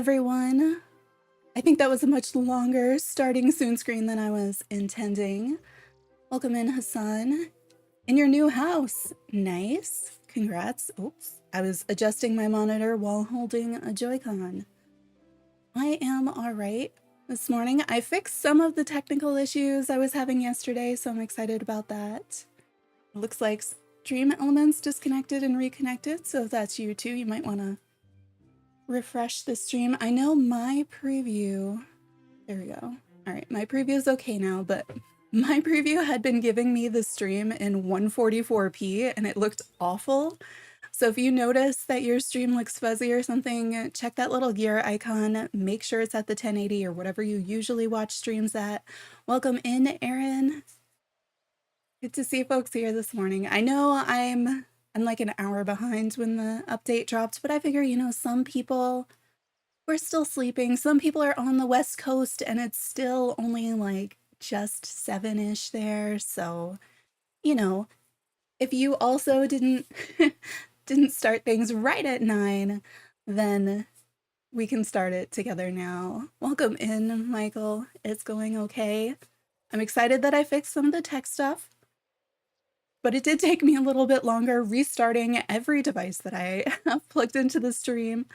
everyone. I think that was a much longer starting soon screen than I was intending. Welcome in, Hassan, in your new house. Nice. Congrats. Oops. I was adjusting my monitor while holding a Joy-Con. I am all right this morning. I fixed some of the technical issues I was having yesterday, so I'm excited about that. It looks like Stream Elements disconnected and reconnected, so if that's you too, you might want to refresh the stream. I know my preview, there we go. All right, my preview is okay now, but my preview had been giving me the stream in 144p and it looked awful. So if you notice that your stream looks fuzzy or something, check that little gear icon, make sure it's at the 1080 or whatever you usually watch streams at. Welcome in, Aaron. Good to see folks here this morning. I know I'm like an hour behind when the update dropped, but I figure, you know, some people were still sleeping. Some people are on the West Coast and it's still only like just 7-ish there. So, you know, if you also didn't start things right at 9, then we can start it together now. Welcome in, Michael. It's going okay. I'm excited that I fixed some of the tech stuff, but it did take me a little bit longer restarting every device that I have plugged into the stream.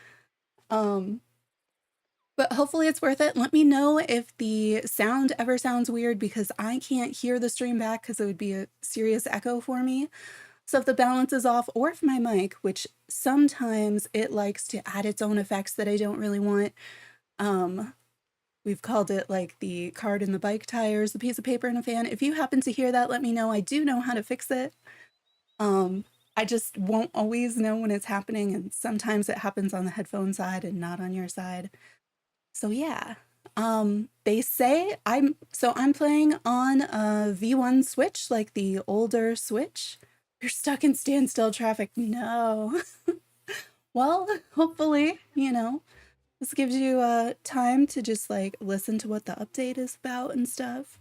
But hopefully it's worth it. Let me know if the sound ever sounds weird because I can't hear the stream back because it would be a serious echo for me. So if the balance is off or if my mic, which sometimes it likes to add its own effects that I don't really want. We've called it like the card in the bike tires, the piece of paper and a fan. If you happen to hear that, let me know. I do know how to fix it. I just won't always know when it's happening. And sometimes it happens on the headphone side and not on your side. So yeah, they say I'm playing on a V1 Switch, like the older Switch. You're stuck in standstill traffic. No. Well, hopefully, you know, this gives you time to just like listen to what the update is about and stuff.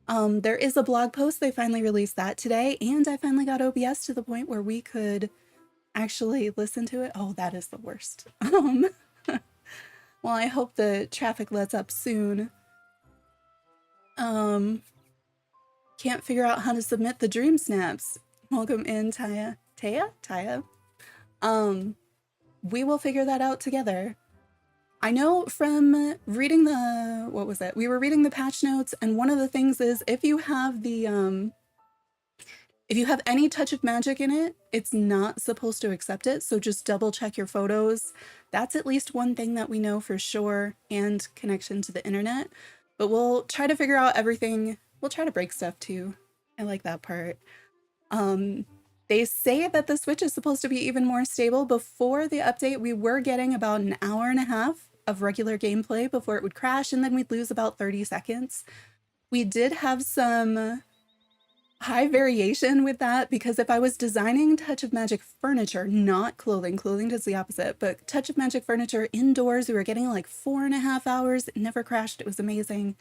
There is a blog post. They finally released that today, and I finally got OBS to the point where we could actually listen to it. Oh, that is the worst. Well, I hope the traffic lets up soon. Can't figure out how to submit the DreamSnaps. Welcome in, Taya. Taya? We will figure that out together. I know from reading the, what was it? We were reading the patch notes, and one of the things is if you have the, if you have any touch of magic in it, it's not supposed to accept it. So just double check your photos. That's at least one thing that we know for sure, and connection to the internet. But we'll try to figure out everything. We'll try to break stuff too. I like that part. They say that the Switch is supposed to be even more stable. Before the update, we were getting about an hour and a half of regular gameplay before it would crash, and then we'd lose about 30 seconds. We did have some high variation with that because if I was designing Touch of Magic furniture, not clothing does the opposite, but Touch of Magic furniture indoors, we were getting like 4.5 hours. It never crashed. It was amazing.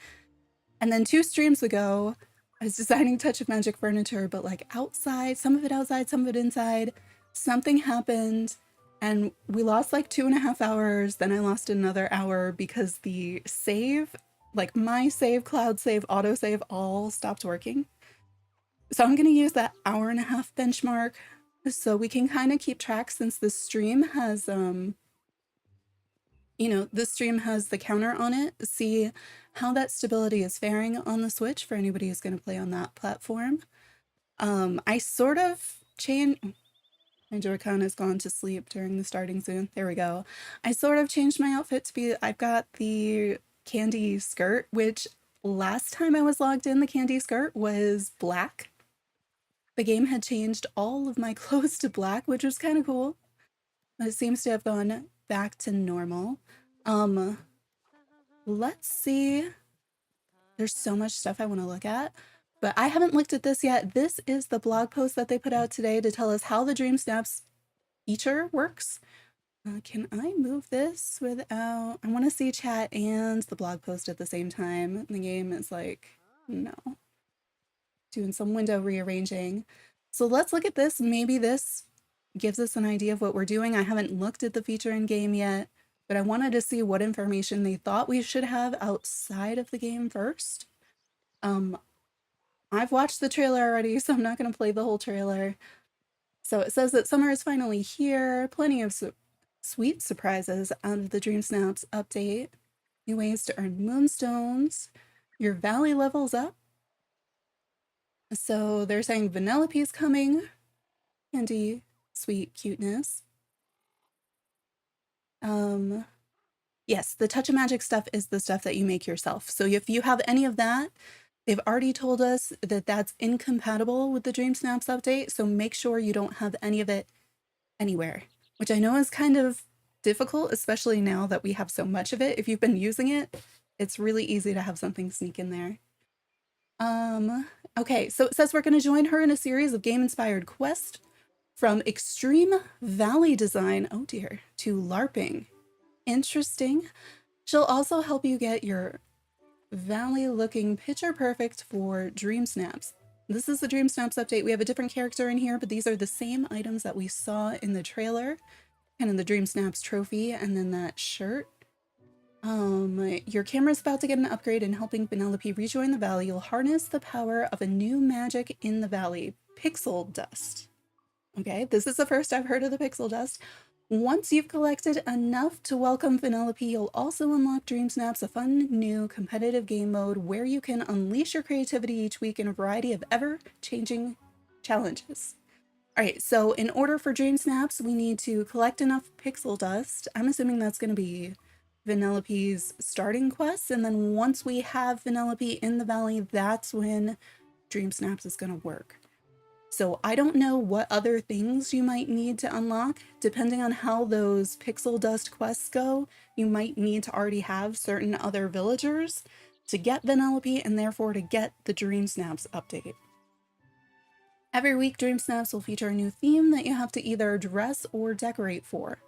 And then 2 streams ago, I was designing Touch of Magic furniture, but like outside, some of it outside, some of it inside. Something happened and we lost like 2.5 hours. Then I lost another hour because the save, like my save, cloud save, auto save, all stopped working. So I'm going to use that hour-and-a-half benchmark so we can kind of keep track since the stream has, you know, the stream has the counter on it, see how that stability is faring on the Switch for anybody who's going to play on that platform. I sort of changed, my Joy-Con has gone to sleep during the starting soon. There we go. I sort of changed my outfit to be, I've got the candy skirt, which last time I was logged in, the candy skirt was black. The game had changed all of my clothes to black, which was kind of cool. But it seems to have gone back to normal. Let's see. There's so much stuff I want to look at, but I haven't looked at this yet. This is the blog post that they put out today to tell us how the DreamSnaps feature works. Can I move this without... I want to see chat and the blog post at the same time. The game is like, no. Doing some window rearranging. So let's look at this. Maybe this gives us an idea of what we're doing. I haven't looked at the feature in game yet. but I wanted to see what information they thought we should have outside of the game first. I've watched the trailer already, so I'm not going to play the whole trailer. So it says that summer is finally here, plenty of sweet surprises out of the DreamSnaps update, new ways to earn moonstones, your valley levels up. So they're saying Vanellope is coming, candy, sweet cuteness. Yes, the touch of magic stuff is the stuff that you make yourself. So if you have any of that, they've already told us that that's incompatible with the DreamSnaps update, so make sure you don't have any of it anywhere, which I know is kind of difficult, especially now that we have so much of it. If you've been using it, it's really easy to have something sneak in there. Okay, so it says we're going to join her in a series of game-inspired quests from extreme valley design, oh dear, to LARPing. Interesting. She'll also help you get your valley looking picture perfect for DreamSnaps. This is the DreamSnaps update. We have a different character in here, but these are the same items that we saw in the trailer, kind of the DreamSnaps trophy, and then that shirt. Your camera's about to get an upgrade in helping Vanellope rejoin the valley. You'll harness the power of a new magic in the valley, pixel dust. Okay, this is the first I've heard of the pixel dust. Once you've collected enough to welcome Vanellope, you'll also unlock DreamSnaps, a fun new competitive game mode where you can unleash your creativity each week in a variety of ever-changing challenges. All right, so in order for DreamSnaps, we need to collect enough pixel dust. I'm assuming that's going to be Vanellope's starting quest, and then once we have Vanellope in the valley, that's when DreamSnaps is going to work. So I don't know what other things you might need to unlock. Depending on how those pixel dust quests go, you might need to already have certain other villagers to get Vanellope and therefore to get the DreamSnaps update. Every week, DreamSnaps will feature a new theme that you have to either dress or decorate for.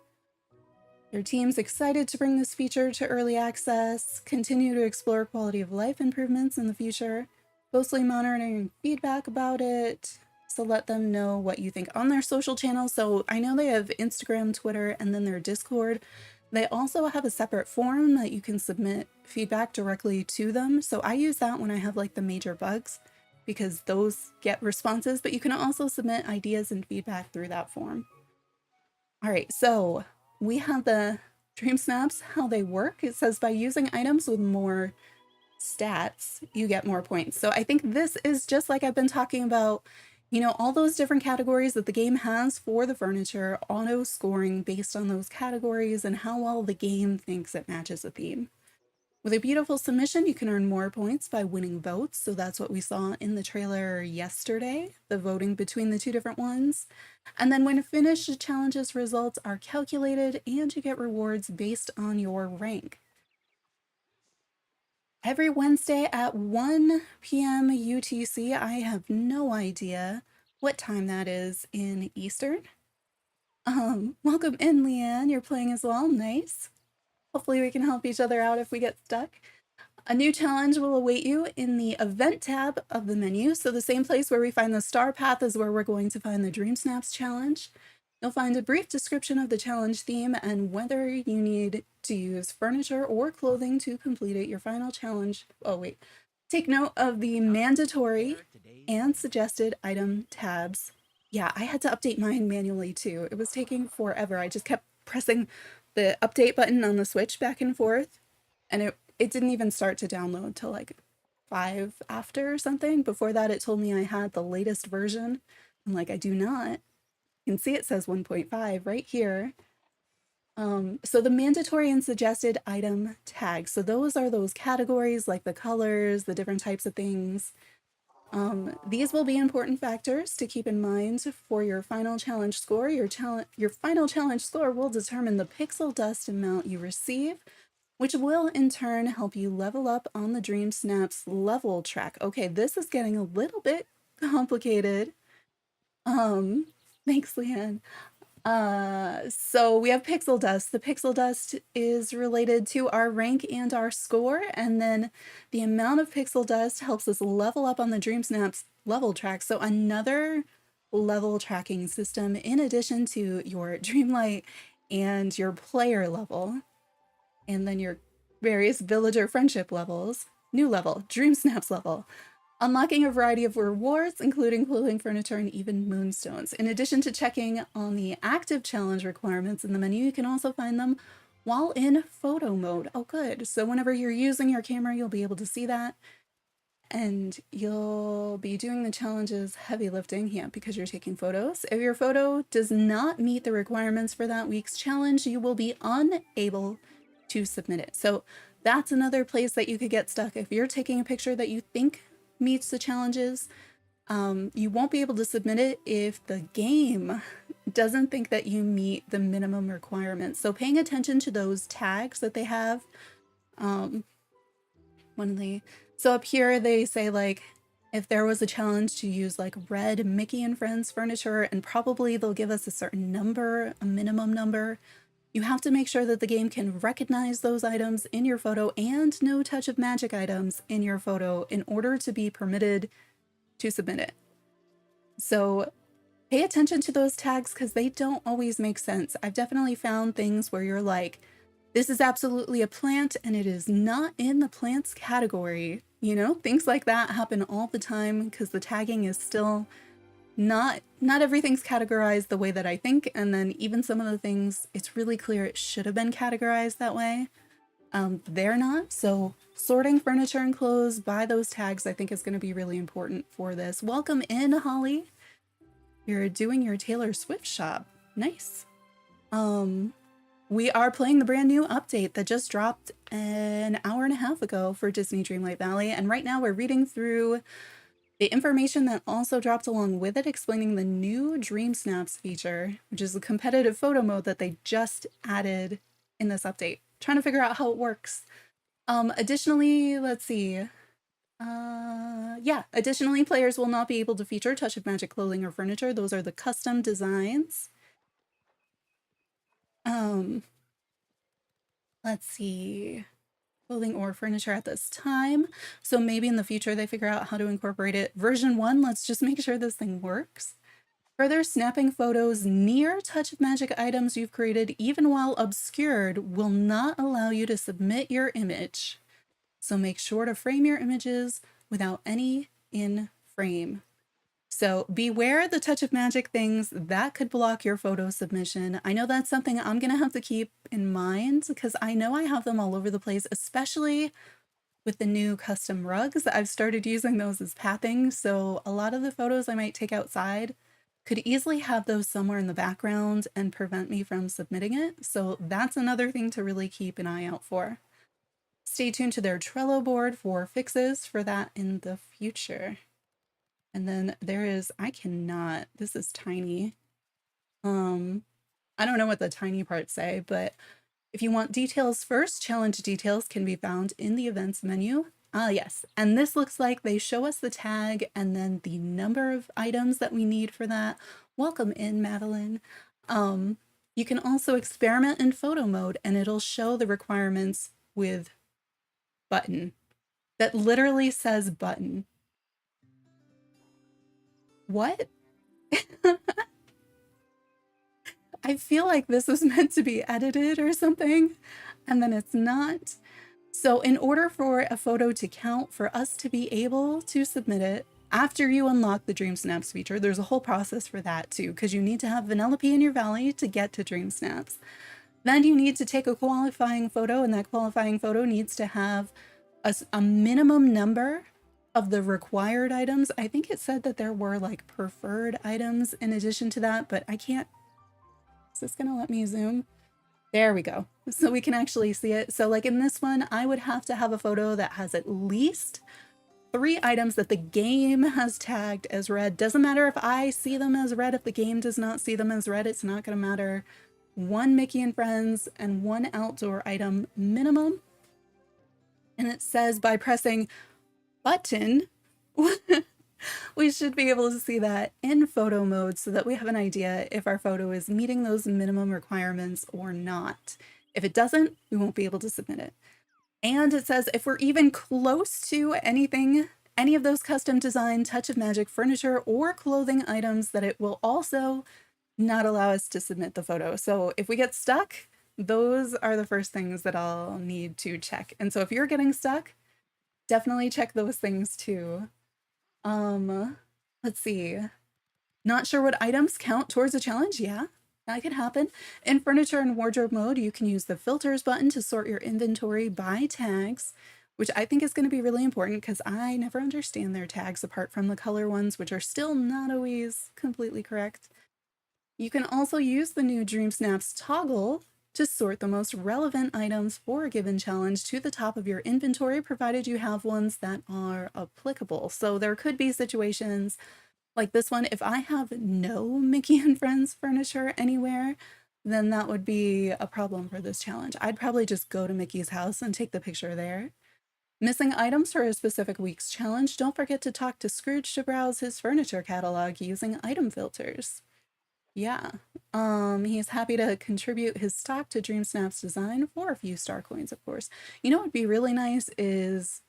Your team's excited to bring this feature to early access, continue to explore quality of life improvements in the future, closely monitoring feedback about it, so let them know what you think on their social channels. So I know they have Instagram, Twitter, and then their Discord. They also have a separate forum that you can submit feedback directly to them. So I use that when I have like the major bugs because those get responses, but you can also submit ideas and feedback through that form. All right, so we have the DreamSnaps, how they work. It says by using items with more stats, you get more points. So I think this is just like I've been talking about, you know, all those different categories that the game has for the furniture, auto scoring based on those categories and how well the game thinks it matches a theme. With a beautiful submission, you can earn more points by winning votes. So that's what we saw in the trailer yesterday, the voting between the two different ones. And then when finished, the challenges results are calculated and you get rewards based on your rank. Every Wednesday at 1 p.m. UTC, I have no idea what time that is in Eastern. Welcome in, Leanne. You're playing as well. Nice. Hopefully we can help each other out if we get stuck. A new challenge will await you in the event tab of the menu. So the same place where we find the star path is where we're going to find the DreamSnaps challenge. You'll find a brief description of the challenge theme and whether you need to use furniture or clothing to complete it. Your final challenge. Oh, wait. Take note of the mandatory and suggested item tabs. Yeah, I had to update mine manually too. It was taking forever. I just kept pressing the update button on the Switch back and forth, and it didn't even start to download till like 5 after or something. Before that, it told me I had the latest version. I'm like, I do not. You can see it says 1.5 right here. So the mandatory and suggested item tags. So those are those categories like the colors, the different types of things. These will be important factors to keep in mind for your final challenge score. Your final challenge score will determine the pixel dust amount you receive, which will in turn help you level up on the DreamSnaps level track. Okay, this is getting a little bit complicated. Thanks, Leanne. So we have pixel dust. The pixel dust is related to our rank and our score, and then the amount of pixel dust helps us level up on the DreamSnaps level track. So another level tracking system in addition to your Dreamlight and your player level. and then your various villager friendship levels. New level, DreamSnaps level. Unlocking a variety of rewards, including clothing, furniture, and even moonstones. In addition to checking on the active challenge requirements in the menu, you can also find them while in photo mode. Oh, good. So whenever you're using your camera, you'll be able to see that. And you'll be doing the challenges heavy lifting, yeah, because you're taking photos. If your photo does not meet the requirements for that week's challenge, you will be unable to submit it. So that's another place that you could get stuck. If you're taking a picture that you think meets the challenges, you won't be able to submit it if the game doesn't think that you meet the minimum requirements. So paying attention to those tags that they have, so up here they say like, if there was a challenge to use like red Mickey and Friends furniture, and probably they'll give us a certain number, a minimum number, you have to make sure that the game can recognize those items in your photo and no touch of magic items in your photo in order to be permitted to submit it. So pay attention to those tags because they don't always make sense. I've definitely found things where you're like, this is absolutely a plant and it is not in the plants category. You know, things like that happen all the time because the tagging is still not everything's categorized the way that I think. And then even some of the things, it's really clear it should have been categorized that way. They're not. So sorting furniture and clothes by those tags, I think is going to be really important for this. Welcome in, Holly. You're doing your Taylor Swift shop. Nice. We are playing the brand new update that just dropped an hour and a half ago for Disney Dreamlight Valley. And right now we're reading through the information that also dropped along with it, explaining the new DreamSnaps feature, which is a competitive photo mode that they just added in this update. Trying to figure out how it works. Additionally, let's see. Additionally, players will not be able to feature Touch of Magic clothing or furniture. Those are the custom designs. Let's see. Clothing or furniture at this time. So maybe in the future they figure out how to incorporate it. Version 1, let's just make sure this thing works. Further, snapping photos near Touch of Magic items you've created, even while obscured, will not allow you to submit your image. So make sure to frame your images without any in frame. So beware the Touch of Magic things that could block your photo submission. I know that's something I'm going to have to keep in mind because I know I have them all over the place, especially with the new custom rugs. I've started using those as pathing. So a lot of the photos I might take outside could easily have those somewhere in the background and prevent me from submitting it. So that's another thing to really keep an eye out for. Stay tuned to their Trello board for fixes for that in the future. And then there is, this is tiny. I don't know what the tiny parts say, but if you want details first, challenge details can be found in the events menu. Ah, yes. And this looks like they show us the tag and then the number of items that we need for that. Welcome in, Madeline. You can also experiment in photo mode and it'll show the requirements with button. That literally says button. What? I feel like this was meant to be edited or something, and then it's not. So in order for a photo to count, for us to be able to submit it, after you unlock the DreamSnaps feature, there's a whole process for that too, because you need to have Vanellope in your valley to get to DreamSnaps. Then you need to take a qualifying photo, and that qualifying photo needs to have a minimum number of the required items. I think it said that there were like preferred items in addition to that, but I can't. Is this gonna let me zoom? There we go. So we can actually see it. So like in this one, I would have to have a photo that has at least 3 items that the game has tagged as red. Doesn't matter if I see them as red. If the game does not see them as red, it's not gonna matter. 1 Mickey and Friends and 1 outdoor item minimum. And it says by pressing button, we should be able to see that in photo mode so that we have an idea if our photo is meeting those minimum requirements or not. If it doesn't, we won't be able to submit it. And it says if we're even close to anything, any of those custom designed Touch of Magic furniture or clothing items, that it will also not allow us to submit the photo. So if we get stuck, those are the first things that I'll need to check. And so if you're getting stuck, definitely check those things too. Let's see. Not sure what items count towards a challenge? Yeah, that could happen. In furniture and wardrobe mode, you can use the filters button to sort your inventory by tags, which I think is going to be really important because I never understand their tags apart from the color ones, which are still not always completely correct. You can also use the new DreamSnaps toggle to sort the most relevant items for a given challenge to the top of your inventory, provided you have ones that are applicable. So there could be situations like this one. If I have no Mickey and Friends furniture anywhere, then that would be a problem for this challenge. I'd probably just go to Mickey's house and take the picture there. Missing items for a specific week's challenge, don't forget to talk to Scrooge to browse his furniture catalog using item filters. Yeah, he's happy to contribute his stock to DreamSnaps design for a few star coins, of course. You know what would be really nice is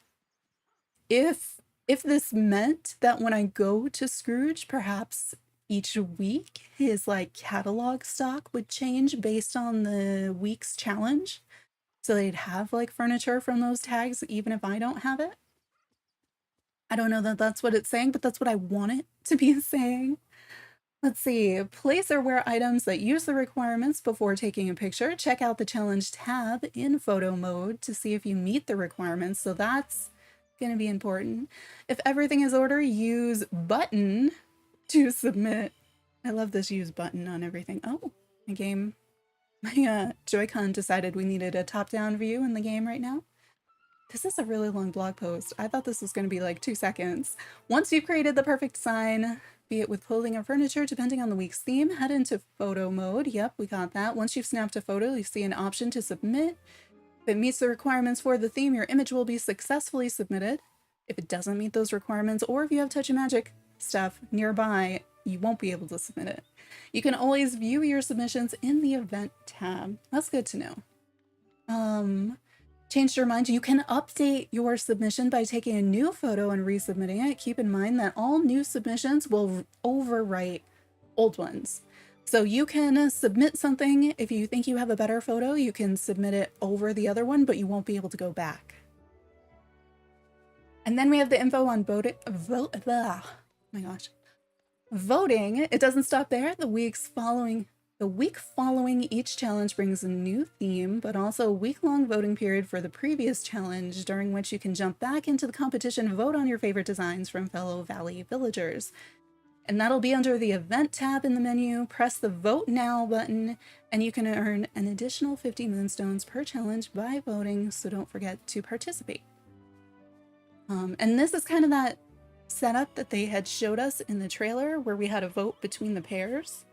if this meant that when I go to Scrooge, perhaps each week his like catalog stock would change based on the week's challenge. So they'd have like furniture from those tags even if I don't have it. I don't know that that's what it's saying, but that's what I want it to be saying. Let's see, place or wear items that use the requirements before taking a picture. Check out the challenge tab in photo mode to see if you meet the requirements. So that's going to be important. If everything is ordered, use button to submit. I love this use button on everything. Oh, my game, my Joy-Con decided we needed a top-down view in the game right now. This is a really long blog post. I thought this was going to be like 2 seconds. Once you've created the perfect sign, be it with clothing or furniture, depending on the week's theme, head into photo mode. Yep, we got that. Once you've snapped a photo, you see an option to submit. If it meets the requirements for the theme, your image will be successfully submitted. If it doesn't meet those requirements, or if you have Touch of Magic stuff nearby, you won't be able to submit it. You can always view your submissions in the event tab. That's good to know. Changed your mind, you can update your submission by taking a new photo and resubmitting it. Keep in mind that all new submissions will overwrite old ones. So you can submit something. If you think you have a better photo, you can submit it over the other one, but you won't be able to go back. And then we have the info on voting. Oh my gosh. Voting, it doesn't stop there. The week following each challenge brings a new theme, but also a week-long voting period for the previous challenge, during which you can jump back into the competition and vote on your favorite designs from fellow Valley villagers. And that'll be under the event tab in the menu. Press the Vote Now button, and you can earn an additional 50 moonstones per challenge by voting, so don't forget to participate. And this is kind of that setup that they had showed us in the trailer where we had a vote between the pairs.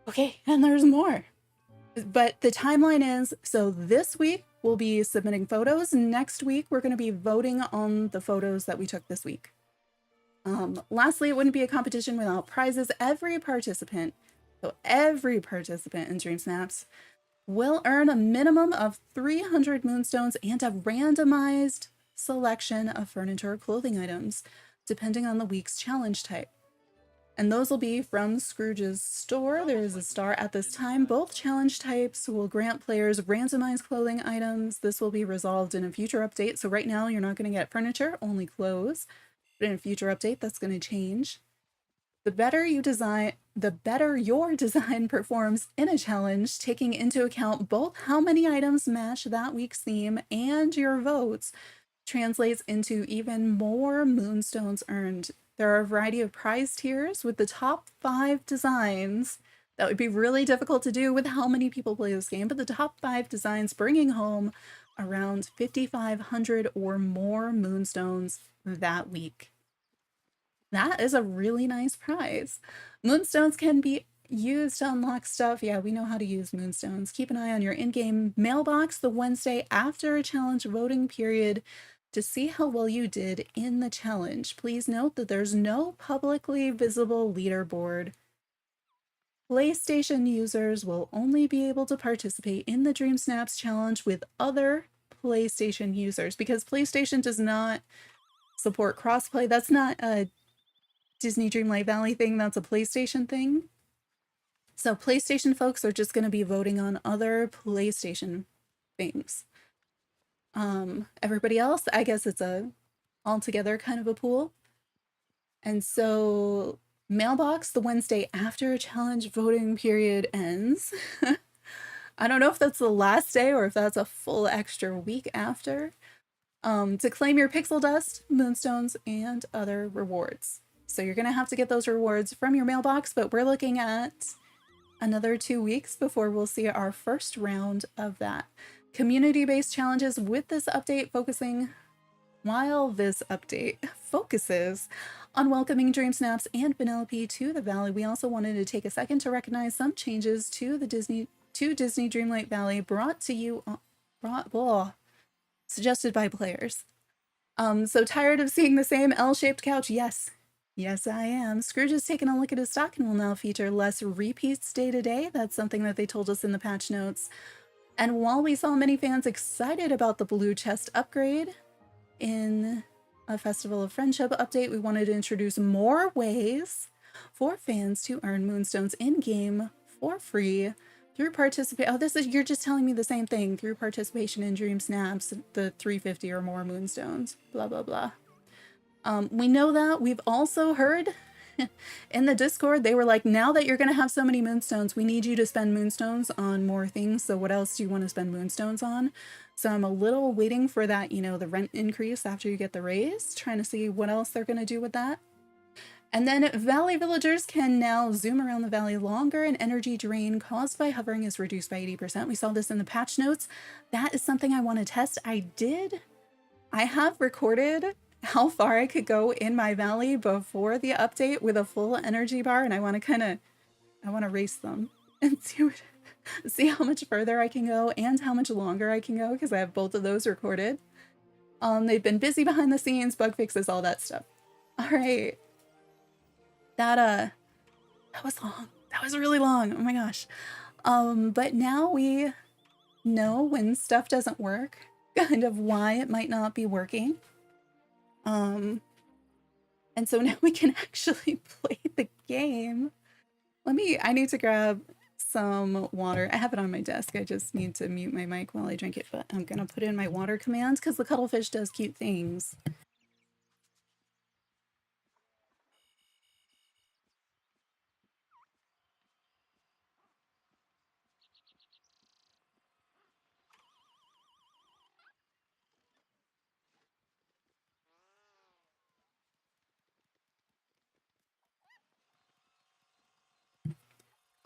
Okay, and there's more. But the timeline is, so this week we'll be submitting photos. Next week, we're going to be voting on the photos that we took this week. Lastly, it wouldn't be a competition without prizes. Every participant in DreamSnaps will earn a minimum of 300 moonstones and a randomized selection of furniture or clothing items, depending on the week's challenge type. And those will be from Scrooge's store. There is a star at this time. Both challenge types will grant players randomized clothing items. This will be resolved in a future update. So right now you're not going to get furniture, only clothes. But in a future update, that's going to change. The better your design performs in a challenge, taking into account both how many items match that week's theme and your votes, translates into even more moonstones earned. There are a variety of prize tiers with the top 5 designs. That would be really difficult to do with how many people play this game, but the top 5 designs bringing home around 5,500 or more moonstones that week. That is a really nice prize. Moonstones can be used to unlock stuff. Yeah, we know how to use moonstones. Keep an eye on your in-game mailbox the Wednesday after a challenge voting period to see how well you did in the challenge. Please note that there's no publicly visible leaderboard. PlayStation users will only be able to participate in the DreamSnaps challenge with other PlayStation users because PlayStation does not support crossplay. That's not a Disney Dreamlight Valley thing, that's a PlayStation thing. So PlayStation folks are just going to be voting on other PlayStation things. Everybody else, I guess it's a altogether kind of a pool. And so mailbox the Wednesday after challenge voting period ends. I don't know if that's the last day or if that's a full extra week after. To claim your pixel dust, moonstones, and other rewards. So you're gonna have to get those rewards from your mailbox, but we're looking at another 2 weeks before we'll see our first round of that. Community-based challenges with this update focusing, while this update focuses on welcoming DreamSnaps and Vanellope to the Valley, we also wanted to take a second to recognize some changes to the Disney Dreamlight Valley brought to you, suggested by players. So tired of seeing the same L-shaped couch? Yes. Yes, I am. Scrooge has taken a look at his stock and will now feature less repeats day to day. That's something that they told us in the patch notes. And while we saw many fans excited about the blue chest upgrade in a Festival of Friendship update, we wanted to introduce more ways for fans to earn moonstones in-game for free through participation. Oh, this is, you're just telling me the same thing. Through participation in DreamSnaps, the 350 or more moonstones, blah, blah, blah. We know that. We've also heard in the Discord, they were like, now that you're going to have so many moonstones, we need you to spend moonstones on more things. So what else do you want to spend moonstones on? So I'm a little waiting for that, you know, the rent increase after you get the raise, trying to see what else they're going to do with that. And then Valley villagers can now zoom around the valley longer, and energy drain caused by hovering is reduced by 80%. We saw this in the patch notes. That is something I want to test. I have recorded how far I could go in my valley before the update with a full energy bar, and I want to race them and see how much further I can go and how much longer I can go, because I have both of those recorded. They've been busy behind the scenes, bug fixes, all that stuff. All right. That was long. That was really long. Oh my gosh. But now we know when stuff doesn't work, kind of why it might not be working. And so now we can actually play the game. I need to grab some water. I have it on my desk. I just need to mute my mic while I drink it, but I'm gonna put in my water commands because the cuttlefish does cute things.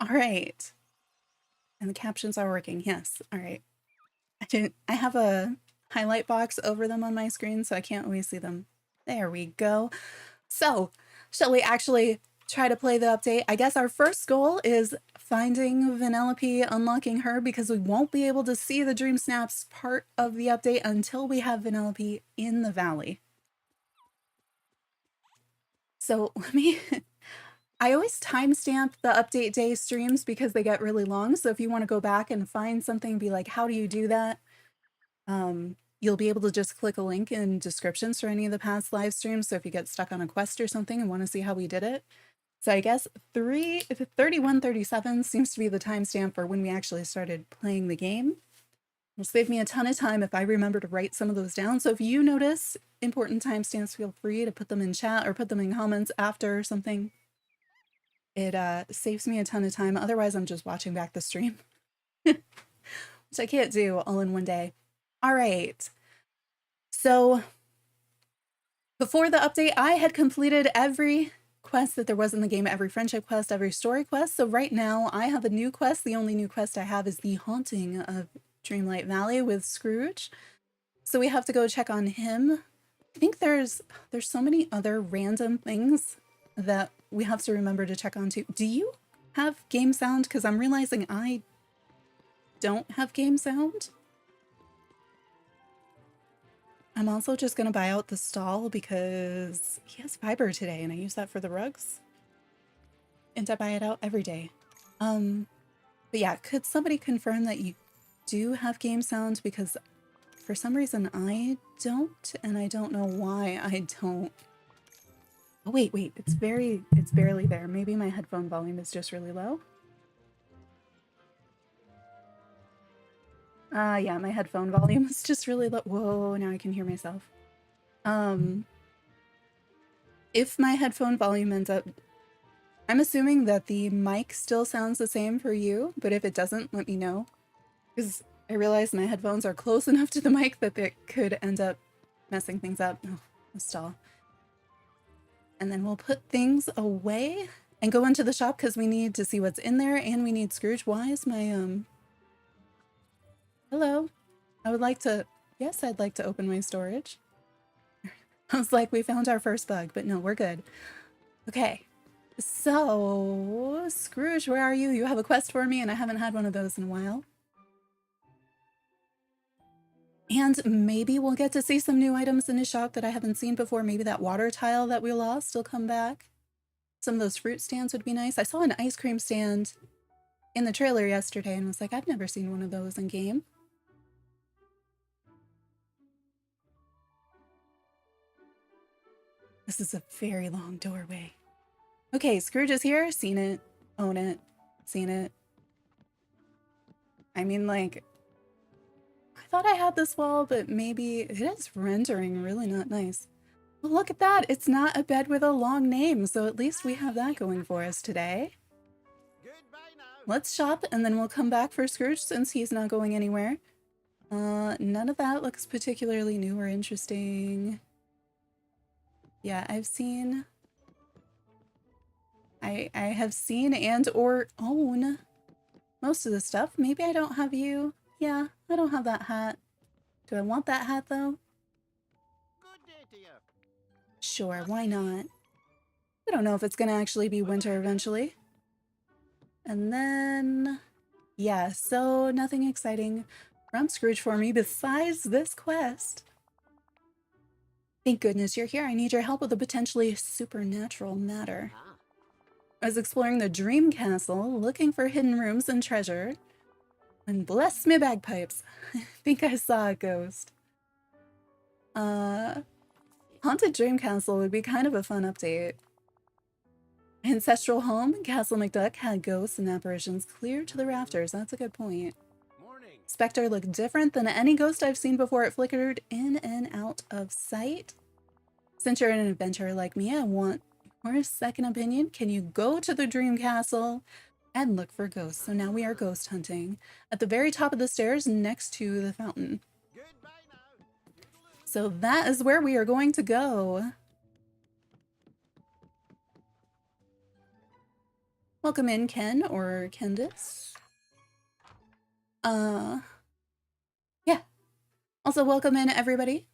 All right. And the captions are working. Yes. All right. I have a highlight box over them on my screen, so I can't always see them. There we go. So, shall we actually try to play the update? I guess our first goal is finding Vanellope, unlocking her, because we won't be able to see the DreamSnaps part of the update until we have Vanellope in the valley. So I always timestamp the update day streams because they get really long. So if you want to go back and find something, be like, how do you do that? You'll be able to just click a link in descriptions for any of the past live streams. So if you get stuck on a quest or something and want to see how we did it. So I guess 31:37 seems to be the timestamp for when we actually started playing the game. It'll save me a ton of time if I remember to write some of those down. So if you notice important timestamps, feel free to put them in chat or put them in comments after or something. It saves me a ton of time. Otherwise, I'm just watching back the stream, which I can't do all in one day. All right. So before the update, I had completed every quest that there was in the game, every friendship quest, every story quest. So right now I have a new quest. The only new quest I have is the haunting of Dreamlight Valley with Scrooge. So we have to go check on him. I think there's so many other random things that we have to remember to check on too. Do you have game sound? Because I'm realizing I don't have game sound. I'm also just going to buy out the stall because he has fiber today and I use that for the rugs. And I buy it out every day. But yeah, could somebody confirm that you do have game sound? Because for some reason I don't, and I don't know why I don't. Oh, wait, it's barely there. Maybe my headphone volume is just really low. Yeah, my headphone volume is just really low. Whoa, now I can hear myself. If my headphone volume ends up... I'm assuming that the mic still sounds the same for you, but if it doesn't, let me know. Because I realize my headphones are close enough to the mic that it could end up messing things up. Oh, a stall. And then we'll put things away and go into the shop because we need to see what's in there and we need Scrooge. Why is my, Hello. I would like to... Yes, I'd like to open my storage. I was like, we found our first bug, but no, we're good. Okay. So, Scrooge, where are you? You have a quest for me and I haven't had one of those in a while. And maybe we'll get to see some new items in his shop that I haven't seen before. Maybe that water tile that we lost will come back. Some of those fruit stands would be nice. I saw an ice cream stand in the trailer yesterday and was like, I've never seen one of those in game. This is a very long doorway. Okay, Scrooge is here. Seen it. Own it. Seen it. I mean, like, I thought I had this wall, but maybe it is rendering really not nice. Well, look at that. It's not a bed with a long name, so at least we have that going for us today. Let's shop, and then we'll come back for Scrooge since he's not going anywhere. None of that looks particularly new or interesting. Yeah, I've seen... I have seen and or own most of the stuff. Maybe I don't have you. Yeah, I don't have that hat. Do I want that hat, though? Sure, why not? I don't know if it's gonna actually be winter eventually. And then... yeah, so nothing exciting from Scrooge for me besides this quest. Thank goodness you're here. I need your help with a potentially supernatural matter. I was exploring the Dream Castle, looking for hidden rooms and treasure. And bless me bagpipes, I think I saw a ghost. Haunted Dream Castle would be kind of a fun update. Ancestral home, Castle McDuck had ghosts and apparitions clear to the rafters. That's a good point. Morning. Spectre looked different than any ghost I've seen before. It flickered in and out of sight. Since you're an adventurer like me, I want your second opinion. Can you go to the Dream Castle and look for ghosts? So now we are ghost hunting at the very top of the stairs next to the fountain. So that is where we are going to go. Welcome in, Ken or Candice. Yeah. Also, welcome in, everybody.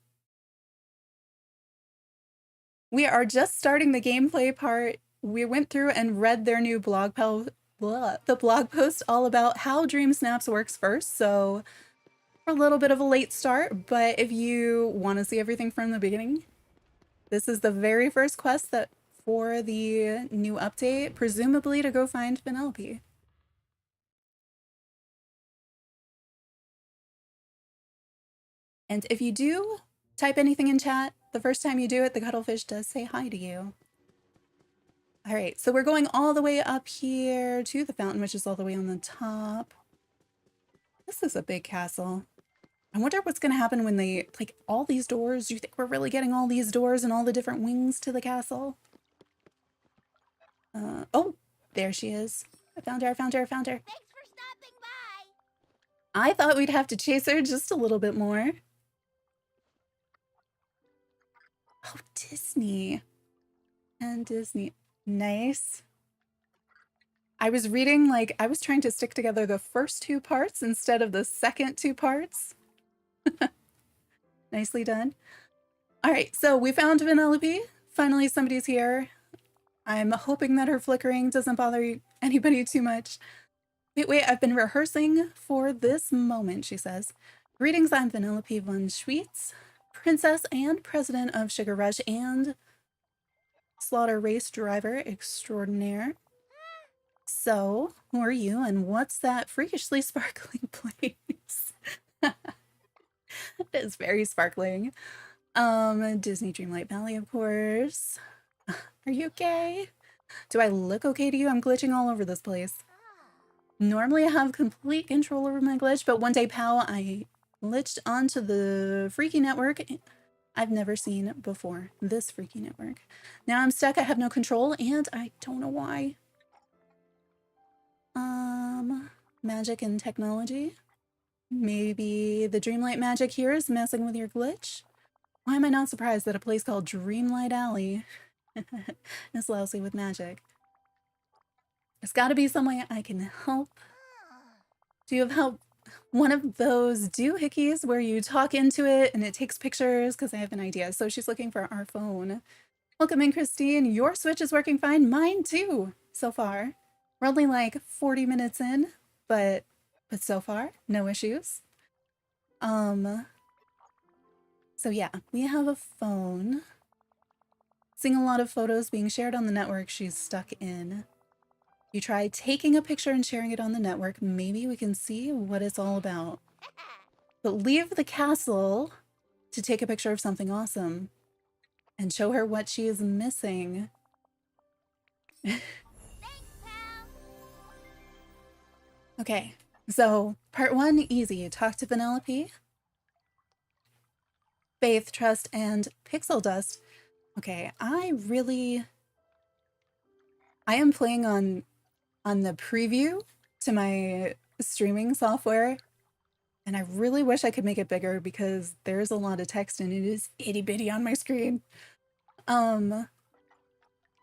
We are just starting the gameplay part. We went through and read their new blog post, the blog post all about how DreamSnaps works first. So we're a little bit of a late start, but if you want to see everything from the beginning, this is the very first quest that for the new update, presumably to go find Vanellope. And if you do type anything in chat, the first time you do it, the cuttlefish does say hi to you. All right, so we're going all the way up here to the fountain, which is all the way on the top. This is a big castle. I wonder what's going to happen when they, like, all these doors. Do you think we're really getting all these doors and all the different wings to the castle? Oh, there she is. I found her, I found her, I found her. Thanks for stopping by. I thought we'd have to chase her just a little bit more. Oh, Disney. And Disney. Nice. I was reading, like, I was trying to stick together the first two parts instead of the second two parts. Nicely done. All right, so we found Vanellope. Finally, somebody's here. I'm hoping that her flickering doesn't bother anybody too much. Wait, I've been rehearsing for this moment, she says. Greetings, I'm Vanellope von Schweetz, Princess and President of Sugar Rush and Slaughter Race Driver Extraordinaire. So, who are you and what's that freakishly sparkling place? It is very sparkling. Disney Dreamlight Valley, of course. Are you okay? Do I look okay to you? I'm glitching all over this place. Normally I have complete control over my glitch, but one day, pow, I glitched onto the freaky network I've never seen before. This freaky network. Now I'm stuck, I have no control, and I don't know why. Magic and technology. Maybe the Dreamlight magic here is messing with your glitch? Why am I not surprised that a place called Dreamlight Alley is lousy with magic? There's gotta be some way I can help. Do you have help? One of those doohickeys where you talk into it and it takes pictures? Because I have an idea. So she's looking for our phone. Welcome in, Christine. Your Switch is working fine. Mine too, so far. We're only like 40 minutes in, but so far, no issues. So yeah, we have a phone. Seeing a lot of photos being shared on the network she's stuck in. You try taking a picture and sharing it on the network. Maybe we can see what it's all about. But leave the castle to take a picture of something awesome and show her what she is missing. Okay, so part 1, easy. Talk to Vanellope. Faith, trust, and pixel dust. Okay, I am playing on the preview to my streaming software, and I really wish I could make it bigger because there's a lot of text and it is itty bitty on my screen.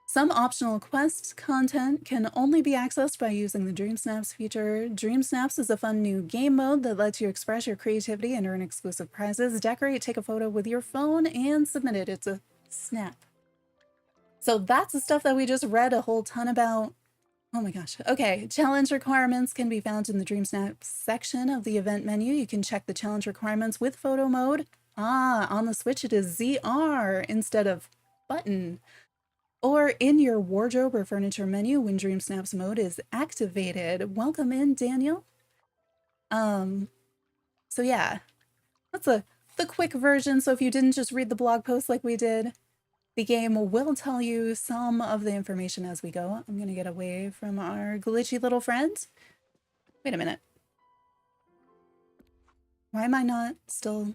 Some optional quest content can only be accessed by using the DreamSnaps feature. DreamSnaps is a fun new game mode that lets you express your creativity and earn exclusive prizes. Decorate, take a photo with your phone, and submit it. It's a snap. So that's the stuff that we just read a whole ton about. Oh my gosh. Okay, challenge requirements can be found in the DreamSnaps section of the event menu. You can check the challenge requirements with photo mode. On the Switch it is ZR instead of button. Or in your wardrobe or furniture menu when DreamSnaps mode is activated. Welcome in, Daniel. So yeah, that's the quick version. So if you didn't just read the blog post like we did, the game will tell you some of the information as we go. I'm gonna get away from our glitchy little friend. Wait a minute. Why am I not still?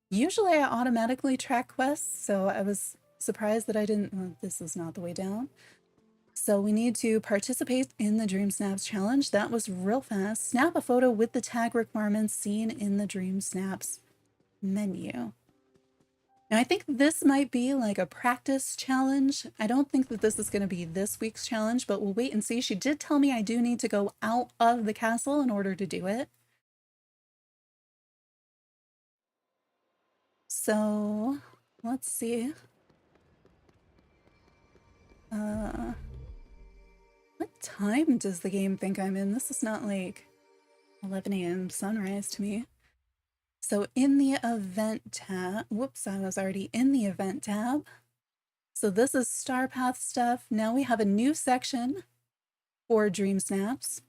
Usually I automatically track quests, so I was surprised that I didn't. Well, this is not the way down. So we need to participate in the DreamSnaps challenge. That was real fast. Snap a photo with the tag requirements seen in the DreamSnaps menu. Now I think this might be like a practice challenge. I don't think that this is going to be this week's challenge, but we'll wait and see. She did tell me I do need to go out of the castle in order to do it. So let's see. What time does the game think I'm in? This is not like 11 a.m. sunrise to me. So in the event tab, whoops, I was already in the event tab. So this is Star Path stuff. Now we have a new section for DreamSnaps.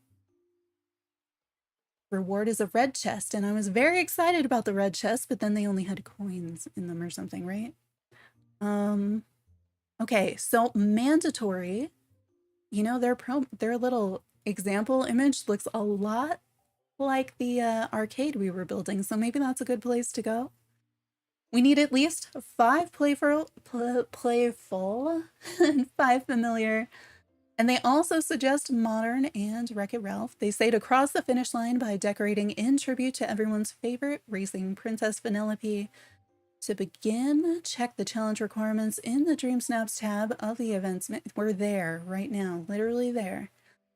Reward is a red chest, and I was very excited about the red chest, but then they only had coins in them or something, right? Okay, so mandatory. You know, their little example image looks a lot like the arcade we were building, so maybe that's a good place to go. We need at least 5 playful and 5 familiar. And they also suggest modern and Wreck-It Ralph. They say to cross the finish line by decorating in tribute to everyone's favorite racing princess Vanellope. To begin, check the challenge requirements in the DreamSnaps tab of the events. We're there right now, literally there.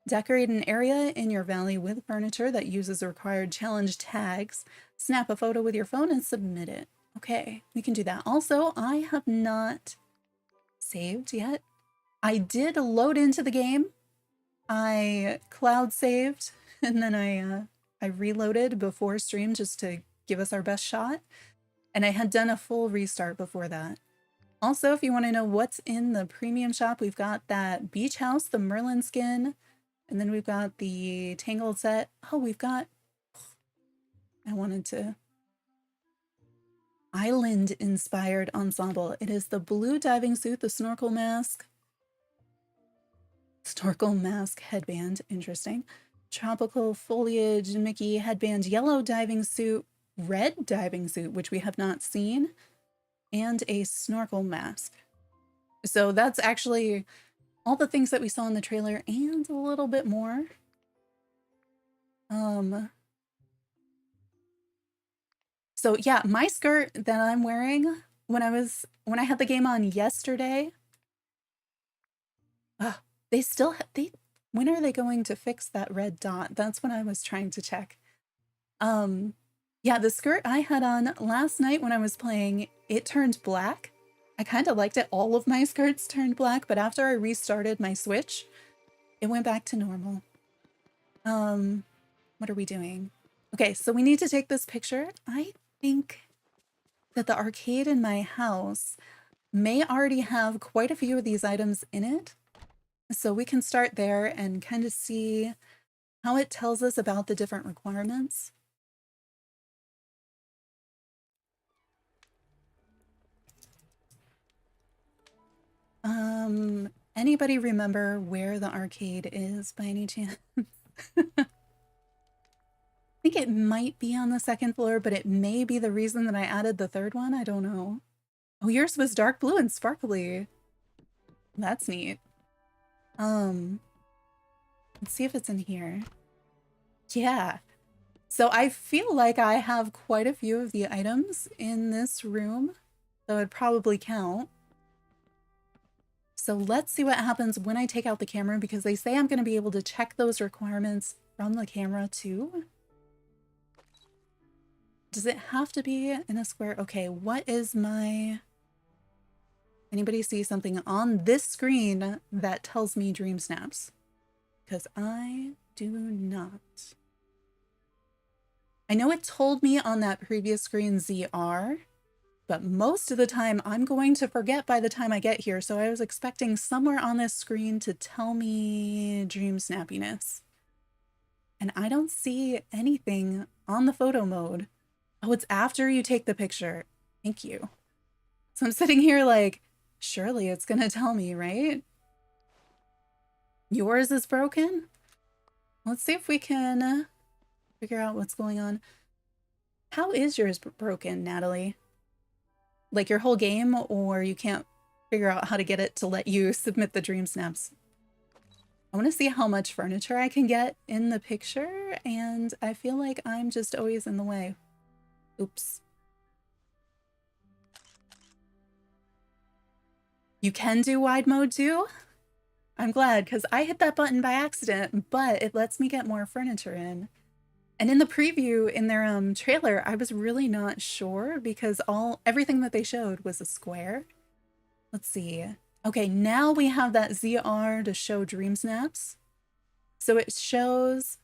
Decorate an area in your valley with furniture that uses required challenge tags. Snap a photo with your phone and submit it. Okay, we can do that. Also, I have not saved yet. I did load into the game. I cloud saved and then I reloaded before stream just to give us our best shot. And I had done a full restart before that. Also, if you want to know what's in the premium shop, we've got that beach house, the Merlin skin, and then we've got the Tangled set. Oh, we've got, I wanted to, island inspired ensemble. It is the blue diving suit, the snorkel mask headband, interesting. tropical foliage, Mickey headband, yellow diving suit, red diving suit, which we have not seen, and a snorkel mask. So that's actually all the things that we saw in the trailer and a little bit more. So yeah, my skirt that I'm wearing when I had the game on yesterday, when are they going to fix that red dot? That's what I was trying to check. Yeah, the skirt I had on last night when I was playing, it turned black. I kind of liked it. All of my skirts turned black, but after I restarted my Switch, it went back to normal. What are we doing? Okay, so we need to take this picture. I think that the arcade in my house may already have quite a few of these items in it. So we can start there and kind of see how it tells us about the different requirements. Anybody remember where the arcade is by any chance? I think it might be on the second floor, but it may be the reason that I added the third one. I don't know. Oh, yours was dark blue and sparkly. That's neat. Let's see if it's in here. Yeah. So I feel like I have quite a few of the items in this room that would probably count. So let's see what happens when I take out the camera, because they say I'm going to be able to check those requirements from the camera too. Does it have to be in a square? Okay, what is my... Anybody see something on this screen that tells me DreamSnaps? Because I do not. I know it told me on that previous screen ZR, but most of the time I'm going to forget by the time I get here, so I was expecting somewhere on this screen to tell me dream snappiness. And I don't see anything on the photo mode. Oh, it's after you take the picture. Thank you. So I'm sitting here like, surely it's gonna tell me, right? Yours is broken? Let's see if we can figure out what's going on. How is yours broken, Natalie? Like your whole game, or you can't figure out how to get it to let you submit the dream snaps? I want to see how much furniture I can get in the picture, and I feel like I'm just always in the way. Oops. You can do wide mode too? I'm glad, because I hit that button by accident, but it lets me get more furniture in. And in the preview, in their trailer, I was really not sure because everything that they showed was a square. Let's see. Okay, now we have that ZR to show dream snaps. So it shows...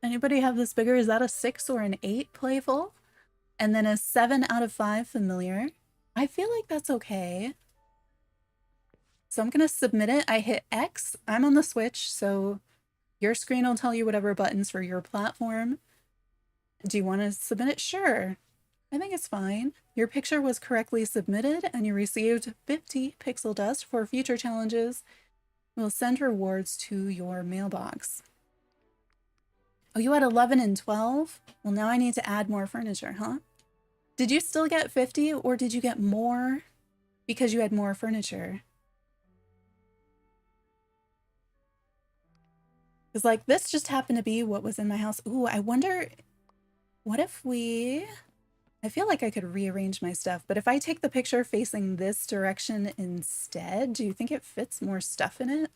Anybody have this bigger? Is that a 6 or an 8 playful? And then a 7 out of 5 familiar. I feel like that's okay. So I'm going to submit it. I hit X. I'm on the Switch, so your screen will tell you whatever buttons for your platform. Do you want to submit it? Sure. I think it's fine. Your picture was correctly submitted and you received 50 pixel dust. For future challenges, we'll send rewards to your mailbox. Oh, you had 11 and 12? Well, now I need to add more furniture, huh? Did you still get 50 or did you get more because you had more furniture? Because like this just happened to be what was in my house. Ooh, I wonder, what if I feel like I could rearrange my stuff, but if I take the picture facing this direction instead, do you think it fits more stuff in it?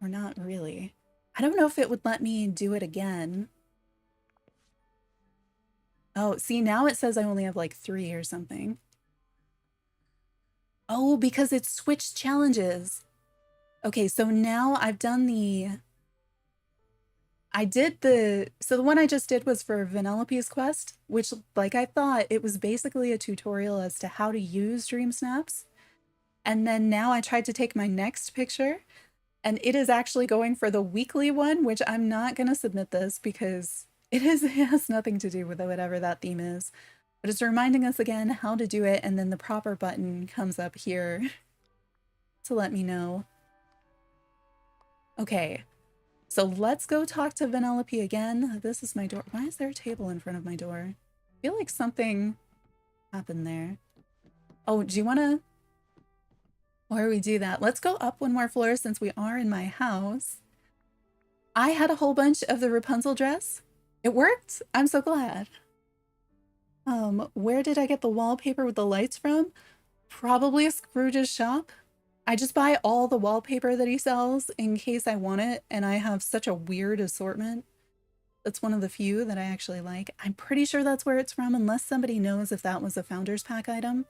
Or not really? I don't know if it would let me do it again. Oh, see, now it says I only have like 3 or something. Oh, because it's switched challenges. Okay, so now I've done so the one I just did was for Vanellope's quest, which, like I thought, it was basically a tutorial as to how to use dream snaps. And then now I tried to take my next picture, and it is actually going for the weekly one, which I'm not going to submit this because it has nothing to do with whatever that theme is. But it's reminding us again how to do it, and then the proper button comes up here to let me know. Okay, so let's go talk to Vanellope again. This is my door. Why is there a table in front of my door? I feel like something happened there. Oh, do you want to... Before we do that, let's go up one more floor since we are in my house. I had a whole bunch of the Rapunzel dress. It worked. I'm so glad. Where did I get the wallpaper with the lights from? Probably Scrooge's shop. I just buy all the wallpaper that he sells in case I want it, and I have such a weird assortment. That's one of the few that I actually like. I'm pretty sure that's where it's from, unless somebody knows if that was a Founders Pack item.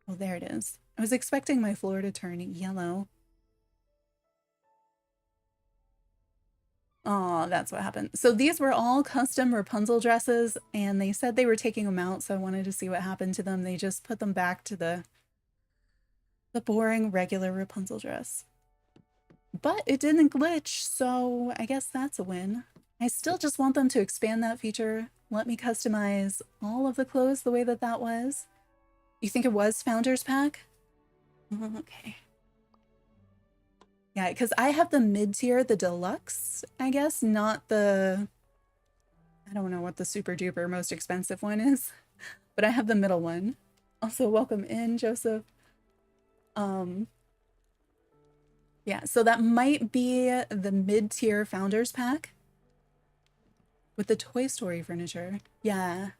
Oh, there it is. I was expecting my floor to turn yellow. Oh, that's what happened. So these were all custom Rapunzel dresses, and they said they were taking them out, so I wanted to see what happened to them. They just put them back to the boring, regular Rapunzel dress. But it didn't glitch, so I guess that's a win. I still just want them to expand that feature. Let me customize all of the clothes the way that that was. You think it was Founders Pack? Okay. Yeah, because I have the mid-tier, the deluxe, I guess, not the... I don't know what the super duper most expensive one is, but I have the middle one. Also, welcome in, Joseph. Yeah, so that might be the mid-tier Founders Pack with the Toy Story furniture. Yeah.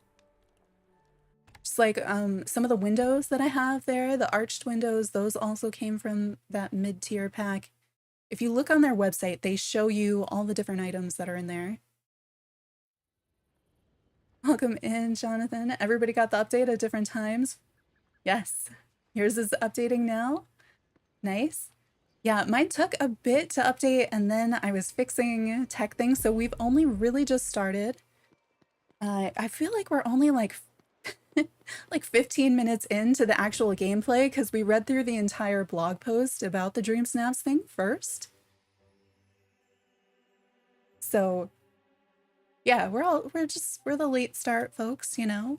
Just like some of the windows that I have there, the arched windows, those also came from that mid-tier pack. If you look on their website, they show you all the different items that are in there. Welcome in, Jonathan. Everybody got the update at different times? Yes. Yours is updating now. Nice. Yeah, mine took a bit to update, and then I was fixing tech things, so we've only really just started. I feel like we're only like 15 minutes into the actual gameplay because we read through the entire blog post about the DreamSnaps thing first. So yeah, we're the late start folks, you know?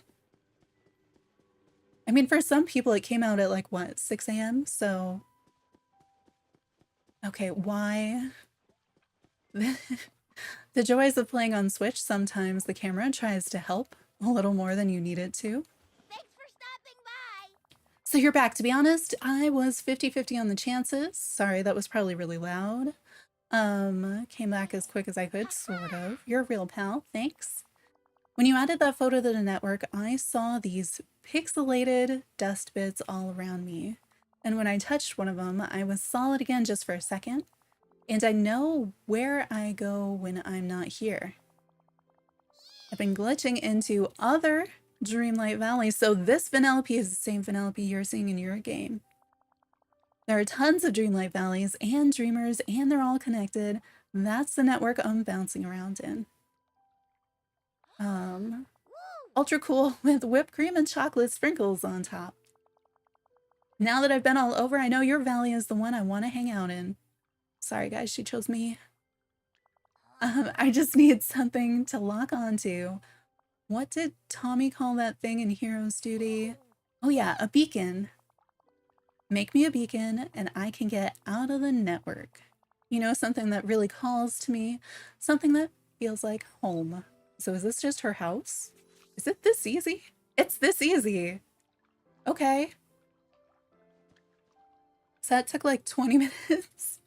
I mean, for some people it came out at like what, 6 a.m. So okay, why? The joys of playing on Switch, sometimes the camera tries to help a little more than you need it to. Thanks for stopping by. So you're back. To be honest, I was 50-50 on the chances. Sorry, that was probably really loud. Came back as quick as I could, sort of. You're a real pal, thanks. When you added that photo to the network, I saw these pixelated dust bits all around me. And when I touched one of them, I was solid again just for a second. And I know where I go when I'm not here. I've been glitching into other Dreamlight Valley, so this Vanellope is the same Vanellope you're seeing in your game. There are tons of Dreamlight Valleys and Dreamers, and they're all connected. That's the network I'm bouncing around in. Ultra cool with whipped cream and chocolate sprinkles on top. Now that I've been all over, I know your valley is the one I want to hang out in. Sorry guys, she chose me. I just need something to lock onto. What did Tommy call that thing in Hero's Duty? Oh yeah, a beacon. Make me a beacon and I can get out of the network. You know, something that really calls to me, something that feels like home. So is this just her house? Is it this easy? It's this easy. Okay. So that took like 20 minutes.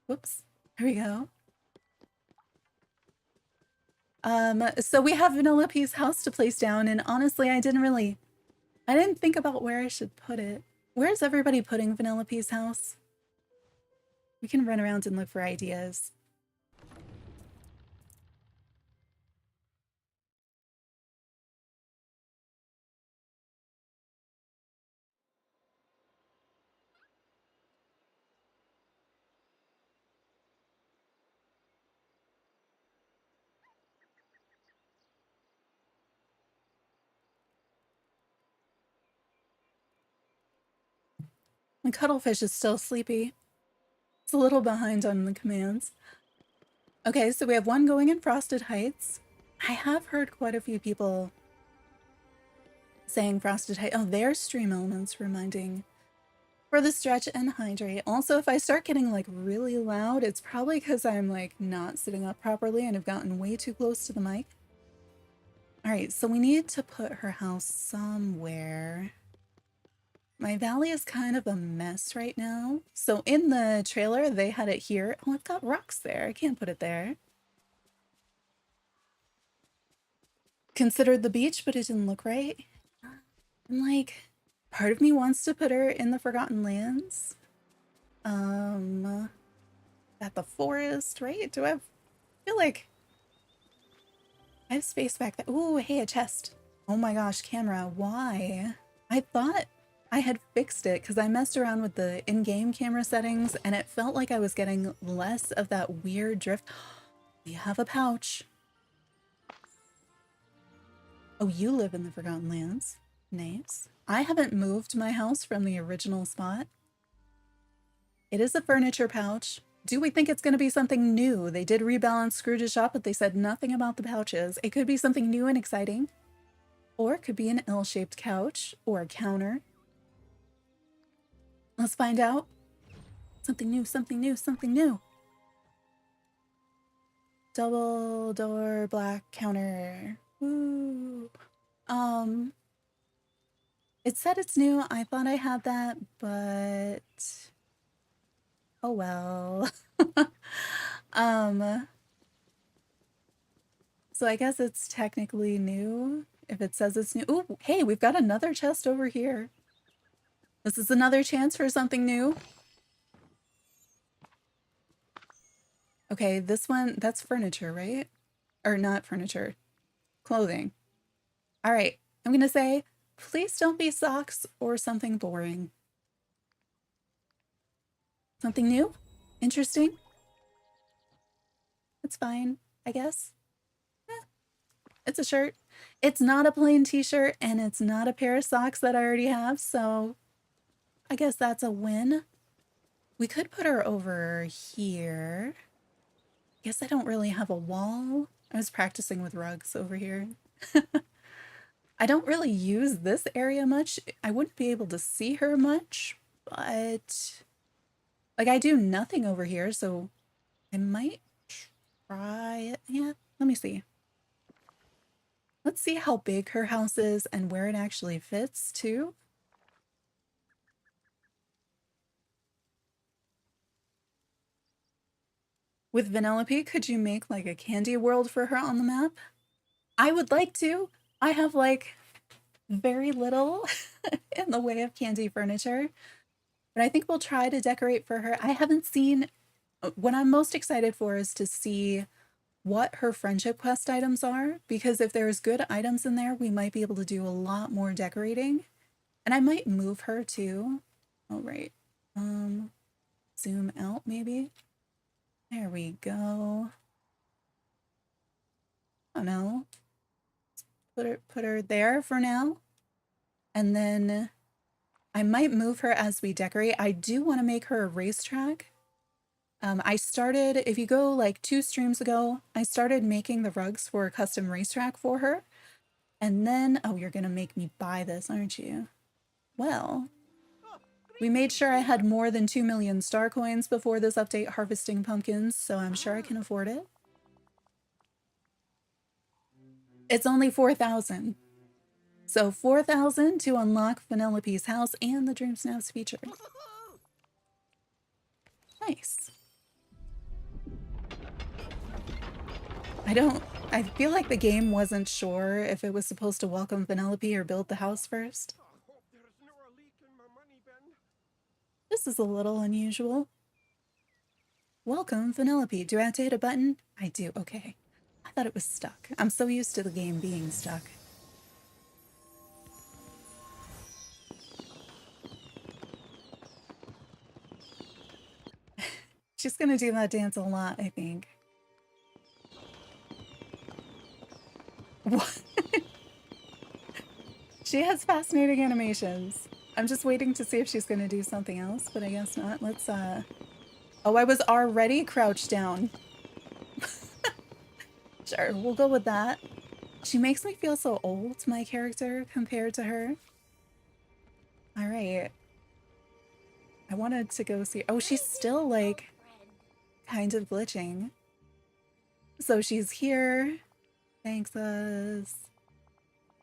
Whoops. Here we go. So we have Vanellope's house to place down, and honestly, I didn't think about where I should put it. Where's everybody putting Vanellope's house? We can run around and look for ideas. The cuttlefish is still sleepy. It's a little behind on the commands. Okay, so we have one going in Frosted Heights. I have heard quite a few people saying Frosted Heights. Oh, there's Stream Elements reminding For the stretch and hydrate. Also, if I start getting like really loud, it's probably because I'm like not sitting up properly and have gotten way too close to the mic. All right, so we need to put her house somewhere. My valley is kind of a mess right now. So in the trailer, they had it here. Oh, I've got rocks there. I can't put it there. Considered the beach, but it didn't look right. And like, part of me wants to put her in the Forgotten Lands. At the forest, right? Do I feel like I have space back there? Ooh, hey, a chest. Oh my gosh, camera, why? I thought I had fixed it because I messed around with the in-game camera settings and it felt like I was getting less of that weird drift. We have a pouch. Oh, you live in the Forgotten Lands. Nice. I haven't moved my house from the original spot. It is a furniture pouch. Do we think it's going to be something new? They did rebalance Scrooge's shop, but they said nothing about the pouches. It could be something new and exciting. Or it could be an L-shaped couch or a counter. Let's find out. Something new, something new, something new. Double door black counter. Ooh. It said it's new. I thought I had that, but oh well. So I guess it's technically new if it says it's new. Ooh, hey, we've got another chest over here. This is another chance for something new. Okay, this one, that's furniture, right? Or not furniture, clothing. All right, I'm gonna say, please don't be socks or something boring. Something new? Interesting? It's fine, I guess. It's a shirt. It's not a plain t-shirt and it's not a pair of socks that I already have, so I guess that's a win. We could put her over here. Guess I don't really have a wall. I was practicing with rugs over here. I don't really use this area much. I wouldn't be able to see her much, but like I do nothing over here, so I might try it. Yeah, let me see. Let's see how big her house is and where it actually fits too. With Vanellope, could you make like a candy world for her on the map? I would like to. I have like very little in the way of candy furniture, but I think we'll try to decorate for her. I haven't seen, what I'm most excited for is to see what her friendship quest items are, because if there's good items in there, we might be able to do a lot more decorating. And I might move her too. All right. Zoom out maybe. There we go. Oh no. Put her there for now. And then I might move her as we decorate. I do want to make her a racetrack. I started, if you go like 2 streams ago, I started making the rugs for a custom racetrack for her. And then, oh, you're going to make me buy this, aren't you? Well, we made sure I had more than 2 million star coins before this update harvesting pumpkins, so I'm sure I can afford it. It's only 4,000. So 4,000 to unlock Vanellope's house and the DreamSnaps feature. Nice. I feel like the game wasn't sure if it was supposed to welcome Vanellope or build the house first. This is a little unusual. Welcome, Vanellope. Do I have to hit a button? I do, okay. I thought it was stuck. I'm so used to the game being stuck. She's gonna do that dance a lot, I think. What? She has fascinating animations. I'm just waiting to see if she's gonna do something else, but I guess not. Let's, oh, I was already crouched down. Sure, we'll go with that. She makes me feel so old, my character, compared to her. All right. I wanted to go see. Oh, she's still like Friend. kind of glitching. So she's here. Thanks us.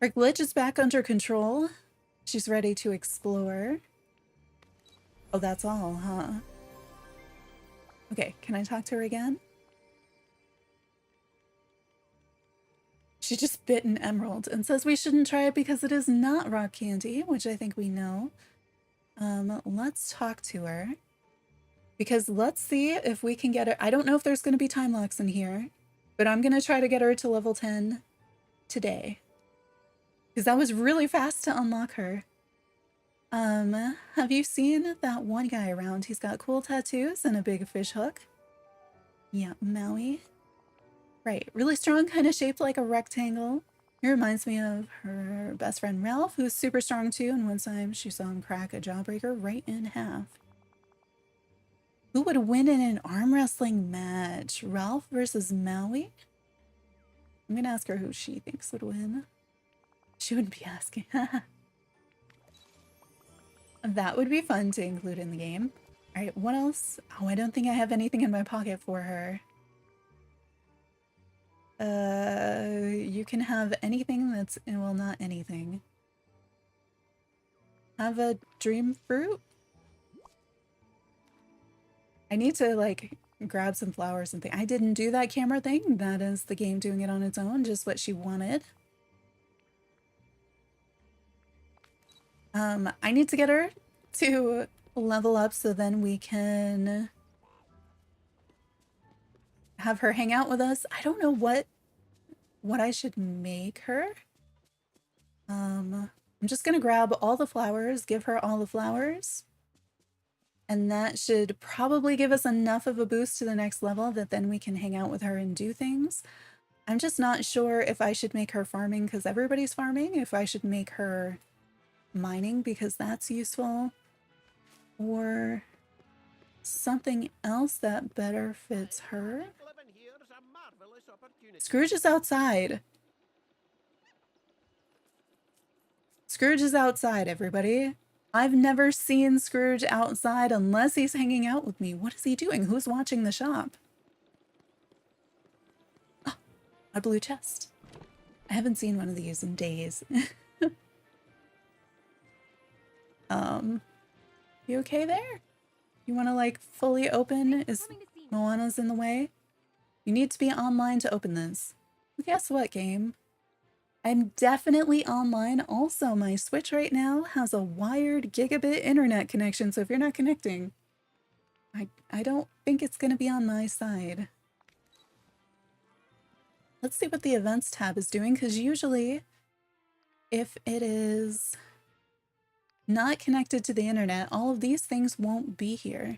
Her glitch is back under control. She's ready to explore. Oh, that's all, huh? Okay, can I talk to her again? She just bit an emerald and says we shouldn't try it because it is not rock candy, which I think we know. Let's talk to her. Because let's see if we can get her. I don't know if there's going to be time locks in here, but I'm going to try to get her to level 10 today. Because that was really fast to unlock her. Have you seen that one guy around? He's got cool tattoos and a big fish hook. Yeah, Maui. Right, really strong, kind of shaped like a rectangle. It reminds me of her best friend Ralph, who's super strong too, and one time she saw him crack a jawbreaker right in half. Who would win in an arm wrestling match? Ralph versus Maui? I'm gonna ask her who she thinks would win. She wouldn't be asking. That would be fun to include in the game. All right, what else? Oh, I don't think I have anything in my pocket for her. You can have anything that's, well, not anything. Have a dream fruit? I need to, like, grab some flowers and things. I didn't do that camera thing. That is the game doing it on its own, just what she wanted. I need to get her to level up so then we can have her hang out with us. I don't know what I should make her. I'm just gonna grab all the flowers, give her all the flowers. And that should probably give us enough of a boost to the next level that then we can hang out with her and do things. I'm just not sure if I should make her farming because everybody's farming, if I should make her mining because that's useful, or something else that better fits her. Scrooge is outside. Scrooge is outside, everybody. I've never seen Scrooge outside unless he's hanging out with me. What is he doing? Who's watching the shop? Oh, a blue chest. I haven't seen one of these in days. You okay there? You want to like fully open? Is Moana's in the way? You need to be online to open this. Well, guess what, game? I'm definitely online. Also, my Switch right now has a wired gigabit internet connection, so if you're not connecting, I don't think it's going to be on my side. Let's see what the events tab is doing, because usually if it is not connected to the internet, all of these things won't be here,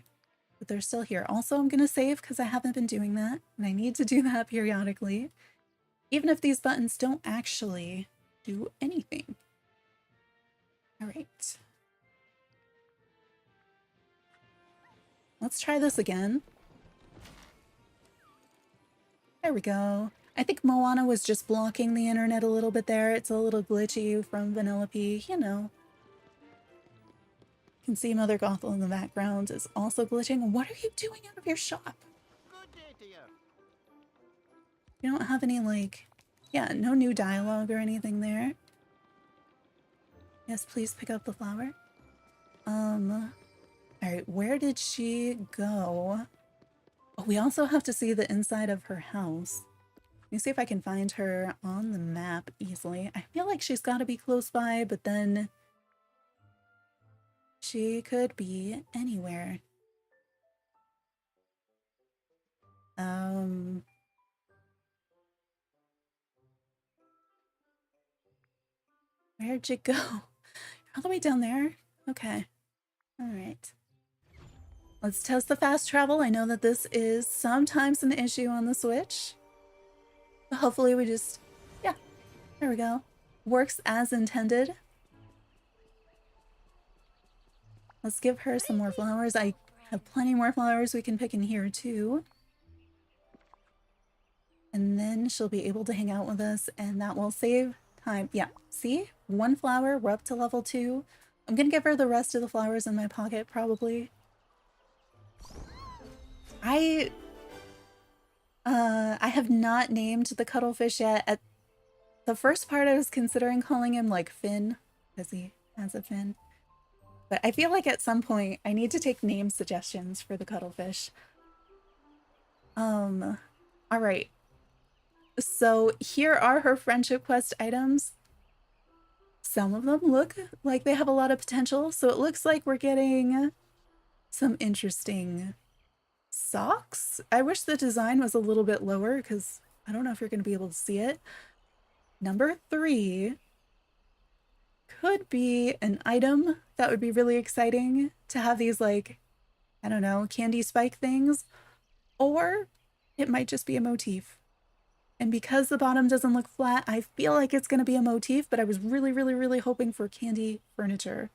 but they're still here. Also, I'm going to save because I haven't been doing that, and I need to do that periodically, even if these buttons don't actually do anything. All right. Let's try this again. There we go. I think Moana was just blocking the internet a little bit there. It's a little glitchy from Vanellope, you know. You can see Mother Gothel in the background is also glitching. What are you doing out of your shop? Good day to you. You don't have any, like, yeah, no new dialogue or anything there. Yes, please pick up the flower. Alright, where did she go? Oh, we also have to see the inside of her house. Let me see if I can find her on the map easily. I feel like she's got to be close by, but then she could be anywhere. Where'd you go? All the way down there? Okay. All right. Let's test the fast travel. I know that this is sometimes an issue on the Switch. But hopefully we just, yeah, there we go. Works as intended. Let's give her some more flowers. I have plenty more flowers we can pick in here too. And then she'll be able to hang out with us and that will save time. Yeah, see? One flower, we're up to level 2. I'm gonna give her the rest of the flowers in my pocket probably. I have not named the cuttlefish yet. At the first part, I was considering calling him like Finn, because he has a fin. But I feel like at some point I need to take name suggestions for the cuttlefish. All right. So here are her friendship quest items. Some of them look like they have a lot of potential, so it looks like we're getting some interesting socks. I wish the design was a little bit lower because I don't know if you're going to be able to see it. Number 3 could be an item that would be really exciting to have these, like, I don't know, candy spike things, or it might just be a motif. And because the bottom doesn't look flat, I feel like it's going to be a motif, but I was really, really, really hoping for candy furniture.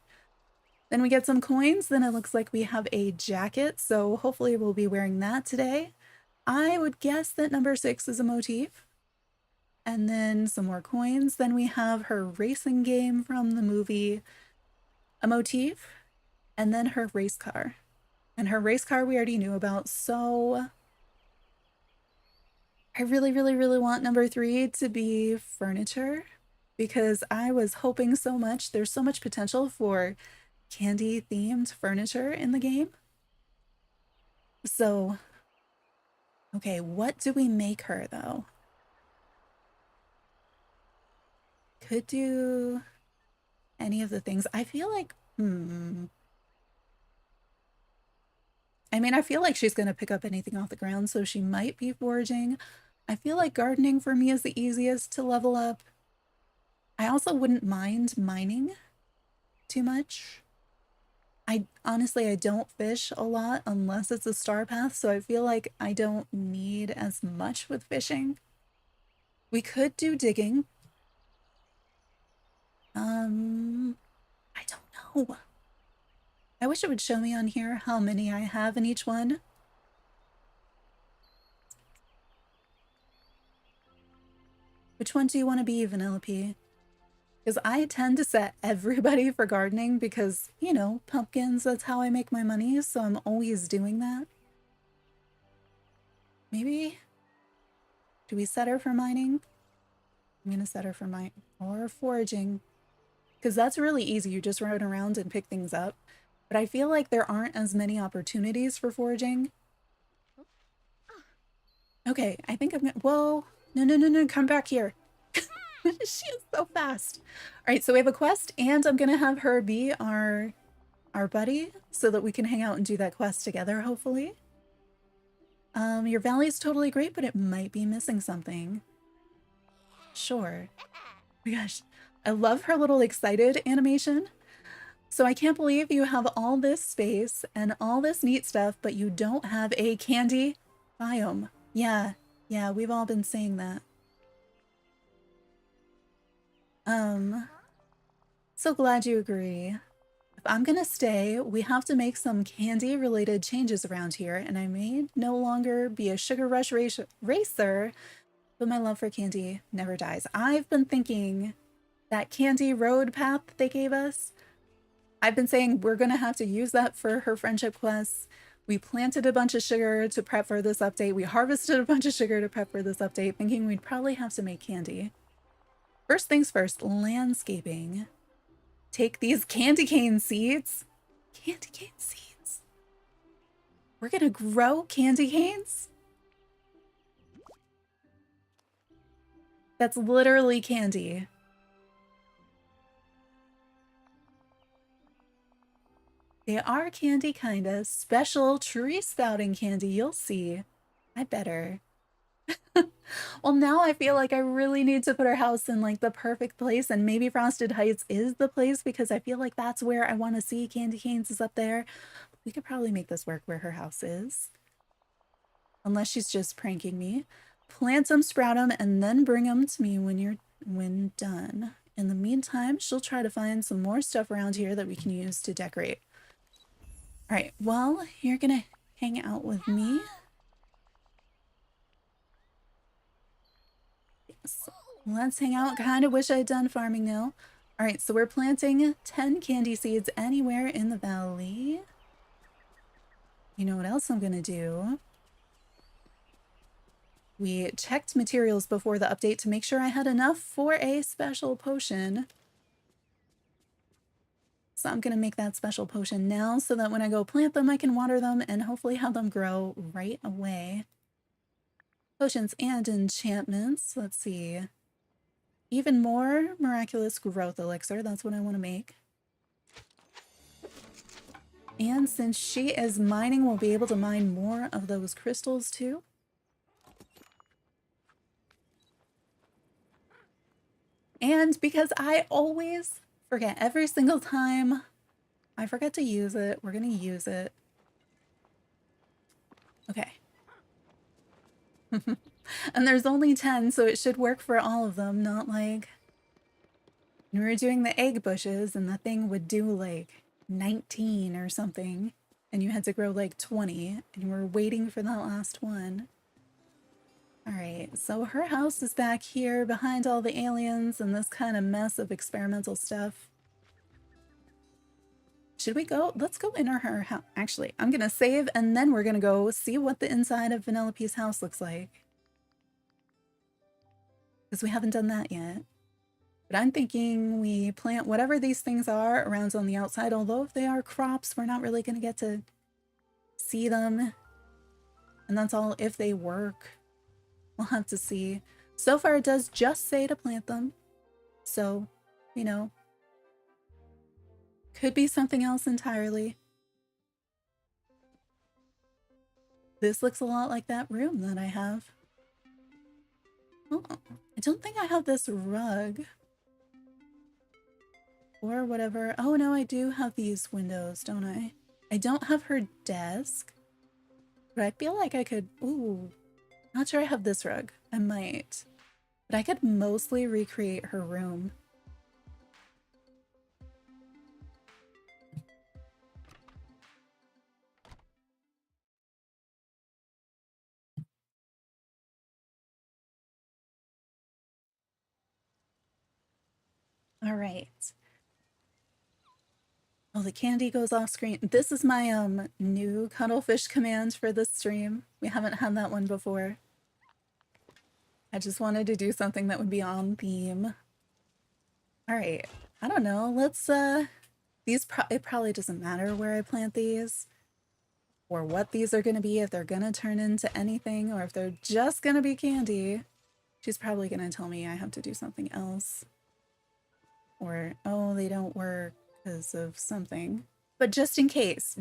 Then we get some coins. Then it looks like we have a jacket, so hopefully we'll be wearing that today. I would guess that number 6 is a motif. And then some more coins. Then we have her racing game from the movie, a motif, and then her race car. And her race car we already knew about, so I really, really, really want number 3 to be furniture because I was hoping so much. There's so much potential for candy themed furniture in the game. So, okay, what do we make her though? Could do any of the things. I feel like, I mean, I feel like she's going to pick up anything off the ground, so she might be foraging. I feel like gardening for me is the easiest to level up. I also wouldn't mind mining too much. Honestly, I don't fish a lot unless it's a star path, so I feel like I don't need as much with fishing. We could do digging. I don't know. I wish it would show me on here how many I have in each one. Which one do you want to be, Vanellope? Because I tend to set everybody for gardening because, you know, pumpkins, that's how I make my money, so I'm always doing that. Maybe? Do we set her for mining? I'm gonna set her for mining or foraging. Because that's really easy, you just run around and pick things up. But I feel like there aren't as many opportunities for foraging. Okay, I think I'm gonna, whoa, no, come back here. She is so fast. All right, so we have a quest and I'm gonna have her be our buddy so that we can hang out and do that quest together, hopefully. Your valley is totally great, but it might be missing something. Sure. Oh my gosh, I love her little excited animation. So I can't believe you have all this space and all this neat stuff, but you don't have a candy biome. Yeah, we've all been saying that. So glad you agree. If I'm gonna stay, we have to make some candy related changes around here, and I may no longer be a sugar rush racer, but my love for candy never dies. I've been thinking that candy road path they gave us, I've been saying we're gonna have to use that for her friendship quests. We planted a bunch of sugar to prep for this update. We harvested a bunch of sugar to prep for this update, thinking we'd probably have to make candy. First things first, landscaping. Take these candy cane seeds. Candy cane seeds. We're gonna grow candy canes? That's literally candy. They are candy, kinda. Special tree spouting candy, you'll see. I better. Well, now I feel like I really need to put our house in like the perfect place, and maybe Frosted Heights is the place because I feel like that's where I want to see candy canes is up there. We could probably make this work where her house is. Unless she's just pranking me. Plant them, sprout them, and then bring them to me when done. In the meantime, she'll try to find some more stuff around here that we can use to decorate. All right, well, you're gonna hang out with me. Yes, let's hang out. Kind of wish I'd done farming now. All right, so we're planting 10 candy seeds anywhere in the valley. You know what else I'm gonna do? We checked materials before the update to make sure I had enough for a special potion. So I'm going to make that special potion now so that when I go plant them, I can water them and hopefully have them grow right away. Potions and enchantments. Let's see. Even more miraculous growth elixir. That's what I want to make. And since she is mining, we'll be able to mine more of those crystals too. And because I always forget every single time I forget to use it, we're going to use it. Okay. And there's only 10, so it should work for all of them, not like when we were doing the egg bushes and the thing would do like 19 or something, and you had to grow like 20, and you were waiting for that last one. Alright, so her house is back here behind all the aliens and this kind of mess of experimental stuff. Should we go? Let's go in her house. Actually, I'm gonna save and then we're gonna go see what the inside of Vanellope's house looks like. Because we haven't done that yet. But I'm thinking we plant whatever these things are around on the outside, although if they are crops, we're not really gonna get to see them. And that's all if they work. We'll have to see. So far it does just say to plant them. So, you know, could be something else entirely. This looks a lot like that room that I have. Oh, I don't think I have this rug. Or whatever. Oh no, I do have these windows, don't I? I don't have her desk. But I feel like I could... Ooh. Not sure I have this rug. I might. But I could mostly recreate her room. All right. Oh, the candy goes off screen. This is my new cuttlefish command for this stream. We haven't had that one before. I just wanted to do something that would be on theme. All right. I don't know. Let's it probably doesn't matter where I plant these or what these are going to be, if they're going to turn into anything or if they're just going to be candy. She's probably going to tell me I have to do something else. Or, oh, they don't work because of something. But just in case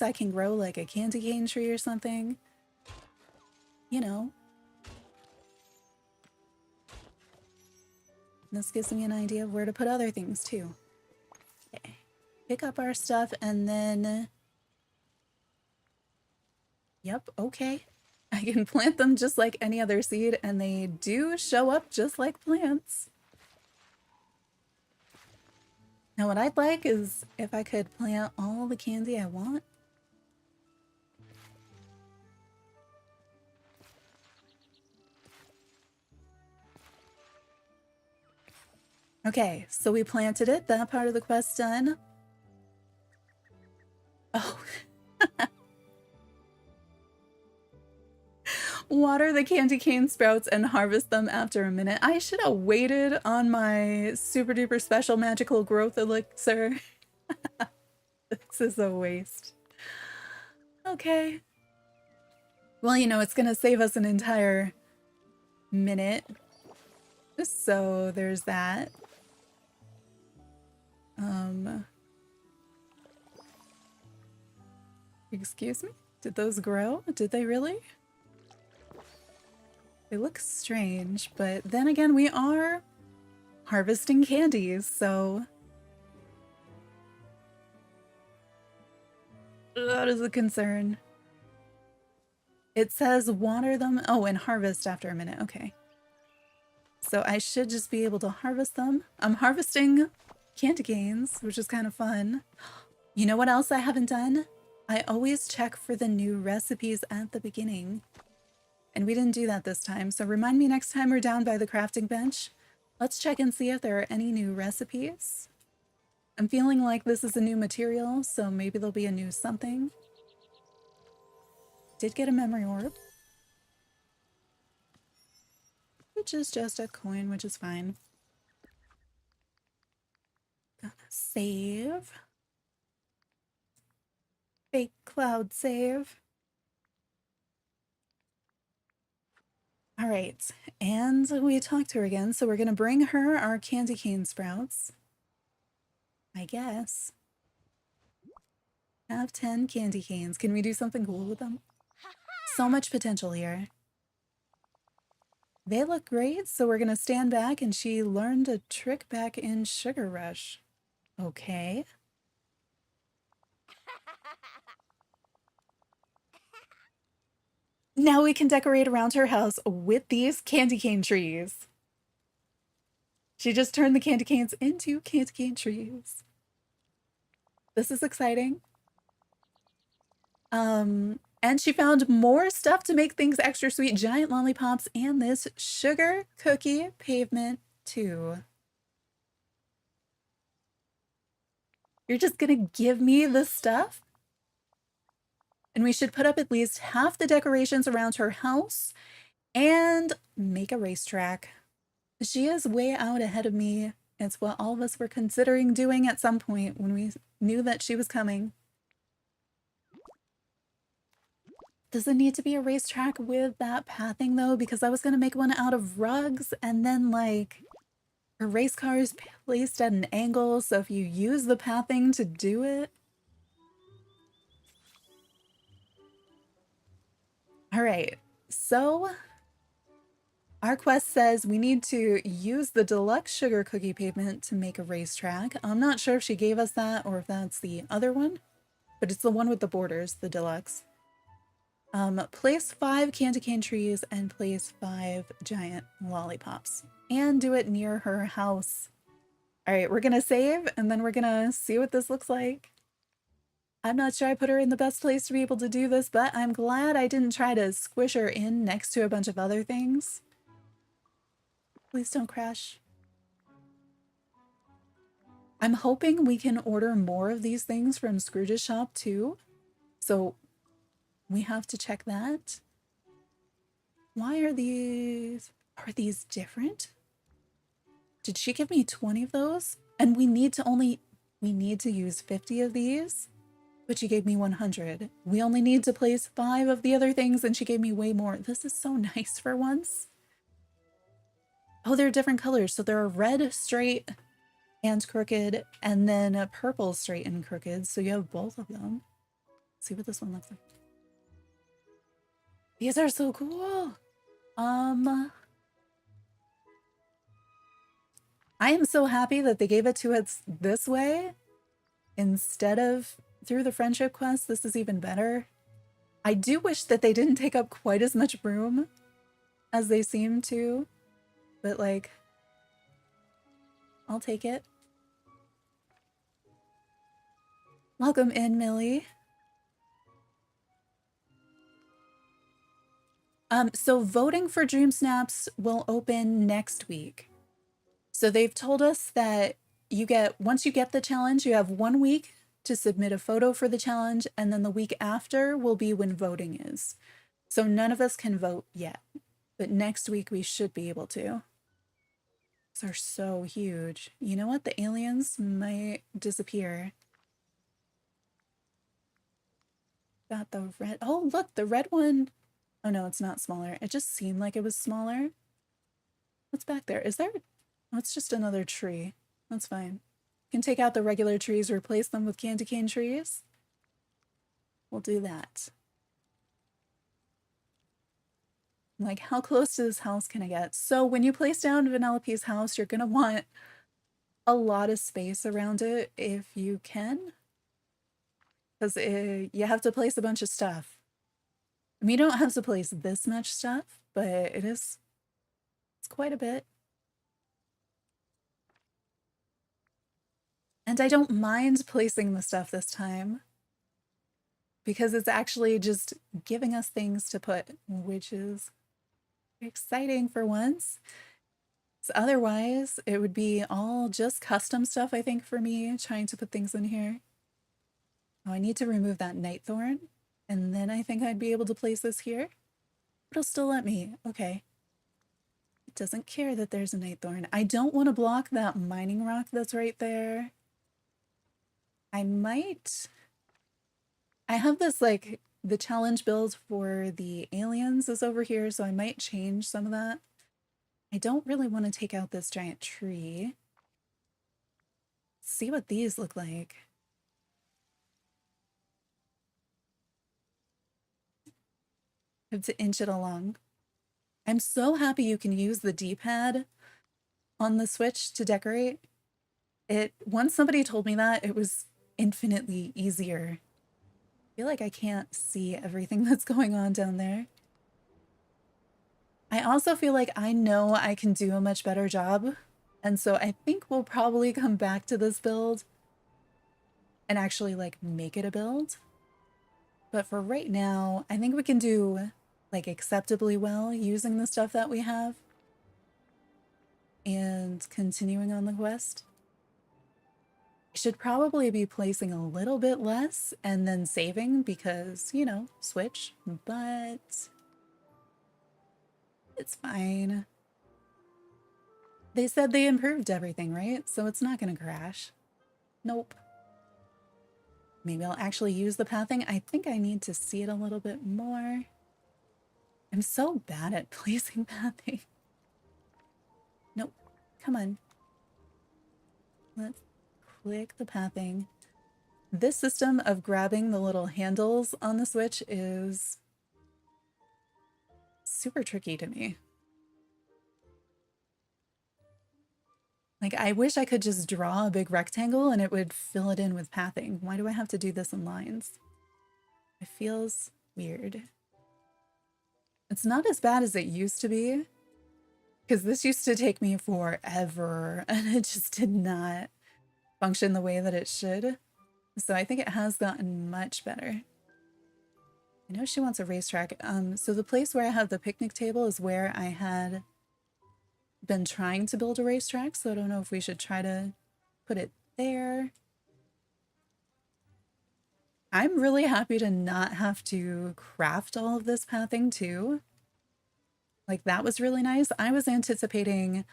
I can grow like a candy cane tree or something, you know. This gives me an idea of where to put other things too. Okay. Pick up our stuff and then... Yep, okay. I can plant them just like any other seed and they do show up just like plants. Now what I'd like is if I could plant all the candy I want. Okay, so we planted it. That part of the quest done. Oh. Water the candy cane sprouts and harvest them after a minute. I should have waited on my super duper special magical growth elixir. This is a waste. Okay. Well, you know, it's gonna save us an entire minute. So there's that. Excuse me? Did those grow? Did they really? They look strange, but then again, we are harvesting candies, so that is a concern. It says water them. Oh, and harvest after a minute. Okay. So I should just be able to harvest them. I'm harvesting candy canes, which is kind of fun. You know what else I haven't done? I always check for the new recipes at the beginning. And we didn't do that this time, so remind me next time we're down by the crafting bench. Let's check and see if there are any new recipes. I'm feeling like this is a new material, so maybe there'll be a new something. Did get a memory orb. which is just a coin, which is fine. Gotta save. Fake cloud save. All right, and we talked to her again, so we're gonna bring her our candy cane sprouts. I guess. Have 10 candy canes. Can we do something cool with them? So much potential here. They look great, so we're gonna stand back, and she learned a trick back in Sugar Rush. Okay. Now we can decorate around her house with these candy cane trees. She just turned the candy canes into candy cane trees. This is exciting. And she found more stuff to make things extra sweet. Giant lollipops and this sugar cookie pavement too. You're just gonna give me this stuff? And we should put up at least half the decorations around her house and make a racetrack. She is way out ahead of me. It's what all of us were considering doing at some point when we knew that she was coming. Does it need to be a racetrack with that pathing though? Because I was gonna make one out of rugs and then like her race car is placed at an angle, so if you use the pathing to do it. All right, so our quest says we need to use the deluxe sugar cookie pavement to make a racetrack. I'm not sure if she gave us that or if that's the other one, but it's the one with the borders, the deluxe. Place 5 candy cane trees and place 5 giant lollipops and do it near her house. All right, we're gonna save and then we're gonna see what this looks like. I'm not sure I put her in the best place to be able to do this, but I'm glad I didn't try to squish her in next to a bunch of other things. Please don't crash. I'm hoping we can order more of these things from Scrooge's shop too. So we have to check that. Why are these different? Did she give me 20 of those? And we need to use 50 of these, but she gave me 100. We only need to place 5 of the other things and she gave me way more. This is so nice for once. Oh, they're different colors. So they're a red straight and crooked and then a purple straight and crooked. So you have both of them. Let's see what this one looks like. These are so cool. I am so happy that they gave it to us this way instead of through the friendship quest. This is even better. I do wish that they didn't take up quite as much room as they seem to, but like, I'll take it. Welcome in, Millie. So voting for DreamSnaps will open next week. So they've told us that once you get the challenge, you have 1 week to submit a photo for the challenge, and then the week after will be when voting is. So none of us can vote yet, but next week we should be able to. These are so huge. You know what? The aliens might disappear. Got the red. Oh, look, the red one. Oh no, it's not smaller. It just seemed like it was smaller. What's back there? Is there? Oh, it's just another tree. That's fine. You can take out the regular trees, replace them with candy cane trees. We'll do that. Like, how close to this house can I get? So when you place down Vanellope's house, you're gonna want a lot of space around it if you can. Because you have to place a bunch of stuff. I mean, you don't have to place this much stuff, but it's quite a bit. And I don't mind placing the stuff this time because it's actually just giving us things to put, which is exciting for once. So otherwise, it would be all just custom stuff, I think, for me, trying to put things in here. Oh, I need to remove that night thorn, and then I think I'd be able to place this here. It'll still let me. Okay. doesn't care that there's a night thorn. I don't want to block that mining rock that's right there. I might... I have this, like, the challenge build for the aliens is over here, so I might change some of that. I don't really want to take out this giant tree. See what these look like. I have to inch it along. I'm so happy you can use the D-pad on the Switch to decorate. Once somebody told me that, it was infinitely easier. I feel like I can't see everything that's going on down there. I also feel like I know I can do a much better job, and so I think we'll probably come back to this build and actually, like, make it a build. But for right now, I think we can do, like, acceptably well using the stuff that we have and continuing on the quest. I should probably be placing a little bit less and then saving because, you know, Switch, but it's fine. They said they improved everything, right? So it's not gonna crash. Nope. Maybe I'll actually use the pathing. I think I need to see it a little bit more. I'm so bad at placing pathing. Nope. Come on. Let's click the pathing. This system of grabbing the little handles on the Switch is super tricky to me. Like, I wish I could just draw a big rectangle and it would fill it in with pathing. Why do I have to do this in lines? It feels weird. It's not as bad as it used to be, because this used to take me forever and it just did not function the way that it should. So I think it has gotten much better. I know she wants a racetrack. So the place where I have the picnic table is where I had been trying to build a racetrack, so I don't know if we should try to put it there. I'm really happy to not have to craft all of this pathing too. Like, that was really nice. I was anticipating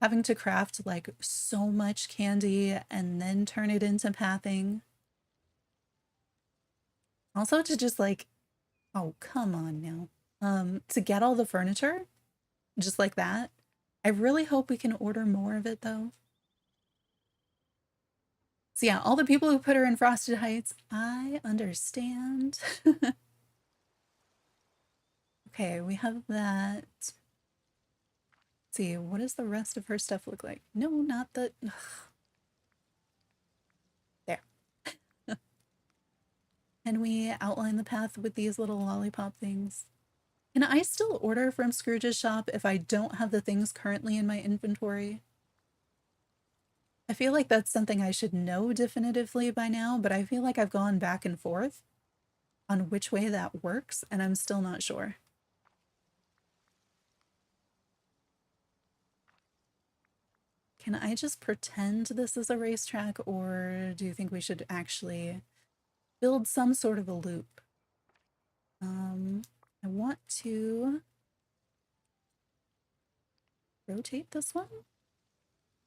having to craft like so much candy and then turn it into pathing. Also to just like, oh, come on now. To get all the furniture, just like that. I really hope we can order more of it though. So yeah, all the people who put her in Frosted Heights, I understand. Okay, we have that. Let's see, what does the rest of her stuff look like? No, not the... There. And we outline the path with these little lollipop things. Can I still order from Scrooge's shop if I don't have the things currently in my inventory? I feel like that's something I should know definitively by now, but I feel like I've gone back and forth on which way that works, and I'm still not sure. Can I just pretend this is a racetrack, or do you think we should actually build some sort of a loop? I want to rotate this one.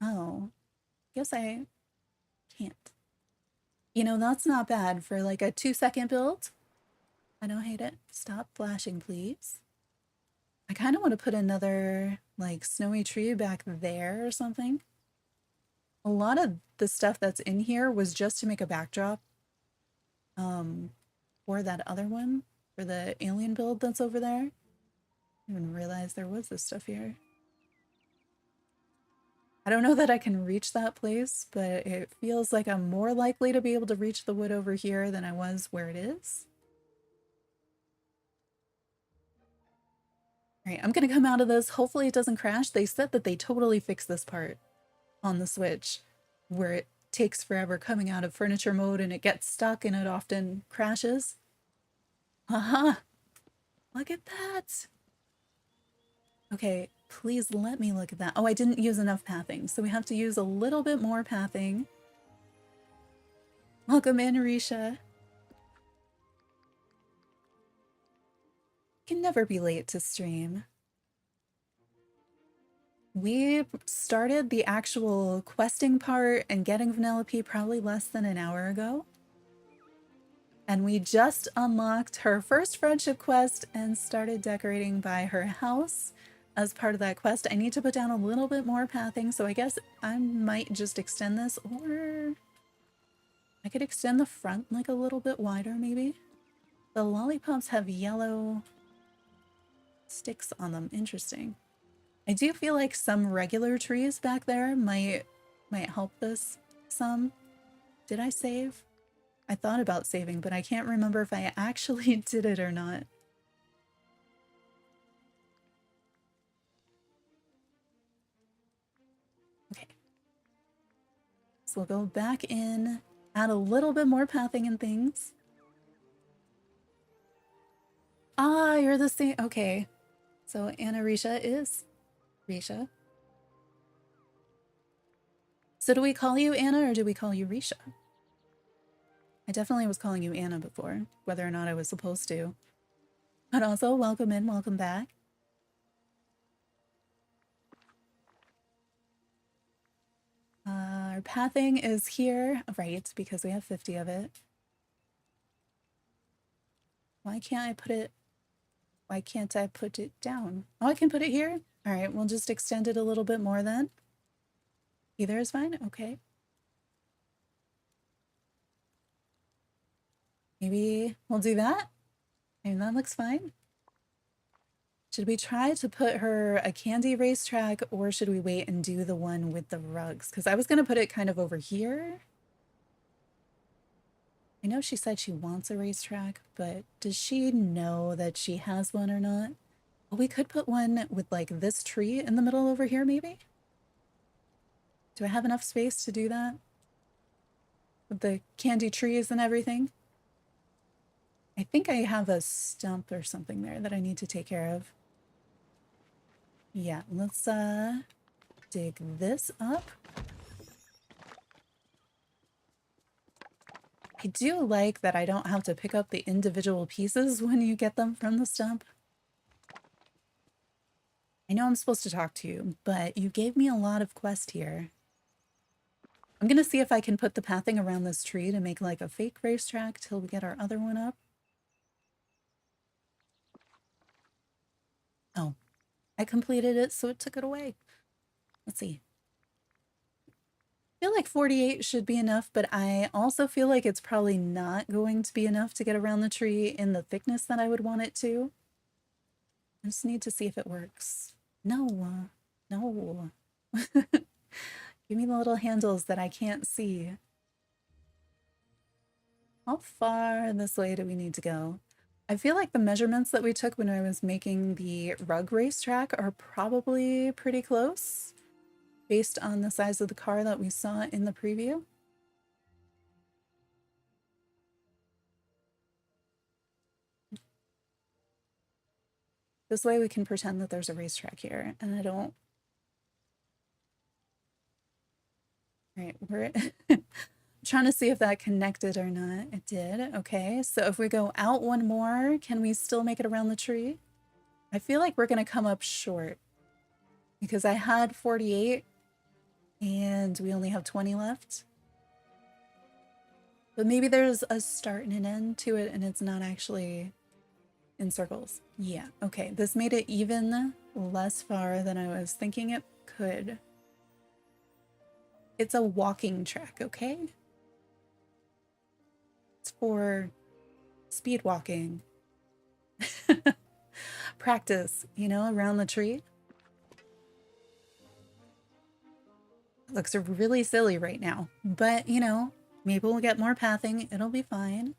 Oh, guess I can't. You know, that's not bad for like a 2-second build. I don't hate it. Stop flashing, please. I kind of want to put another like snowy tree back there or something. A lot of the stuff that's in here was just to make a backdrop for that other one, for the alien build that's over there. I didn't even realize there was this stuff here. I don't know that I can reach that place, but it feels like I'm more likely to be able to reach the wood over here than I was where it is. All right, I'm gonna come out of this. Hopefully it doesn't crash. They said that they totally fixed this part on the Switch, where it takes forever coming out of furniture mode and it gets stuck and it often crashes. Haha, look at that. Okay, please let me look at that. Oh, I didn't use enough pathing, so we have to use a little bit more pathing. Welcome in, Risha. Can never be late to stream. We started the actual questing part and getting Vanellope probably less than an hour ago. And we just unlocked her first friendship quest and started decorating by her house as part of that quest. I need to put down a little bit more pathing, so I guess I might just extend this, or I could extend the front like a little bit wider maybe. The lollipops have yellow sticks on them. Interesting. I do feel like some regular trees back there might help this some. Did I save? I thought about saving, but I can't remember if I actually did it or not. Okay. So we'll go back in, add a little bit more pathing and things. Ah, you're the same. Okay. So Anna Risha is Risha. So do we call you Anna or do we call you Risha? I definitely was calling you Anna before, whether or not I was supposed to. But also, welcome in, welcome back. Our pathing is here, right, because we have 50 of it. Why can't I put it down? Oh, I can put it here? All right, we'll just extend it a little bit more then. Either is fine, okay. Maybe we'll do that. Maybe that looks fine. Should we try to put her a candy racetrack or should we wait and do the one with the rugs? Because I was going to put it kind of over here. I know she said she wants a racetrack, but does she know that she has one or not? Well, we could put one with like this tree in the middle over here, maybe? Do I have enough space to do that? With the candy trees and everything? I think I have a stump or something there that I need to take care of. Yeah, let's dig this up. I do like that I don't have to pick up the individual pieces when you get them from the stump. I know I'm supposed to talk to you, but you gave me a lot of quest here. I'm gonna see if I can put the pathing around this tree to make like a fake racetrack till we get our other one up. Oh, I completed it, so it took it away. Let's see. I feel like 48 should be enough, but I also feel like it's probably not going to be enough to get around the tree in the thickness that I would want it to. I just need to see if it works. No, no. Give me the little handles that I can't see. How far this way do we need to go? I feel like the measurements that we took when I was making the rug racetrack are probably pretty close based on the size of the car that we saw in the preview. This way we can pretend that there's a racetrack here and I don't. All right, we're trying to see if that connected or not. It did. Okay, so if we go out one more, can we still make it around the tree? I feel like we're gonna come up short because I had 48 and we only have 20 left. But maybe there's a start and an end to it and it's not actually in circles. Yeah, okay. This made it even less far than I was thinking it could. It's a walking track, okay? It's for speed walking. Practice, you know, around the tree. It looks really silly right now, but you know, maybe we'll get more pathing. It'll be fine.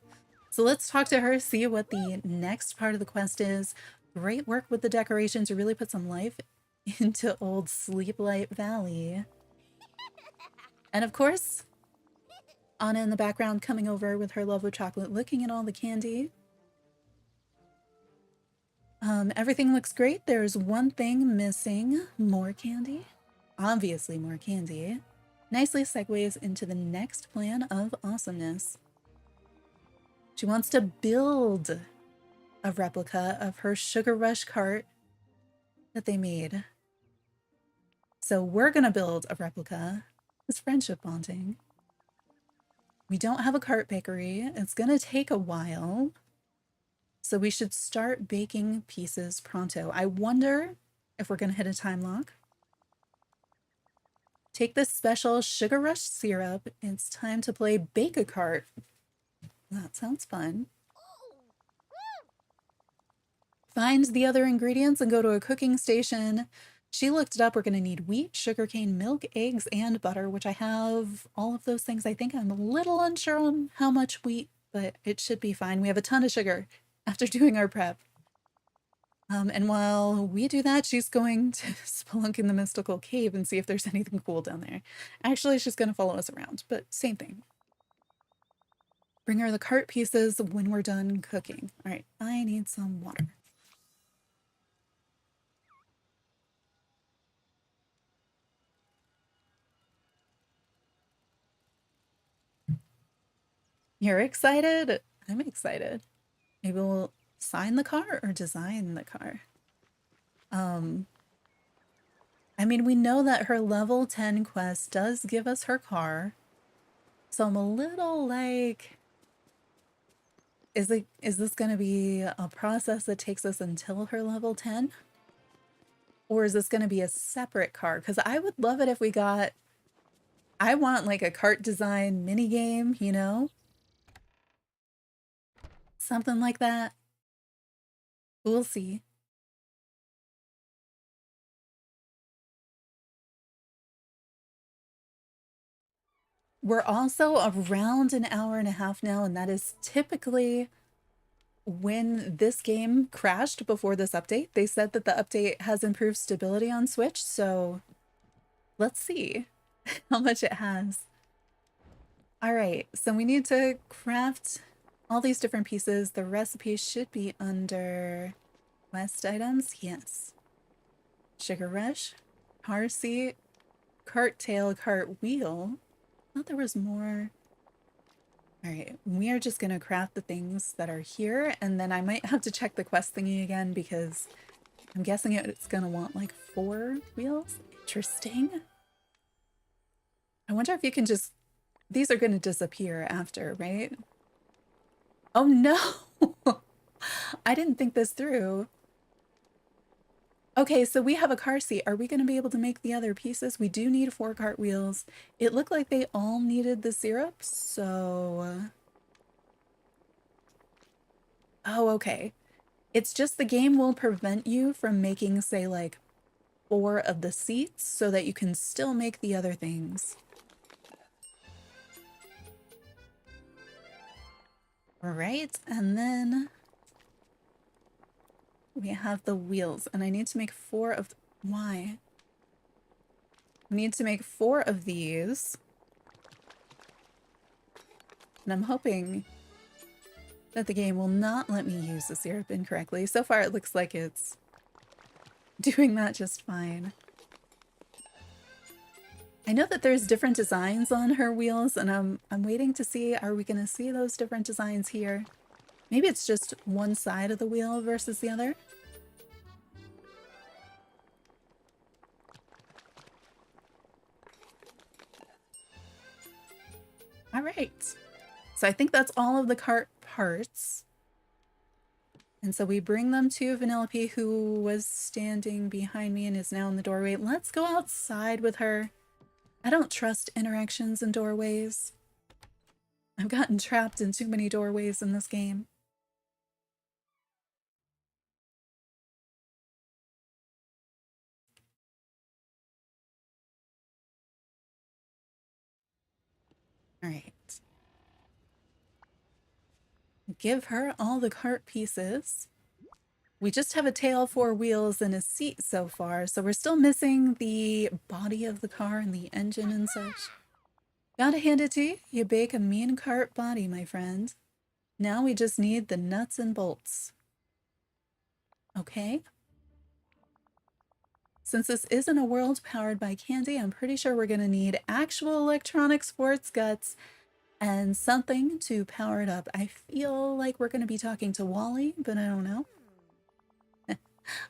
So let's talk to her, see what the next part of the quest is. Great work with the decorations. You really put some life into old Sleeplight Valley. And of course, Anna in the background coming over with her love of chocolate, looking at all the candy. Everything looks great. There's one thing missing. More candy. Obviously more candy. Nicely segues into the next plan of awesomeness. She wants to build a replica of her Sugar Rush cart that they made. So we're gonna build a replica. It's friendship bonding. We don't have a cart bakery. It's gonna take a while. So we should start baking pieces pronto. I wonder if we're gonna hit a time lock. Take this special sugar rush syrup. It's time to play Bake a Cart. That sounds fun. Find the other ingredients and go to a cooking station. She looked it up. We're going to need wheat, sugarcane, milk, eggs, and butter, which I have all of those things. I think I'm a little unsure on how much wheat, but it should be fine. We have a ton of sugar after doing our prep. And while we do that, she's going to spelunk in the mystical cave and see if there's anything cool down there. Actually, she's going to follow us around, but same thing. Bring her the cart pieces when we're done cooking. All right, I need some water. You're excited? I'm excited. Maybe we'll sign the car or design the car. I mean, we know that her level 10 quest does give us her car. So I'm a little like, is this going to be a process that takes us until her level 10? Or is this going to be a separate car? Because I would love it if we got, I want like a cart design mini game, you know? Something like that. We'll see. We're also around an hour and a half now, and that is typically when this game crashed before this update. They said that the update has improved stability on Switch, so let's see how much it has. All right, so we need to craft all these different pieces. The recipe should be under quest items. Yes. Sugar rush, car seat, cart tail, cart wheel. I thought there was more. All right, we are just gonna craft the things that are here, and then I might have to check the quest thingy again because I'm guessing it's gonna want like 4 wheels. Interesting. I wonder if you can just, these are gonna disappear after, right? Oh no! I didn't think this through. Okay, so we have a car seat. Are we going to be able to make the other pieces? We do need 4 cartwheels. It looked like they all needed the syrup, so... Oh, okay. It's just the game will prevent you from making, say, like, 4 of the seats so that you can still make the other things. All right, and then we have the wheels, and I need to make 4 of... Why? I need to make 4 of these. And I'm hoping that the game will not let me use the syrup incorrectly. So far, it looks like it's doing that just fine. I know that there's different designs on her wheels, and I'm waiting to see, are we going to see those different designs here? Maybe it's just one side of the wheel versus the other. All right. So I think that's all of the cart parts. And so we bring them to Vanellope, who was standing behind me and is now in the doorway. Let's go outside with her. I don't trust interactions in doorways. I've gotten trapped in too many doorways in this game. All right. Give her all the cart pieces. We just have a tail, 4 wheels, and a seat so far, so we're still missing the body of the car and the engine and such. Gotta hand it to you. You bake a mean cart body, my friend. Now we just need the nuts and bolts. Okay. Since this isn't a world powered by candy, I'm pretty sure we're gonna need actual electronic sports guts and something to power it up. I feel like we're gonna be talking to Wally, but I don't know.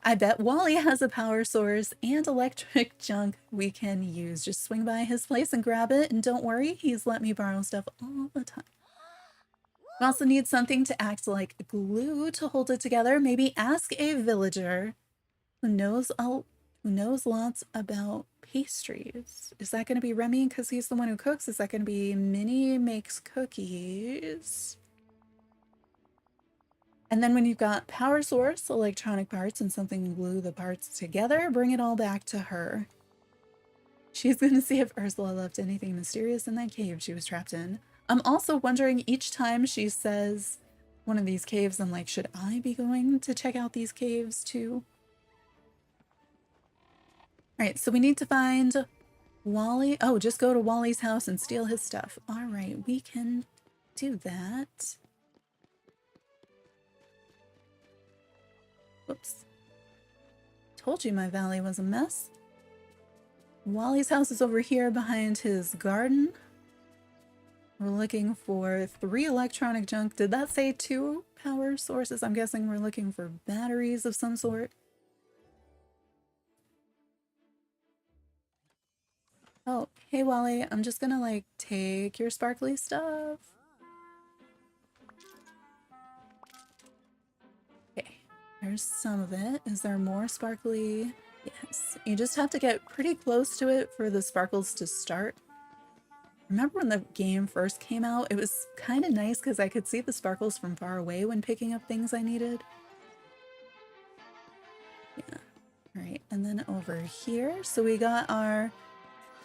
I bet Wally has a power source and electric junk we can use. Just swing by his place and grab it, and don't worry, he's let me borrow stuff all the time. We also need something to act like glue to hold it together. Maybe ask a villager who knows lots about pastries. Is that going to be Remy because he's the one who cooks? Is that going to be Minnie makes cookies? And then when you've got power source, electronic parts, and something to glue the parts together, bring it all back to her. She's going to see if Ursula left anything mysterious in that cave she was trapped in. I'm also wondering each time she says one of these caves, I'm like, should I be going to check out these caves too? All right, so we need to find Wally. Oh, just go to Wally's house and steal his stuff. All right, we can do that. Whoops. Told you my valley was a mess. Wally's house is over here behind his garden. We're looking for 3 electronic junk. Did that say 2 power sources? I'm guessing we're looking for batteries of some sort. Oh, hey Wally, I'm just gonna like take your sparkly stuff. Okay, there's some of it. Is there more sparkly? Yes. You just have to get pretty close to it for the sparkles to start. Remember when the game first came out? It was kind of nice because I could see the sparkles from far away when picking up things I needed. Yeah. All right, and then over here. So we got our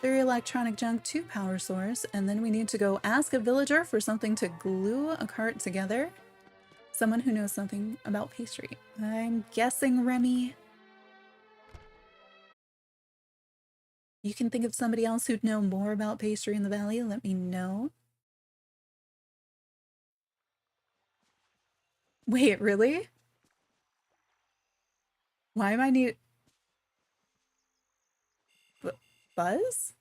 3 electronic junk, 2 power source, and then we need to go ask a villager for something to glue a cart together. Someone who knows something about pastry. I'm guessing Remy. You can think of somebody else who'd know more about pastry in the valley, let me know. Wait, really? Why am I need... Buzz?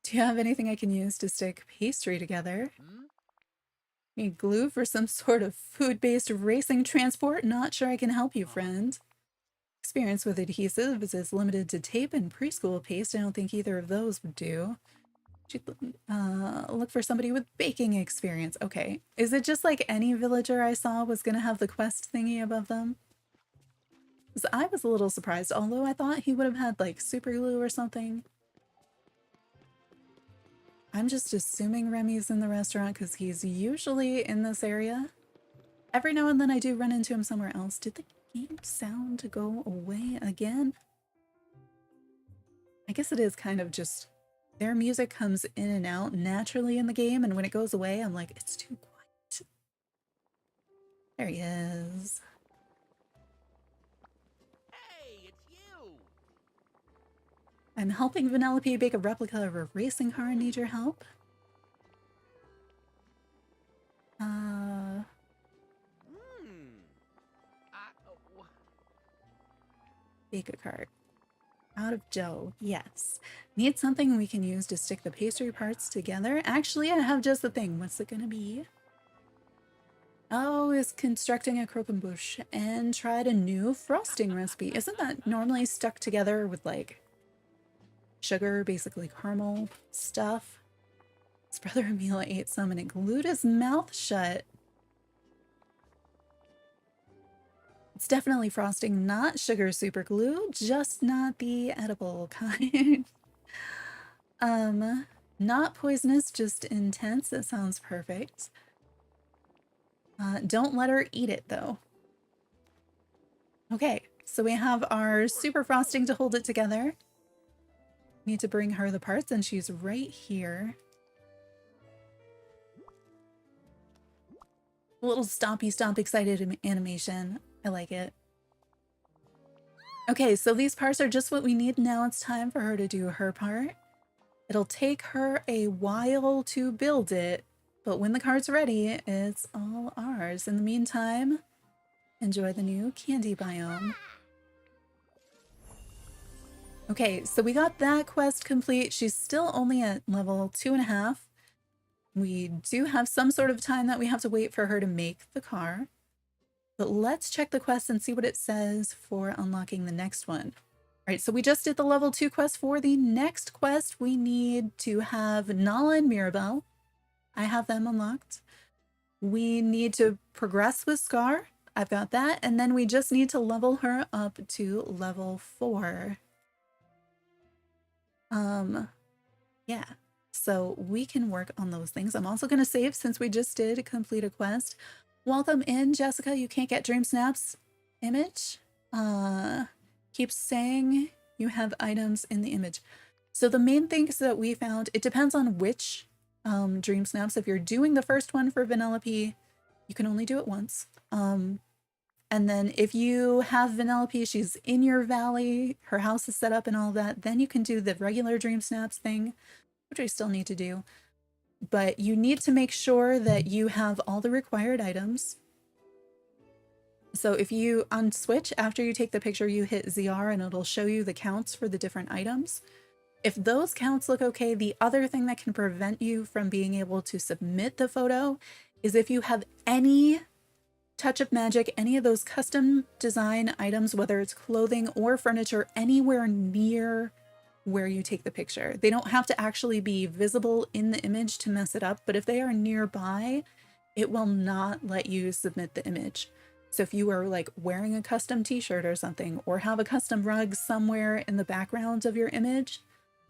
Do you have anything I can use to stick pastry together? Need glue for some sort of food-based racing transport? Not sure I can help you, friend. Experience with adhesives is limited to tape and preschool paste. I don't think either of those would do. Look for somebody with baking experience. Okay. Is it just like any villager I saw was gonna have the quest thingy above them? Because I was a little surprised, although I thought he would have had like super glue or something. I'm just assuming Remy's in the restaurant because he's usually in this area. Every now and then I do run into him somewhere else. Did the game sound go away again? I guess it is kind of just their music comes in and out naturally in the game, and when it goes away, I'm like, it's too quiet. There he is. Hey, it's you! I'm helping Vanellope bake a replica of her racing car. Need your help? Bake a cart. Out of dough, yes. Need something we can use to stick the pastry parts together. Actually, I have just the thing. What's it gonna be? Oh, is constructing a croquembouche and tried a new frosting recipe. Isn't that normally stuck together with like sugar, basically caramel stuff? His brother Emil ate some and it glued his mouth shut. It's definitely frosting, not sugar super glue, just not the edible kind. Not poisonous, just intense. That sounds perfect. Don't let her eat it though. Okay, so we have our super frosting to hold it together. Need to bring her the parts and she's right here. A little stompy stomp excited animation. I like it. Okay, so these parts are just what we need. Now it's time for her to do her part. It'll take her a while to build it, but when the cart's ready, it's all ours. In the meantime, enjoy the new candy biome. Okay, so we got that quest complete. She's still only at level 2.5. We do have some sort of time that we have to wait for her to make the car. But let's check the quest and see what it says for unlocking the next one. All right, so we just did the level 2 quest. For the next quest, we need to have Nala and Mirabelle. I have them unlocked. We need to progress with Scar. I've got that. And then we just need to level her up to level 4. Yeah. So we can work on those things. I'm also going to save since we just did complete a quest. Welcome in, Jessica. You can't get Dreamsnaps image. Keeps saying you have items in the image. So the main things that we found, it depends on which Dreamsnaps. If you're doing the first one for Vanellope, you can only do it once. And then if you have Vanellope, she's in your valley, her house is set up and all that, then you can do the regular Dreamsnaps thing, which I still need to do. But you need to make sure that you have all the required items. So if you, on Switch, after you take the picture, you hit ZR and it'll show you the counts for the different items. If those counts look okay, the other thing that can prevent you from being able to submit the photo is if you have any touch of magic, any of those custom design items, whether it's clothing or furniture, anywhere near where you take the picture. They don't have to actually be visible in the image to mess it up, but if they are nearby, it will not let you submit the image. So if you are like wearing a custom t-shirt or something, or have a custom rug somewhere in the background of your image,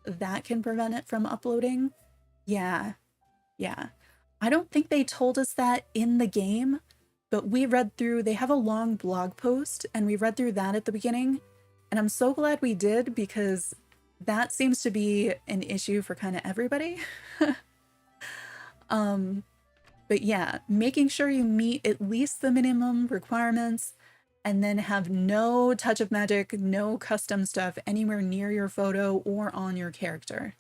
that can prevent it from uploading. Yeah. I don't think they told us that in the game, but we read through, they have a long blog post and we read through that at the beginning. And I'm so glad we did, because that seems to be an issue for kind of everybody. But yeah, making sure you meet at least the minimum requirements and then have no touch of magic, no custom stuff anywhere near your photo or on your character.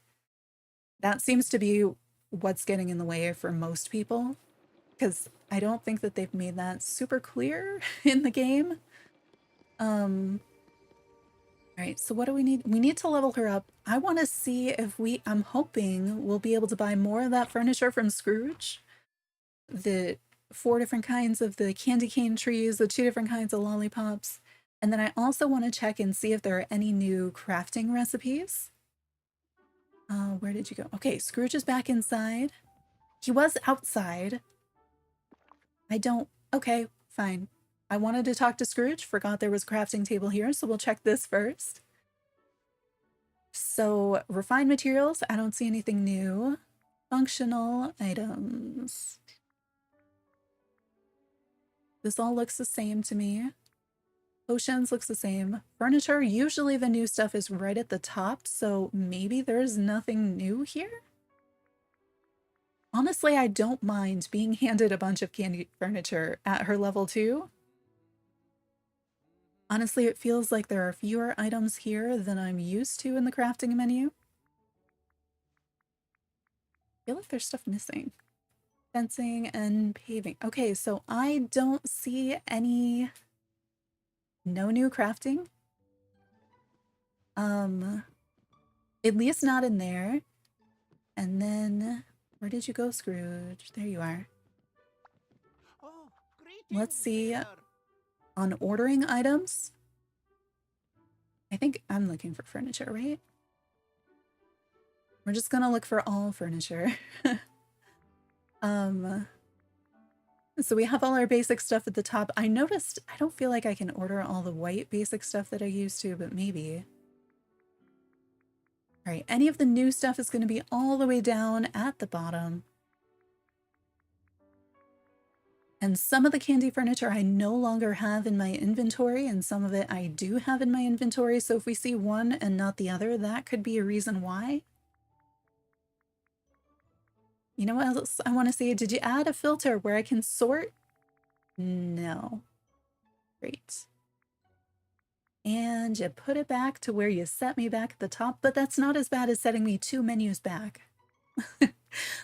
That seems to be what's getting in the way for most people, because I don't think that they've made that super clear in the game. All right, so what do we need? We need to level her up. I want to see if I'm hoping we'll be able to buy more of that furniture from Scrooge. The 4 different kinds of the candy cane trees, the 2 different kinds of lollipops. And then I also want to check and see if there are any new crafting recipes. Where did you go? Okay, Scrooge is back inside. He was outside. Okay, fine. I wanted to talk to Scrooge, forgot there was a crafting table here, so we'll check this first. So, refined materials, I don't see anything new. Functional items. This all looks the same to me. Potions looks the same. Furniture, usually the new stuff is right at the top, so maybe there's nothing new here? Honestly, I don't mind being handed a bunch of candy furniture at her level 2. Honestly, it feels like there are fewer items here than I'm used to in the crafting menu. I feel like there's stuff missing. Fencing and paving. Okay, so I don't see any... No new crafting. At least not in there. And then... Where did you go, Scrooge? There you are. Oh, Let's see. there. On ordering items, I think I'm looking for furniture, right? We're just gonna look for all furniture. So we have all our basic stuff at the top. I noticed I don't feel like I can order all the white basic stuff that I used to, but maybe. All right, any of the new stuff is going to be all the way down at the bottom. And some of the candy furniture I no longer have in my inventory, and some of it I do have in my inventory. So if we see one and not the other, that could be a reason why. You know what else I want to see? Did you add a filter where I can sort? No. Great. And you put it back to where you set me back at the top, but that's not as bad as setting me 2 menus back.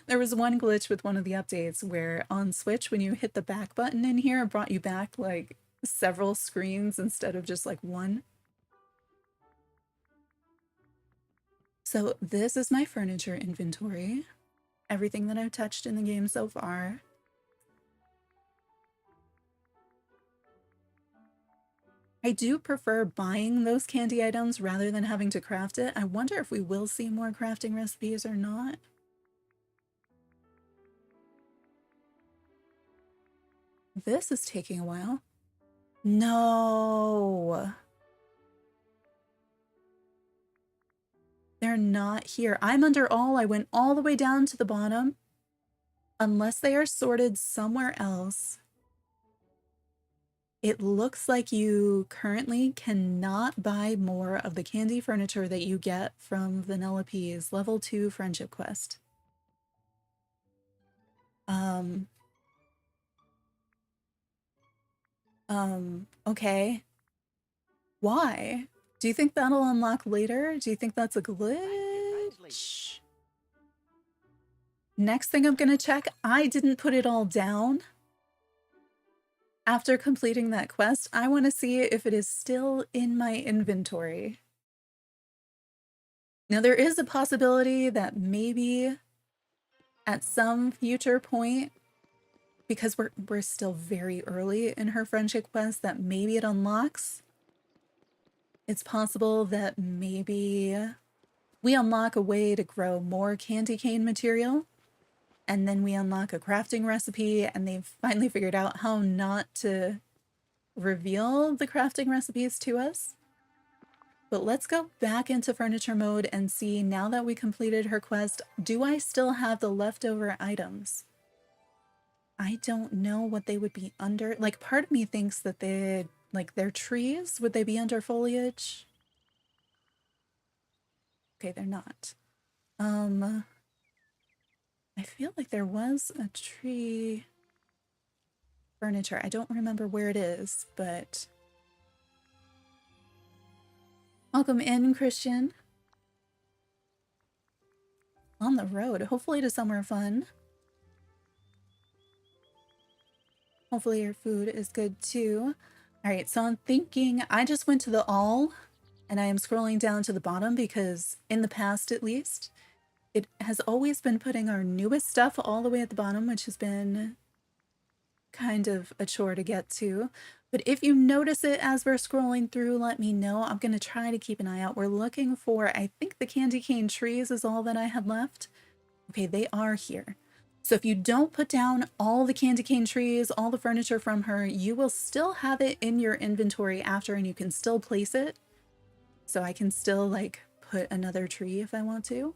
There was one glitch with one of the updates where on Switch, when you hit the back button in here, it brought you back like several screens instead of just like one. So this is my furniture inventory. Everything that I've touched in the game so far. I do prefer buying those candy items rather than having to craft it. I wonder if we will see more crafting recipes or not. This is taking a while. No. They're not here. I'm under all. I went all the way down to the bottom. Unless they are sorted somewhere else. It looks like you currently cannot buy more of the candy furniture that you get from Vanellope's Level 2 Friendship Quest. Okay. Why? Do you think that'll unlock later? Do you think that's a glitch? Next thing I'm gonna check, I didn't put it all down. After completing that quest, I want to see if it is still in my inventory. Now, there is a possibility that maybe at some future point, because we're still very early in her friendship quest, that maybe it unlocks. It's possible that maybe we unlock a way to grow more candy cane material, and then we unlock a crafting recipe, and they've finally figured out how not to reveal the crafting recipes to us. But let's go back into furniture mode and see, now that we completed her quest, do I still have the leftover items? I don't know what they would be under. Like, part of me thinks that they, like, they're trees. Would they be under foliage? Okay, they're not. I feel like there was a tree furniture. I don't remember where it is, but welcome in, Christian. On the road, hopefully to somewhere fun. Hopefully your food is good too. All right, so I'm thinking I just went to the all, and I am scrolling down to the bottom because in the past, at least, it has always been putting our newest stuff all the way at the bottom, which has been kind of a chore to get to. But if you notice it as we're scrolling through, let me know. I'm going to try to keep an eye out. We're looking for, I think the candy cane trees is all that I had left. Okay, they are here. So if you don't put down all the candy cane trees, all the furniture from her, you will still have it in your inventory after, and you can still place it. So I can still, like, put another tree if I want to.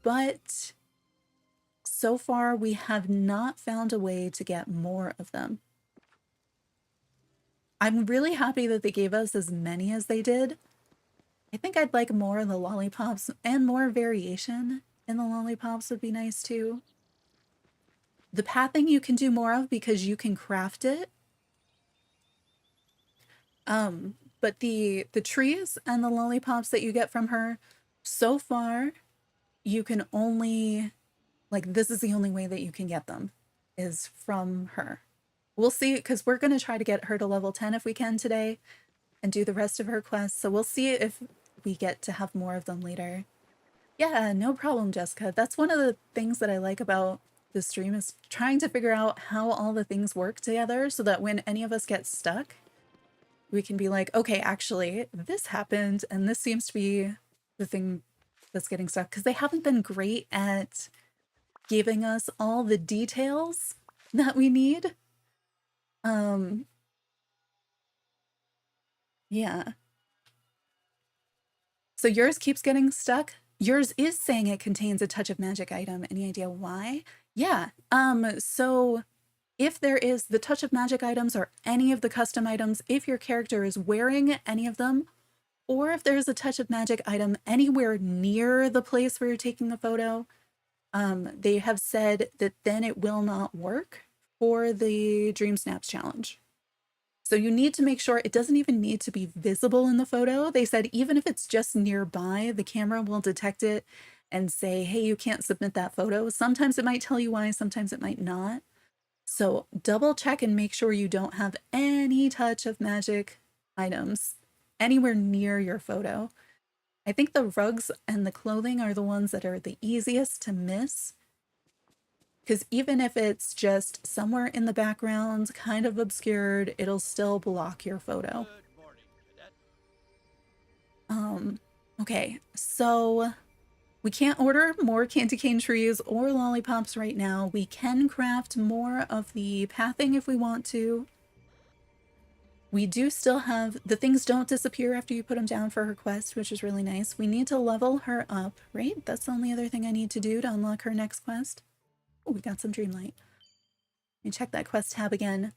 But so far, we have not found a way to get more of them. I'm really happy that they gave us as many as they did. I think I'd like more of the lollipops, and more variation in the lollipops would be nice too. The pathing you can do more of because you can craft it. But the trees and the lollipops that you get from her, so far, you can only, like, this is the only way that you can get them, is from her. We'll see, because we're going to try to get her to level 10 if we can today and do the rest of her quests. So we'll see if we get to have more of them later. Yeah, no problem, Jessica. That's one of the things that I like about the stream, is trying to figure out how all the things work together so that when any of us get stuck, we can be like, okay, actually, this happened, and this seems to be the thing that's getting stuck. Because they haven't been great at giving us all the details that we need. Yeah. So yours keeps getting stuck. Yours is saying it contains a touch of magic item. Any idea why? Yeah. So if there is the touch of magic items or any of the custom items, if your character is wearing any of them, or if there's a touch of magic item anywhere near the place where you're taking the photo, they have said that then it will not work for the DreamSnaps challenge. So you need to make sure it doesn't even need to be visible in the photo. They said even if it's just nearby, the camera will detect it and say, hey, you can't submit that photo. Sometimes it might tell you why, sometimes it might not. So double check and make sure you don't have any touch of magic items anywhere near your photo. I think the rugs and the clothing are the ones that are the easiest to miss. Because even if it's just somewhere in the background, kind of obscured, it'll still block your photo. Okay, so we can't order more candy cane trees or lollipops right now. We can craft more of the pathing if we want to. We do still have, the things don't disappear after you put them down for her quest, which is really nice. We need to level her up, right? That's the only other thing I need to do to unlock her next quest. Oh, we got some Dreamlight. Let me check that quest tab again.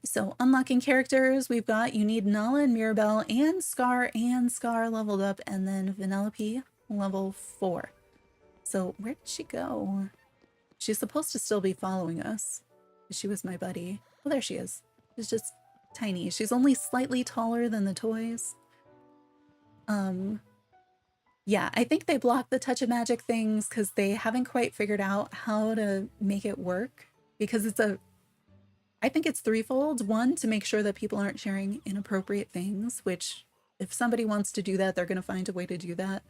So unlocking characters, we've got, you need Nala and Mirabelle and Scar leveled up, and then Vanellope level 4. So where did she go? She's supposed to still be following us. She was my buddy. Oh, there she is. She's just tiny. She's only slightly taller than the toys. Yeah, I think they block the touch of magic things because they haven't quite figured out how to make it work, because it's I think it's threefold. One, to make sure that people aren't sharing inappropriate things, which if somebody wants to do that, they're going to find a way to do that.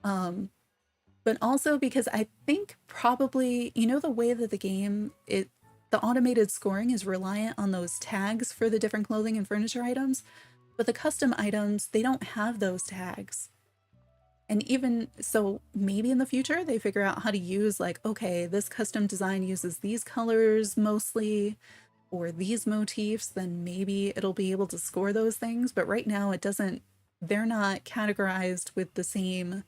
But also because I think probably, you know, the way that the game, the automated scoring is reliant on those tags for the different clothing and furniture items, but the custom items, they don't have those tags. And even so, maybe in the future they figure out how to use, like, okay, this custom design uses these colors mostly, or these motifs, then maybe it'll be able to score those things. But right now it doesn't, they're not categorized with the same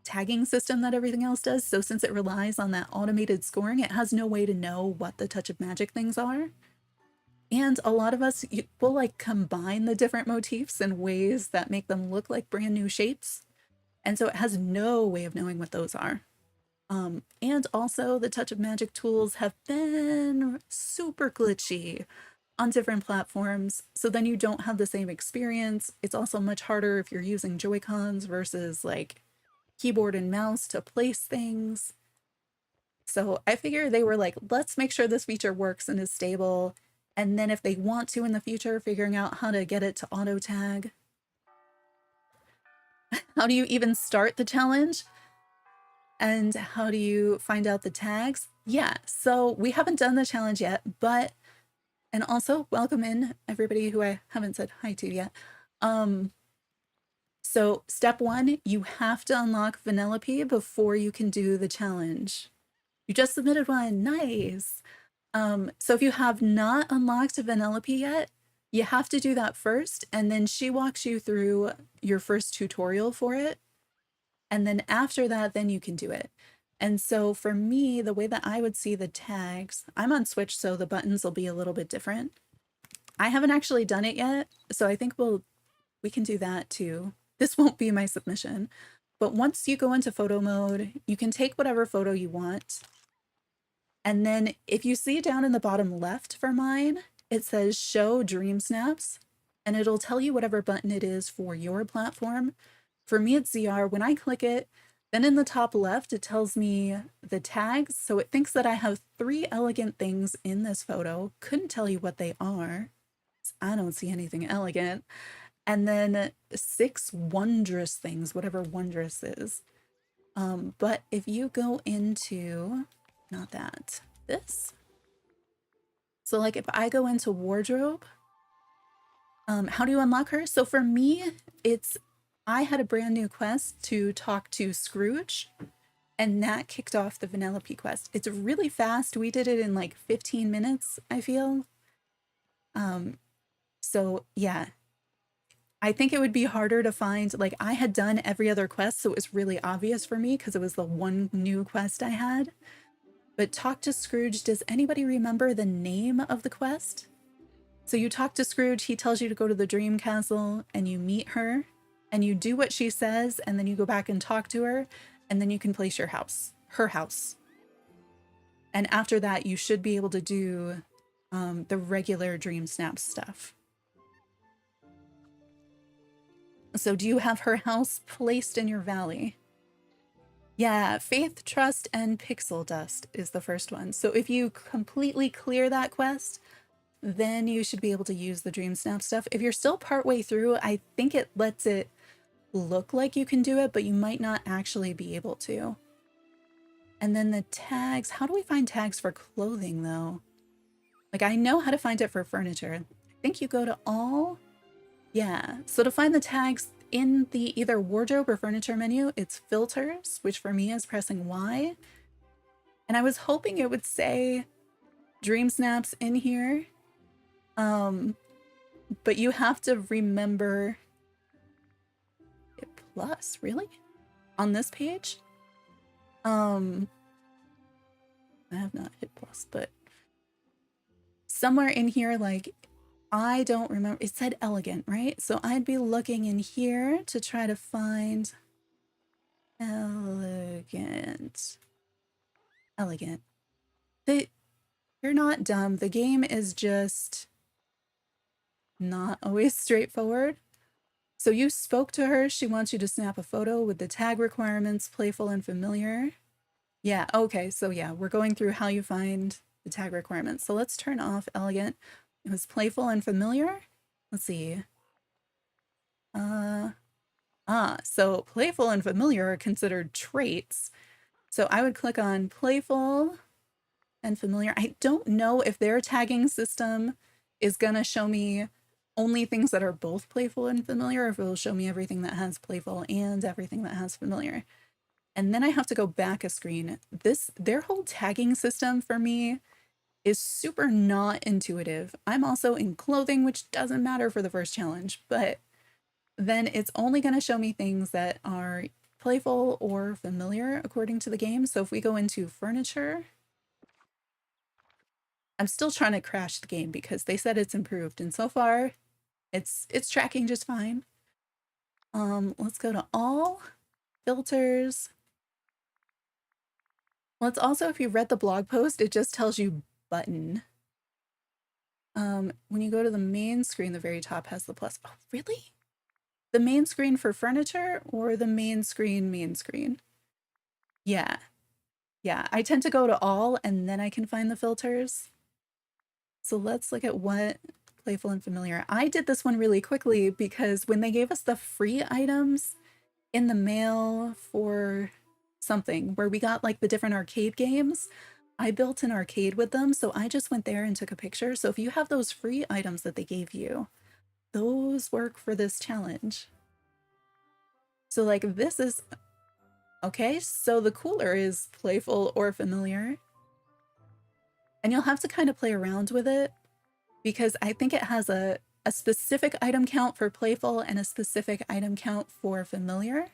tagging system that everything else does. So since it relies on that automated scoring, it has no way to know what the touch of magic things are. And a lot of us will like combine the different motifs in ways that make them look like brand new shapes. And so it has no way of knowing what those are. And also the touch of magic tools have been super glitchy on different platforms. So then you don't have the same experience. It's also much harder if you're using Joy-Cons versus like keyboard and mouse to place things. So I figure they were like, let's make sure this feature works and is stable. And then if they want to in the future, figuring out how to get it to auto tag. How do you even start the challenge? And how do you find out the tags? Yeah, so we haven't done the challenge yet, but, and also welcome in everybody who I haven't said hi to yet. So step 1, you have to unlock Vanellope before you can do the challenge. You just submitted one, nice. So if you have not unlocked Vanellope yet, you have to do that first, and then she walks you through your first tutorial for it. And then after that, then you can do it. And so for me, the way that I would see the tags, I'm on Switch, so the buttons will be a little bit different. I haven't actually done it yet, so I think we can do that too. This won't be my submission, but once you go into photo mode, you can take whatever photo you want. And then if you see down in the bottom left for mine, it says show dream snaps, and it'll tell you whatever button it is for your platform. For me, it's ZR. When I click it, then in the top left, it tells me the tags. So it thinks that I have 3 elegant things in this photo. Couldn't tell you what they are. I don't see anything elegant. And then 6 wondrous things, whatever wondrous is. But if you go into, not that, this. So like if I go into wardrobe, how do you unlock her? So for me, I had a brand new quest to talk to Scrooge, and that kicked off the Vanellope quest. It's really fast. We did it in like 15 minutes, I feel. So yeah, I think it would be harder to find, like I had done every other quest, so it was really obvious for me because it was the one new quest I had. But talk to Scrooge, does anybody remember the name of the quest? So you talk to Scrooge, he tells you to go to the dream castle and you meet her and you do what she says, and then you go back and talk to her, and then you can place her house. And after that, you should be able to do the regular DreamSnaps stuff. So do you have her house placed in your valley? Yeah, Faith, Trust, and Pixel Dust is the first one. So if you completely clear that quest, then you should be able to use the DreamSnap stuff. If you're still partway through, I think it lets it look like you can do it, but you might not actually be able to. And then the tags, how do we find tags for clothing though? Like, I know how to find it for furniture. I think you go to all. Yeah, so to find the tags in the either wardrobe or furniture menu, it's filters, which for me is pressing Y. And I was hoping it would say DreamSnaps in here. But you have to remember hit plus, really? On this page? I have not hit plus, but somewhere in here, like, I don't remember. It said elegant, right? So I'd be looking in here to try to find elegant. Elegant. You're not dumb. The game is just not always straightforward. So you spoke to her. She wants you to snap a photo with the tag requirements, playful and familiar. Yeah, okay. So yeah, we're going through how you find the tag requirements. So let's turn off elegant. It was playful and familiar. Let's see. So playful and familiar are considered traits. So I would click on playful and familiar. I don't know if their tagging system is gonna show me only things that are both playful and familiar, or if it will show me everything that has playful and everything that has familiar. And then I have to go back a screen. Their whole tagging system for me is super not intuitive. I'm also in clothing, which doesn't matter for the first challenge, but then it's only going to show me things that are playful or familiar according to the game. So if we go into furniture, I'm still trying to crash the game because they said it's improved, and so far it's tracking just fine. Let's go to all filters. Well, it's also, if you read the blog post, it just tells you button. When you go to the main screen, the very top has the plus. Oh, really? The main screen for furniture or the main screen? Yeah. Yeah, I tend to go to all and then I can find the filters. So let's look at what playful and familiar. I did this one really quickly because when they gave us the free items in the mail for something where we got like the different arcade games, I built an arcade with them. So I just went there and took a picture. So if you have those free items that they gave you, those work for this challenge. So like this is, okay, so the cooler is playful or familiar. And you'll have to kind of play around with it because I think it has a specific item count for playful and a specific item count for familiar.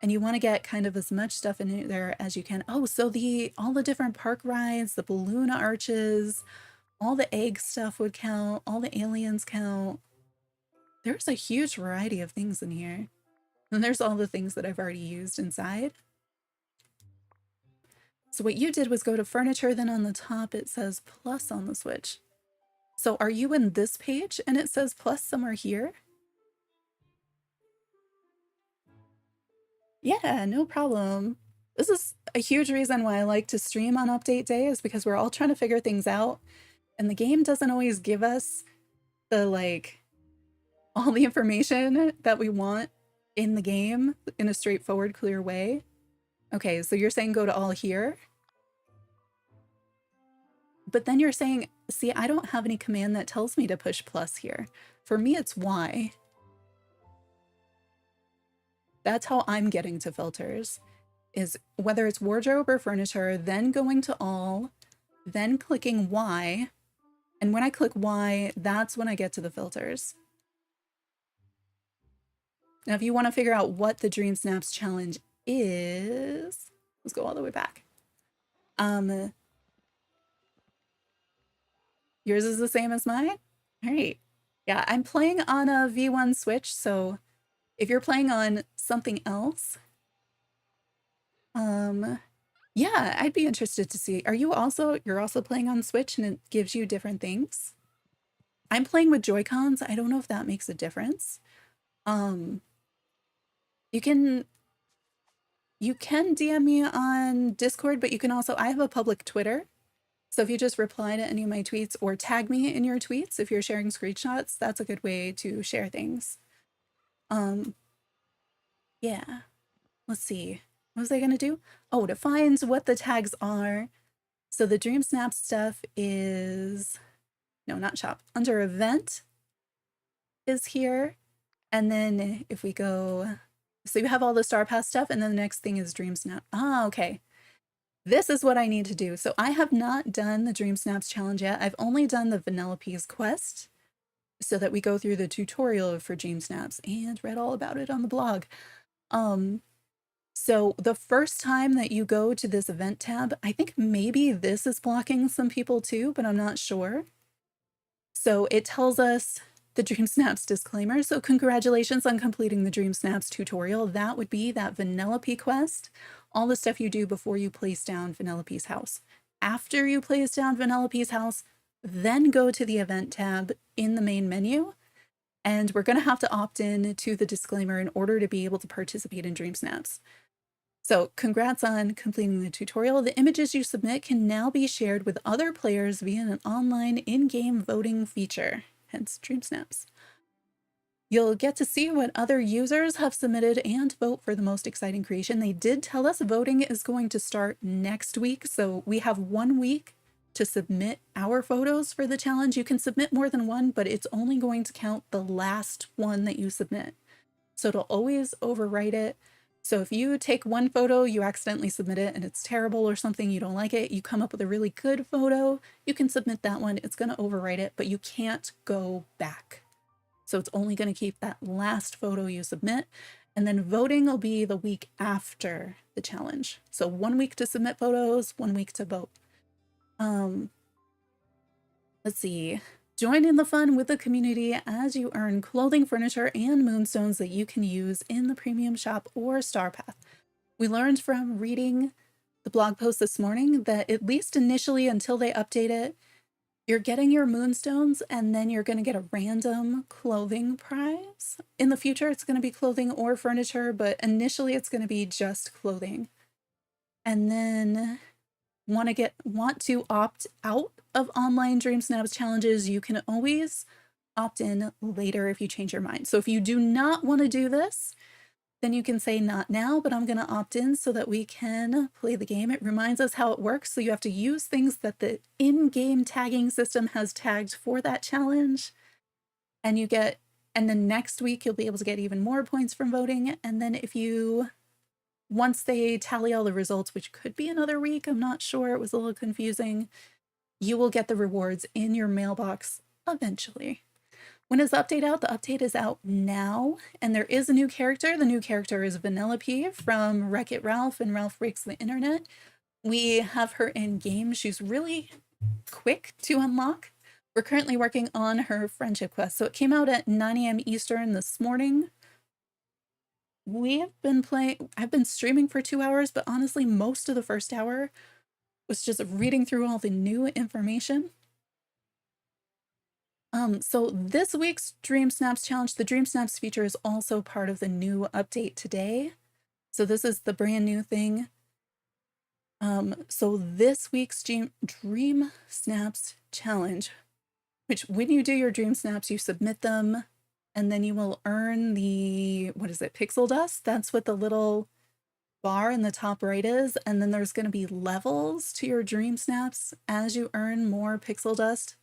And you want to get kind of as much stuff in there as you can. Oh, so all the different park rides, the balloon arches, all the egg stuff would count, all the aliens count. There's a huge variety of things in here. And there's all the things that I've already used inside. So what you did was go to furniture, then on the top it says plus on the Switch. So are you in this page and it says plus somewhere here? Yeah, no problem. This is a huge reason why I like to stream on update day, is because we're all trying to figure things out. And the game doesn't always give us the all the information that we want in the game in a straightforward, clear way. Okay, so you're saying go to all here. But then you're saying, see, I don't have any command that tells me to push plus here. For me, it's Y. That's how I'm getting to filters, is whether it's wardrobe or furniture, then going to all, then clicking Y. And when I click Y, that's when I get to the filters. Now, if you want to figure out what the DreamSnaps challenge is, let's go all the way back. Yours is the same as mine? All right. Yeah, I'm playing on a V1 Switch, so if you're playing on something else, yeah, I'd be interested to see. You're also playing on Switch and it gives you different things? I'm playing with Joy-Cons. I don't know if that makes a difference. You can DM me on Discord, but you can also, I have a public Twitter. So if you just reply to any of my tweets or tag me in your tweets, if you're sharing screenshots, that's a good way to share things. Yeah, let's see. What was I gonna do? Oh, to find what the tags are. So the DreamSnaps stuff is, no, not shop, under event is here. And then if we go, so you have all the Star Pass stuff, and then the next thing is DreamSnap. Ah, okay. This is what I need to do. So I have not done the DreamSnaps challenge yet. I've only done the Vanellopes quest so that we go through the tutorial for DreamSnaps and read all about it on the blog. So the first time that you go to this event tab, I think maybe this is blocking some people too, but I'm not sure. So it tells us the DreamSnaps disclaimer. So congratulations on completing the DreamSnaps tutorial. That would be that Vanellope quest, all the stuff you do before you place down Vanellope's house. After you place down Vanellope's house, then go to the event tab in the main menu. And we're going to have to opt in to the disclaimer in order to be able to participate in DreamSnaps. So congrats on completing the tutorial. The images you submit can now be shared with other players via an online in-game voting feature, hence DreamSnaps. You'll get to see what other users have submitted and vote for the most exciting creation. They did tell us voting is going to start next week, so we have 1 week to submit our photos for the challenge. You can submit more than one, but it's only going to count the last one that you submit. So it'll always overwrite it. So if you take one photo, you accidentally submit it and it's terrible or something, you don't like it, you come up with a really good photo, you can submit that one. It's going to overwrite it, but you can't go back. So it's only going to keep that last photo you submit. And then voting will be the week after the challenge. So 1 week to submit photos, 1 week to vote. Let's see. Join in the fun with the community as you earn clothing, furniture, and moonstones that you can use in the premium shop or Star Path. We learned from reading the blog post this morning that at least initially, until they update it, you're getting your moonstones and then you're going to get a random clothing prize. In the future, it's going to be clothing or furniture, but initially it's going to be just clothing. And then want to opt out of online DreamSnaps challenges, you can always opt in later if you change your mind. So if you do not want to do this, then you can say not now, but I'm going to opt in so that we can play the game. It reminds us how it works. So you have to use things that the in-game tagging system has tagged for that challenge. And then next week you'll be able to get even more points from voting. And then once they tally all the results, which could be another week, I'm not sure, it was a little confusing, you will get the rewards in your mailbox eventually. When is the update out? The update is out now, and there is a new character. The new character is Vanellope from Wreck-It Ralph and Ralph Breaks the Internet. We have her in game. She's really quick to unlock. We're currently working on her friendship quest. So it came out at 9 a.m. Eastern this morning. I've been streaming for 2 hours, but honestly, most of the first hour was just reading through all the new information. So this week's DreamSnaps challenge, the DreamSnaps feature is also part of the new update today. So this is the brand new thing. So this week's DreamSnaps challenge, which when you do your DreamSnaps, you submit them and then you will earn the, pixel dust? That's what the little bar in the top right is. And then there's going to be levels to your DreamSnaps as you earn more pixel dust.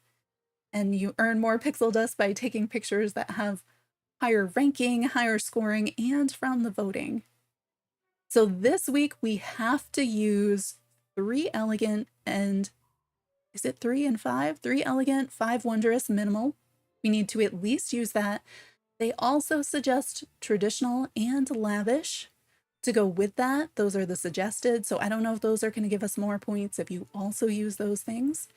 And you earn more pixel dust by taking pictures that have higher ranking, higher scoring, and from the voting. So this week we have to use 3 elegant and, is it 3 and 5? 3 elegant, 5 wondrous minimal. We need to at least use that. They also suggest traditional and lavish to go with that. Those are the suggested. So I don't know if those are going to give us more points if you also use those things.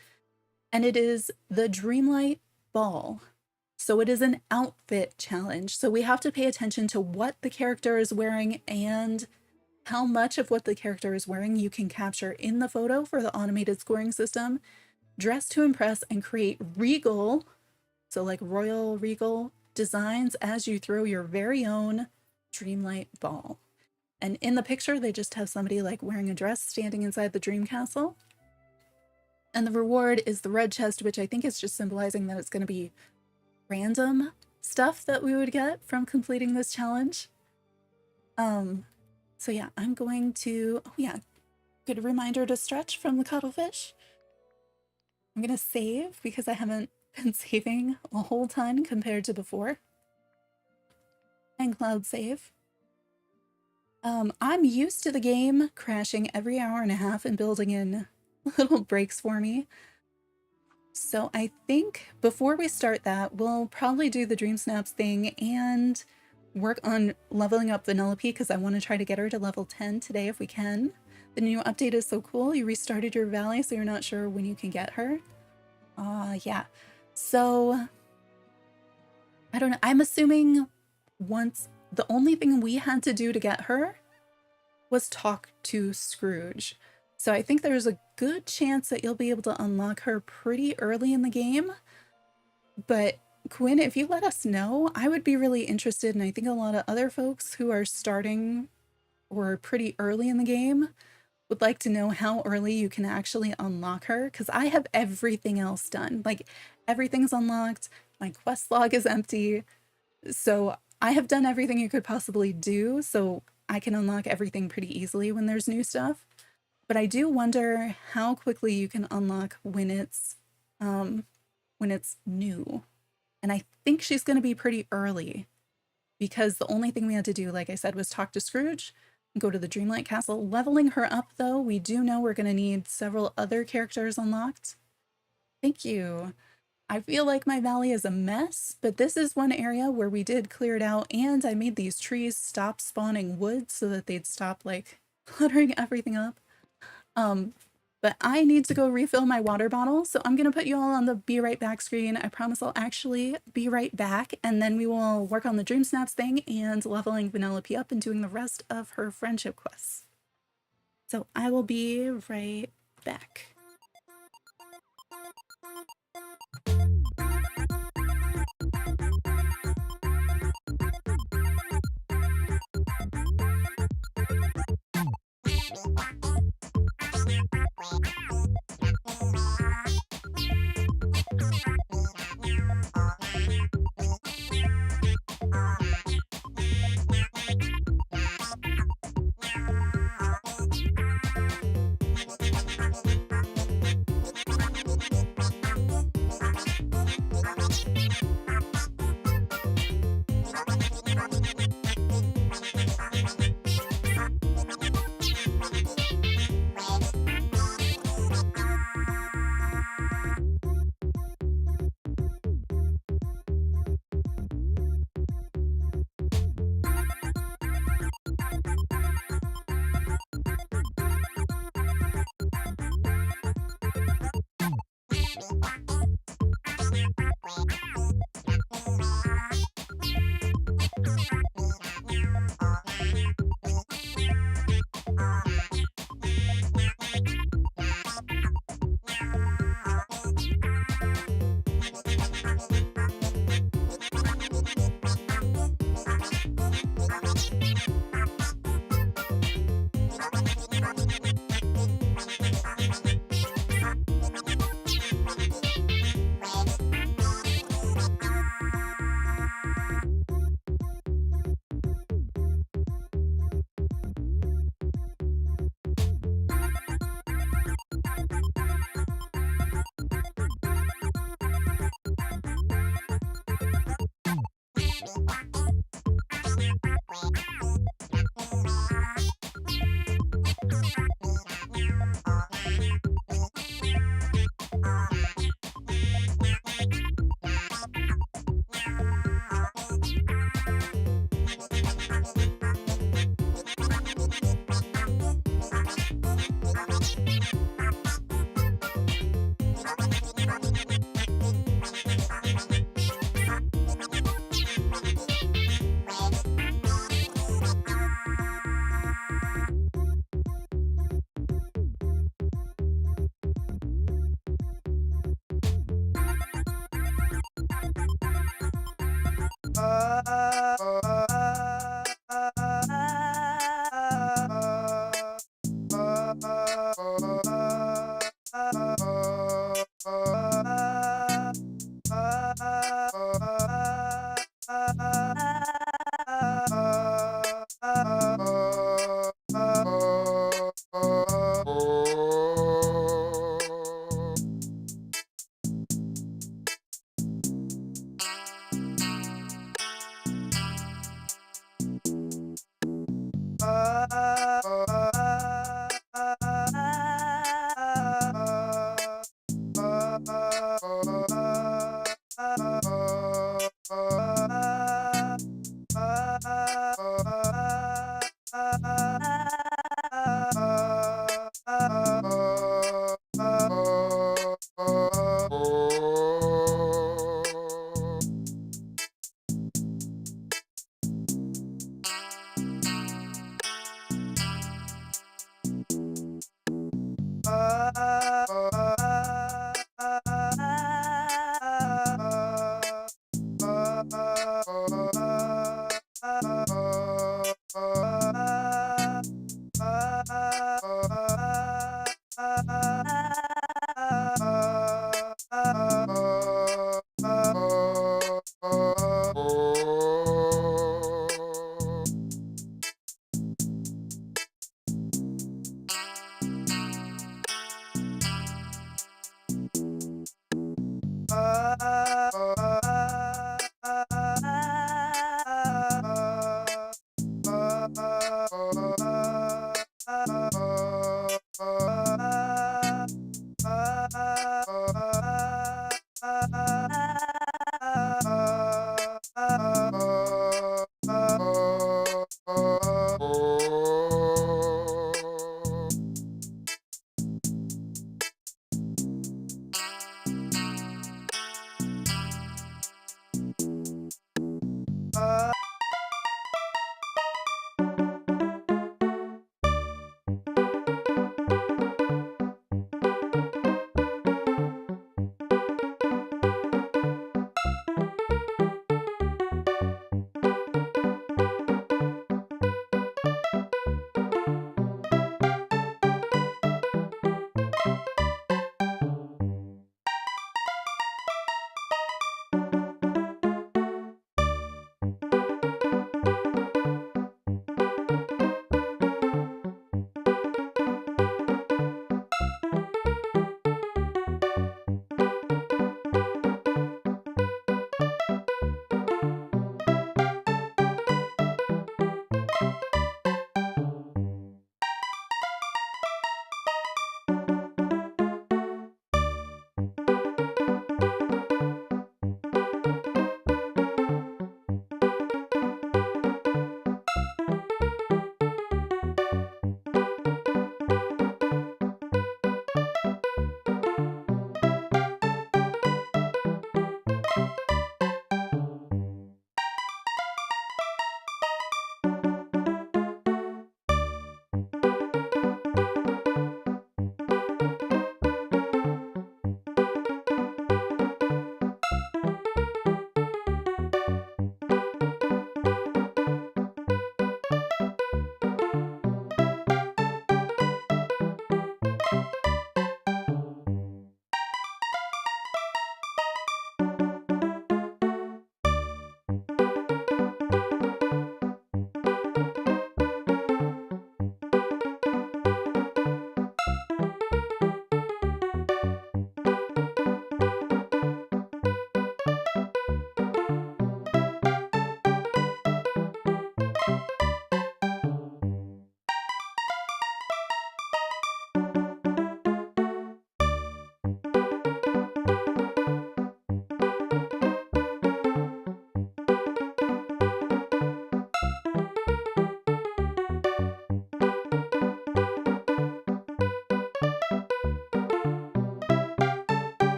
And it is the Dreamlight Ball. So it is an outfit challenge. So we have to pay attention to what the character is wearing and how much of what the character is wearing you can capture in the photo for the automated scoring system. Dress to impress and create regal, so like royal regal designs as you throw your very own Dreamlight Ball. And in the picture, they just have somebody like wearing a dress standing inside the dream castle. And the reward is the red chest, which I think is just symbolizing that it's going to be random stuff that we would get from completing this challenge. So yeah, I'm going to, good reminder to stretch from the cuttlefish. I'm gonna save because I haven't been saving a whole ton compared to before. And cloud save. I'm used to the game crashing every hour and a half and building in little breaks for me. So I think before we start that, we'll probably do the DreamSnaps thing and work on leveling up Vanellope because I want to try to get her to level 10 today if we can. The new update is so cool. You restarted your valley, so you're not sure when you can get her. Yeah. So I don't know. I'm assuming once the only thing we had to do to get her was talk to Scrooge. So I think there's a good chance that you'll be able to unlock her pretty early in the game. But Quinn, if you let us know, I would be really interested, and I think a lot of other folks who are starting or pretty early in the game would like to know how early you can actually unlock her, because I have everything else done. Like, everything's unlocked, my quest log is empty, so I have done everything you could possibly do, so I can unlock everything pretty easily when there's new stuff. But I do wonder how quickly you can unlock when it's new. And I think she's going to be pretty early because the only thing we had to do, like I said, was talk to Scrooge, go to the Dreamlight Castle. Leveling her up, though, we do know we're going to need several other characters unlocked. Thank you. I feel like my valley is a mess, but this is one area where we did clear it out, and I made these trees stop spawning wood so that they'd stop, like, cluttering everything up. But I need to go refill my water bottle, so I'm gonna put you all on the be right back screen. I promise I'll actually be right back, and then we will work on the DreamSnaps thing and leveling Vanellope up and doing the rest of her friendship quests. So I will be right back.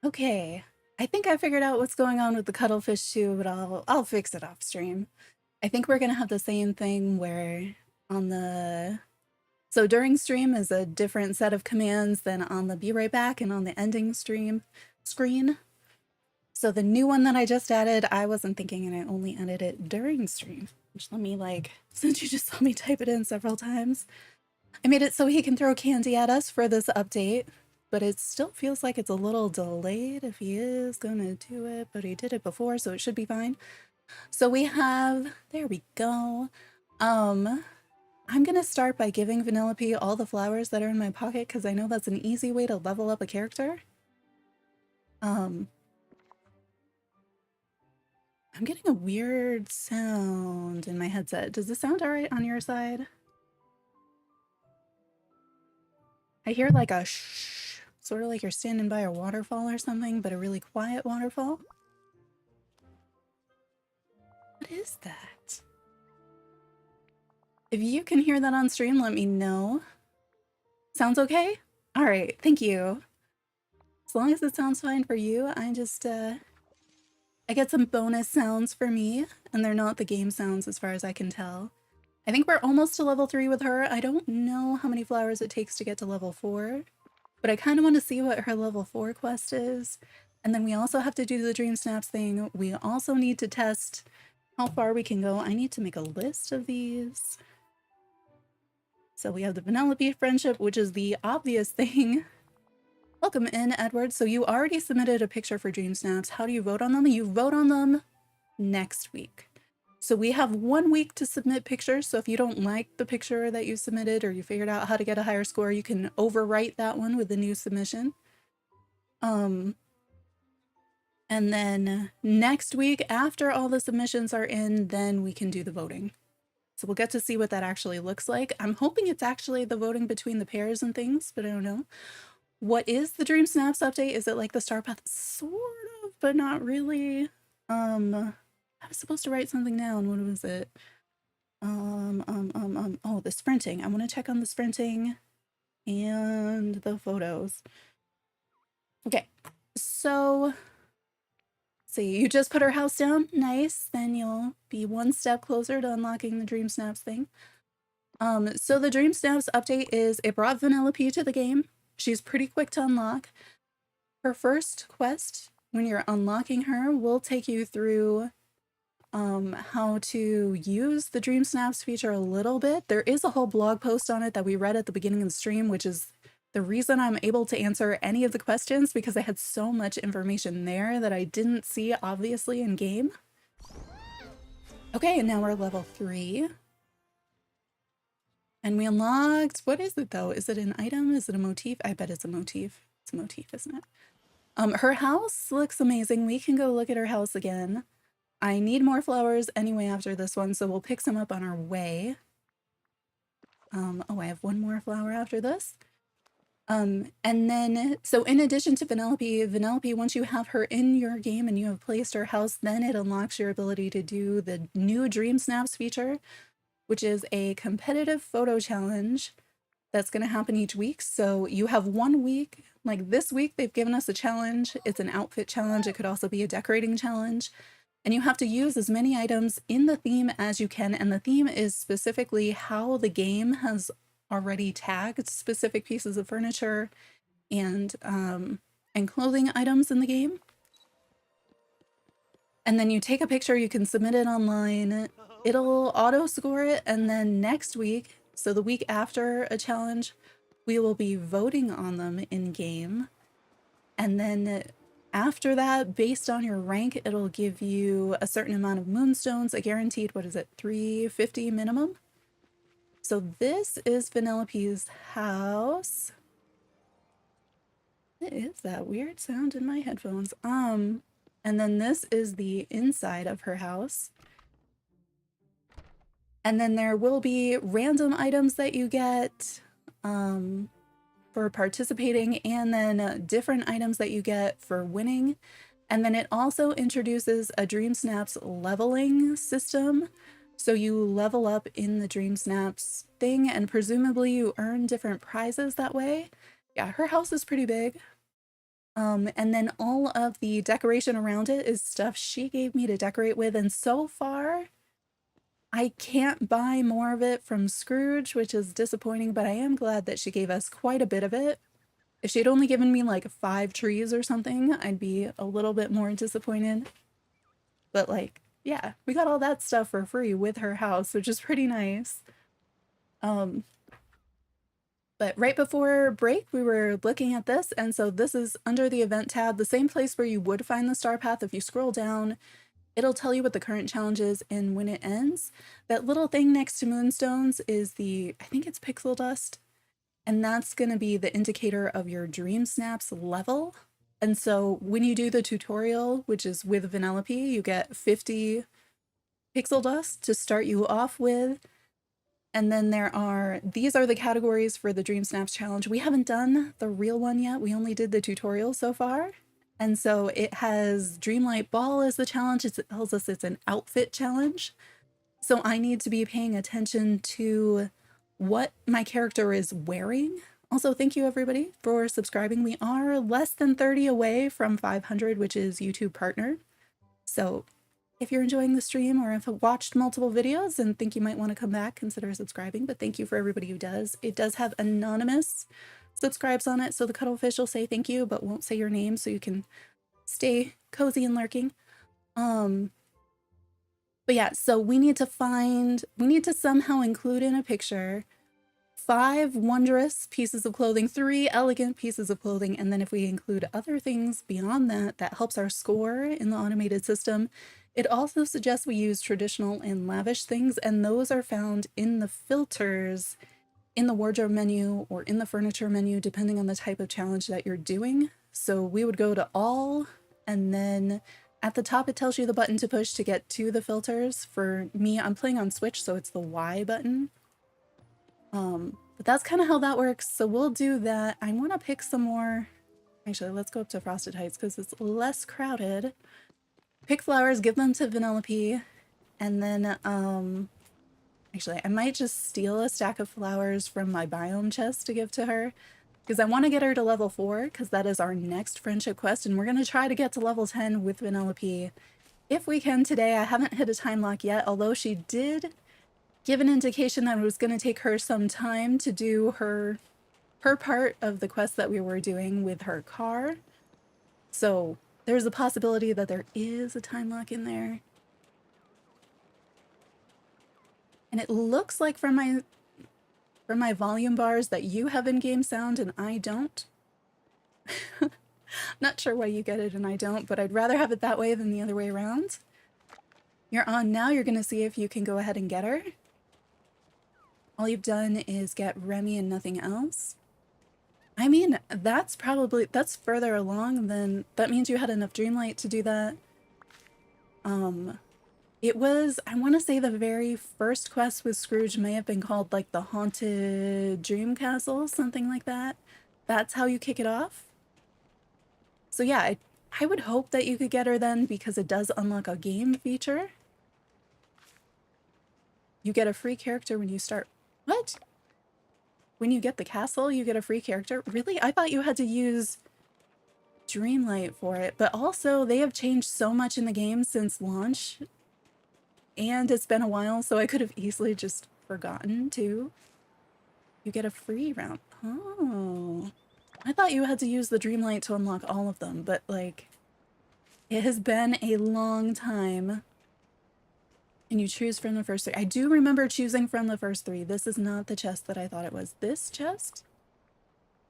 Okay, I think I figured out what's going on with the cuttlefish too, but I'll fix it off stream. I think we're gonna have the same thing where on the so during stream is a different set of commands than on the be right back and on the ending stream screen. So the new one that I just added, I wasn't thinking and I only added it during stream. Which let me since you just saw me type it in several times, I made it so he can throw candy at us for this update, but it still feels like it's a little delayed if he is gonna do it, but he did it before, so it should be fine. So we have, there we go. I'm gonna start by giving Vanellope all the flowers that are in my pocket because I know that's an easy way to level up a character. I'm getting a weird sound in my headset. Does this sound all right on your side? I hear like a shh, sort of like you're standing by a waterfall or something, but a really quiet waterfall. What is that? If you can hear that on stream, let me know. Sounds okay? All right, thank you. As long as it sounds fine for you, I get some bonus sounds for me, and they're not the game sounds as far as I can tell. I think we're almost to level 3 with her. I don't know how many flowers it takes to get to level 4, but I kind of want to see what her level 4 quest is. And then we also have to do the DreamSnaps thing. We also need to test how far we can go. I need to make a list of these. So we have the Vanellope friendship, which is the obvious thing. Welcome in, Edward. So you already submitted a picture for DreamSnaps. How do you vote on them? You vote on them next week. So we have 1 week to submit pictures. So if you don't like the picture that you submitted or you figured out how to get a higher score, you can overwrite that one with the new submission. And then next week, after all the submissions are in, then we can do the voting. So we'll get to see what that actually looks like. I'm hoping it's actually the voting between the pairs and things, but I don't know. What is the DreamSnaps update? Is it like the Star Path? Sort of, but not really. I was supposed to write something down. What was it? Oh, the sprinting. I want to check on the sprinting and the photos. Okay, so see, you just put her house down. Nice. Then you'll be one step closer to unlocking the DreamSnaps thing. So the DreamSnaps update is it brought Vanellope to the game. She's pretty quick to unlock. Her first quest, when you're unlocking her, will take you through how to use the DreamSnaps feature a little bit. There is a whole blog post on it that we read at the beginning of the stream, which is the reason I'm able to answer any of the questions, because I had so much information there that I didn't see obviously in game. Okay, and now we're level 3. And we unlocked, what is it though? Is it an item? Is it a motif? I bet it's a motif. It's a motif, isn't it? Her house looks amazing. We can go look at her house again. I need more flowers anyway after this one, so we'll pick some up on our way. Oh, I have one more flower after this. And then, so in addition to Vanellope, once you have her in your game and you have placed her house, then it unlocks your ability to do the new DreamSnaps feature, which is a competitive photo challenge that's going to happen each week. So you have 1 week, like this week, they've given us a challenge. It's an outfit challenge. It could also be a decorating challenge. And you have to use as many items in the theme as you can. And the theme is specifically how the game has already tagged specific pieces of furniture and clothing items in the game. And then you take a picture, you can submit it online, it'll auto score it, and then next week, so the week after a challenge, we will be voting on them in game. And then after that, based on your rank, it'll give you a certain amount of moonstones, a guaranteed, what is it, 350 minimum? So this is Vanellope's house. What is that weird sound in my headphones? And then this is the inside of her house. And then there will be random items that you get for participating, and then different items that you get for winning. And then it also introduces a DreamSnaps leveling system. So you level up in the DreamSnaps thing, and presumably you earn different prizes that way. Yeah, her house is pretty big. And then all of the decoration around it is stuff she gave me to decorate with. And so far, I can't buy more of it from Scrooge, which is disappointing, but I am glad that she gave us quite a bit of it. If she'd only given me like 5 trees or something, I'd be a little bit more disappointed. But like, yeah, we got all that stuff for free with her house, which is pretty nice. But right before break, we were looking at this, and so this is under the event tab, the same place where you would find the star path. If you scroll down, it'll tell you what the current challenge is and when it ends. That little thing next to moonstones is I think it's pixel dust, and that's going to be the indicator of your DreamSnaps level. And so when you do the tutorial, which is with Vanellope, you get 50 pixel dust to start you off with. And then these are the categories for the DreamSnaps challenge. We haven't done the real one yet. We only did the tutorial so far. And so it has Dreamlight Ball as the challenge. It tells us it's an outfit challenge. So I need to be paying attention to what my character is wearing. Also, thank you everybody for subscribing. We are less than 30 away from 500, which is YouTube partner. So if you're enjoying the stream or if you've watched multiple videos and think you might want to come back, consider subscribing. But thank you for everybody who does. It does have anonymous subscribes on it, so the cuttlefish will say thank you, but won't say your name, so you can stay cozy and lurking. But yeah, so we need to somehow include in a picture 5 wondrous pieces of clothing, 3 elegant pieces of clothing, and then if we include other things beyond that, that helps our score in the automated system. It also suggests we use traditional and lavish things, and those are found in the filters in the wardrobe menu or in the furniture menu, depending on the type of challenge that you're doing. So we would go to all, and then at the top it tells you the button to push to get to the filters. For me, I'm playing on Switch, so it's the Y button. But that's kind of how that works. So we'll do that. I want to pick some more. Actually, let's go up to Frosted Heights because it's less crowded. Pick flowers, give them to Vanellope, and then actually I might just steal a stack of flowers from my biome chest to give to her because I want to get her to level 4 because that is our next friendship quest, and we're going to try to get to level 10 with Vanellope if we can today. I haven't hit a time lock yet, although she did give an indication that it was going to take her some time to do her part of the quest that we were doing with her car. So there's a possibility that there is a time lock in there. And it looks like from my volume bars that you have in-game sound and I don't. Not sure why you get it and I don't, but I'd rather have it that way than the other way around. You're on now. You're going to see if you can go ahead and get her. All you've done is get Remy and nothing else. I mean, that's further along than, that means you had enough Dreamlight to do that. It was, I want to say the very first quest with Scrooge may have been called like the Haunted Dream Castle, something like that. That's how you kick it off. So yeah, I would hope that you could get her then because it does unlock a game feature. You get a free character when you start. What? When you get the castle, you get a free character? Really? I thought you had to use Dreamlight for it, but also they have changed so much in the game since launch, and it's been a while, so I could have easily just forgotten too. You get a free round. Oh, I thought you had to use the Dreamlight to unlock all of them, but like, it has been a long time. And you choose from the first 3. I do remember choosing from the first 3. This is not the chest that I thought it was. This chest?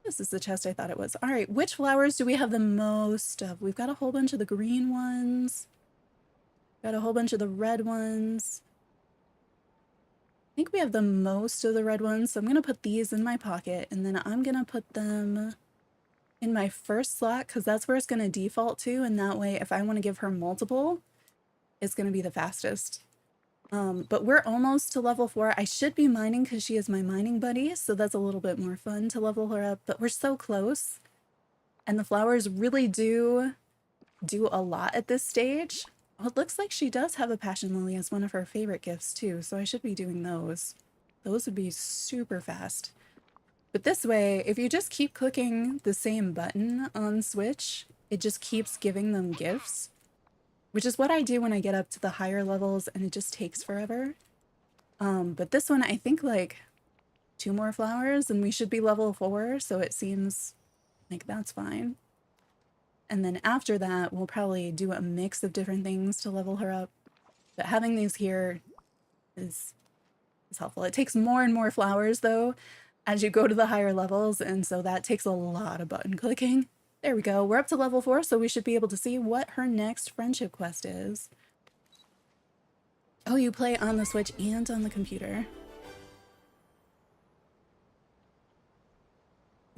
This is the chest I thought it was. All right, which flowers do we have the most of? We've got a whole bunch of the green ones. Got a whole bunch of the red ones. I think we have the most of the red ones, so I'm going to put these in my pocket, and then I'm going to put them in my first slot because that's where it's going to default to, and that way if I want to give her multiple, it's going to be the fastest. But we're almost to level 4. I should be mining because she is my mining buddy, so that's a little bit more fun to level her up, but we're so close. And the flowers really do a lot at this stage. Oh, it looks like she does have a passion lily as one of her favorite gifts too, so I should be doing those. Those would be super fast. But this way, if you just keep clicking the same button on Switch, it just keeps giving them gifts, which is what I do when I get up to the higher levels and it just takes forever. But this one, I think like 2 more flowers and we should be level 4, so it seems like that's fine. And then after that, we'll probably do a mix of different things to level her up. But having these here is helpful. It takes more and more flowers though as you go to the higher levels, and so that takes a lot of button clicking. There we go. We're up to level 4, so we should be able to see what her next friendship quest is. Oh, you play on the Switch and on the computer.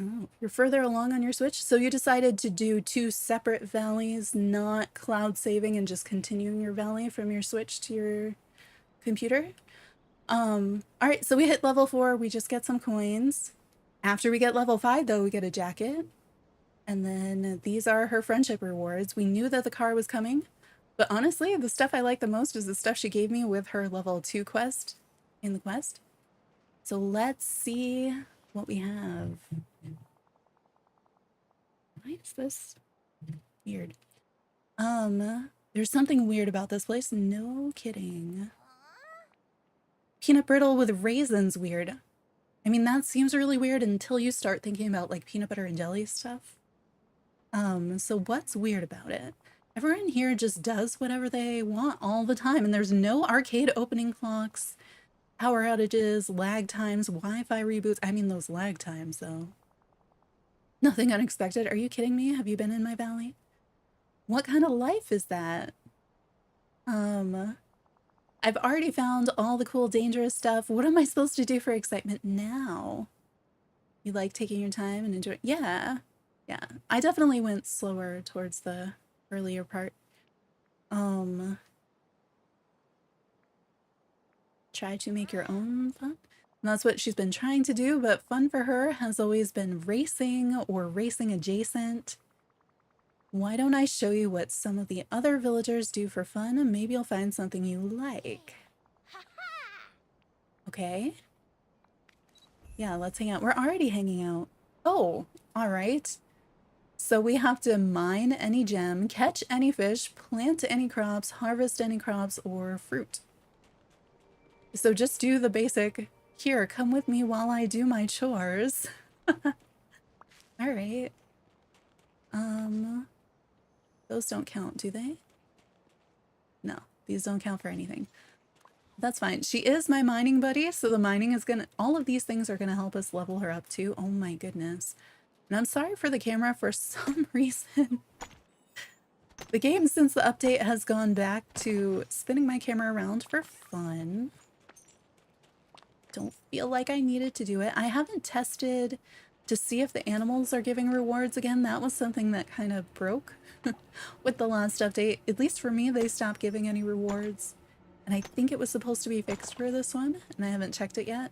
Oh, you're further along on your Switch, so you decided to do 2 separate valleys, not cloud saving and just continuing your valley from your Switch to your computer. All right, so we hit level 4, we just get some coins. After we get level 5 though, we get a jacket. And then these are her friendship rewards. We knew that the car was coming, but honestly, the stuff I like the most is the stuff she gave me with her level 2 quest in the quest. So let's see what we have. Why is this weird? There's something weird about this place. No kidding. Peanut brittle with raisins, weird. I mean, that seems really weird until you start thinking about like peanut butter and jelly stuff. So what's weird about it? Everyone here just does whatever they want all the time, and there's no arcade opening clocks, power outages, lag times, Wi-Fi reboots. I mean, those lag times though. Nothing unexpected. Are you kidding me? Have you been in my valley? What kind of life is that? I've already found all the cool dangerous stuff. What am I supposed to do for excitement now? You like taking your time and enjoying? Yeah. Yeah. I definitely went slower towards the earlier part. Try to make your own fun. And that's what she's been trying to do, but fun for her has always been racing or racing adjacent. Why don't I show you what some of the other villagers do for fun, and maybe you'll find something you like. Okay. Yeah, let's hang out. We're already hanging out. Oh, all right. So we have to mine any gem, catch any fish, plant any crops, harvest any crops or fruit. So just do the basic, here, come with me while I do my chores. All right. Those don't count, do they? No, these don't count for anything. That's fine. She is my mining buddy, so the mining is gonna, all of these things are gonna help us level her up too. Oh my goodness. And I'm sorry for the camera for some reason. The game since the update has gone back to spinning my camera around for fun. Don't feel like I needed to do it. I haven't tested to see if the animals are giving rewards again. That was something that kind of broke with the last update. At least for me, they stopped giving any rewards. And I think it was supposed to be fixed for this one, and I haven't checked it yet.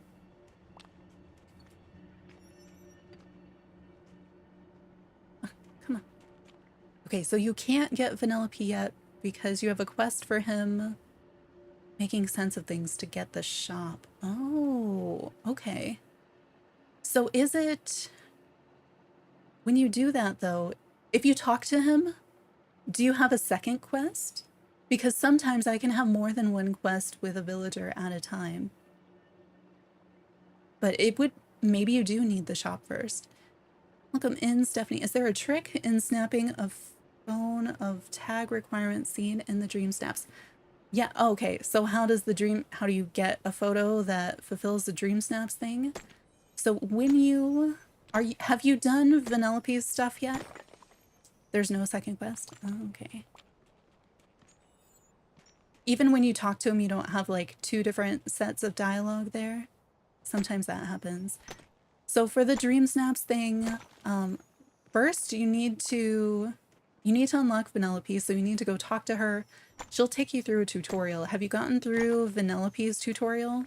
Come on. Okay, so you can't get Vanellope yet because you have a quest for him making sense of things to get the shop. Oh, okay. So is it, when you do that though, if you talk to him, do you have a second quest? Because sometimes I can have more than one quest with a villager at a time. But it would, maybe you do need the shop first. Welcome in, Stephanie. Is there a trick in snapping a phone of tag requirement seen in the DreamSnaps? Yeah, okay. So how do you get a photo that fulfills the DreamSnaps thing? So when you, have you done Vanellope's stuff yet? There's no second quest? Oh, okay. Even when you talk to him, you don't have like 2 different sets of dialogue there. Sometimes that happens. So for the DreamSnaps thing, first you need to unlock Vanellope, so you need to go talk to her. She'll take you through a tutorial. Have you gotten through Vanellope's tutorial?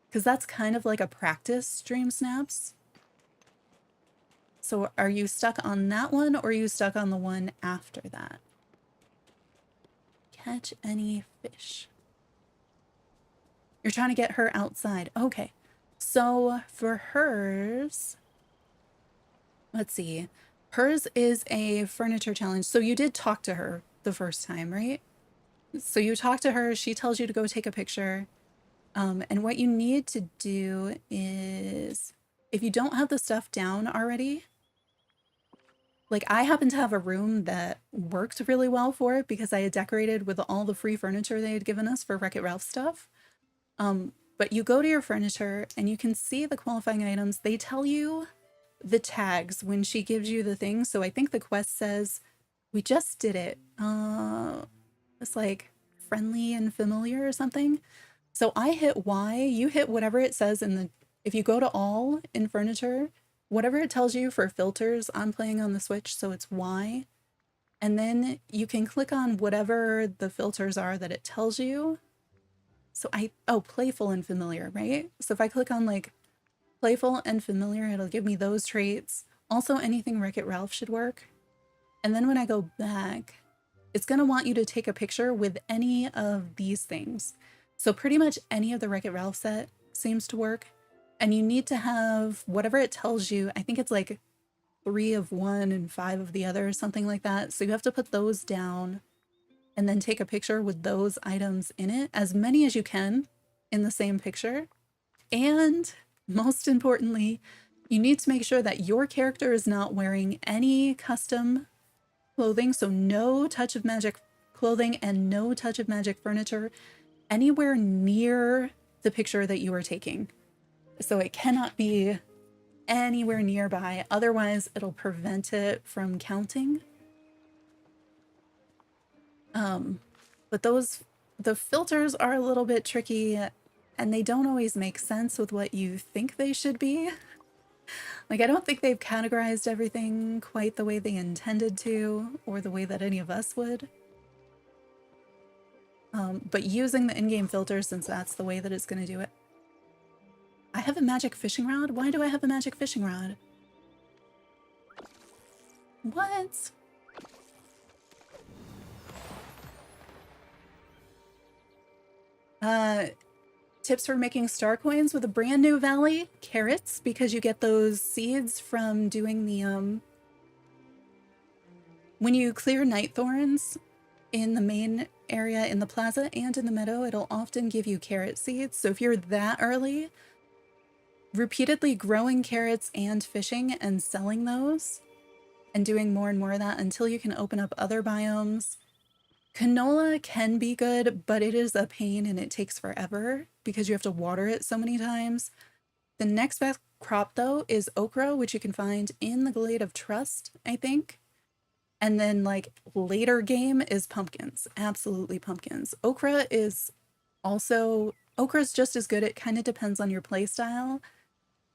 Because that's kind of like a practice DreamSnaps. So are you stuck on that one, or are you stuck on the one after that? Catch any fish. You're trying to get her outside. Okay. So for hers, let's see. Hers is a furniture challenge. So you did talk to her the first time, right? So you talk to her, she tells you to go take a picture. And what you need to do is, if you don't have the stuff down already, like I happen to have a room that worked really well for it because I had decorated with all the free furniture they had given us for Wreck-It Ralph stuff. But you go to your furniture and you can see the qualifying items. They tell you the tags when she gives you the thing. So I think the quest says, we just did it. It's like friendly and familiar or something. So I hit Y, you hit whatever it says in the, if you go to all in furniture, whatever it tells you for filters, I'm playing on the Switch, so it's Y. And then you can click on whatever the filters are that it tells you. So playful and familiar, right? So if I click on like playful and familiar, it'll give me those traits. Also anything Wreck-It Ralph should work. And then when I go back, it's gonna want you to take a picture with any of these things. So pretty much any of the Wreck-It Ralph set seems to work. And you need to have whatever it tells you. I think it's like 3 of one and 5 of the other or something like that. So you have to put those down and then take a picture with those items in it, as many as you can in the same picture. And most importantly, you need to make sure that your character is not wearing any custom clothing. So no Touch of Magic clothing and no Touch of Magic furniture anywhere near the picture that you are taking. So it cannot be anywhere nearby, otherwise it'll prevent it from counting. But the filters are a little bit tricky and they don't always make sense with what you think they should be. Like, I don't think they've categorized everything quite the way they intended to, or the way that any of us would. But using the in-game filters, since that's the way that it's going to do it. I have a magic fishing rod? Why do I have a magic fishing rod? What? Tips for making star coins with a brand new valley? Carrots, because you get those seeds from doing the, when you clear night thorns in the main area in the plaza and in the meadow, it'll often give you carrot seeds. So if you're that early, repeatedly growing carrots and fishing and selling those and doing more and more of that until you can open up other biomes. Canola can be good, but it is a pain and it takes forever because you have to water it so many times. The next best crop though is okra, which you can find in the Glade of Trust, I think. And then like later game is pumpkins, absolutely pumpkins. Okra is just as good. It kind of depends on your play style.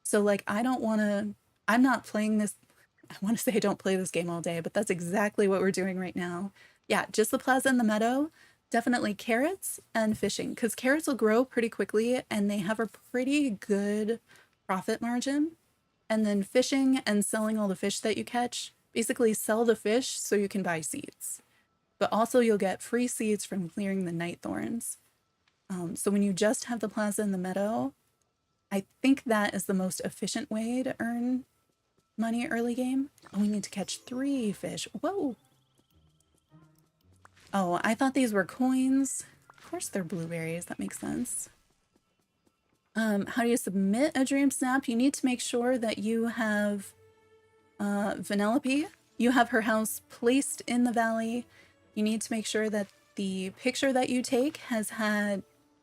So like I'm not playing this, I want to say I don't play this game all day, but that's exactly what we're doing right now. Yeah, just the plaza and the meadow, definitely carrots and fishing, because carrots will grow pretty quickly and they have a pretty good profit margin. And then fishing and selling all the fish that you catch, basically sell the fish so you can buy seeds. But also you'll get free seeds from clearing the night thorns. So when you just have the plaza and the meadow, I think that is the most efficient way to earn money early game. Oh, we need to catch 3 fish. Whoa. Oh, I thought these were coins. Of course they're blueberries. That makes sense. How do you submit a dream snap? You need to make sure that you have Vanellope. You have her house placed in the valley. You need to make sure that the picture that you take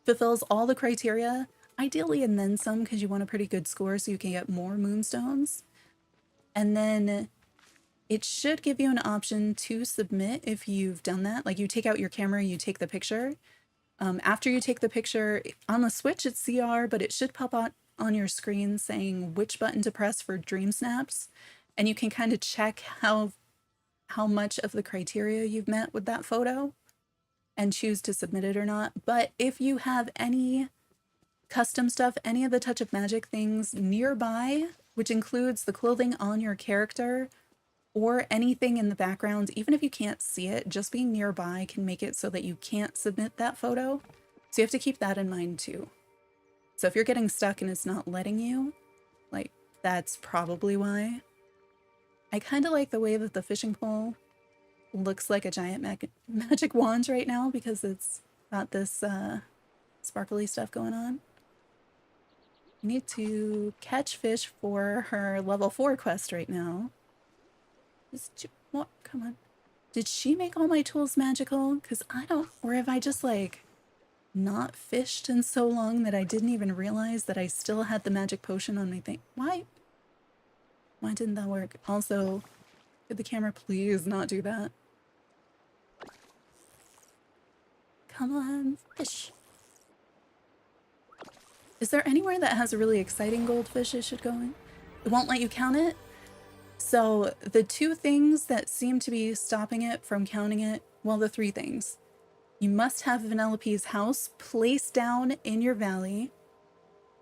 fulfills all the criteria, ideally and then some, because you want a pretty good score so you can get more moonstones. And then it should give you an option to submit if you've done that. Like you take out your camera, you take the picture. After you take the picture, on the Switch it's CR, but it should pop out on your screen saying which button to press for dream snaps. And you can kind of check how much of the criteria you've met with that photo and choose to submit it or not. But if you have any custom stuff, any of the Touch of Magic things nearby, which includes the clothing on your character or anything in the background, even if you can't see it, just being nearby can make it so that you can't submit that photo. So you have to keep that in mind too. So if you're getting stuck and it's not letting you, like, that's probably why. I kind of like the way that the fishing pole looks like a giant magic wand right now because it's got this sparkly stuff going on. I need to catch fish for her level 4 quest right now. What? Come on. Did she make all my tools magical? Because I don't, or have I just like not fished in so long that I didn't even realize that I still had the magic potion on my thing? Why didn't that work? Also, could the camera please not do that? Come on, fish. Is there anywhere that has a really exciting goldfish it should go in? It won't let you count it? So the two things that seem to be stopping it from counting it, well, the three things. You must have Vanellope's house placed down in your valley.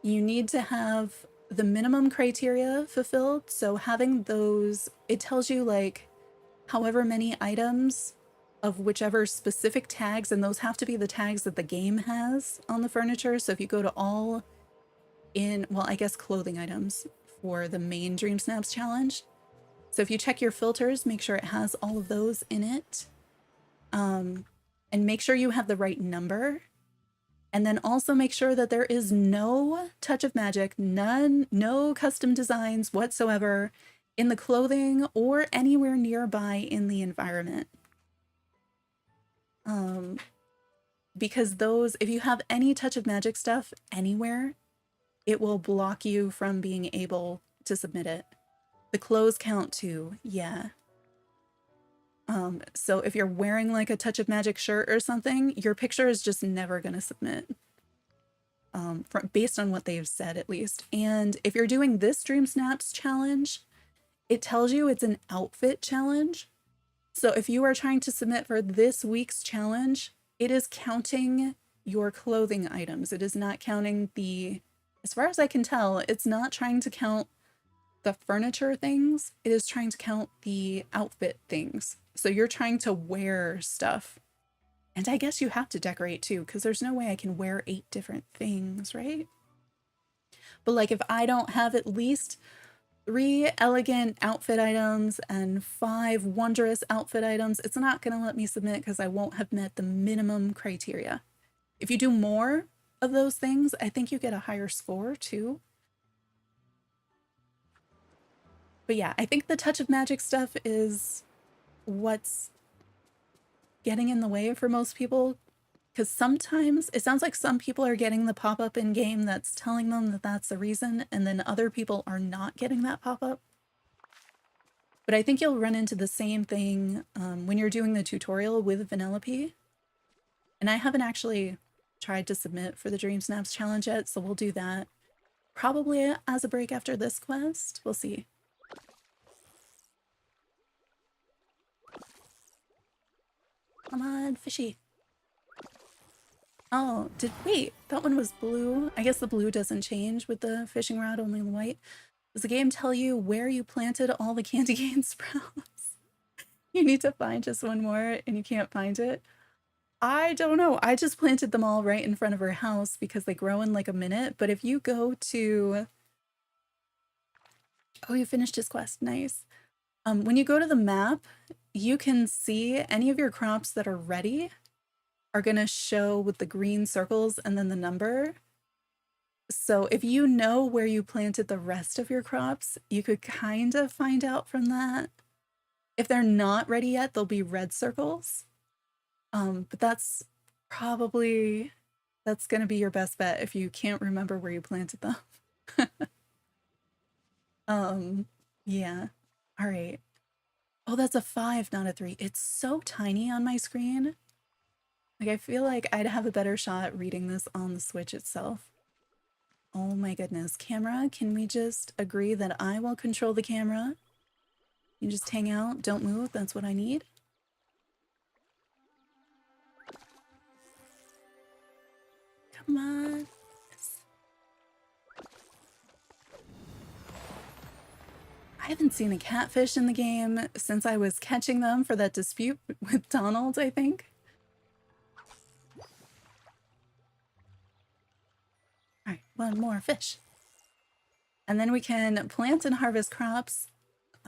You need to have the minimum criteria fulfilled. So having those, it tells you like however many items of whichever specific tags, and those have to be the tags that the game has on the furniture. So if you go to all in, well, I guess clothing items for the main DreamSnaps challenge. So if you check your filters, make sure it has all of those in it. And make sure you have the right number. And then also make sure that there is no touch of magic, no custom designs whatsoever in the clothing or anywhere nearby in the environment. Because those, if you have any touch of magic stuff anywhere, it will block you from being able to submit it. The clothes count too, yeah. So if you're wearing like a touch of magic shirt or something, your picture is just never gonna submit. Based on what they've said at least. And if you're doing this DreamSnaps challenge, it tells you it's an outfit challenge. So if you are trying to submit for this week's challenge, it is counting your clothing items. It is not counting the, as far as I can tell, it's not trying to count the furniture things. It is trying to count the outfit things. So you're trying to wear stuff. And I guess you have to decorate too, because there's no way I can wear 8 different things, right? But like if I don't have at least 3 elegant outfit items and 5 wondrous outfit items, it's not going to let me submit because I won't have met the minimum criteria. If you do more of those things, I think you get a higher score too. But yeah, I think the touch of magic stuff is what's getting in the way for most people, because sometimes it sounds like some people are getting the pop-up in game that's telling them that that's the reason, and then other people are not getting that pop-up. But I think you'll run into the same thing when you're doing the tutorial with Vanellope. And I haven't actually tried to submit for the DreamSnaps challenge yet, so we'll do that probably as a break after this quest. We'll see. Come on, fishy. Oh, wait, that one was blue. I guess the blue doesn't change with the fishing rod, only the white. Does the game tell you where you planted all the candy cane sprouts? You need to find just one more and you can't find it. I don't know. I just planted them all right in front of her house because they grow in like a minute. But if you go to... Oh, you finished his quest. Nice. When you go to the map, you can see any of your crops that are ready are going to show with the green circles and then the number. So if you know where you planted the rest of your crops, you could kind of find out from that. If they're not ready yet, they'll be red circles. But that's probably, that's going to be your best bet if you can't remember where you planted them. Yeah. All right. Oh, that's a 5, not a 3. It's so tiny on my screen. Like, I feel like I'd have a better shot reading this on the Switch itself. Oh my goodness. Camera, can we just agree that I will control the camera? You just hang out, don't move, that's what I need. Come on. Yes. I haven't seen a catfish in the game since I was catching them for that dispute with Donald, I think. All right, one more fish. And then we can plant and harvest crops.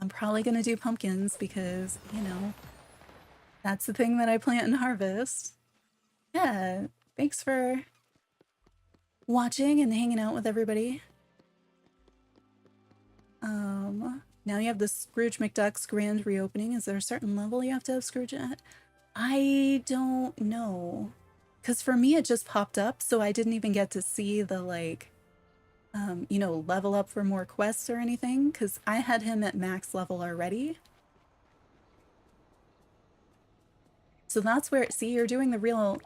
I'm probably going to do pumpkins because, you know, that's the thing that I plant and harvest. Yeah, thanks for watching and hanging out with everybody. Now you have the Scrooge McDuck's grand reopening. Is there a certain level you have to have Scrooge at? I don't know. Because for me, it just popped up, so I didn't even get to see the, like, you know, level up for more quests or anything, because I had him at max level already. So that's where, see, you're doing the real,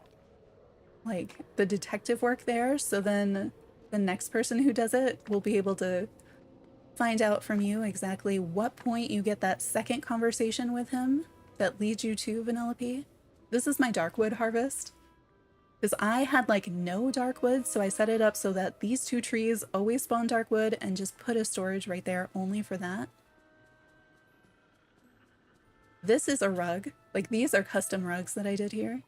like, the detective work there, so then the next person who does it will be able to find out from you exactly what point you get that second conversation with him that leads you to Vanellope. This is my Darkwood harvest. Because I had like no Darkwood, so I set it up so that these two trees always spawn Darkwood and just put a storage right there only for that. This is a rug. Like these are custom rugs that I did here.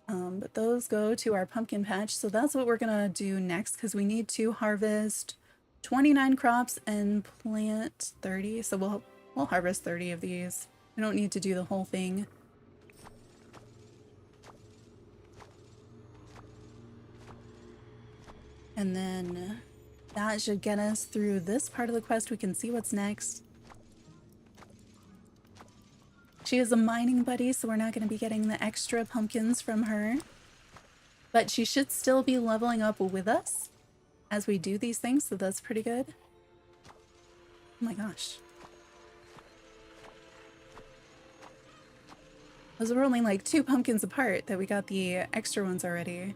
But those go to our pumpkin patch. So that's what we're gonna do next because we need to harvest 29 crops and plant 30. So we'll harvest 30 of these. We don't need to do the whole thing. And then that should get us through this part of the quest. We can see what's next. She is a mining buddy, so we're not going to be getting the extra pumpkins from her. But she should still be leveling up with us as we do these things, so that's pretty good. Oh my gosh. Those were only like 2 pumpkins apart that we got the extra ones already.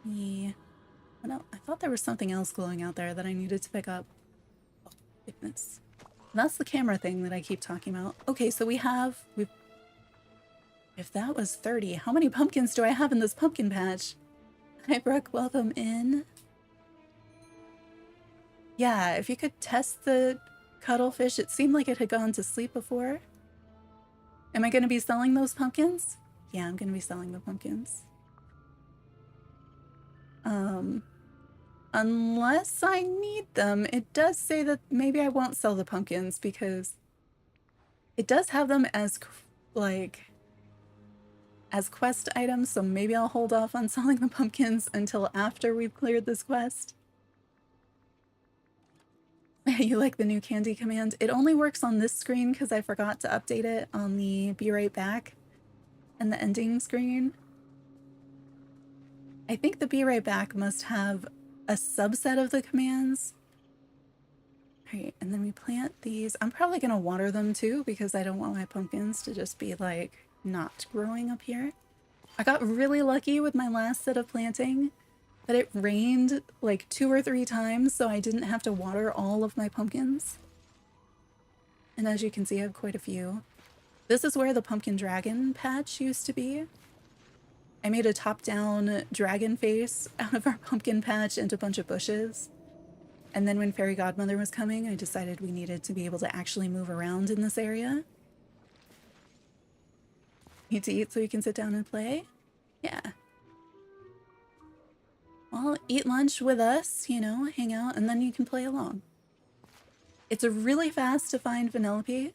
Yeah. Oh no, I thought there was something else glowing out there that I needed to pick up. Oh, goodness. That's the camera thing that I keep talking about. Okay, so we've if that was 30, how many pumpkins do I have in this pumpkin patch? Hi, Brooke, welcome in. Yeah, if you could test the cuttlefish, it seemed like it had gone to sleep before. Am I going to be selling those pumpkins? Yeah, I'm going to be selling the pumpkins. Unless I need them, it does say that maybe I won't sell the pumpkins because it does have them as, like, as quest items, so maybe I'll hold off on selling the pumpkins until after we've cleared this quest. You like the new candy command? It only works on this screen because I forgot to update it on the be right back and the ending screen. I think the be right back must have a subset of the commands. Alright, and then we plant these. I'm probably going to water them too because I don't want my pumpkins to just be like not growing up here. I got really lucky with my last set of planting that it rained like 2 or 3 times, so I didn't have to water all of my pumpkins. And as you can see, I have quite a few. This is where the pumpkin dragon patch used to be. I made a top-down dragon face out of our pumpkin patch and a bunch of bushes. And then when Fairy Godmother was coming, I decided we needed to be able to actually move around in this area. Need to eat so you can sit down and play? Yeah. Well, eat lunch with us, you know, hang out, and then you can play along. It's really fast to find Vanellope.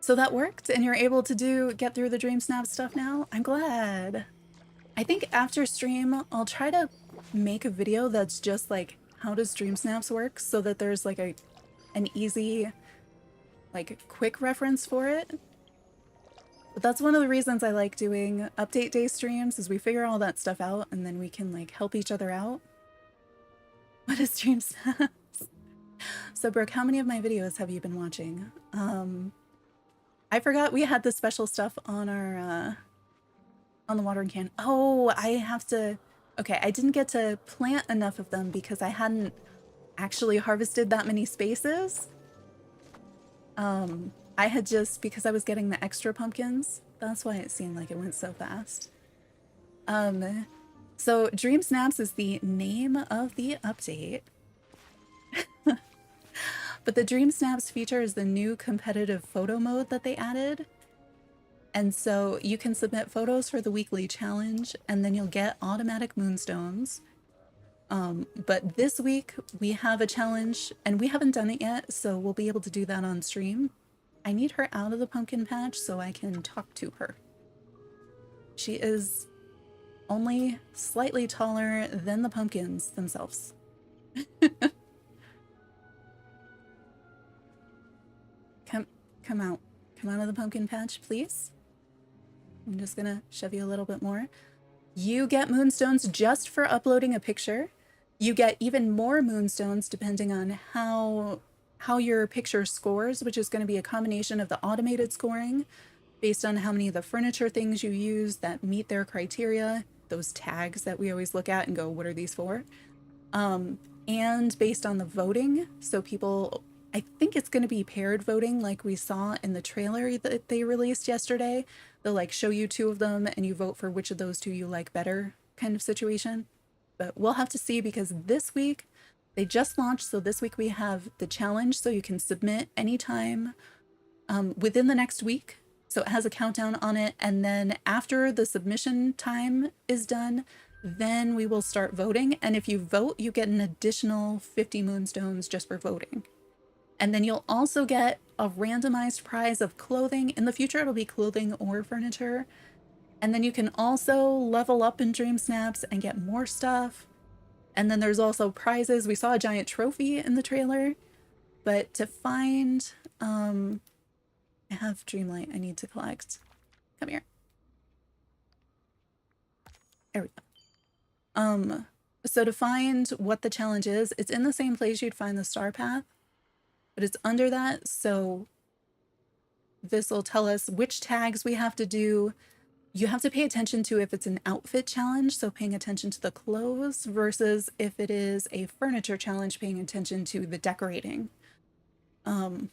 So that worked, and you're able to get through the DreamSnaps stuff now? I'm glad. I think after stream, I'll try to make a video that's just like, how does DreamSnaps work, so that there's like an easy, like, quick reference for it. But that's one of the reasons I like doing update day streams, is we figure all that stuff out, and then we can, like, help each other out. What is DreamSnaps? So, Brooke, how many of my videos have you been watching? I forgot we had the special stuff on our, on the watering can. Oh, I have to... Okay, I didn't get to plant enough of them because I hadn't actually harvested that many spaces. I had just, because I was getting the extra pumpkins, that's why it seemed like it went so fast. So DreamSnaps is the name of the update. But the DreamSnaps feature is the new competitive photo mode that they added. And so you can submit photos for the weekly challenge, and then you'll get automatic moonstones. But this week we have a challenge, and we haven't done it yet, so we'll be able to do that on stream. I need her out of the pumpkin patch so I can talk to her. She is only slightly taller than the pumpkins themselves. Come out. Come out of the pumpkin patch, please. I'm just gonna shove you a little bit more. You get moonstones just for uploading a picture. You get even more moonstones depending on how your picture scores, which is going to be a combination of the automated scoring based on how many of the furniture things you use that meet their criteria, those tags that we always look at and go, what are these for? And based on the voting. So people, I think it's going to be paired voting like we saw in the trailer that they released yesterday. They'll like show you two of them and you vote for which of those two you like better kind of situation. But we'll have to see because this week they just launched. So this week we have the challenge so you can submit anytime within the next week. So it has a countdown on it. And then after the submission time is done, then we will start voting. And if you vote, you get an additional 50 moonstones just for voting. And then you'll also get a randomized prize of clothing. In the future, it'll be clothing or furniture. And then you can also level up in DreamSnaps and get more stuff. And then there's also prizes. We saw a giant trophy in the trailer. But to find, I have Dreamlight I need to collect. Come here. There we go. So to find what the challenge is, it's in the same place you'd find the star path, but it's under that. So this will tell us which tags we have to do. You have to pay attention to if it's an outfit challenge, so paying attention to the clothes, versus if it is a furniture challenge, paying attention to the decorating. But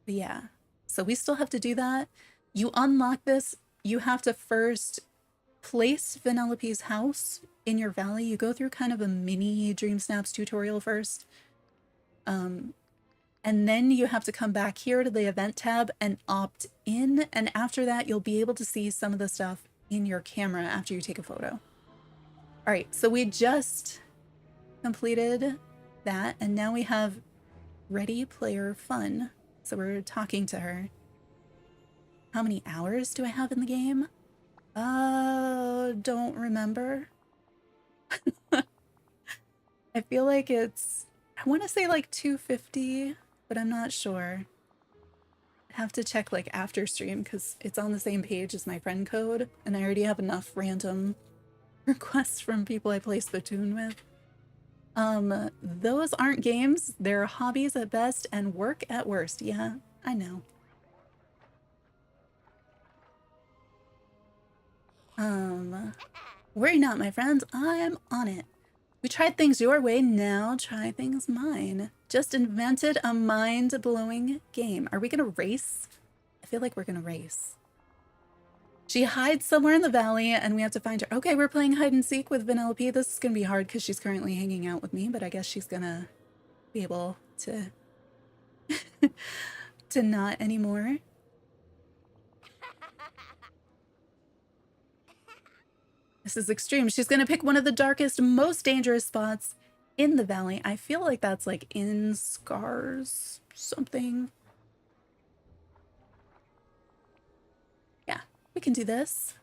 yeah, so we still have to do that. You unlock this, you have to first place Vanellope's house in your valley. You go through kind of a mini DreamSnaps tutorial first. And then you have to come back here to the event tab and opt in. And after that, you'll be able to see some of the stuff in your camera after you take a photo. All right, so we just completed that. And now we have Ready Player Fun. So we're talking to her. How many hours do I have in the game? Don't remember. I feel like it's, I want to say like 250. But I'm not sure. I have to check like after stream because it's on the same page as my friend code and I already have enough random requests from people I play Splatoon with. Those aren't games. They're hobbies at best and work at worst. Yeah, I know. Worry not, my friends. I am on it. We tried things your way, now try things mine. Just invented a mind-blowing game. Are we gonna race? I feel like we're gonna race. She hides somewhere in the valley and we have to find her. Okay, we're playing hide and seek with Vanellope. This is gonna be hard because she's currently hanging out with me, but I guess she's gonna be able to to not anymore. This is extreme. She's gonna pick one of the darkest, most dangerous spots in the valley. I feel like that's like in Scars something. Yeah, we can do this.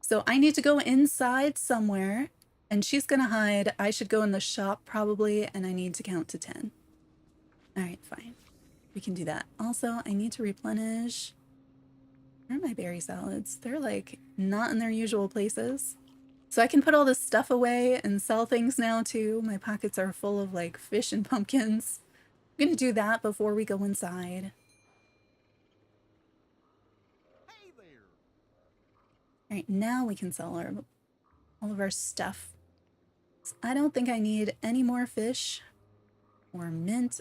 So I need to go inside somewhere and she's gonna hide. I should go in the shop probably and I need to count to 10. All right, fine. We can do that. Also, I need to replenish. Where are my berry salads? They're like not in their usual places. So I can put all this stuff away and sell things now too. My pockets are full of like fish and pumpkins. I'm gonna do that before we go inside. Hey there. All right, now we can sell all of our stuff. So I don't think I need any more fish or mint.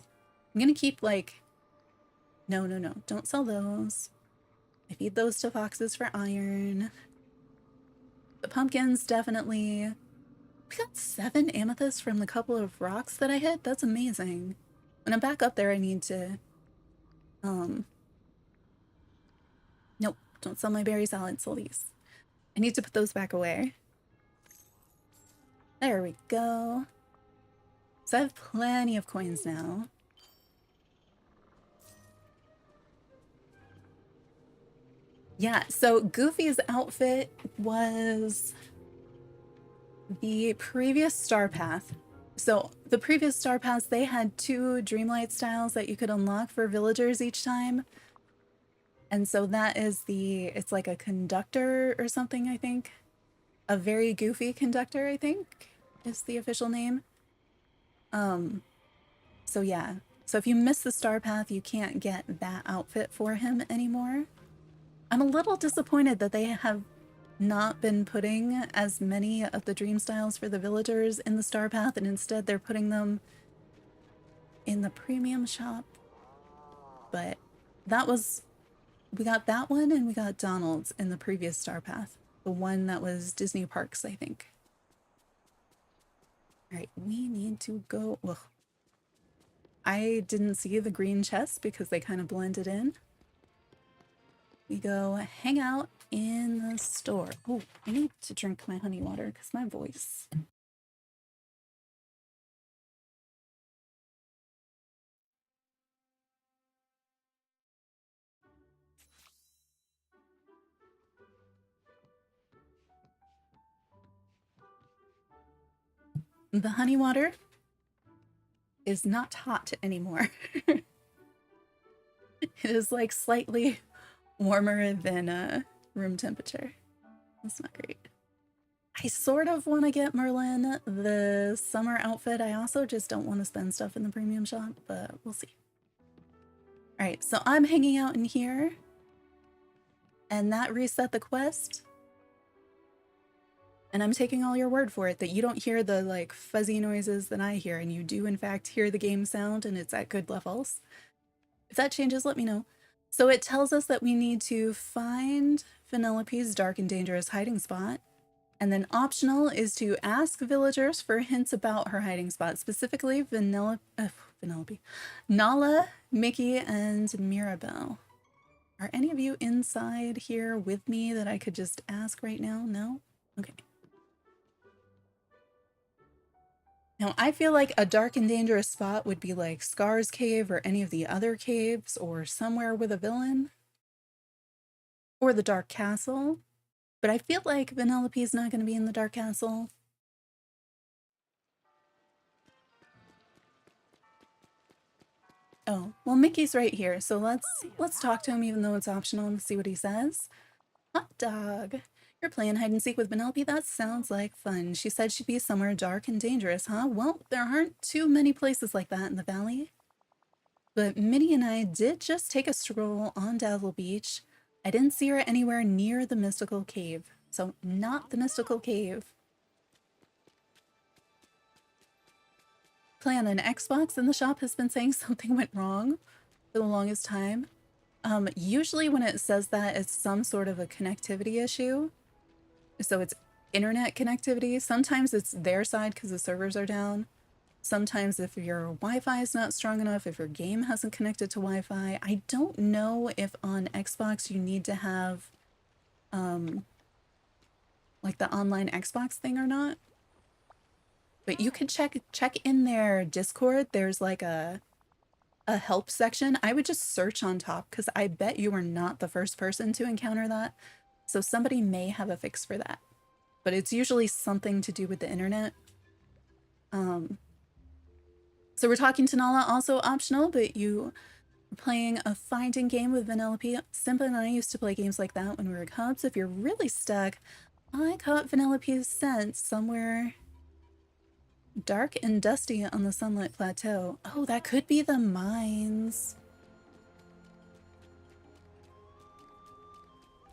I'm gonna keep like, no, don't sell those. I feed those to foxes for iron. The pumpkins, definitely. We got 7 amethysts from the couple of rocks that I hit. That's amazing. When I'm back up there, I need to don't sell my berry salad, sell these. I need to put those back away. There we go. So I have plenty of coins now. Yeah, so Goofy's outfit was the previous star path. So the previous star paths, they had 2 Dreamlight styles that you could unlock for villagers each time. And so that is it's like a conductor or something, I think. A very goofy conductor, I think, is the official name. So yeah. So if you miss the star path, you can't get that outfit for him anymore. I'm a little disappointed that they have not been putting as many of the dream styles for the villagers in the star path, and instead they're putting them in the premium shop. But that was, we got that one and we got Donald's in the previous star path. The one that was Disney Parks, I think. All right, we need to go. Ugh. I didn't see the green chests because they kind of blended in. We go hang out in the store. Oh, I need to drink my honey water because my voice. The honey water is not hot anymore. It is like slightly warmer than room temperature. That's not great. I sort of want to get Merlin the summer outfit. I also just don't want to spend stuff in the premium shop, but we'll see. All right, so I'm hanging out in here, and that reset the quest. And I'm taking all your word for it that you don't hear the like fuzzy noises that I hear, and you do in fact hear the game sound, and it's at good levels. If that changes, let me know. So it tells us that we need to find Vanellope's dark and dangerous hiding spot. And then optional is to ask villagers for hints about her hiding spot, specifically Vanellope, Nala, Mickey, and Mirabelle. Are any of you inside here with me that I could just ask right now? No? Okay. Now, I feel like a dark and dangerous spot would be like Scar's Cave or any of the other caves or somewhere with a villain. Or the Dark Castle. But I feel like Vanellope is not going to be in the Dark Castle. Oh, well, Mickey's right here, so let's talk to him even though it's optional and see what he says. Hot dog. You're playing hide and seek with Vanellope? That sounds like fun. She said she'd be somewhere dark and dangerous, huh? Well, there aren't too many places like that in the valley. But Minnie and I did just take a stroll on Dazzle Beach. I didn't see her anywhere near the mystical cave. So not the mystical cave. Play on an Xbox in the shop has been saying something went wrong for the longest time. Usually when it says that, it's some sort of a connectivity issue. So it's internet connectivity. Sometimes it's their side because the servers are down. Sometimes if your Wi-Fi is not strong enough, if your game hasn't connected to Wi-Fi. I don't know if on Xbox you need to have like the online Xbox thing or not. But you could check in their Discord. There's like a help section. I would just search on top because I bet you are not the first person to encounter that. So somebody may have a fix for that. But it's usually something to do with the internet. So we're talking to Nala, also optional, but you are playing a finding game with Vanellope. Simba and I used to play games like that when we were cubs. If you're really stuck, I caught Vanellope's scent somewhere dark and dusty on the Sunlit Plateau. Oh, that could be the mines.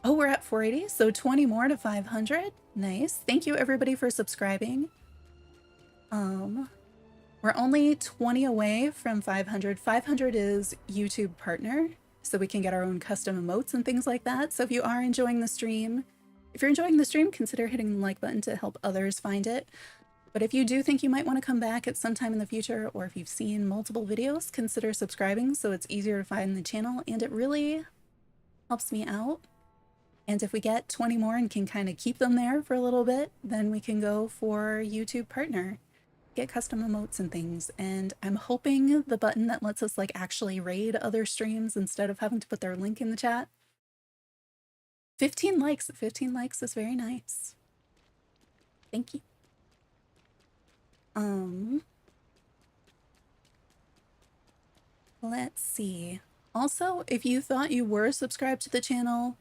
Oh, we're at 480, so 20 more to 500. Nice. Thank you everybody for subscribing. We're only 20 away from 500. 500 is YouTube partner, so we can get our own custom emotes and things like that. So if you are enjoying the stream, consider hitting the like button to help others find it. But if you do think you might want to come back at some time in the future, or if you've seen multiple videos, consider subscribing so it's easier to find the channel, and it really helps me out. And if we get 20 more and can kind of keep them there for a little bit, then we can go for YouTube partner, get custom emotes and things. And I'm hoping the button that lets us like actually raid other streams instead of having to put their link in the chat. 15 likes. 15 likes is very nice. Thank you. Let's see. Also, if you thought you were subscribed to the channel,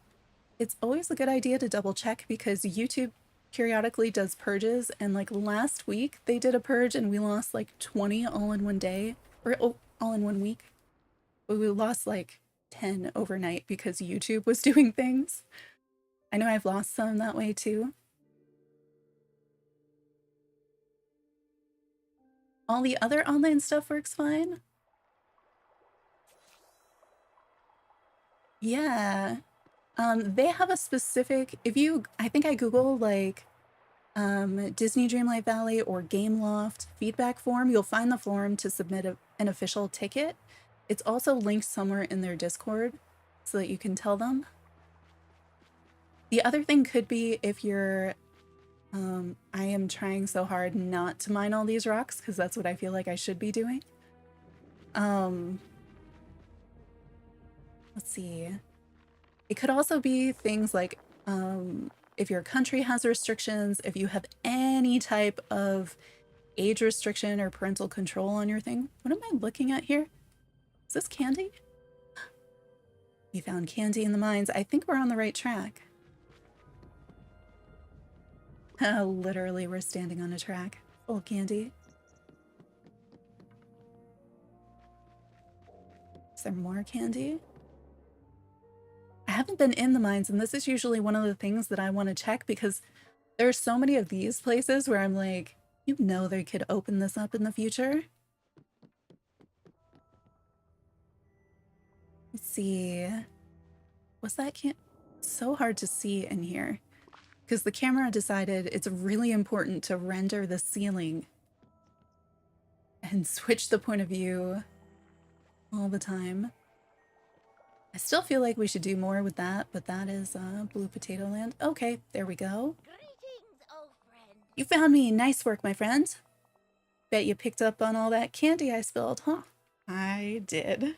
it's always a good idea to double check because YouTube periodically does purges, and like last week they did a purge and we lost like 20 all in one day, or all in 1 week. But we lost like 10 overnight because YouTube was doing things. I know I've lost some that way too. All the other online stuff works fine. Yeah. They have a specific, if you, I think I Google like Disney Dreamlight Valley or Gameloft feedback form, you'll find the form to submit an official ticket. It's also linked somewhere in their Discord so that you can tell them. The other thing could be if you're, I am trying so hard not to mine all these rocks because that's what I feel like I should be doing. Let's see. It could also be things like if your country has restrictions, if you have any type of age restriction or parental control on your thing. What am I looking at here? Is this candy? We found candy in the mines. I think we're on the right track. Literally, we're standing on a track full of candy. Is there more candy? I haven't been in the mines, and this is usually one of the things that I want to check because there's so many of these places where I'm like, you know, they could open this up in the future. Let's see. Was that so hard to see in here? Because the camera decided it's really important to render the ceiling and switch the point of view all the time. I still feel like we should do more with that, but that is Blue Potato Land. Okay, there we go. Greetings, old friend. You found me. Nice work, my friend. Bet you picked up on all that candy I spilled, huh? I did.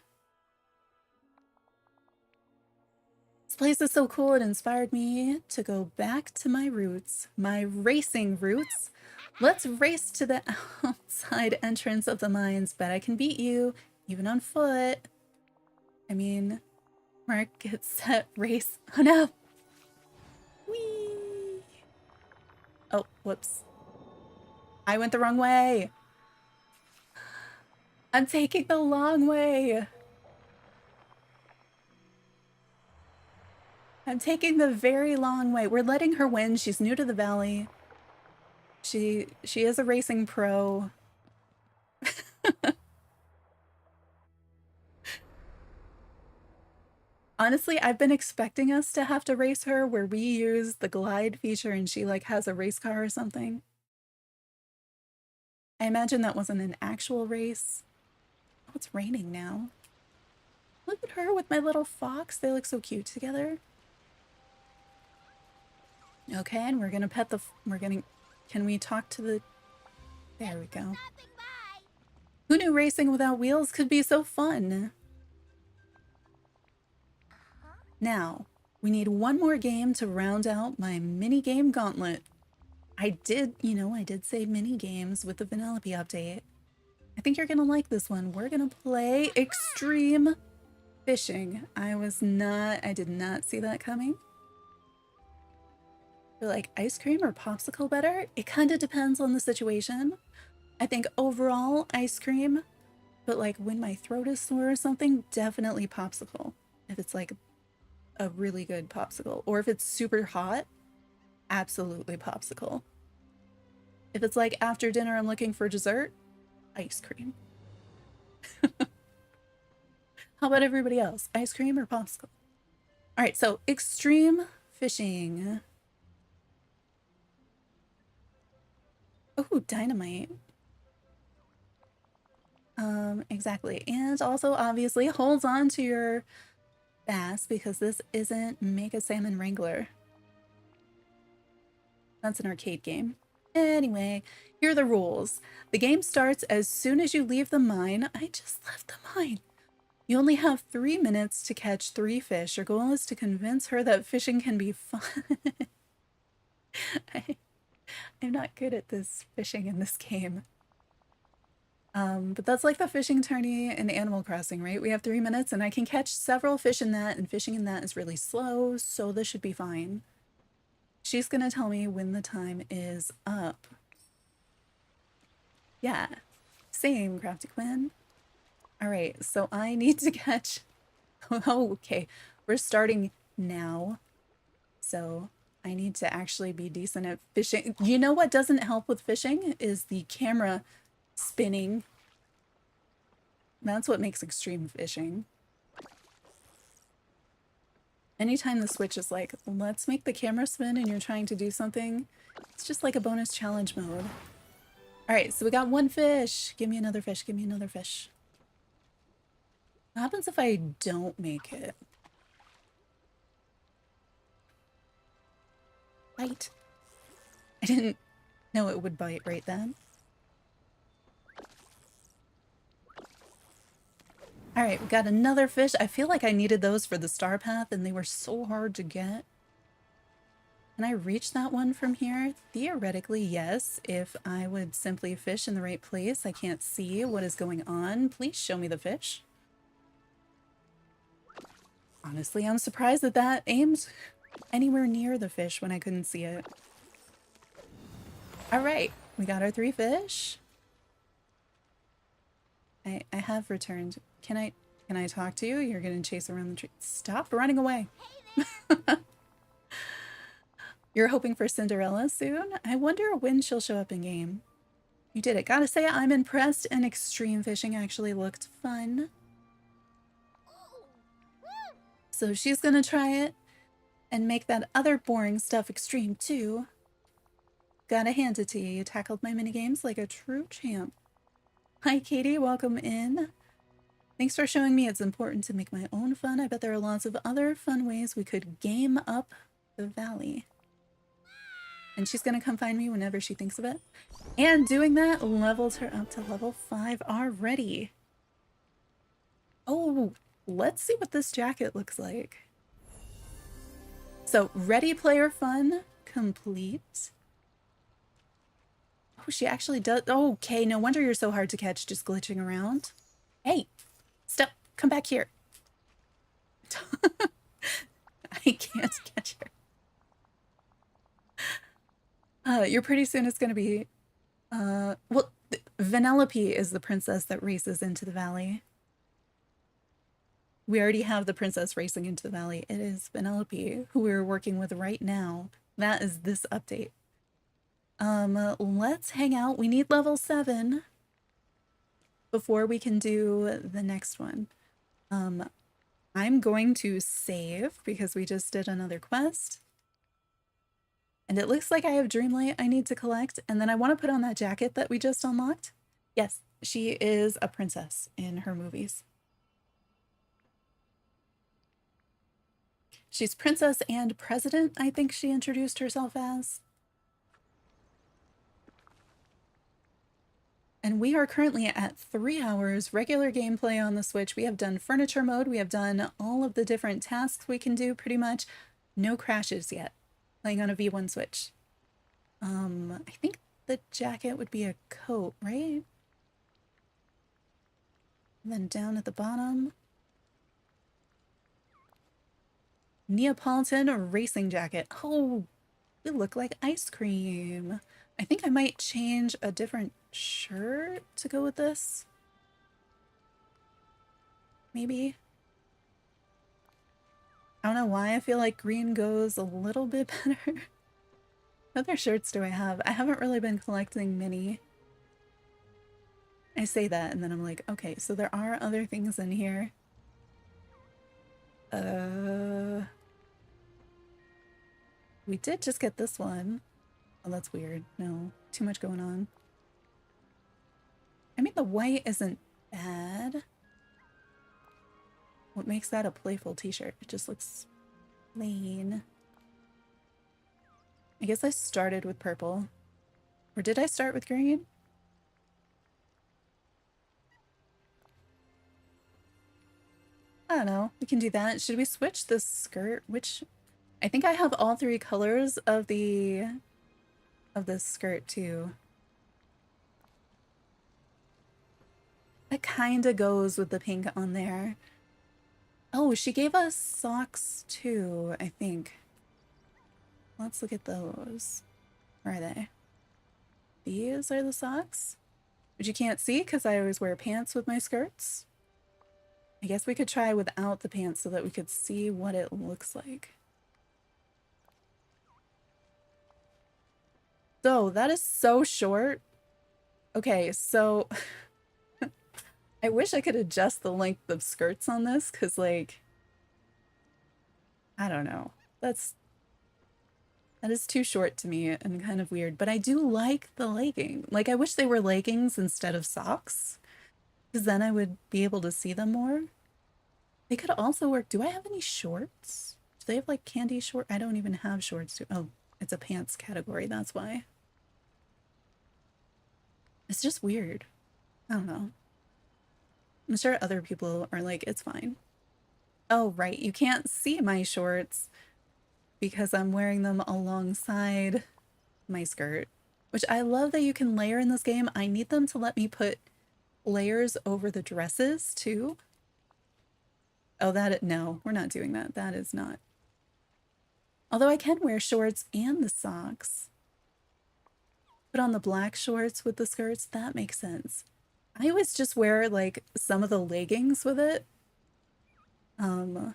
This place is so cool, it inspired me to go back to my roots, my racing roots. Let's race to the outside entrance of the mines. Bet I can beat you, even on foot. I mean, mark, get set, race. Oh no! Whee! Oh, whoops. I went the wrong way. I'm taking the long way. I'm taking the very long way. We're letting her win. She's new to the valley. She is a racing pro. Honestly, I've been expecting us to have to race her where we use the glide feature and she like has a race car or something. I imagine that wasn't an actual race. Oh, it's raining now. Look at her with my little fox. They look so cute together. Okay, and we're gonna pet the, can we talk to the, there we go. Who knew racing without wheels could be so fun? Now, we need one more game to round out my mini game gauntlet. I did, you know, I did say mini games with the Vanellope update. I think you're gonna like this one. We're gonna play Extreme Fishing. I did not see that coming. You're like, ice cream or popsicle better? It kind of depends on the situation. I think overall ice cream, but like when my throat is sore or something, definitely popsicle. If it's like a really good popsicle, or if it's super hot, absolutely popsicle. If it's like after dinner I'm looking for dessert, ice cream. How about everybody else? Ice cream or popsicle? All right, so Extreme Fishing. Oh, dynamite. Exactly. And also obviously holds on to your bass because this isn't Make a Salmon Wrangler. That's an arcade game. Anyway, here are the rules. The game starts as soon as you leave the mine. I just left the mine. You only have 3 minutes to catch 3 fish. Your goal is to convince her that fishing can be fun. I'm not good at this fishing in this game. But that's like the fishing tourney in Animal Crossing, right? We have 3 minutes and I can catch several fish in that, and fishing in that is really slow, so this should be fine. She's gonna tell me when the time is up. Yeah, same, Crafty Quinn. All right, so I need to catch... Oh, okay, we're starting now. So I need to actually be decent at fishing. You know what doesn't help with fishing is the camera spinning. That's what makes extreme fishing. Anytime the Switch is like, let's make the camera spin and you're trying to do something, it's just like a bonus challenge mode. All right, so we got 1 fish. Give me another fish, give me another fish. What happens if I don't make it? Bite. I didn't know it would bite right then. All right, we got another fish. I feel like I needed those for the star path and they were so hard to get. Can I reach that one from here? Theoretically, yes. If I would simply fish in the right place. I can't see what is going on. Please show me the fish. Honestly, I'm surprised that that aimed anywhere near the fish when I couldn't see it. All right, we got our 3 fish. I have returned. Can I talk to you? You're gonna chase around the tree. Stop running away. You're hoping for Cinderella soon? I wonder when she'll show up in game. You did it. Gotta say, I'm impressed, and extreme fishing actually looked fun. So she's gonna try it and make that other boring stuff extreme too. Gotta hand it to you. You tackled my minigames like a true champ. Hi, Katie. Welcome in. Thanks for showing me it's important to make my own fun. I bet there are lots of other fun ways we could game up the valley. And she's gonna come find me whenever she thinks of it. And doing that levels her up to level 5 already. Oh, let's see what this jacket looks like. So, Ready Player Fun complete. Oh, she actually does. Oh, okay, no wonder you're so hard to catch, just glitching around. Hey, stop, come back here. I can't catch her. You're pretty soon it's gonna be, well, Vanellope is the princess that races into the valley. We already have the princess racing into the valley. It is Vanellope, who we're working with right now. That is this update. Let's hang out. We need level 7 before we can do the next one. I'm going to save because we just did another quest. And it looks like I have Dreamlight I need to collect. And then I want to put on that jacket that we just unlocked. Yes, she is a princess in her movies. She's princess and president, I think she introduced herself as. And we are currently at 3 hours, regular gameplay on the Switch. We have done furniture mode. We have done all of the different tasks we can do pretty much. No crashes yet, playing on a V1 Switch. I think the jacket would be a coat, right? And then down at the bottom, Neapolitan racing jacket. Oh, we look like ice cream. I think I might change a different shirt to go with this. Maybe. I don't know why I feel like green goes a little bit better. What other shirts do I have? I haven't really been collecting many. I say that and then I'm like, okay, so there are other things in here. We did just get this one. Oh, that's weird. No, too much going on. I mean, the white isn't bad. What makes that a playful t-shirt? It just looks plain. I guess I started with purple. Or did I start with green? I don't know. We can do that. Should we switch the skirt? Which I think I have all three colors of the skirt too. That kind of goes with the pink on there. Oh, she gave us socks too, I think. Let's look at those. Where are they? These are the socks? Which you can't see because I always wear pants with my skirts. I guess we could try without the pants so that we could see what it looks like. So that is so short. Okay, so I wish I could adjust the length of skirts on this because, like, I don't know. That is too short to me and kind of weird, but I do like the legging. Like, I wish they were leggings instead of socks because then I would be able to see them more. They could also work. Do I have any shorts? Do they have like candy short? I don't even have shorts. Oh, it's a pants category. That's why. It's just weird. I don't know. I'm sure other people are like, it's fine. Oh, right. You can't see my shorts because I'm wearing them alongside my skirt, which I love that you can layer in this game. I need them to let me put layers over the dresses too. Oh, no, we're not doing that. That is not. Although I can wear shorts and the socks. Put on the black shorts with the skirts. That makes sense. I always just wear like some of the leggings with it. But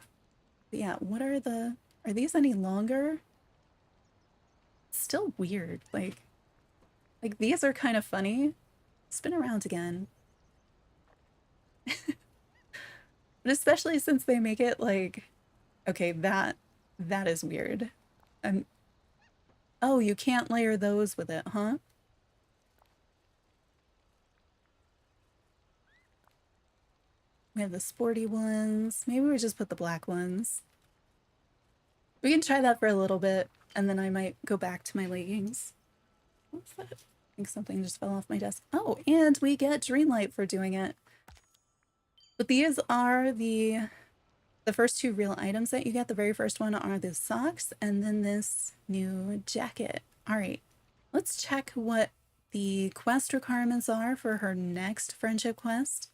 yeah, are these any longer? Still weird. Like these are kind of funny. Spin around again. But especially since they make it like, okay, that is weird. Oh, you can't layer those with it, huh? We have the sporty ones. Maybe we just put the black ones. We can try that for a little bit, and then I might go back to my leggings. What's that? I think something just fell off my desk. Oh, and we get Dreamlight for doing it. But these are the first two real items that you get. The very first one are the socks, and then this new jacket. All right, let's check what the quest requirements are for her next friendship quest.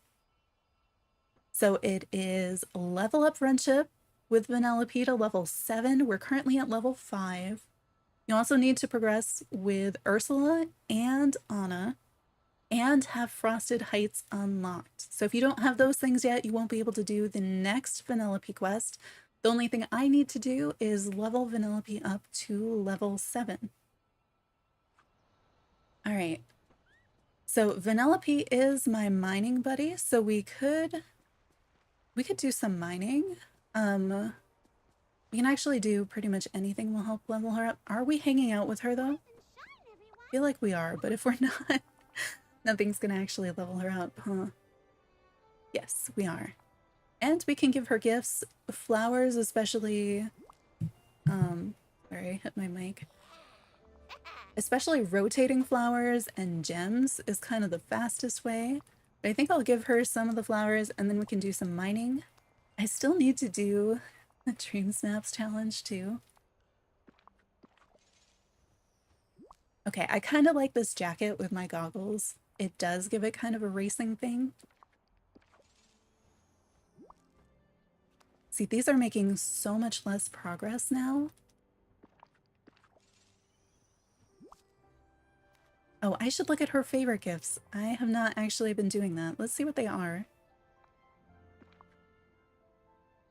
So it is level up friendship with Vanellope to level 7. We're currently at level 5. You also need to progress with Ursula and Anna and have Frosted Heights unlocked. So if you don't have those things yet, you won't be able to do the next Vanellope quest. The only thing I need to do is level Vanellope up to level 7. All right. So Vanellope is my mining buddy, so we could do some mining. We can actually do pretty much anything will help level her up. Are we hanging out with her though? I feel like we are, but if we're not, nothing's gonna actually level her up, huh? Yes, we are. And we can give her gifts. Flowers, especially, sorry, I hit my mic. Especially rotating flowers and gems is kind of the fastest way. But I think I'll give her some of the flowers and then we can do some mining. I still need to do the DreamSnaps challenge too. Okay, I kind of like this jacket with my goggles. It does give it kind of a racing thing. See, these are making so much less progress now. Oh, I should look at her favorite gifts. I have not actually been doing that. Let's see what they are.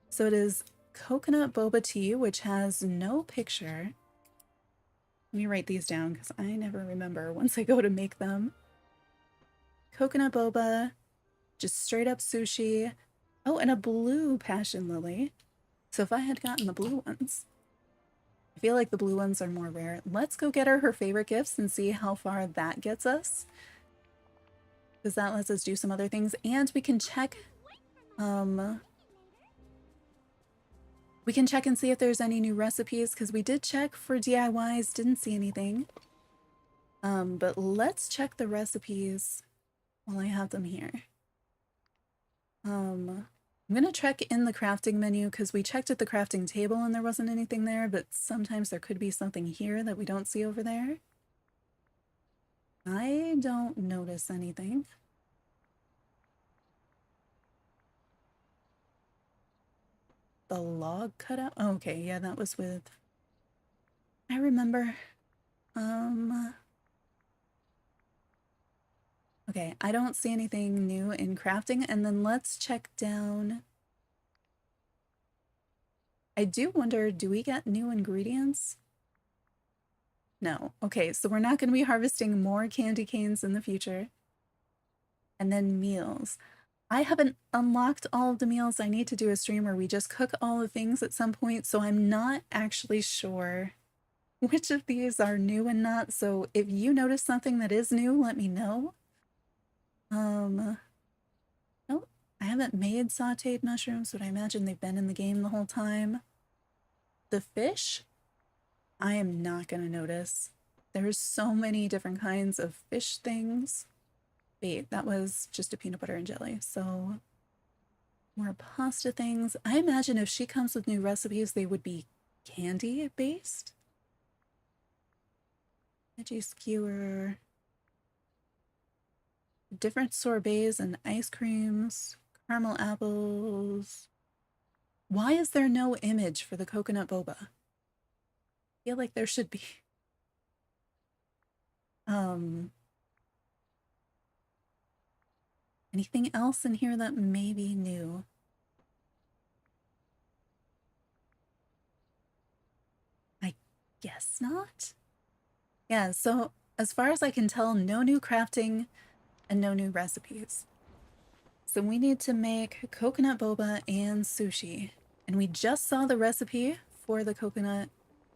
So it is coconut boba tea, which has no picture. Let me write these down because I never remember once I go to make them. Coconut boba, just straight up sushi. Oh, and a blue passion lily. So if I had gotten the blue ones, I feel like the blue ones are more rare. Let's go get her favorite gifts and see how far that gets us. Because that lets us do some other things. And we can check, We can check and see if there's any new recipes, because we did check for DIYs, didn't see anything. But let's check the recipes while I have them here. I'm gonna check in the crafting menu because we checked at the crafting table and there wasn't anything there, but sometimes there could be something here that we don't see over there. I don't notice anything. The log cutout? Oh, okay, yeah, that was with... I remember. Okay, I don't see anything new in crafting, and then let's check down. I do wonder, do we get new ingredients? No. Okay, so we're not going to be harvesting more candy canes in the future. And then meals. I haven't unlocked all of the meals. I need to do a stream where we just cook all the things at some point, so I'm not actually sure which of these are new and not. So if you notice something that is new, let me know. Nope, I haven't made sauteed mushrooms, but I imagine they've been in the game the whole time. The fish, I am not gonna notice. There's so many different kinds of fish things. Wait, that was just a peanut butter and jelly, so more pasta things. I imagine if she comes with new recipes, they would be candy-based. Veggie skewer. Different sorbets and ice creams. Caramel apples. Why is there no image for the coconut boba? I feel like there should be. Anything else in here that may be new? I guess not. Yeah, so as far as I can tell, no new crafting and no new recipes. So we need to make coconut boba and sushi. And we just saw the recipe for the coconut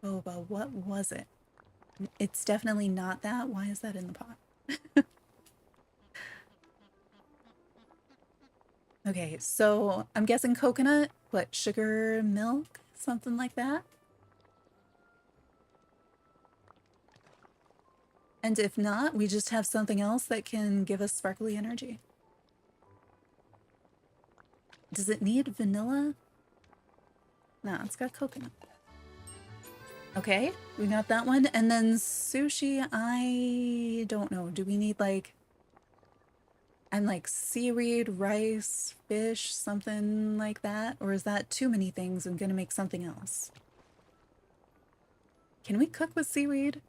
boba. What was it? It's definitely not that. Why is that in the pot? Okay, so I'm guessing coconut, what, sugar, milk, something like that? And if not, we just have something else that can give us sparkly energy. Does it need vanilla? No, it's got coconut. Okay, we got that one. And then sushi, I don't know. Do we need like... And like seaweed, rice, fish, something like that? Or is that too many things and gonna make something else? Can we cook with seaweed?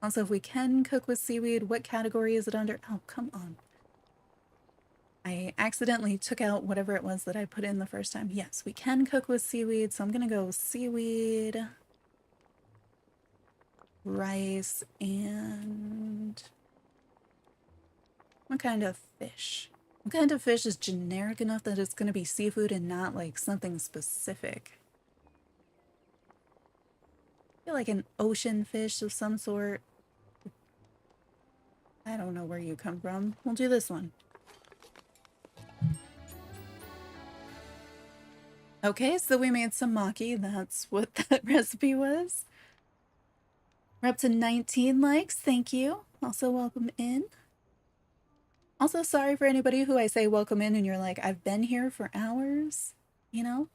Also, if we can cook with seaweed, what category is it under? Oh, come on. I accidentally took out whatever it was that I put in the first time. Yes, we can cook with seaweed, so I'm gonna go seaweed, rice, and... what kind of fish? What kind of fish is generic enough that it's gonna be seafood and not like something specific? I feel like an ocean fish of some sort. I don't know where you come from. We'll do this one. Okay, so we made some maki. That's what that recipe was. We're up to 19 likes. Thank you. Also, welcome in. Also, sorry for anybody who I say welcome in and you're like, I've been here for hours, you know?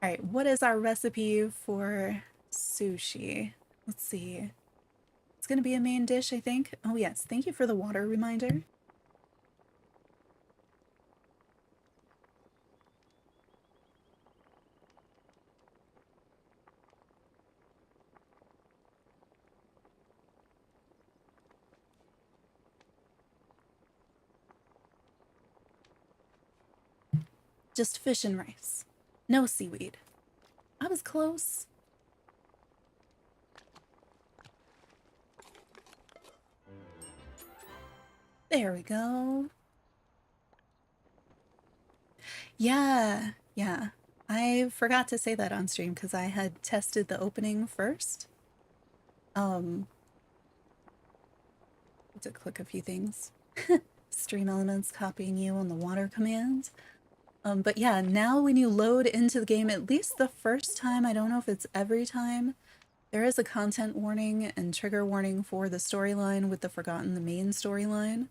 All right, what is our recipe for sushi? Let's see. It's gonna be a main dish, I think. Oh yes, thank you for the water reminder. Just fish and rice. No seaweed. I was close. There we go. Yeah. I forgot to say that on stream because I had tested the opening first. To click a few things. Stream elements copying you on the water command. But yeah, now when you load into the game, at least the first time, I don't know if it's every time, there is a content warning and trigger warning for the storyline with the Forgotten, the main storyline.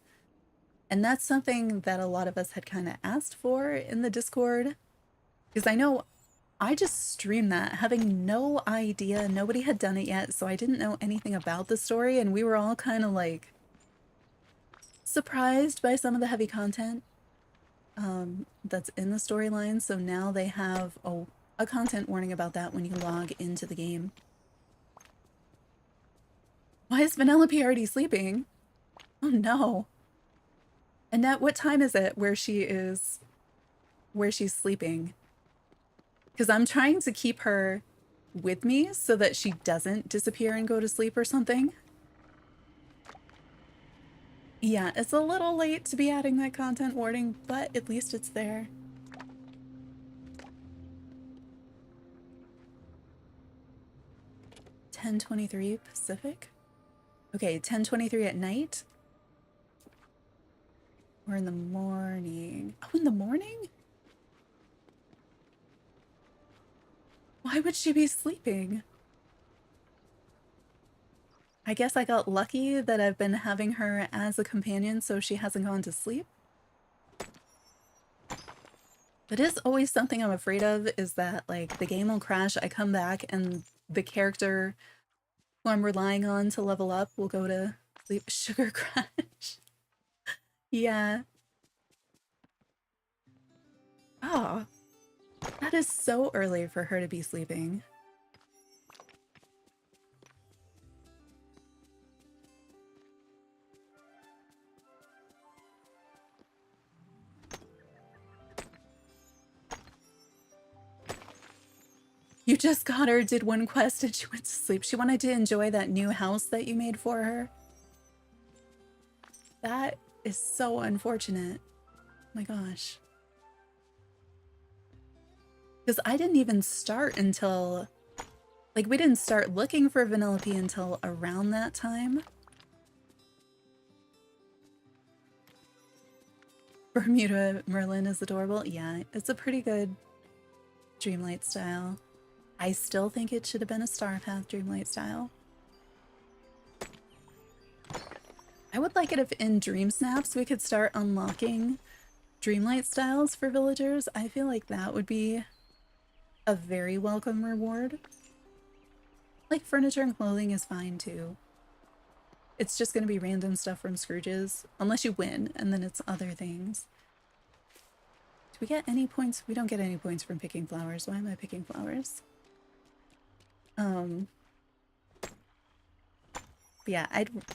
And that's something that a lot of us had kind of asked for in the Discord. Because I know I just streamed that having no idea. Nobody had done it yet, so I didn't know anything about the story. And we were all kind of like surprised by some of the heavy content that's in the storyline. So now they have a content warning about that when you log into the game. Why is Vanellope already sleeping? Oh no. Annette, what time is it where she's sleeping? Because I'm trying to keep her with me so that she doesn't disappear and go to sleep or something. Yeah, it's a little late to be adding that content warning, but at least it's there. $10:23 Pacific? Okay, 10:23 at night? Or in the morning? Oh, in the morning? Why would she be sleeping? I guess I got lucky that I've been having her as a companion so she hasn't gone to sleep. That is always something I'm afraid of, is that like the game will crash, I come back, and the character who I'm relying on to level up will go to sleep. Sugar crash. Yeah. Oh, that is so early for her to be sleeping. You just got her, did one quest, and she went to sleep. She wanted to enjoy that new house that you made for her. That is so unfortunate. Oh my gosh. Because I didn't even start until... Like, we didn't start looking for Vanellope until around that time. Bermuda Merlin is adorable. Yeah, it's a pretty good Dreamlight style. I still think it should have been a Star Path Dreamlight style. I would like it if in DreamSnaps we could start unlocking Dreamlight styles for villagers. I feel like that would be a very welcome reward. Like furniture and clothing is fine too. It's just going to be random stuff from Scrooge's, unless you win, and then it's other things. Do we get any points? We don't get any points from picking flowers. Why am I picking flowers? But yeah,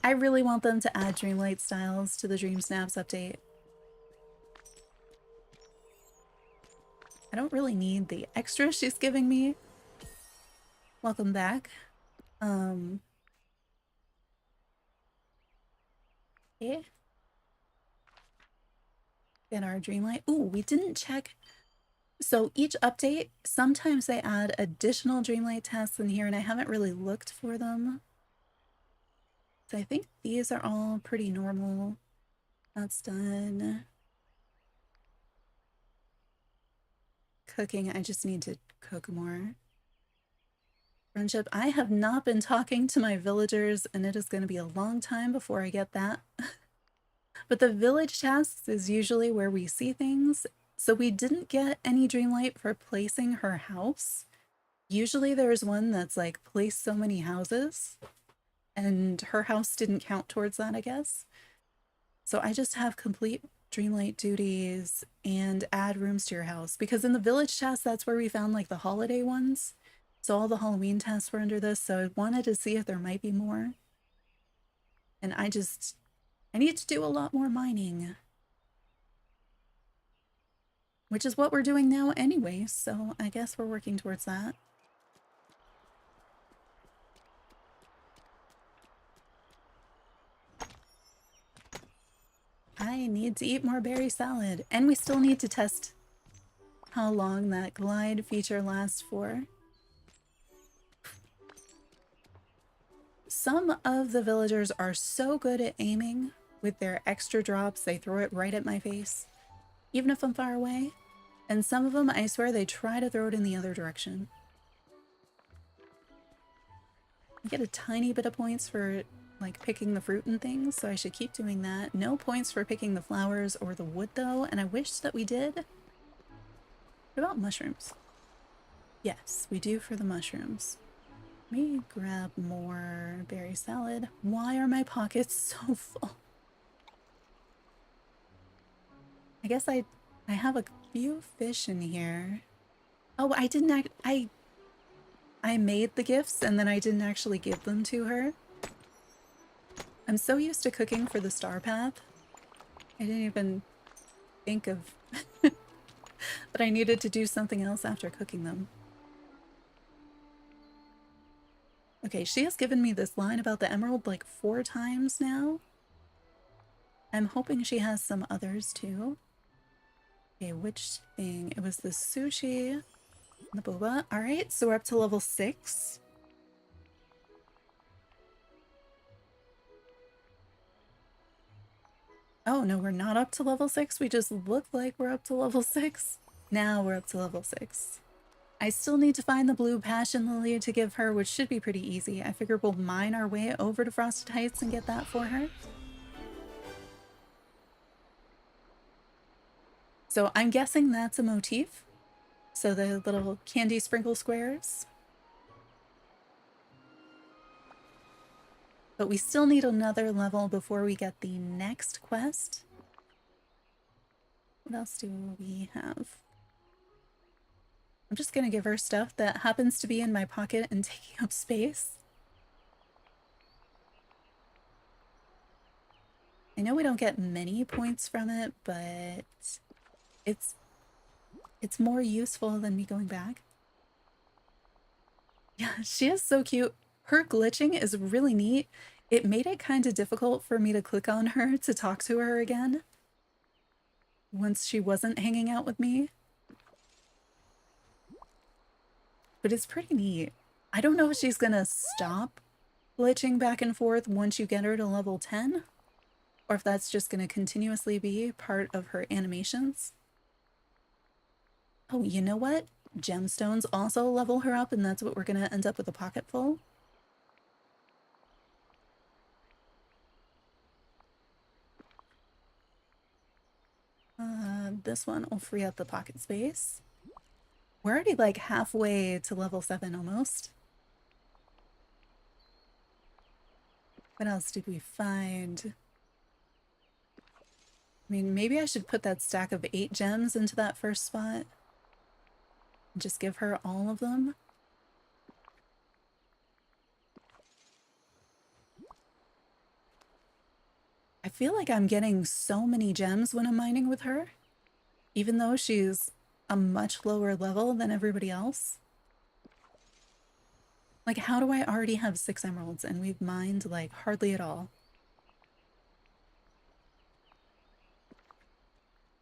I really want them to add Dreamlight styles to the DreamSnaps update. I don't really need the extra she's giving me. Welcome back. Yeah. Get our Dreamlight. Ooh, we didn't check. So each update, sometimes they add additional Dreamlight tests in here, and I haven't really looked for them. So I think these are all pretty normal. That's done. Cooking, I just need to cook more. Friendship, I have not been talking to my villagers, and it is going to be a long time before I get that. But the village tasks is usually where we see things. So we didn't get any Dreamlight for placing her house. Usually there's one that's like, place so many houses, and her house didn't count towards that, I guess. So I just have complete Dreamlight duties and add rooms to your house, because in the village tasks, that's where we found like the holiday ones. So all the Halloween tasks were under this, so I wanted to see if there might be more. And I need to do a lot more mining. Which is what we're doing now anyway, so I guess we're working towards that. I need to eat more berry salad, and we still need to test how long that glide feature lasts for. Some of the villagers are so good at aiming with their extra drops, they throw it right at my face, even if I'm far away. And some of them, I swear, they try to throw it in the other direction. I get a tiny bit of points for, like, picking the fruit and things, so I should keep doing that. No points for picking the flowers or the wood, though, and I wish that we did. What about mushrooms? Yes, we do for the mushrooms. Let me grab more berry salad. Why are my pockets so full? I guess I have a few fish in here. Oh, I didn't I made the gifts and then I didn't actually give them to her. I'm so used to cooking for the star path. I didn't even think of that I needed to do something else after cooking them. Okay, she has given me this line about the emerald like 4 times now. I'm hoping she has some others too. Okay, which thing? It was the sushi, the boba. All right, so we're up to level 6. Oh, no, we're not up to level 6. We just look like we're up to level 6. Now we're up to level 6. I still need to find the blue passion lily to give her, which should be pretty easy. I figure we'll mine our way over to Frosted Heights and get that for her. So I'm guessing that's a motif. So the little candy sprinkle squares. But we still need another level before we get the next quest. What else do we have? I'm just gonna give her stuff that happens to be in my pocket and taking up space. I know we don't get many points from it, but it's more useful than me going back. Yeah, she is so cute. Her glitching is really neat. It made it kind of difficult for me to click on her to talk to her again once she wasn't hanging out with me. But it's pretty neat. I don't know if she's gonna stop glitching back and forth once you get her to level 10, or if that's just gonna continuously be part of her animations. Oh, you know what? Gemstones also level her up, and that's what we're gonna end up with a pocket full. This one will free up the pocket space. We're already like halfway to level 7 almost. What else did we find? I mean, maybe I should put that stack of 8 gems into that first spot. And just give her all of them. I feel like I'm getting so many gems when I'm mining with her, even though she's a much lower level than everybody else. Like, how do I already have 6 emeralds and we've mined like hardly at all?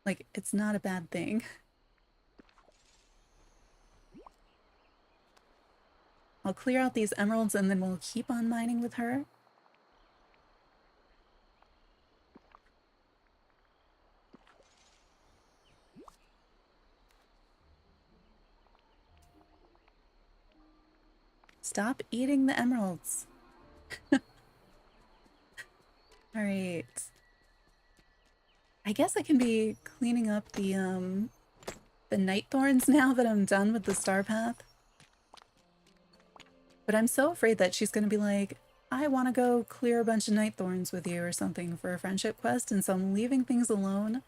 Like, it's not a bad thing. I'll clear out these emeralds and then we'll keep on mining with her. Stop eating the emeralds. All right. I guess I can be cleaning up the night thorns now that I'm done with the star path. But I'm so afraid that she's gonna be like, I want to go clear a bunch of night thorns with you or something for a friendship quest, and so I'm leaving things alone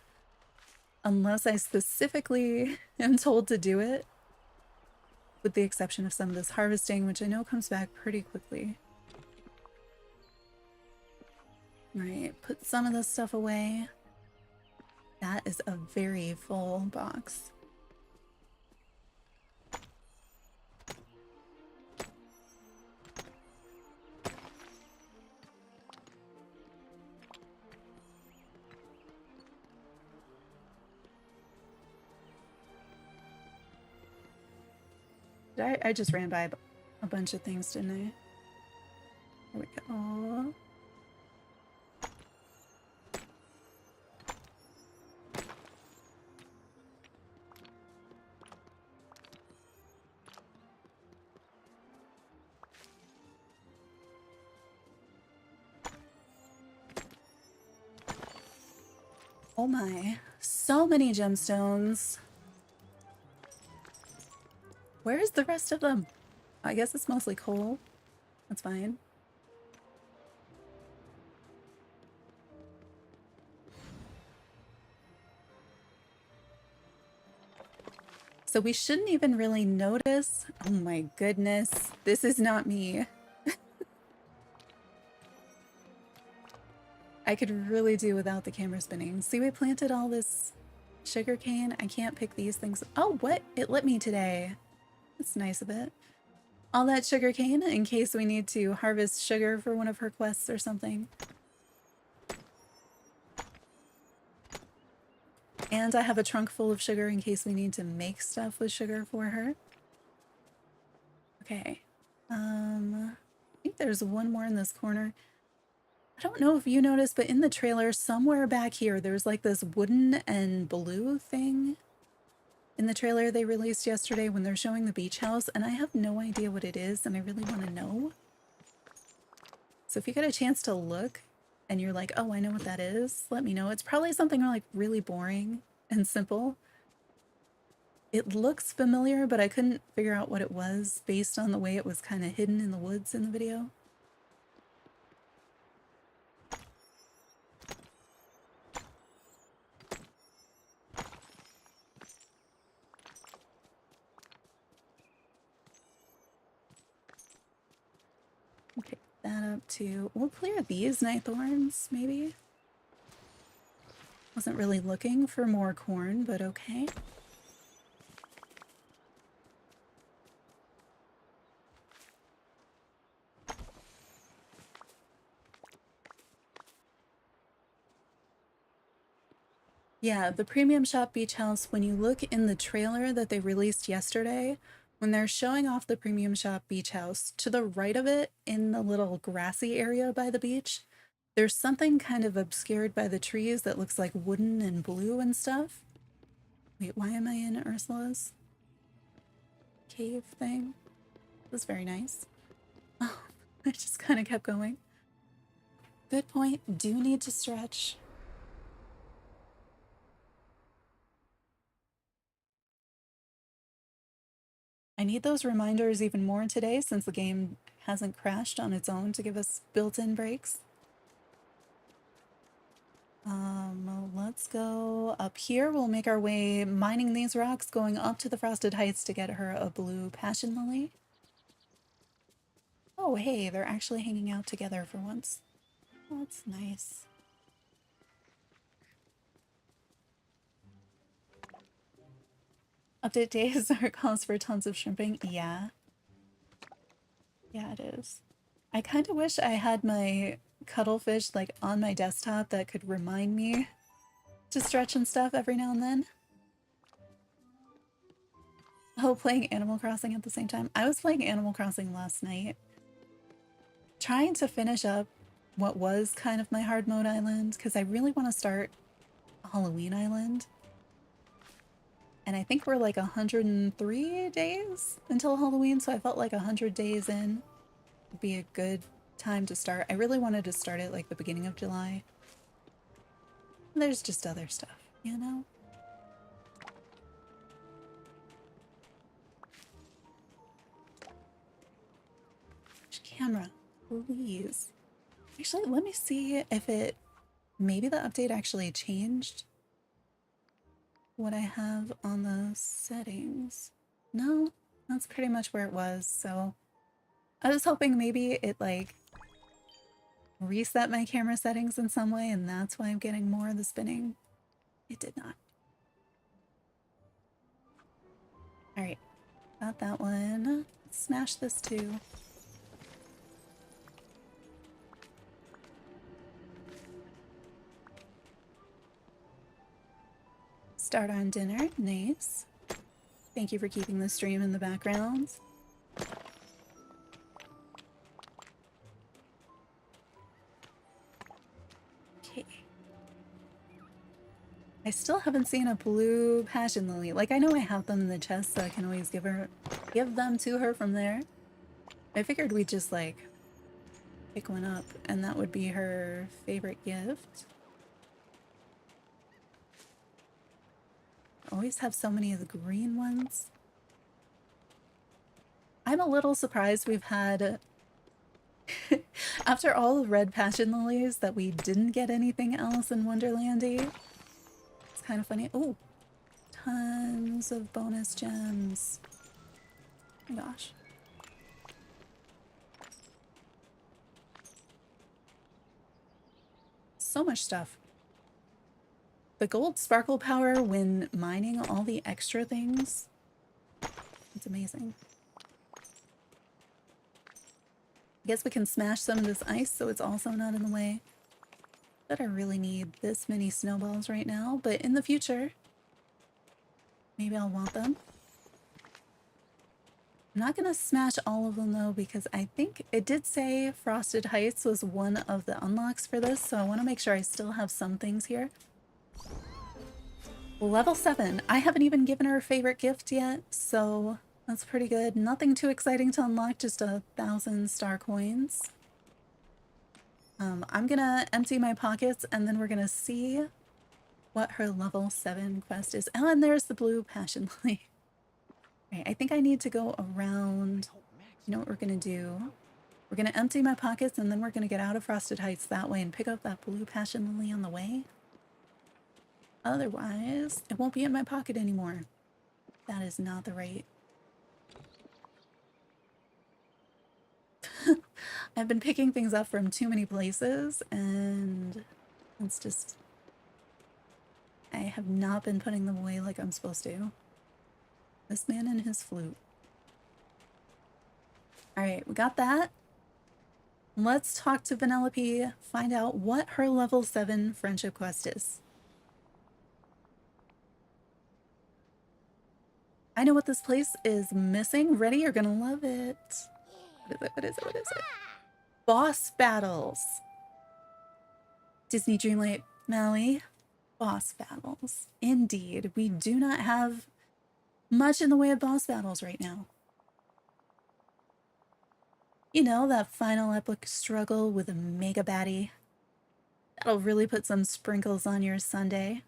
unless I specifically am told to do it, with the exception of some of this harvesting, which I know comes back pretty quickly. Right, put some of this stuff away. That is a very full box. I just ran by a bunch of things, didn't I? There we go. Oh my, so many gemstones. Where's the rest of them? I guess it's mostly coal. That's fine. So we shouldn't even really notice. Oh my goodness, this is not me. I could really do without the camera spinning. See, we planted all this sugarcane. I can't pick these things. Oh, what? It lit me today. That's nice of it. All that sugarcane in case we need to harvest sugar for one of her quests or something. And I have a trunk full of sugar in case we need to make stuff with sugar for her. Okay. I think there's one more in this corner. I don't know if you noticed, but in the trailer, somewhere back here, there's like this wooden and blue thing in the trailer they released yesterday when they're showing the beach house, and I have no idea what it is, and I really want to know. So if you get a chance to look and you're like, oh, I know what that is, let me know. It's probably something like really boring and simple. It looks familiar, but I couldn't figure out what it was based on the way it was kind of hidden in the woods in the video. Okay, that up too. We'll clear these night thorns, maybe. Wasn't really looking for more corn, but okay. Yeah, the Premium Shop Beach House, when you look in the trailer that they released yesterday, when they're showing off the Premium Shop Beach House, to the right of it, in the little grassy area by the beach, there's something kind of obscured by the trees that looks like wooden and blue and stuff. Wait, why am I in Ursula's cave thing? This is very nice. Oh, I just kind of kept going. Good point. Do need to stretch. I need those reminders even more today since the game hasn't crashed on its own to give us built-in breaks. Let's go up here. We'll make our way mining these rocks, going up to the Frosted Heights to get her a blue passion lily. Oh, hey, they're actually hanging out together for once. Oh, that's nice. Update days are calls for tons of shrimping. Yeah. Yeah, it is. I kind of wish I had my cuttlefish like on my desktop that could remind me to stretch and stuff every now and then. Oh, playing Animal Crossing at the same time. I was playing Animal Crossing last night, trying to finish up what was kind of my hard mode island, because I really want to start Halloween Island. And I think we're like 103 days until Halloween, so I felt like 100 days in would be a good time to start. I really wanted to start it like the beginning of July. There's just other stuff, you know? Camera, please. Actually, let me see if it... Maybe the update actually changed what I have on the settings. No, that's pretty much where it was, so... I was hoping maybe it, like, reset my camera settings in some way, and that's why I'm getting more of the spinning. It did not. Alright, got that one. Smash this too. Start on dinner. Nice. Thank you for keeping the stream in the background. Okay. I still haven't seen a blue passion lily. Like, I know I have them in the chest, so I can always give them to her from there. I figured we'd just, like, pick one up, and that would be her favorite gift. Always have so many of the green ones. I'm a little surprised we've had, after all the red passion lilies, that we didn't get anything else in Wonderlandy. It's kind of funny. Oh, tons of bonus gems. Oh my gosh. So much stuff. The gold sparkle power when mining all the extra things. It's amazing. I guess we can smash some of this ice so it's also not in the way. But I really need this many snowballs right now, but in the future, maybe I'll want them. I'm not gonna smash all of them though, because I think it did say Frosted Heights was one of the unlocks for this, so I want to make sure I still have some things here. Level 7. I haven't even given her a favorite gift yet, so that's pretty good. Nothing too exciting to unlock, just 1,000 star coins. I'm gonna empty my pockets and then we're gonna see what her level 7 quest is. Oh, and there's the blue passion lily. Right, I think I need to go around. You know what we're gonna do? We're gonna empty my pockets and then we're gonna get out of Frosted Heights that way and pick up that blue passion lily on the way. Otherwise, it won't be in my pocket anymore. That is not the right. I've been picking things up from too many places and it's just, I have not been putting them away like I'm supposed to. This man and his flute. Alright, we got that. Let's talk to Vanellope, find out what her level 7 friendship quest is. I know what this place is missing. Ready? You're gonna love it. What is it? What is it? What is it? Boss battles. Disney Dreamlight Valley. Boss battles. Indeed. We do not have much in the way of boss battles right now. You know, that final epic struggle with a mega baddie. That'll really put some sprinkles on your Sunday.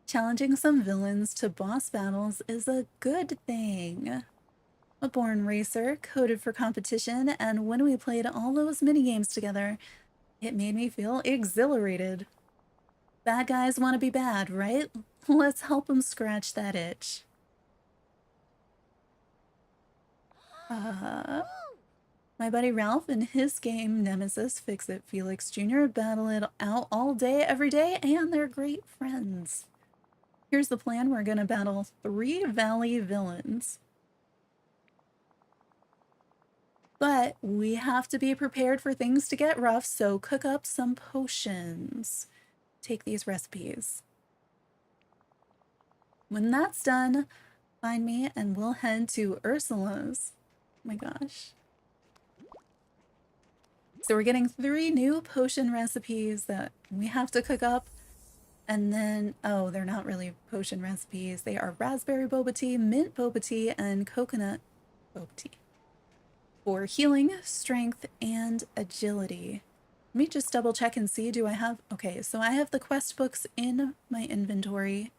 Challenging some villains to boss battles is a good thing. A born racer, coded for competition, and when we played all those minigames together, it made me feel exhilarated. Bad guys want to be bad, right? Let's help them scratch that itch. My buddy Ralph and his game Nemesis Fix-It Felix Jr. battle it out all day, every day, and they're great friends. Here's the plan. We're gonna battle 3 Valley villains. But we have to be prepared for things to get rough, so cook up some potions. Take these recipes. When that's done, find me and we'll head to Ursula's. Oh my gosh. So we're getting 3 new potion recipes that we have to cook up. And then, oh, they're not really potion recipes. They are raspberry boba tea, mint boba tea, and coconut boba tea. For healing, strength, and agility. Let me just double check and see, do I have... Okay, so I have the quest books in my inventory.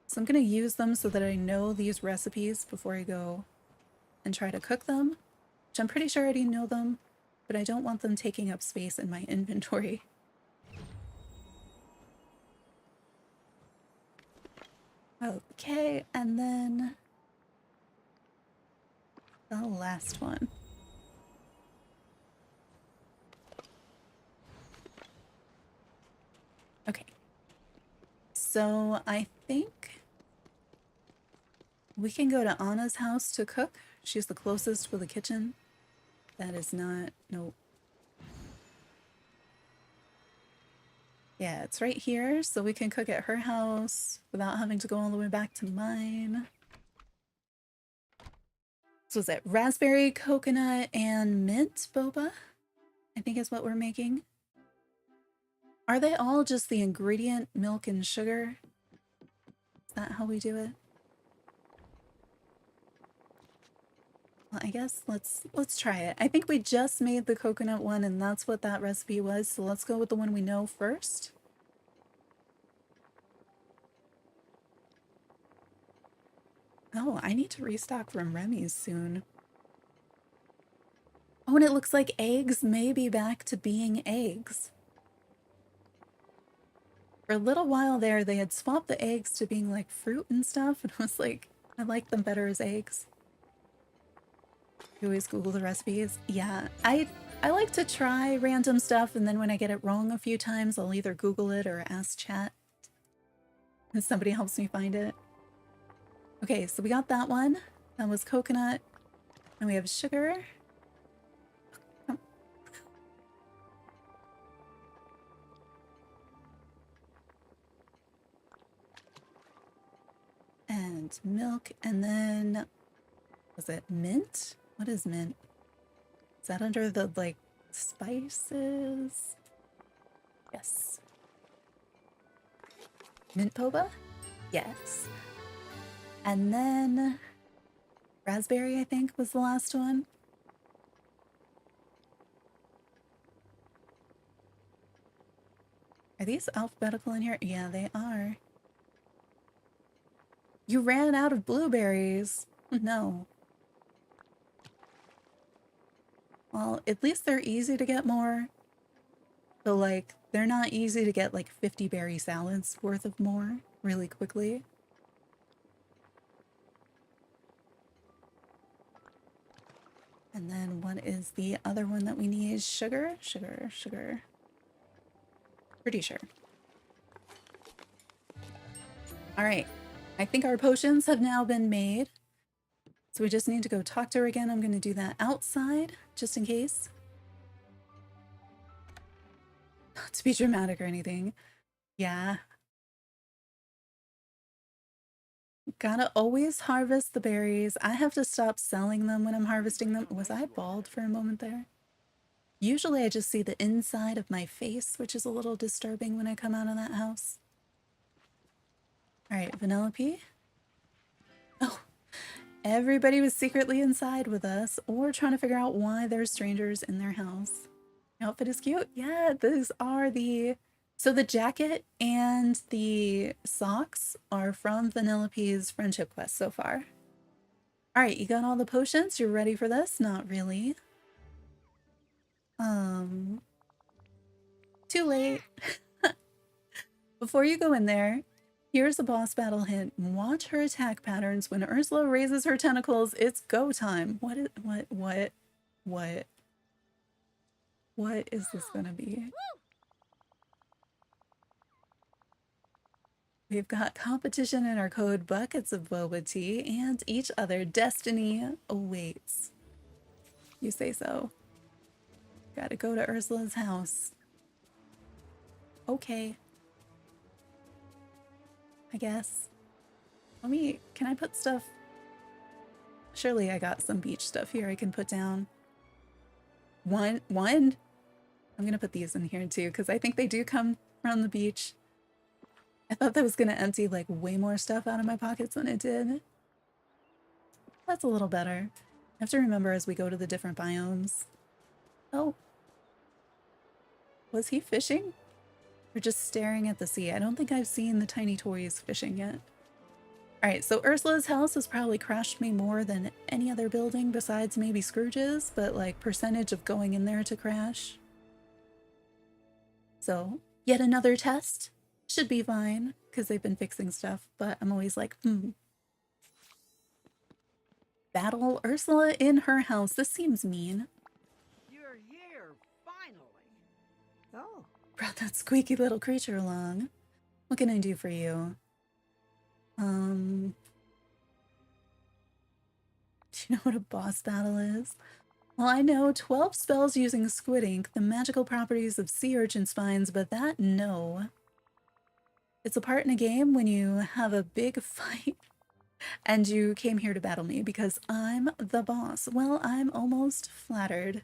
So I'm going to use them so that I know these recipes before I go and try to cook them. Which I'm pretty sure I already know them, but I don't want them taking up space in my inventory. Okay, and then the last one. Okay. So I think we can go to Anna's house to cook. She's the closest with a kitchen. That is not, nope. Yeah, it's right here, so we can cook at her house without having to go all the way back to mine. So is it raspberry, coconut, and mint boba? I think is what we're making. Are they all just the ingredient, milk, and sugar? Is that how we do it? Well, I guess let's try it. I think we just made the coconut one and that's what that recipe was, so let's go with the one we know first. Oh, I need to restock from Remy's soon. Oh, and it looks like eggs may be back to being eggs. For a little while there, they had swapped the eggs to being like fruit and stuff, and I was like, I like them better as eggs. You always Google the recipes? Yeah, I like to try random stuff, and then when I get it wrong a few times, I'll either Google it or ask chat. And somebody helps me find it. Okay, so we got that one. That was coconut. And we have sugar. Oh. And milk, and then was it mint? What is mint? Is that under the like spices? Yes. Mint boba? Yes. And then raspberry, I think, was the last one. Are these alphabetical in here? Yeah, they are. You ran out of blueberries. No. Well, at least they're easy to get more. But like, they're not easy to get like 50 berry salads worth of more really quickly. And then what is the other one that we need? Sugar? Sugar, sugar. Pretty sure. All right. I think our potions have now been made. So we just need to go talk to her again. I'm going to do that outside, just in case. Not to be dramatic or anything. Yeah. Gotta always harvest the berries. I have to stop selling them when I'm harvesting them. Was I bald for a moment there? Usually I just see the inside of my face, which is a little disturbing when I come out of that house. All right, Vanellope. Oh, everybody was secretly inside with us or trying to figure out why there's strangers in their house. Outfit is cute. Yeah, these are the... So the jacket and the socks are from Vanellope's friendship quest so far. All right, you got all the potions? You're ready for this? Not really. Too late. Before you go in there, here's a boss battle hint. Watch her attack patterns. When Ursula raises her tentacles, it's go time. What is this gonna be? We've got competition in our code, buckets of boba tea, and each other. Destiny awaits. You say so. Gotta go to Ursula's house. Okay. I guess. Can I put stuff? Surely I got some beach stuff here I can put down. One? I'm gonna put these in here too, because I think they do come from the beach. I thought that was gonna empty like way more stuff out of my pockets than it did. That's a little better. I have to remember as we go to the different biomes. Oh. Was he fishing? Or just staring at the sea? I don't think I've seen the tiny toys fishing yet. Alright, so Ursula's house has probably crashed me more than any other building besides maybe Scrooge's, but like percentage of going in there to crash. So, yet another test. Should be fine, because they've been fixing stuff, but I'm always like, Battle Ursula in her house. This seems mean. You're here, finally. Oh. Brought that squeaky little creature along. What can I do for you? Do you know what a boss battle is? Well, I know 12 spells using squid ink, the magical properties of sea urchin spines, but that, no. It's a part in a game when you have a big fight and you came here to battle me because I'm the boss. Well, I'm almost flattered.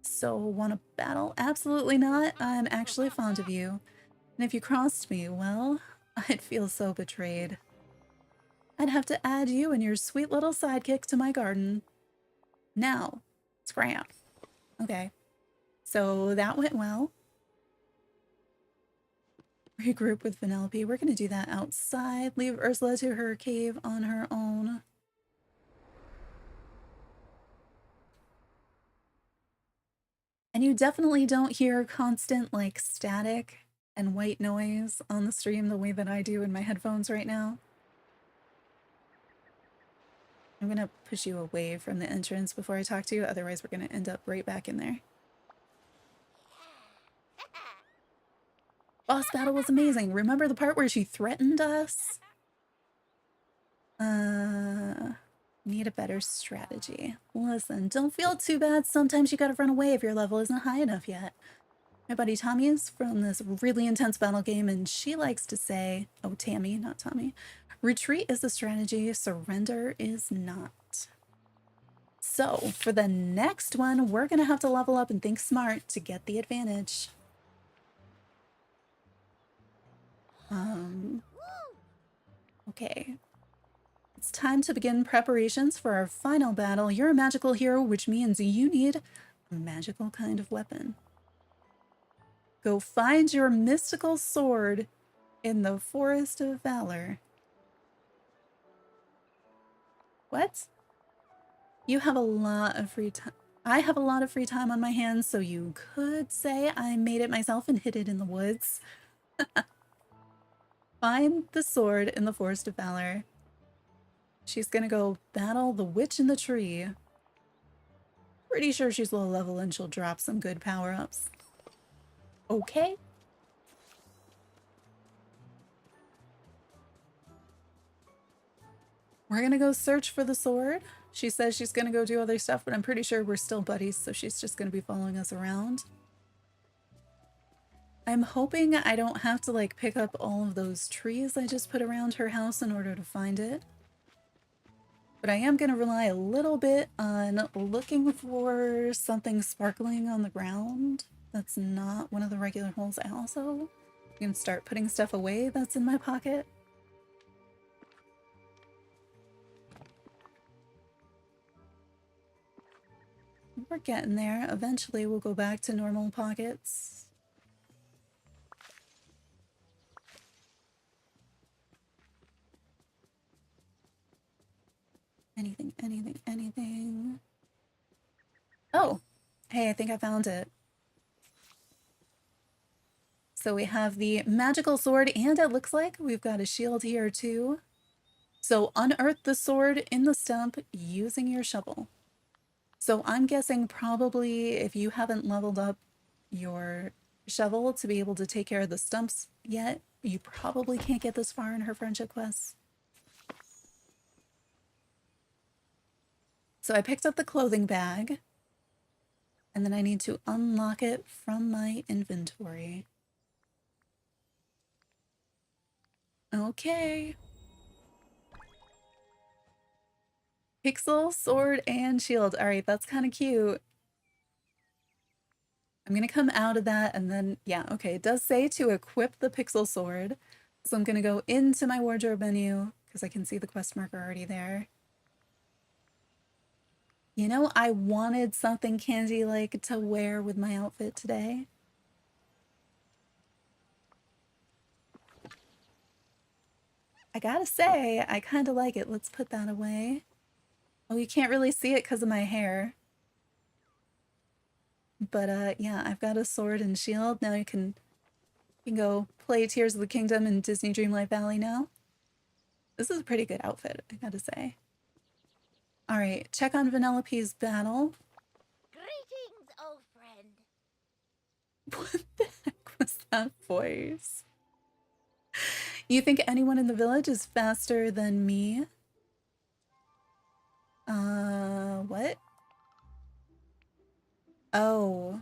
So want to battle? Absolutely not. I'm actually fond of you. And if you crossed me, well, I'd feel so betrayed. I'd have to add you and your sweet little sidekick to my garden. Now, scram. Okay. So that went well. regroup with Vanellope. We're going to do that outside. Leave Ursula to her cave on her own. And you definitely don't hear constant, like, static and white noise on the stream the way that I do in my headphones right now. I'm going to push you away from the entrance before I talk to you, otherwise we're going to end up right back in there. Boss battle was amazing. Remember the part where she threatened us? Need a better strategy. Listen, don't feel too bad. Sometimes you gotta run away if your level isn't high enough yet. My buddy Tommy is from this really intense battle game, and she likes to say, oh, Tammy, not Tommy, retreat is the strategy, surrender is not. So for the next one, we're gonna have to level up and think smart to get the advantage. Okay. It's time to begin preparations for our final battle. You're a magical hero, which means you need a magical kind of weapon. Go find your mystical sword in the Forest of Valor. What? You have a lot of free time. I have a lot of free time on my hands, so you could say I made it myself and hid it in the woods. Find the sword in the Forest of Valor. She's gonna go battle the witch in the tree. Pretty sure she's low level and she'll drop some good power-ups. Okay. We're gonna go search for the sword. She says she's gonna go do other stuff, but I'm pretty sure we're still buddies, so she's just gonna be following us around. I'm hoping I don't have to, like, pick up all of those trees I just put around her house in order to find it. But I am going to rely a little bit on looking for something sparkling on the ground that's not one of the regular holes. I also can start putting stuff away that's in my pocket. We're getting there. Eventually we'll go back to normal pockets. Anything, anything, anything. Oh, hey, I think I found it. So we have the magical sword, and it looks like we've got a shield here too. So unearth the sword in the stump using your shovel. So I'm guessing probably if you haven't leveled up your shovel to be able to take care of the stumps yet, you probably can't get this far in her friendship quests. So I picked up the clothing bag, and then I need to unlock it from my inventory. Okay. Pixel, sword, and shield. All right, that's kind of cute. I'm going to come out of that and then, yeah, okay. It does say to equip the pixel sword. So I'm going to go into my wardrobe menu because I can see the quest marker already there. You know, I wanted something candy-like to wear with my outfit today. I gotta say, I kind of like it. Let's put that away. Oh, you can't really see it because of my hair. But yeah, I've got a sword and shield. Now you can go play Tears of the Kingdom in Disney Dreamlight Valley now. This is a pretty good outfit, I gotta say. All right, check on Vanellope's battle. Greetings, old friend. What the heck was that voice? You think anyone in the village is faster than me? What? Oh.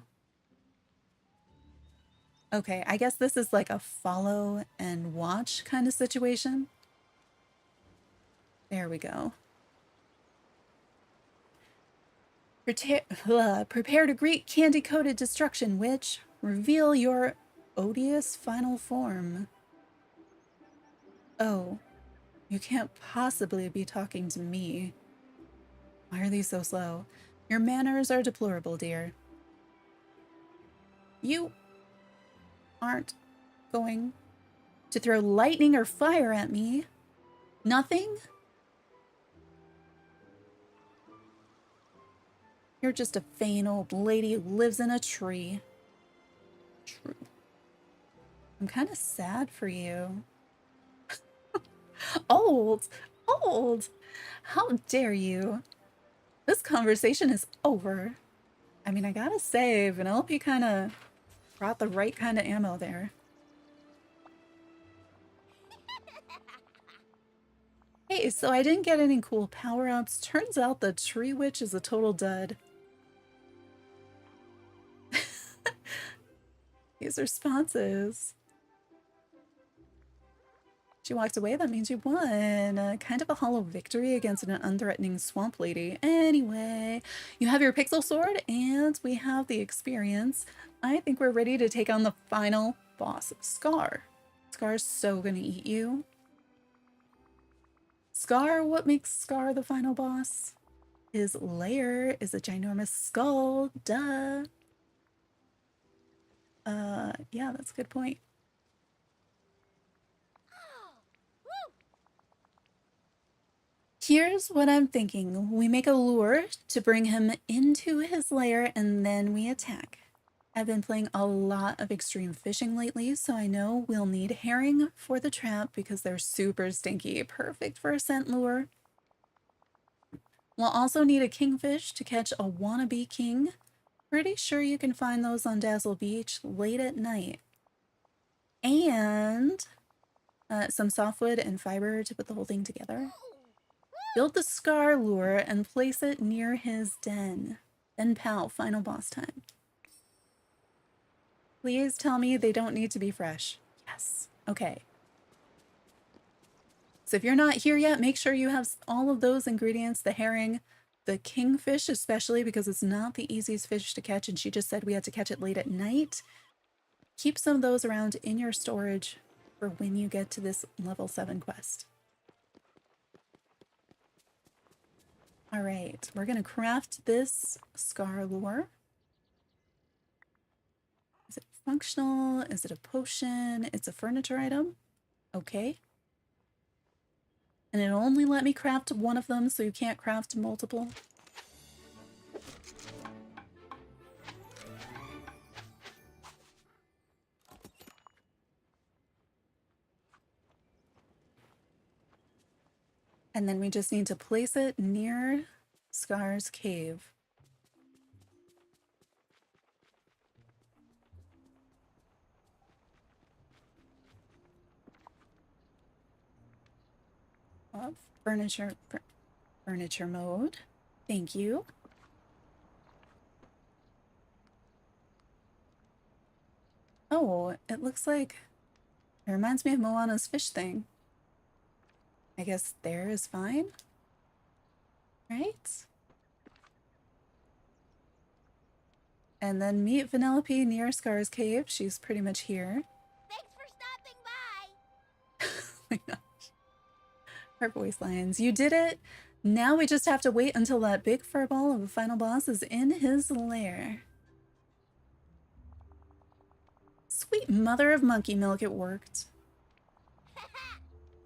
Okay, I guess this is like a follow and watch kind of situation. There we go. Prepare to greet candy-coated destruction, witch. Reveal your odious final form. Oh, you can't possibly be talking to me. Why are these so slow? Your manners are deplorable, dear. You aren't going to throw lightning or fire at me. Nothing? You're just a vain old lady who lives in a tree. True. I'm kind of sad for you. Old! Old! How dare you? This conversation is over. I mean, I gotta say, Vanellope kind of brought the right kind of ammo there. Hey, so I didn't get any cool power-ups. Turns out the tree witch is a total dud. These responses. She walked away, that means you won. Kind of a hollow victory against an unthreatening swamp lady. Anyway, you have your pixel sword and we have the experience. I think we're ready to take on the final boss, Scar. Scar's so gonna eat you. Scar, what makes Scar the final boss? His lair is a ginormous skull, duh. Yeah, that's a good point. Here's what I'm thinking. We make a lure to bring him into his lair and then we attack. I've been playing a lot of extreme fishing lately, so I know we'll need herring for the trap because they're super stinky. Perfect for a scent lure. We'll also need a kingfish to catch a wannabe king. Pretty sure you can find those on Dazzle Beach late at night. And some softwood and fiber to put the whole thing together. Build the Scar lure and place it near his den. Then pow, final boss time. Please tell me they don't need to be fresh. Yes. Okay. So if you're not here yet, make sure you have all of those ingredients, the herring, the kingfish especially because it's not the easiest fish to catch and she just said we had to catch it late at night. Keep some of those around in your storage for when you get to this level 7 quest. All right, we're gonna craft this Scar lure. Is it functional? Is it a potion? It's a furniture item. Okay. And it'll only let me craft one of them, so you can't craft multiple. And then we just need to place it near Scar's cave. Furniture mode. Thank you. Oh, it looks like it reminds me of Moana's fish thing. I guess there is fine, right? And then meet Vanellope near Scar's cave. She's pretty much here. Thanks for stopping by. Oh my gosh. Her voice lines. You did it. Now we just have to wait until that big furball of a final boss is in his lair. Sweet mother of monkey milk, it worked.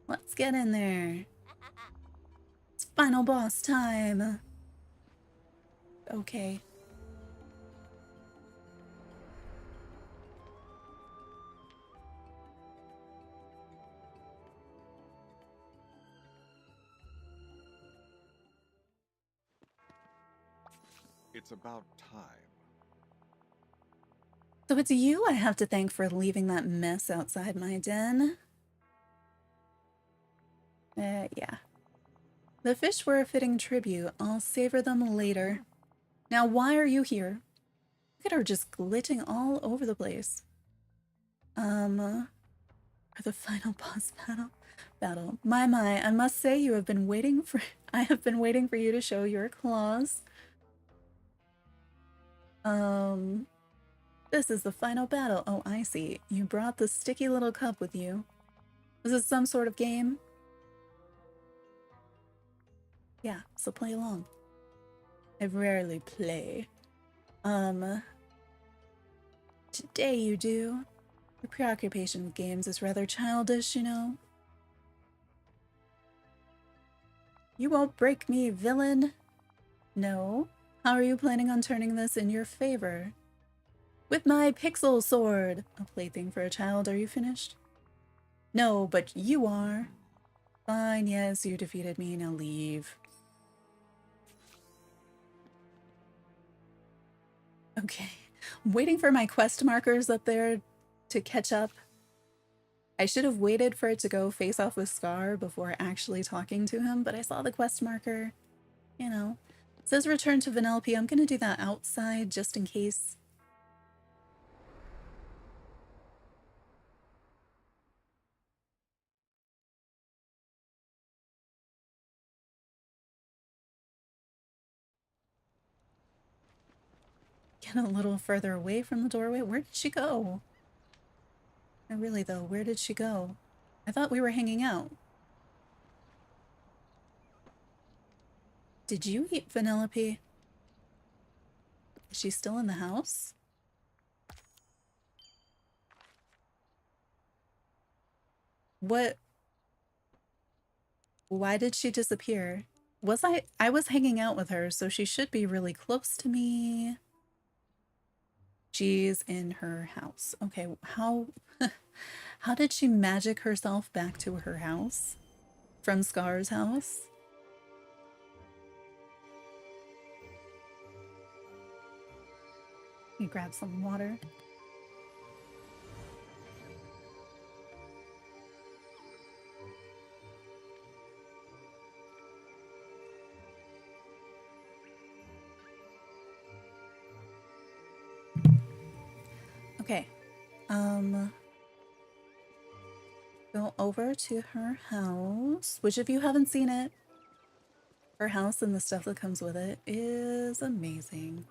Let's get in there. It's final boss time. Okay. It's about time. So it's you I have to thank for leaving that mess outside my den. Yeah. The fish were a fitting tribute. I'll savor them later. Now, why are you here? Look at her just glitching all over the place. For the final boss battle. My, I must say I have been waiting for you to show your claws. This is the final battle. Oh, I see. You brought the sticky little cup with you. Was it some sort of game? Yeah, so play along. I rarely play. Today you do. Your preoccupation with games is rather childish, you know. You won't break me, villain. No. How are you planning on turning this in your favor? With my pixel sword. A plaything for a child. Are you finished? No, but you are. Fine, yes, you defeated me. Now leave. Okay. I'm waiting for my quest markers up there to catch up. I should have waited for it to go face off with Scar before actually talking to him, but I saw the quest marker. You know. It says return to Vanellope. I'm gonna do that outside just in case. Get a little further away from the doorway. Where did she go? No, really though, where did she go? I thought we were hanging out. Did you eat Vanellope? Is she still in the house? What? Why did she disappear? I was hanging out with her, so she should be really close to me. She's in her house. Okay, how how did she magic herself back to her house? From Scar's house? You grab some water. Okay. Go over to her house, which if you haven't seen it, her house and the stuff that comes with it is amazing.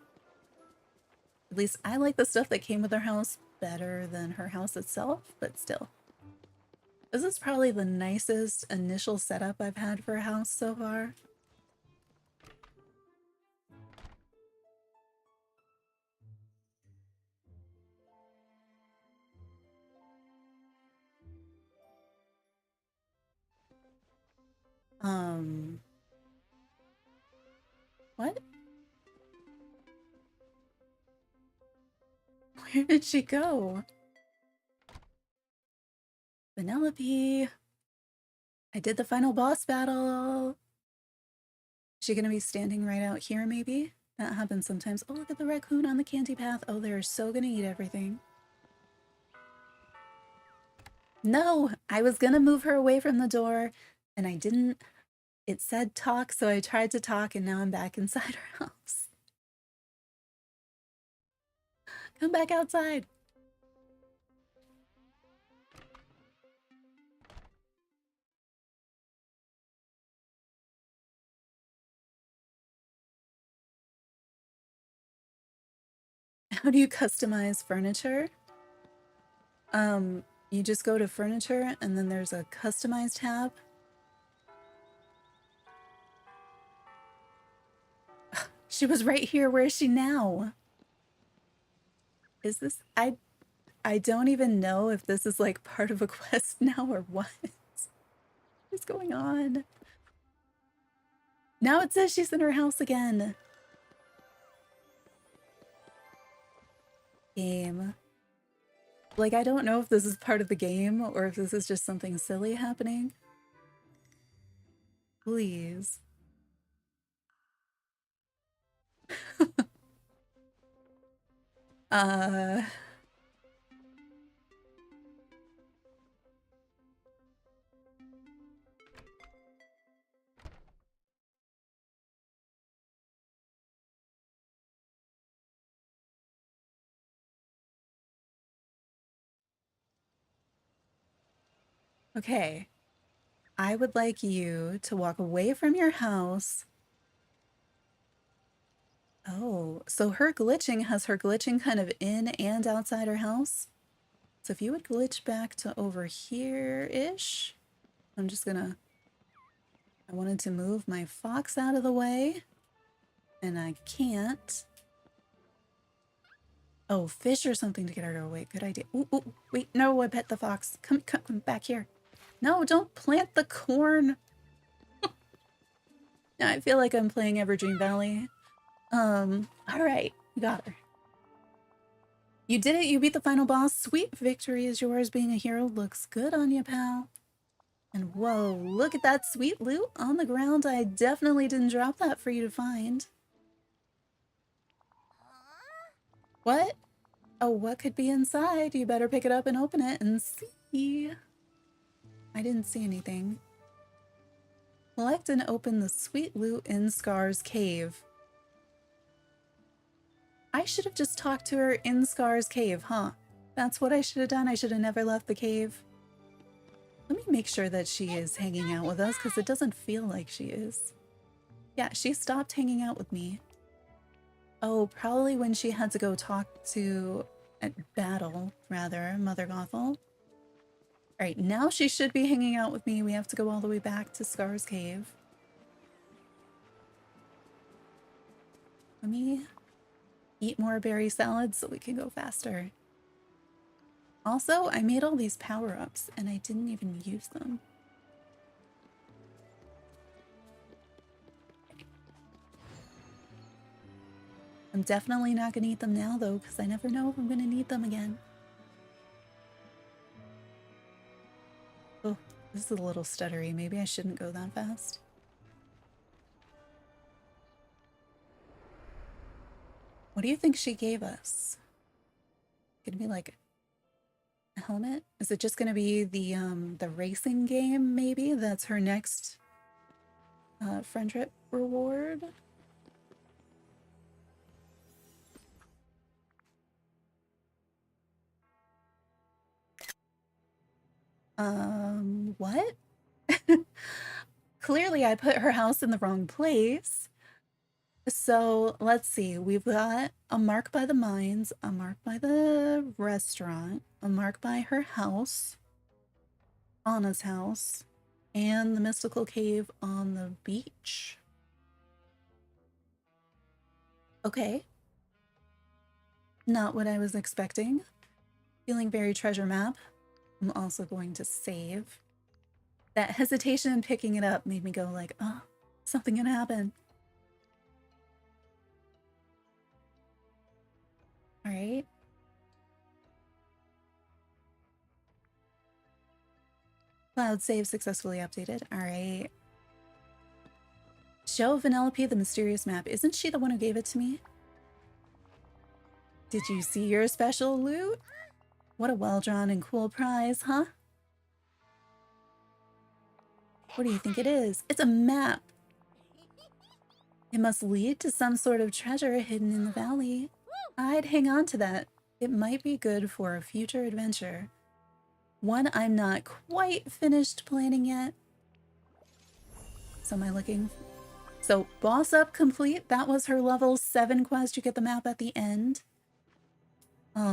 At least I like the stuff that came with her house better than her house itself, but still. This is probably the nicest initial setup I've had for a house so far. What? Where did she go? Vanellope. I did the final boss battle. Is she gonna be standing right out here maybe? That happens sometimes. Oh, look at the raccoon on the candy path. Oh, they're so gonna eat everything. No, I was gonna move her away from the door and I didn't. It said talk, so I tried to talk and now I'm back inside her house. Come back outside. How do you customize furniture? You just go to furniture and then there's a customize tab. She was right here. Where is she now? Is this I don't even know if this is like part of a quest now or what. What's going on? Now it says she's in her house again. Game. Like, I don't know if this is part of the game or if this is just something silly happening. Please. uh... Okay. I would like you to walk away from your house. Oh, so her glitching has her glitching kind of in and outside her house. So if you would glitch back to over here-ish, I'm just gonna... I wanted to move my fox out of the way, and I can't. Oh, fish or something to get her to awake. Good idea. Ooh, ooh, wait, no, I pet the fox. Come back here. No, don't plant the corn. I feel like I'm playing Evergreen Valley. All right, we got her. You did it. You beat the final boss. Sweet victory is yours. Being a hero looks good on you, pal. And whoa, look at that sweet loot on the ground. I definitely didn't drop that for you to find. What? Oh, what could be inside? You better pick it up and open it and see. I didn't see anything. Collect and open the sweet loot in Scar's cave. I should have just talked to her in Scar's cave, huh? That's what I should have done. I should have never left the cave. Let me make sure that she is hanging out with us because it doesn't feel like she is. Yeah, she stopped hanging out with me. Oh, probably when she had to go talk to battle, rather, Mother Gothel. Alright, now she should be hanging out with me. We have to go all the way back to Scar's cave. Let me eat more berry salads so we can go faster. Also, I made all these power-ups and I didn't even use them. I'm definitely not going to eat them now though, because I never know if I'm going to need them again. Oh, this is a little stuttery. Maybe I shouldn't go that fast. What do you think she gave us? Gonna be like a helmet? Is it just gonna be the racing game, maybe? That's her next friendship reward? What? Clearly I put her house in the wrong place. So let's see, we've got a mark by the mines, a mark by the restaurant, a mark by her house, Anna's house, and the mystical cave on the beach. Okay. Not what I was expecting. Feeling very treasure map. I'm also going to save. That hesitation in picking it up made me go like, oh, something gonna happen. All right. Cloud save successfully updated. All right. Show Vanellope the mysterious map. Isn't she the one who gave it to me? Did you see your special loot? What a well-drawn and cool prize, huh? What do you think it is? It's a map. It must lead to some sort of treasure hidden in the valley. I'd hang on to that. It might be good for a future adventure. One I'm not quite finished planning yet. So am I looking? So boss up complete. That was her level 7 quest. You get the map at the end. I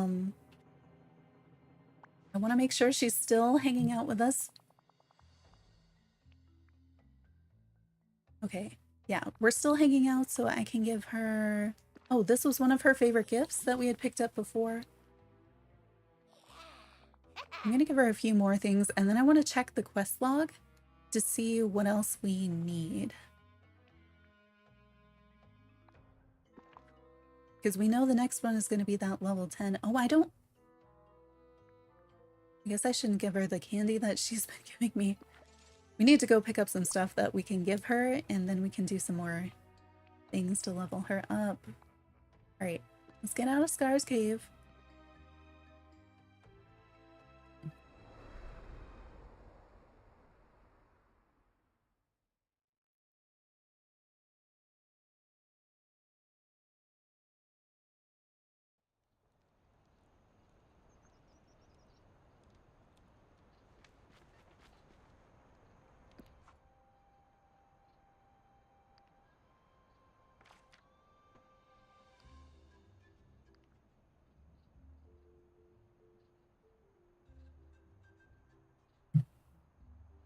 want to make sure she's still hanging out with us. Okay. Yeah, we're still hanging out, so I can give her... Oh, this was one of her favorite gifts that we had picked up before. I'm gonna give her a few more things, and then I want to check the quest log to see what else we need. Because we know the next one is going to be that level 10. Oh, I guess I shouldn't give her the candy that she's been giving me. We need to go pick up some stuff that we can give her, and then we can do some more things to level her up. Alright, let's get out of Scar's cave.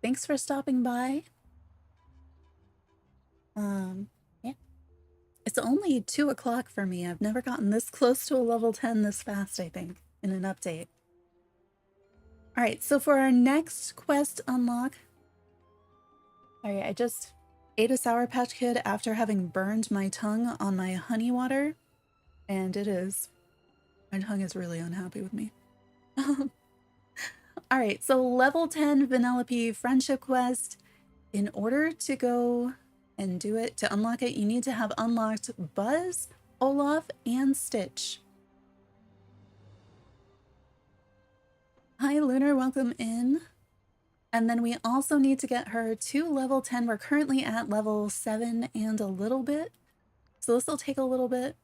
Thanks for stopping by. Yeah. It's only 2 o'clock for me. I've never gotten this close to a level 10 this fast, I think, in an update. All right, so for our next quest unlock... All right, I just ate a Sour Patch Kid after having burned my tongue on my honey water, and it is... My tongue is really unhappy with me. All right, so level 10 Vanellope Friendship Quest. In order to go and do it, to unlock it, you need to have unlocked Buzz, Olaf, and Stitch. Hi, Lunar, welcome in. And then we also need to get her to level 10. We're currently at level 7 and a little bit. So this will take a little bit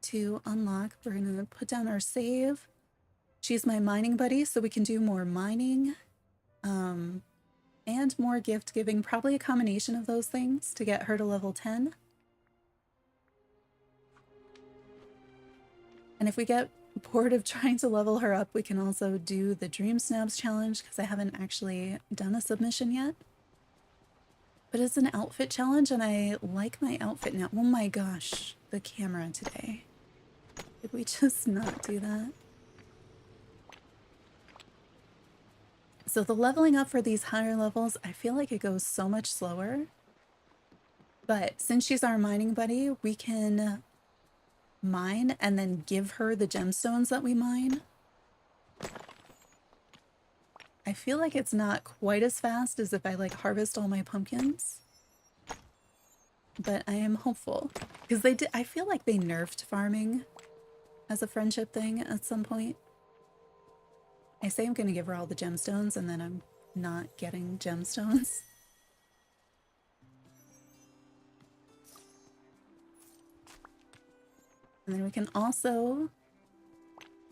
to unlock. We're going to put down our save. She's my mining buddy, so we can do more mining. And more gift giving, probably a combination of those things to get her to level 10. And if we get bored of trying to level her up, we can also do the DreamSnaps challenge, because I haven't actually done a submission yet. But it's an outfit challenge, and I like my outfit now. Oh my gosh, the camera today. Did we just not do that? So the leveling up for these higher levels, I feel like it goes so much slower. But since she's our mining buddy, we can mine and then give her the gemstones that we mine. I feel like it's not quite as fast as if I like harvest all my pumpkins. But I am hopeful. Because I feel like they nerfed farming as a friendship thing at some point. I say I'm going to give her all the gemstones, and then I'm not getting gemstones. And then we can also...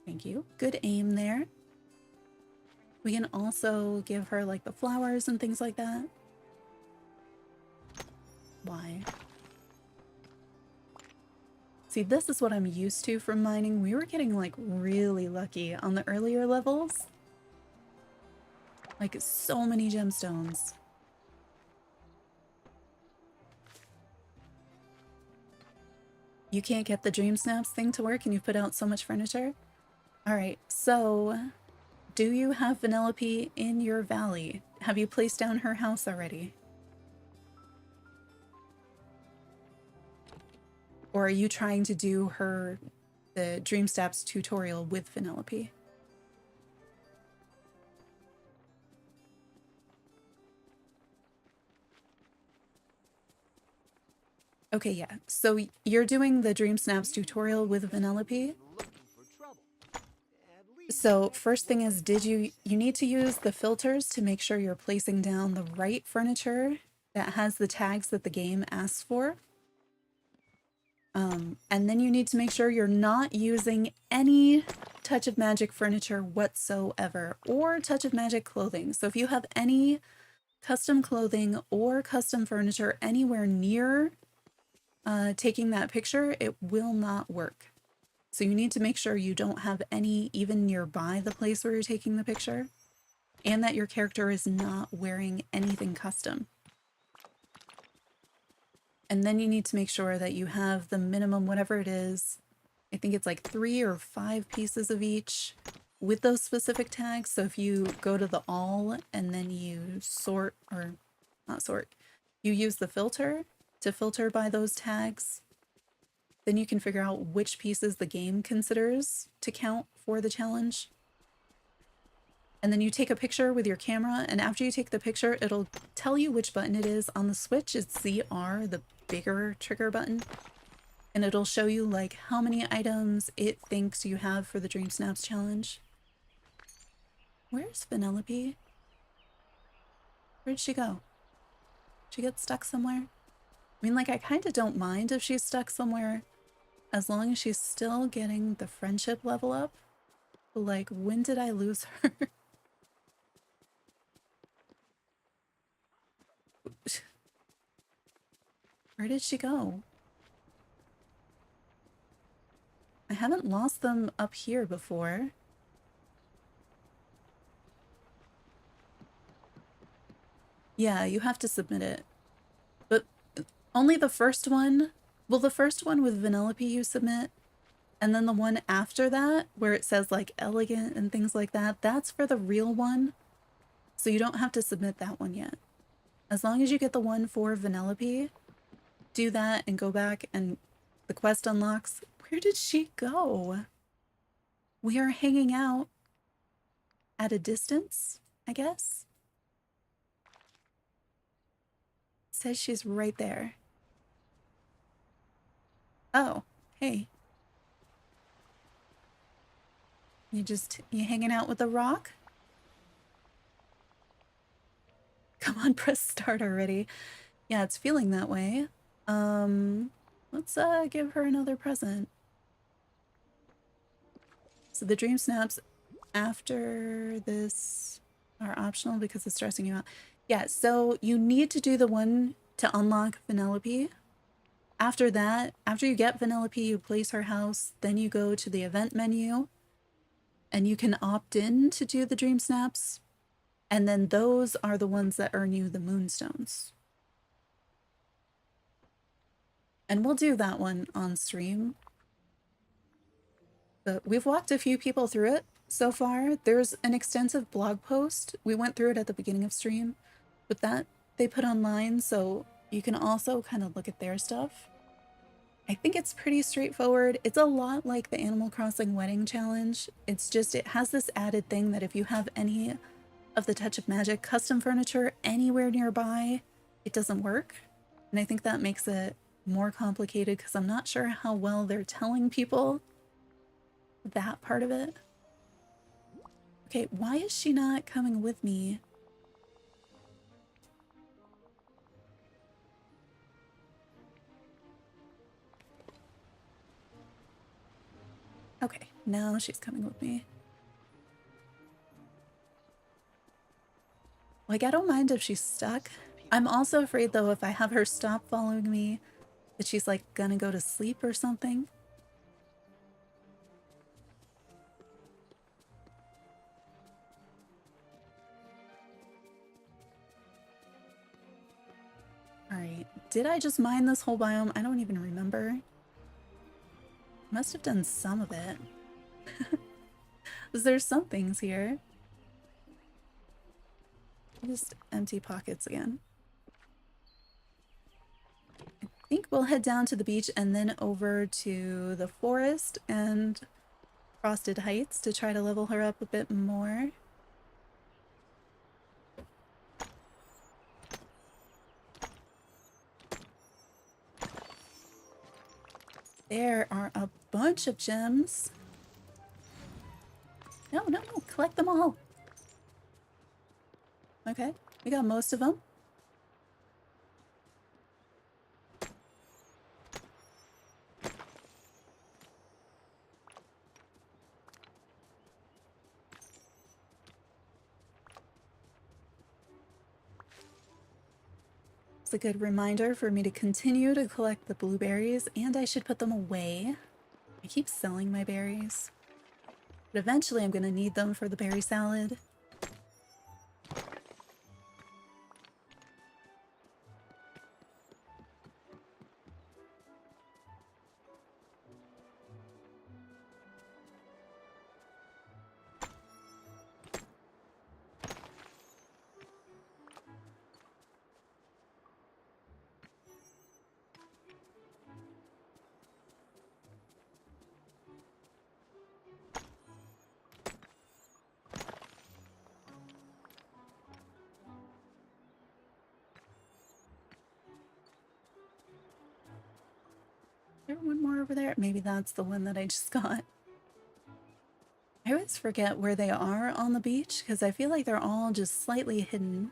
Thank you. Good aim there. We can also give her, like, the flowers and things like that. Why? See, this is what I'm used to from mining. We were getting, like, really lucky on the earlier levels. Like, so many gemstones. You can't get the DreamSnaps thing to work and you've put out so much furniture? Alright, so... Do you have Vanellope in your valley? Have you placed down her house already? Or are you trying to do the DreamSnaps tutorial with Vanellope? Okay, yeah. So you're doing the DreamSnaps tutorial with Vanellope? So first thing is, you need to use the filters to make sure you're placing down the right furniture that has the tags that the game asks for. And then you need to make sure you're not using any Touch of Magic furniture whatsoever, or Touch of Magic clothing. So if you have any custom clothing or custom furniture anywhere near taking that picture, it will not work. So you need to make sure you don't have any even nearby the place where you're taking the picture, and that your character is not wearing anything custom. And then you need to make sure that you have the minimum, whatever it is, I think it's like 3 or 5 pieces of each with those specific tags. So if you go to the all and then you sort, or not sort, you use the filter to filter by those tags, then you can figure out which pieces the game considers to count for the challenge. And then you take a picture with your camera, and after you take the picture, it'll tell you which button it is. On the Switch, it's ZR, the bigger trigger button. And it'll show you like how many items it thinks you have for the DreamSnaps challenge. Where's Vanellope? Where'd she go? She get stuck somewhere? I mean, like, I kind of don't mind if she's stuck somewhere, as long as she's still getting the friendship level up. But like, when did I lose her? Where did she go? I haven't lost them up here before. Yeah, you have to submit it. But only the first one Well, the first one with Vanellope you submit, and then the one after that, where it says like elegant and things like that, that's for the real one. So you don't have to submit that one yet. As long as you get the one for Vanellope, do that and go back and the quest unlocks. Where did she go? We are hanging out at a distance, I guess. It says she's right there. Oh, hey. You hanging out with the rock? Come on, press start already. Yeah, it's feeling that way. Let's give her another present. So the dream snaps after this are optional because it's stressing you out. Yeah, so you need to do the one to unlock Vanellope. After that, after you get Vanellope, you place her house, then you go to the event menu and you can opt in to do the dream snaps. And then those are the ones that earn you the moonstones. And we'll do that one on stream. But we've walked a few people through it so far. There's an extensive blog post. We went through it at the beginning of stream, but that they put online, so you can also kind of look at their stuff. I think it's pretty straightforward. It's a lot like the Animal Crossing Wedding Challenge. It's just, it has this added thing that if you have any of the Touch of Magic custom furniture anywhere nearby, it doesn't work. And I think that makes it more complicated because I'm not sure how well they're telling people that part of it. Okay, why is she not coming with me? Okay, now she's coming with me. Like, I don't mind if she's stuck. I'm also afraid, though, if I have her stop following me, that she's, like, gonna go to sleep or something. Alright, did I just mine this whole biome? I don't even remember. Must have done some of it. There's some things here. Just empty pockets again. I think we'll head down to the beach and then over to the forest and Frosted Heights to try to level her up a bit more. There are a bunch of gems. No, no, no, collect them all. Okay, we got most of them. It's a good reminder for me to continue to collect the blueberries, and I should put them away. I keep selling my berries, but eventually I'm going to need them for the berry salad. Is there one more over there? Maybe that's the one that I just got. I always forget where they are on the beach because I feel like they're all just slightly hidden.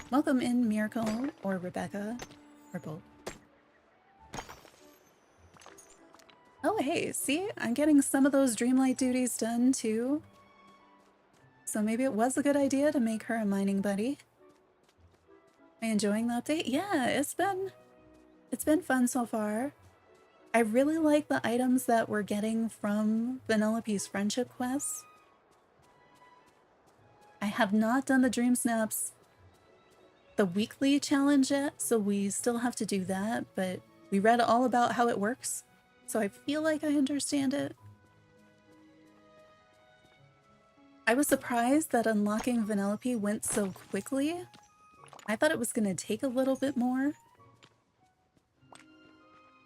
Welcome in, Miracle or Rebecca, or both. Oh, hey, see? I'm getting some of those Dreamlight duties done too. So maybe it was a good idea to make her a mining buddy. Am I enjoying the update? Yeah, it's been fun so far. I really like the items that we're getting from Vanellope's friendship quests. I have not done the dream snaps the weekly challenge yet, so we still have to do that, but we read all about how it works, so I feel like I understand it. I was surprised that unlocking Vanellope went so quickly. I thought it was going to take a little bit more.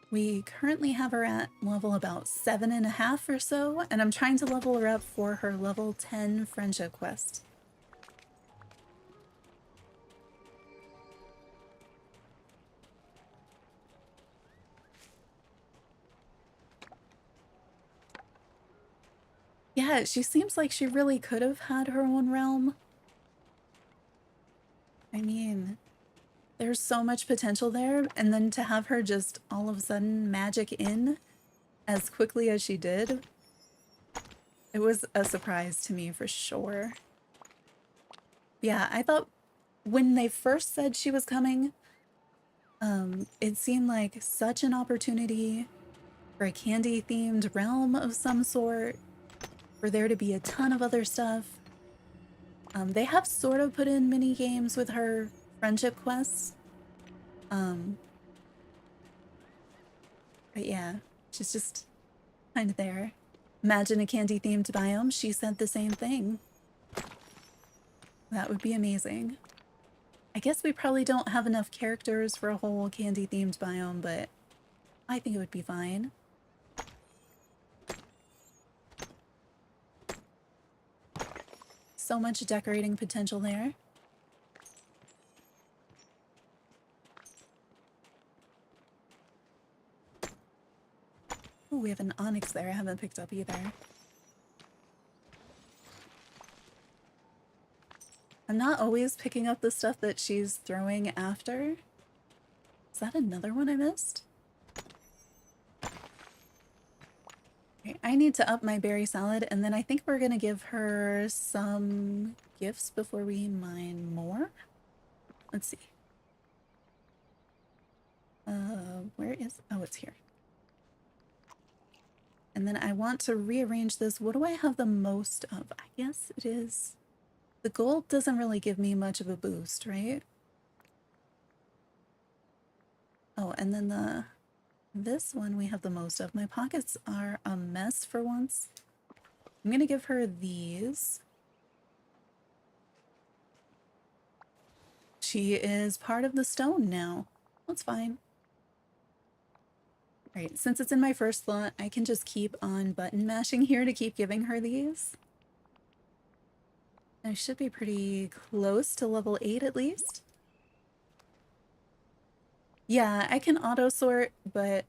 We currently have her at level about 7.5 or so, and I'm trying to level her up for her level 10 friendship quest. Yeah, she seems like she really could have had her own realm. I mean, there's so much potential there, and then to have her just all of a sudden magic in as quickly as she did, it was a surprise to me for sure. Yeah, I thought when they first said she was coming, it seemed like such an opportunity for a candy-themed realm of some sort, for there to be a ton of other stuff. They have sort of put in mini games with her friendship quests. But yeah, she's just kind of there. Imagine a candy-themed biome. She said the same thing. That would be amazing. I guess we probably don't have enough characters for a whole candy-themed biome, but I think it would be fine. So much decorating potential there. Oh, we have an onyx there I haven't picked up either. I'm not always picking up the stuff that she's throwing after. Is that another one I missed? Okay, I need to up my berry salad, and then I think we're gonna give her some gifts before we mine more. Let's see. Where is... Oh, it's here. And then I want to rearrange this. What do I have the most of? I guess it is... The gold doesn't really give me much of a boost, right? Oh, and then this one we have the most of. My pockets are a mess for once. I'm gonna give her these. She is part of the stone now. That's fine. Alright, since it's in my first slot, I can just keep on button mashing here to keep giving her these. I should be pretty close to level 8 at least. Yeah, I can auto sort, but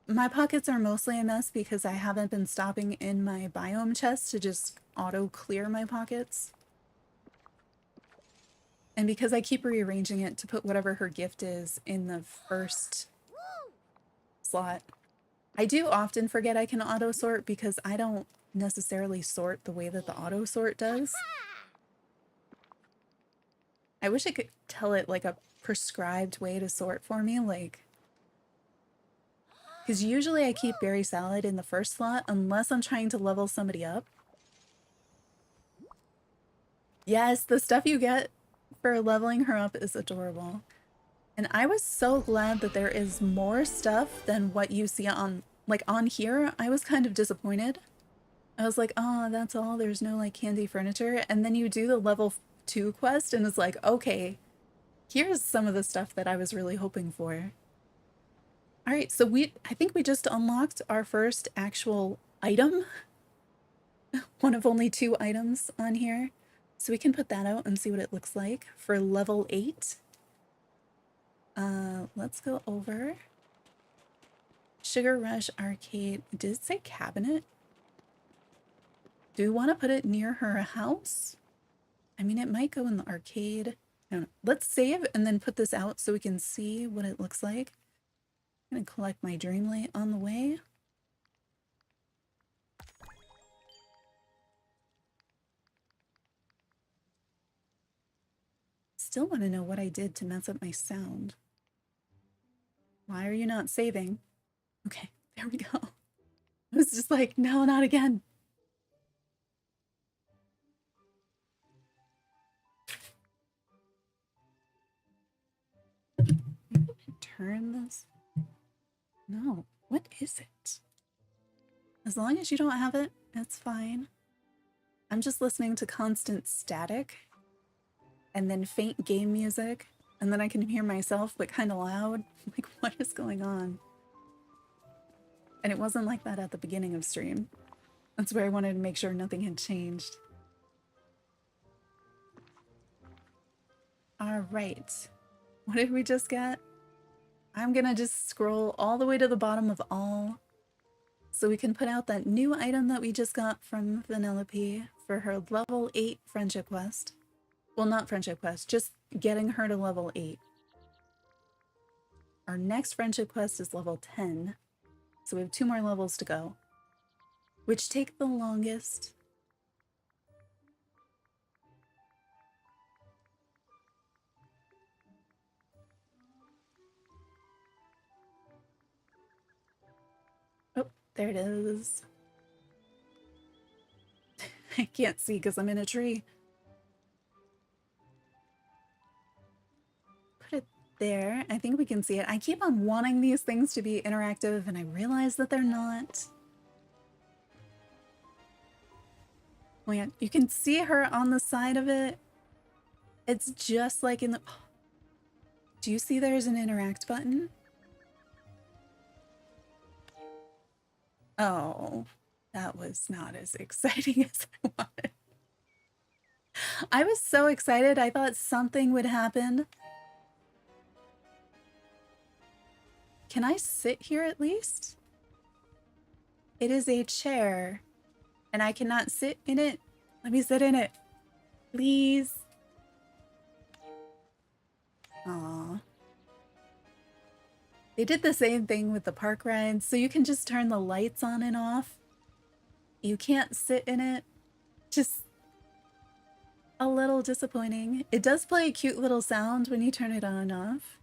my pockets are mostly a mess because I haven't been stopping in my biome chest to just auto clear my pockets. And because I keep rearranging it to put whatever her gift is in the first slot. I do often forget I can auto sort because I don't necessarily sort the way that the auto sort does. I wish I could tell it like a prescribed way to sort for me, like, because usually I keep berry salad in the first slot unless I'm trying to level somebody up. Yes, the stuff you get for leveling her up is adorable. And I was so glad that there is more stuff than what you see on, like, on here. I was kind of disappointed. I was like, oh, that's all. There's no, like, candy furniture. And then you do the level 2 quest and it's like, okay, here's some of the stuff that I was really hoping for. All right, so I think we just unlocked our first actual item. One of only 2 items on here. So we can put that out and see what it looks like for level 8. Let's go over. Sugar Rush Arcade. Did it say cabinet? Do we want to put it near her house? I mean, it might go in the arcade. I don't know. Let's save and then put this out so we can see what it looks like. I'm going to collect my Dreamlight on the way. Still want to know what I did to mess up my sound. Why are you not saving? Okay, there we go. I was just like, no, not again. turn this? No. What is it? As long as you don't have it, it's fine. I'm just listening to constant static and then faint game music, and then I can hear myself, but kind of loud. Like, what is going on? And it wasn't like that at the beginning of stream. That's where I wanted to make sure nothing had changed. All right. What did we just get? I'm gonna just scroll all the way to the bottom of all so we can put out that new item that we just got from Vanellope for her level 8 friendship quest. Well, not friendship quest, just getting her to level 8. Our next friendship quest is level 10, so we have 2 more levels to go, which take the longest. Oh, there it is. I can't see because I'm in a tree. Put it there. I think we can see it. I keep on wanting these things to be interactive, and I realize that they're not. Oh yeah, you can see her on the side of it. It's just like in the... Do you see there's an interact button? Oh, that was not as exciting as I wanted. I was so excited. I thought something would happen. Can I sit here at least? It is a chair, and I cannot sit in it. Let me sit in it, please. Aww. They did the same thing with the park rides, so you can just turn the lights on and off. You can't sit in it. Just a little disappointing. It does play a cute little sound when you turn it on and off.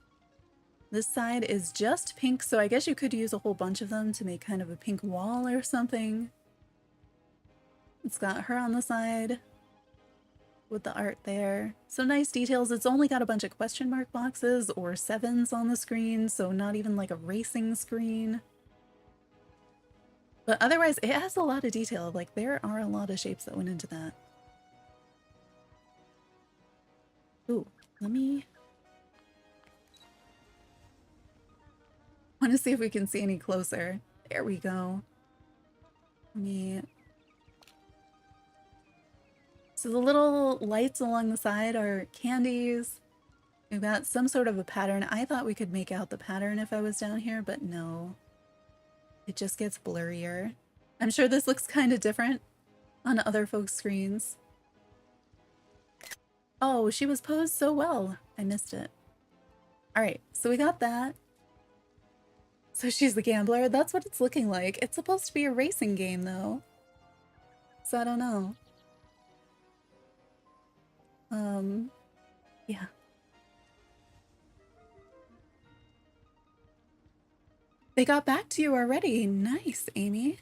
This side is just pink, so I guess you could use a whole bunch of them to make kind of a pink wall or something. It's got her on the side with the art there. So nice details. It's only got a bunch of question mark boxes or 7s on the screen, so not even like a racing screen. But otherwise, it has a lot of detail. Like, there are a lot of shapes that went into that. Ooh, let me... want to see if we can see any closer. There we go. Let me... So the little lights along the side are candies. We've got some sort of a pattern. I thought we could make out the pattern if I was down here, but no. It just gets blurrier. I'm sure this looks kind of different on other folks' screens. Oh, she was posed so well. I missed it. Alright, so we got that. So she's the gambler. That's what it's looking like. It's supposed to be a racing game, though. So I don't know. Yeah. They got back to you already. Nice, Amy.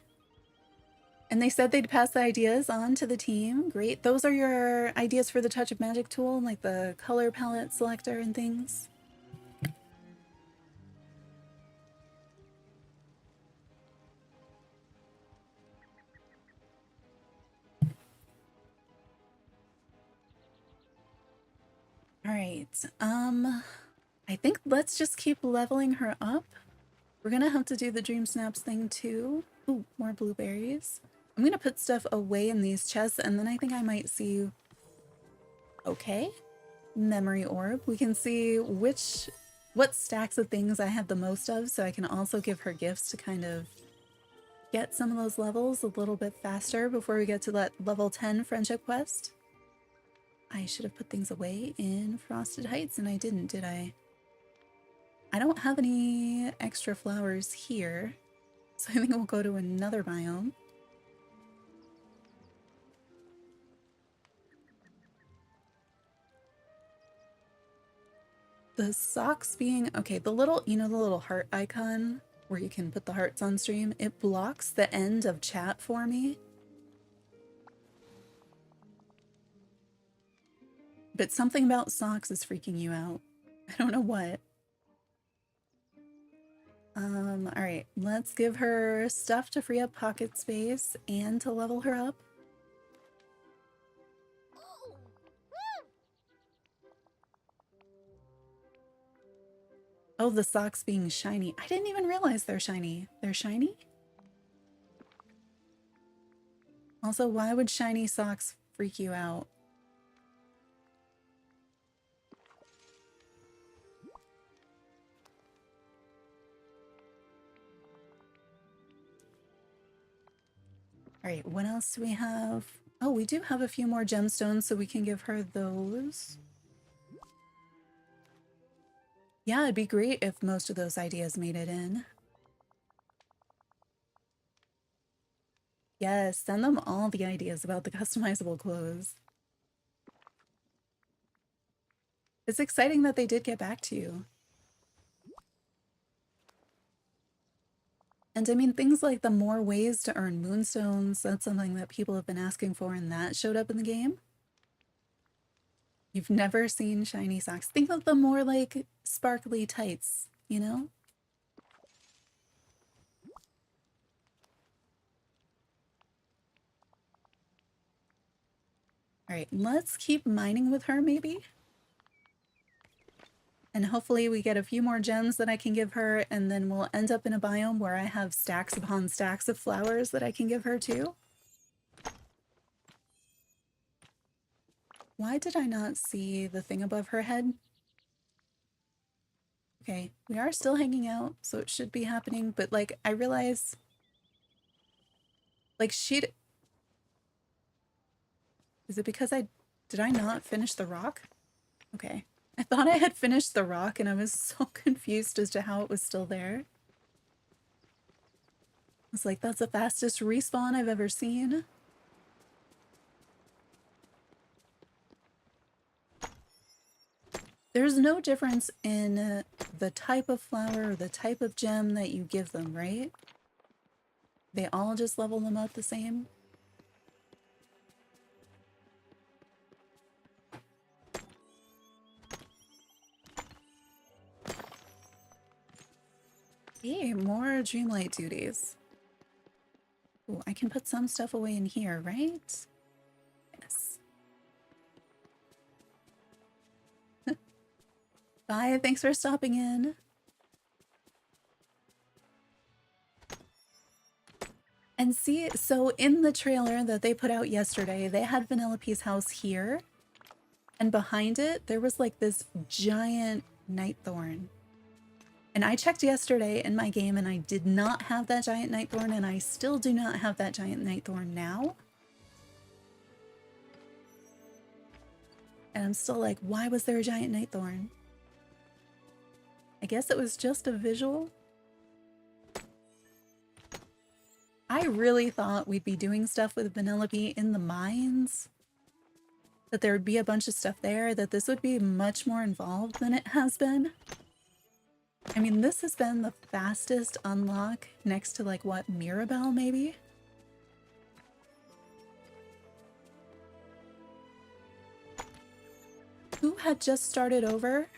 And they said they'd pass the ideas on to the team. Great. Those are your ideas for the Touch of Magic tool, like the color palette selector and things. All right. I think let's just keep leveling her up. We're gonna have to do the DreamSnaps thing too. Ooh, more blueberries. I'm gonna put stuff away in these chests, and then I think I might see... Okay. Memory orb. We can see what stacks of things I have the most of, so I can also give her gifts to kind of get some of those levels a little bit faster before we get to that level 10 friendship quest. I should have put things away in Frosted Heights, and I didn't, did I? I don't have any extra flowers here, so I think we'll go to another biome. The socks being... Okay, the little, you know, the little heart icon where you can put the hearts on stream? It blocks the end of chat for me. But something about socks is freaking you out. I don't know what. All right, let's give her stuff to free up pocket space and to level her up. Ooh, woo! Oh, the socks being shiny. I didn't even realize they're shiny. They're shiny? Also, why would shiny socks freak you out? All right, what else do we have? Oh, we do have a few more gemstones, so we can give her those. Yeah, it'd be great if most of those ideas made it in. Yes, send them all the ideas about the customizable clothes. It's exciting that they did get back to you. And I mean, things like the more ways to earn moonstones, that's something that people have been asking for, and that showed up in the game. You've never seen shiny socks. Think of the more like sparkly tights, you know? All right, let's keep mining with her maybe. And hopefully we get a few more gems that I can give her, and then we'll end up in a biome where I have stacks upon stacks of flowers that I can give her too. Why did I not see the thing above her head? Okay, we are still hanging out, so it should be happening, but like, I realize, like, is it because did I not finish the rock? Okay. I thought I had finished the rock and I was so confused as to how it was still there. I was like, that's the fastest respawn I've ever seen. There's no difference in the type of flower or the type of gem that you give them, right? They all just level them up the same. Hey, more Dreamlight duties. Ooh, I can put some stuff away in here, right? Yes. Bye, thanks for stopping in. And see, so in the trailer that they put out yesterday, they had Vanellope's house here. And behind it, there was like this giant nightthorn. And I checked yesterday in my game and I did not have that giant nightthorn, and I still do not have that giant nightthorn now. And I'm still like, why was there a giant nightthorn? I guess it was just a visual. I really thought we'd be doing stuff with Vanellope in the mines. That there would be a bunch of stuff there, that this would be much more involved than it has been. I mean, this has been the fastest unlock next to like, what, Mirabelle maybe? Who had just started over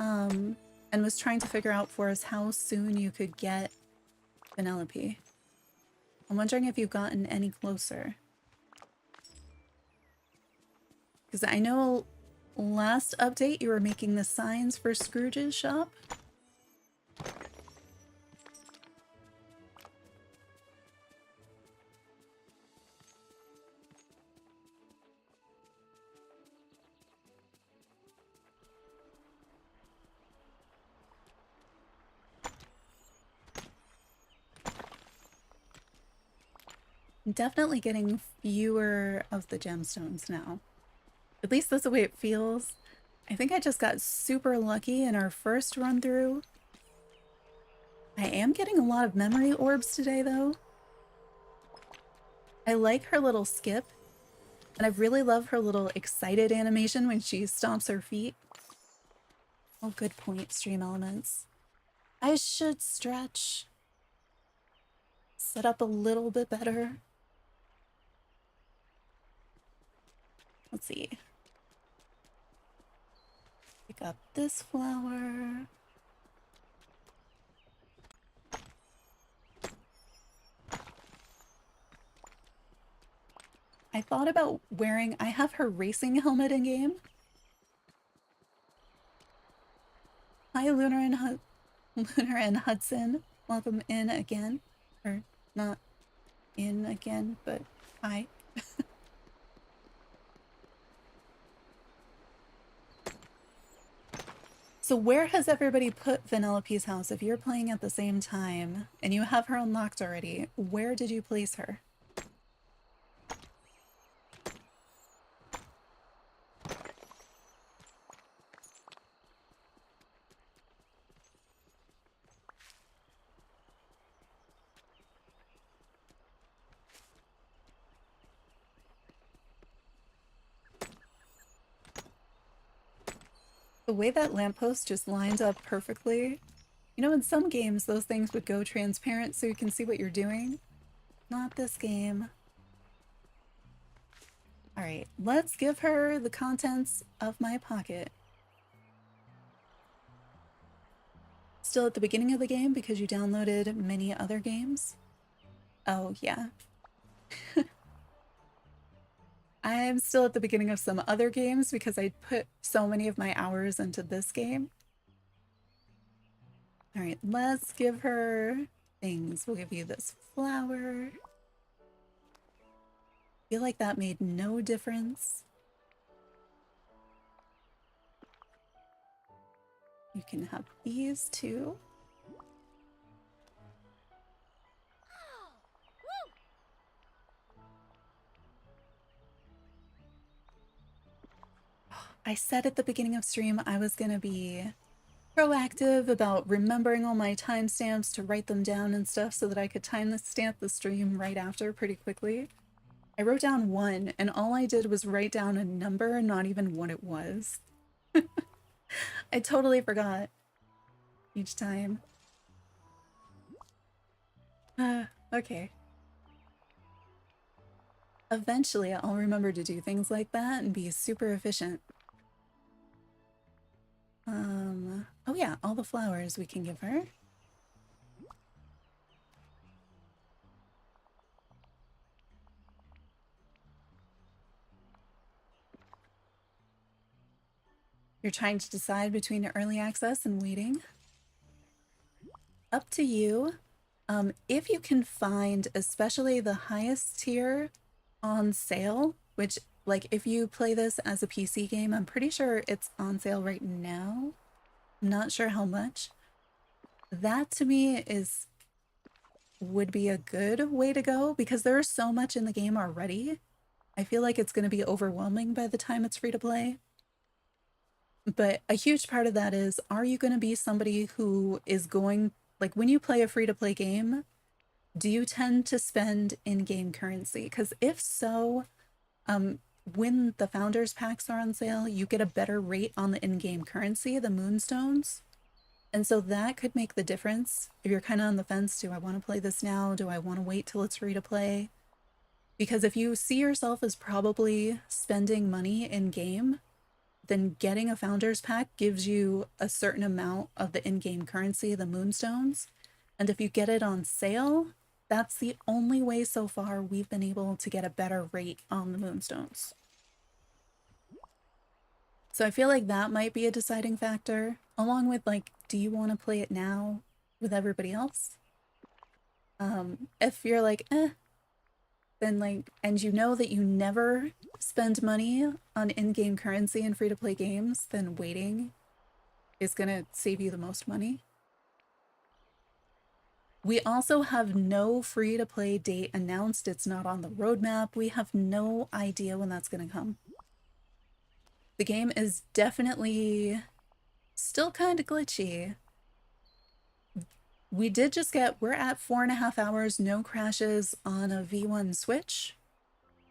and was trying to figure out for us how soon you could get Vanellope. I'm wondering if you've gotten any closer. Because I know last update you were making the signs for Scrooge's shop. I'm definitely getting fewer of the gemstones now. At least that's the way it feels. I think I just got super lucky in our first run through. I am getting a lot of memory orbs today though. I like her little skip, and I really love her little excited animation when she stomps her feet. Oh, good point, Stream Elements. I should stretch. Set up a little bit better. Let's see. Pick up this flower. I thought about wearing, I have her racing helmet in game. Hi, Lunar and Hudson. Welcome in again. Or not in again, but hi. So where has everybody put Vanellope's house? If you're playing at the same time and you have her unlocked already, where did you place her? The way that lamppost just lines up perfectly. You know, in some games, those things would go transparent so you can see what you're doing. Not this game. All right, let's give her the contents of my pocket. Still at the beginning of the game because you downloaded many other games? Oh, yeah. I'm still at the beginning of some other games because I put so many of my hours into this game. All right, let's give her things. We'll give you this flower. Feel like that made no difference. You can have these too. I said at the beginning of stream I was gonna be proactive about remembering all my timestamps to write them down and stuff so that I could timestamp the stream right after pretty quickly. I wrote down 1 and all I did was write down a number, not even what it was. I totally forgot each time. Okay. Eventually I'll remember to do things like that and be super efficient. Oh yeah, all the flowers we can give her. You're trying to decide between early access and waiting. Up to you. If you can find especially the highest tier on sale, which like if you play this as a PC game, I'm pretty sure it's on sale right now. I'm not sure how much. That to me would be a good way to go because there's so much in the game already. I feel like it's going to be overwhelming by the time it's free to play. But a huge part of that is, are you going to be somebody who is going, like when you play a free to play game, do you tend to spend in-game currency? Because if so, when the founders packs are on sale, you get a better rate on the in-game currency, the moonstones. And so that could make the difference if you're kind of on the fence. Do I want to play this now? Do I want to wait till it's free to play? Because if you see yourself as probably spending money in game, then getting a founders pack gives you a certain amount of the in-game currency, the moonstones. And if you get it on sale, that's the only way so far we've been able to get a better rate on the moonstones. So I feel like that might be a deciding factor, along with like, do you want to play it now with everybody else? If you're like, then like, and you know that you never spend money on in-game currency in free-to-play games, then waiting is gonna save you the most money. We also have no free-to-play date announced. It's not on the roadmap. We have no idea when that's gonna come. The game is definitely still kind of glitchy. We did just we're at 4.5 hours, no crashes on a V1 Switch.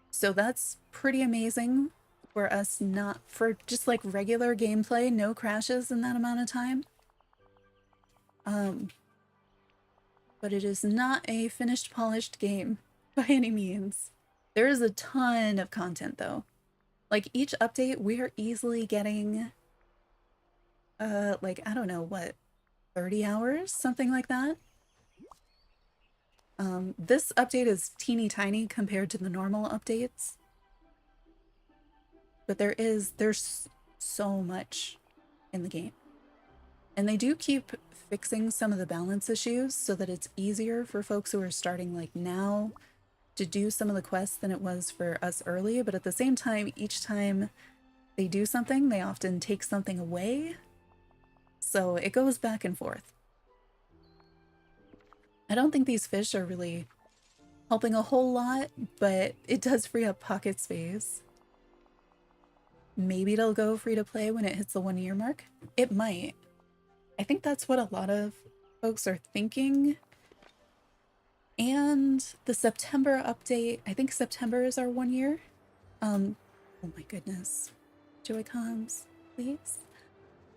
So that's pretty amazing for us, not for just like regular gameplay, no crashes in that amount of time. But it is not a finished, polished game by any means. There is a ton of content though. Like each update, we are easily getting, like, I don't know, what, 30 hours? Something like that. This update is teeny tiny compared to the normal updates. But there's so much in the game. And they do keep fixing some of the balance issues so that it's easier for folks who are starting like now to do some of the quests than it was for us early. But at the same time, each time they do something, they often take something away. So it goes back and forth. I don't think these fish are really helping a whole lot, but it does free up pocket space. Maybe it'll go free to play when it hits the 1 year mark. It might. I think that's what a lot of folks are thinking. And the September update, I think September is our 1 year. Oh my goodness. Joy comes, please.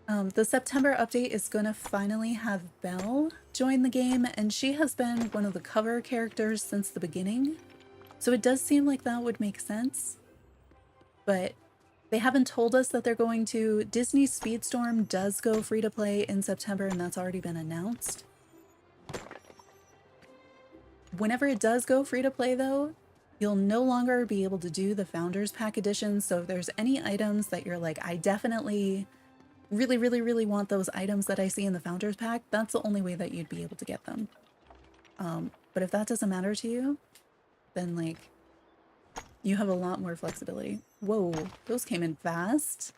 The September update is going to finally have Belle join the game, and she has been one of the cover characters since the beginning. So it does seem like that would make sense. But they haven't told us that they're going to. Disney Speedstorm does go free to play in September, and that's already been announced. Whenever it does go free to play, though, you'll no longer be able to do the Founders Pack edition. So if there's any items that you're like, I definitely really want those items that I see in the Founders Pack, that's the only way that you'd be able to get them. But if that doesn't matter to you, then like you have a lot more flexibility. Whoa, those came in fast.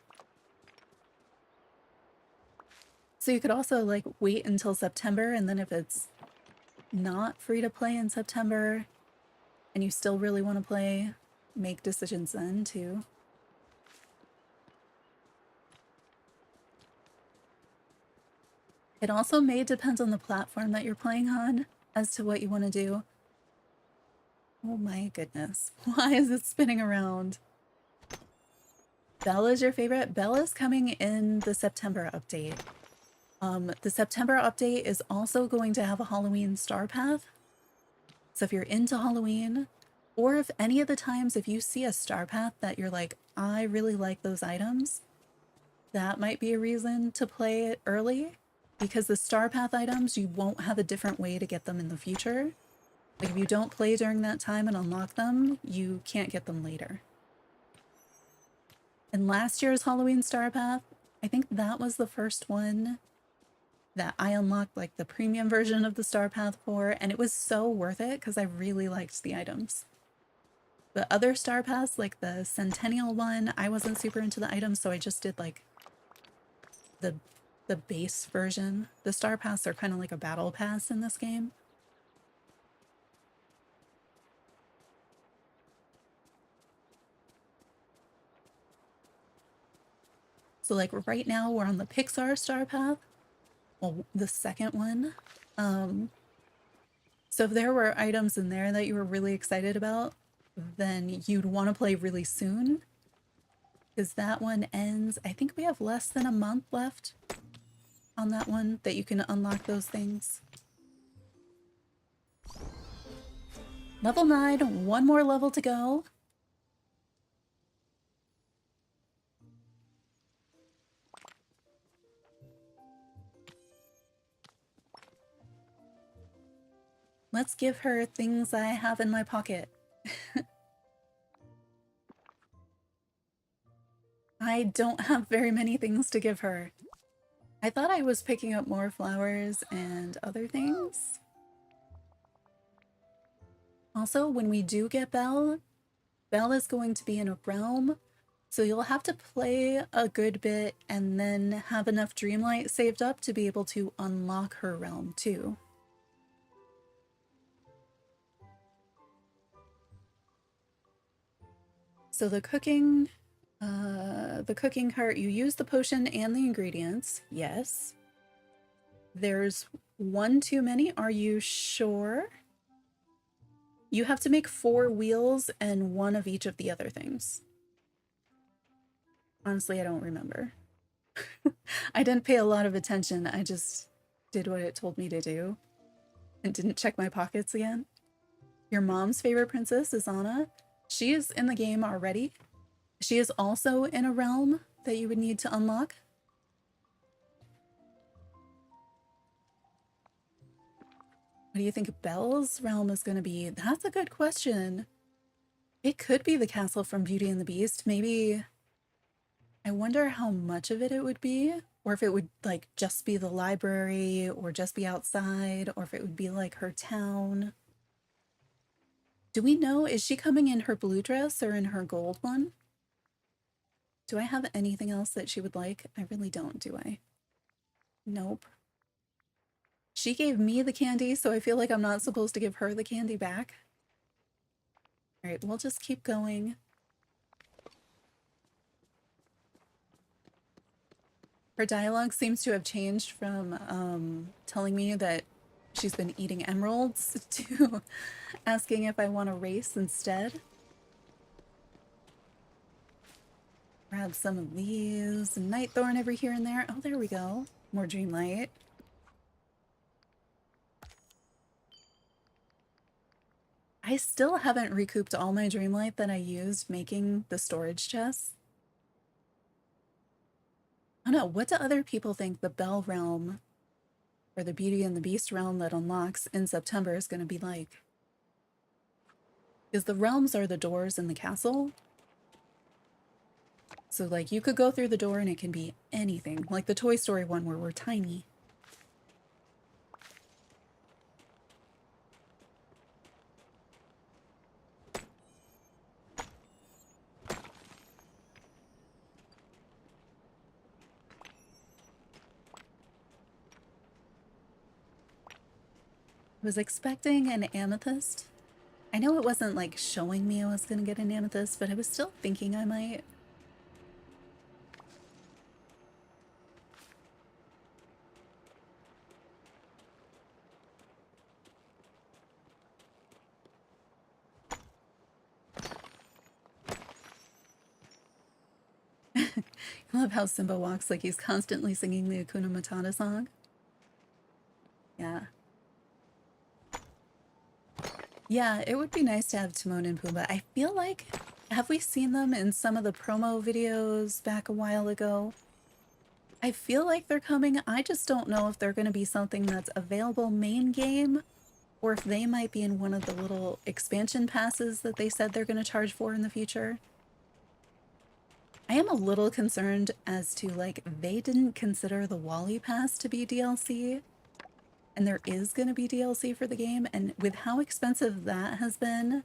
So you could also like wait until September, and then if it's not free to play in September and you still really want to play, make decisions then too. It also may depend on the platform that you're playing on as to what you want to do. Oh my goodness. Why is it spinning around? Bella's your favorite? Bella's coming in the September update. The September update is also going to have a Halloween star path. So if you're into Halloween, or if any of the times if you see a star path that you're like, I really like those items, that might be a reason to play it early. Because the star path items, you won't have a different way to get them in the future. Like if you don't play during that time and unlock them, you can't get them later. And last year's Halloween star path, I think that was the first one that I unlocked like the premium version of the star path for, and it was so worth it because I really liked the items. The other star paths, like the Centennial one, I wasn't super into the items, so I just did like the base version. The star paths are kind of like a battle pass in this game. So like right now we're on the Pixar star path. Well, the second one. So if there were items in there that you were really excited about, then you'd want to play really soon. Because that one ends, I think we have less than a month left on that one that you can unlock those things. Level 9, one more level to go. Let's give her things I have in my pocket. I don't have very many things to give her. I thought I was picking up more flowers and other things. Also, when we do get Belle, Belle is going to be in a realm, so you'll have to play a good bit and then have enough Dreamlight saved up to be able to unlock her realm too. So the cooking cart, you use the potion and the ingredients. Yes. There's one too many. Are you sure? You have to make 4 wheels and 1 of each of the other things. Honestly, I don't remember. I didn't pay a lot of attention. I just did what it told me to do and didn't check my pockets again. Your mom's favorite princess is Anna. She is in the game already. She is also in a realm that you would need to unlock. What do you think Belle's realm is going to be? That's a good question. It could be the castle from Beauty and the Beast. Maybe I wonder how much of it would be, or if it would like just be the library or just be outside, or if it would be like her town. Do we know, is she coming in her blue dress or in her gold one? Do I have anything else that she would like? I really don't, do I? Nope. She gave me the candy, so I feel like I'm not supposed to give her the candy back. All right, we'll just keep going. Her dialogue seems to have changed from telling me that she's been eating emeralds to asking if I want to race instead. Grab some of these. Nightthorn over here and there. Oh, there we go. More Dreamlight. I still haven't recouped all my Dreamlight that I used making the storage chests. I don't know, what do other people think the Belle realm or the Beauty and the Beast realm that unlocks in September is going to be like? Because the realms are the doors in the castle. So like you could go through the door and it can be anything, like the Toy Story one where we're tiny. I was expecting an amethyst. I know it wasn't like showing me I was going to get an amethyst, but I was still thinking I might. I love how Simba walks like he's constantly singing the Hakuna Matata song. Yeah. Yeah, it would be nice to have Timon and Pumbaa. I feel like, have we seen them in some of the promo videos back a while ago? I feel like they're coming. I just don't know if they're going to be something that's available main game or if they might be in one of the little expansion passes that they said they're going to charge for in the future. I am a little concerned as to like they didn't consider the Wally Pass to be DLC. And there is going to be DLC for the game, and with how expensive that has been,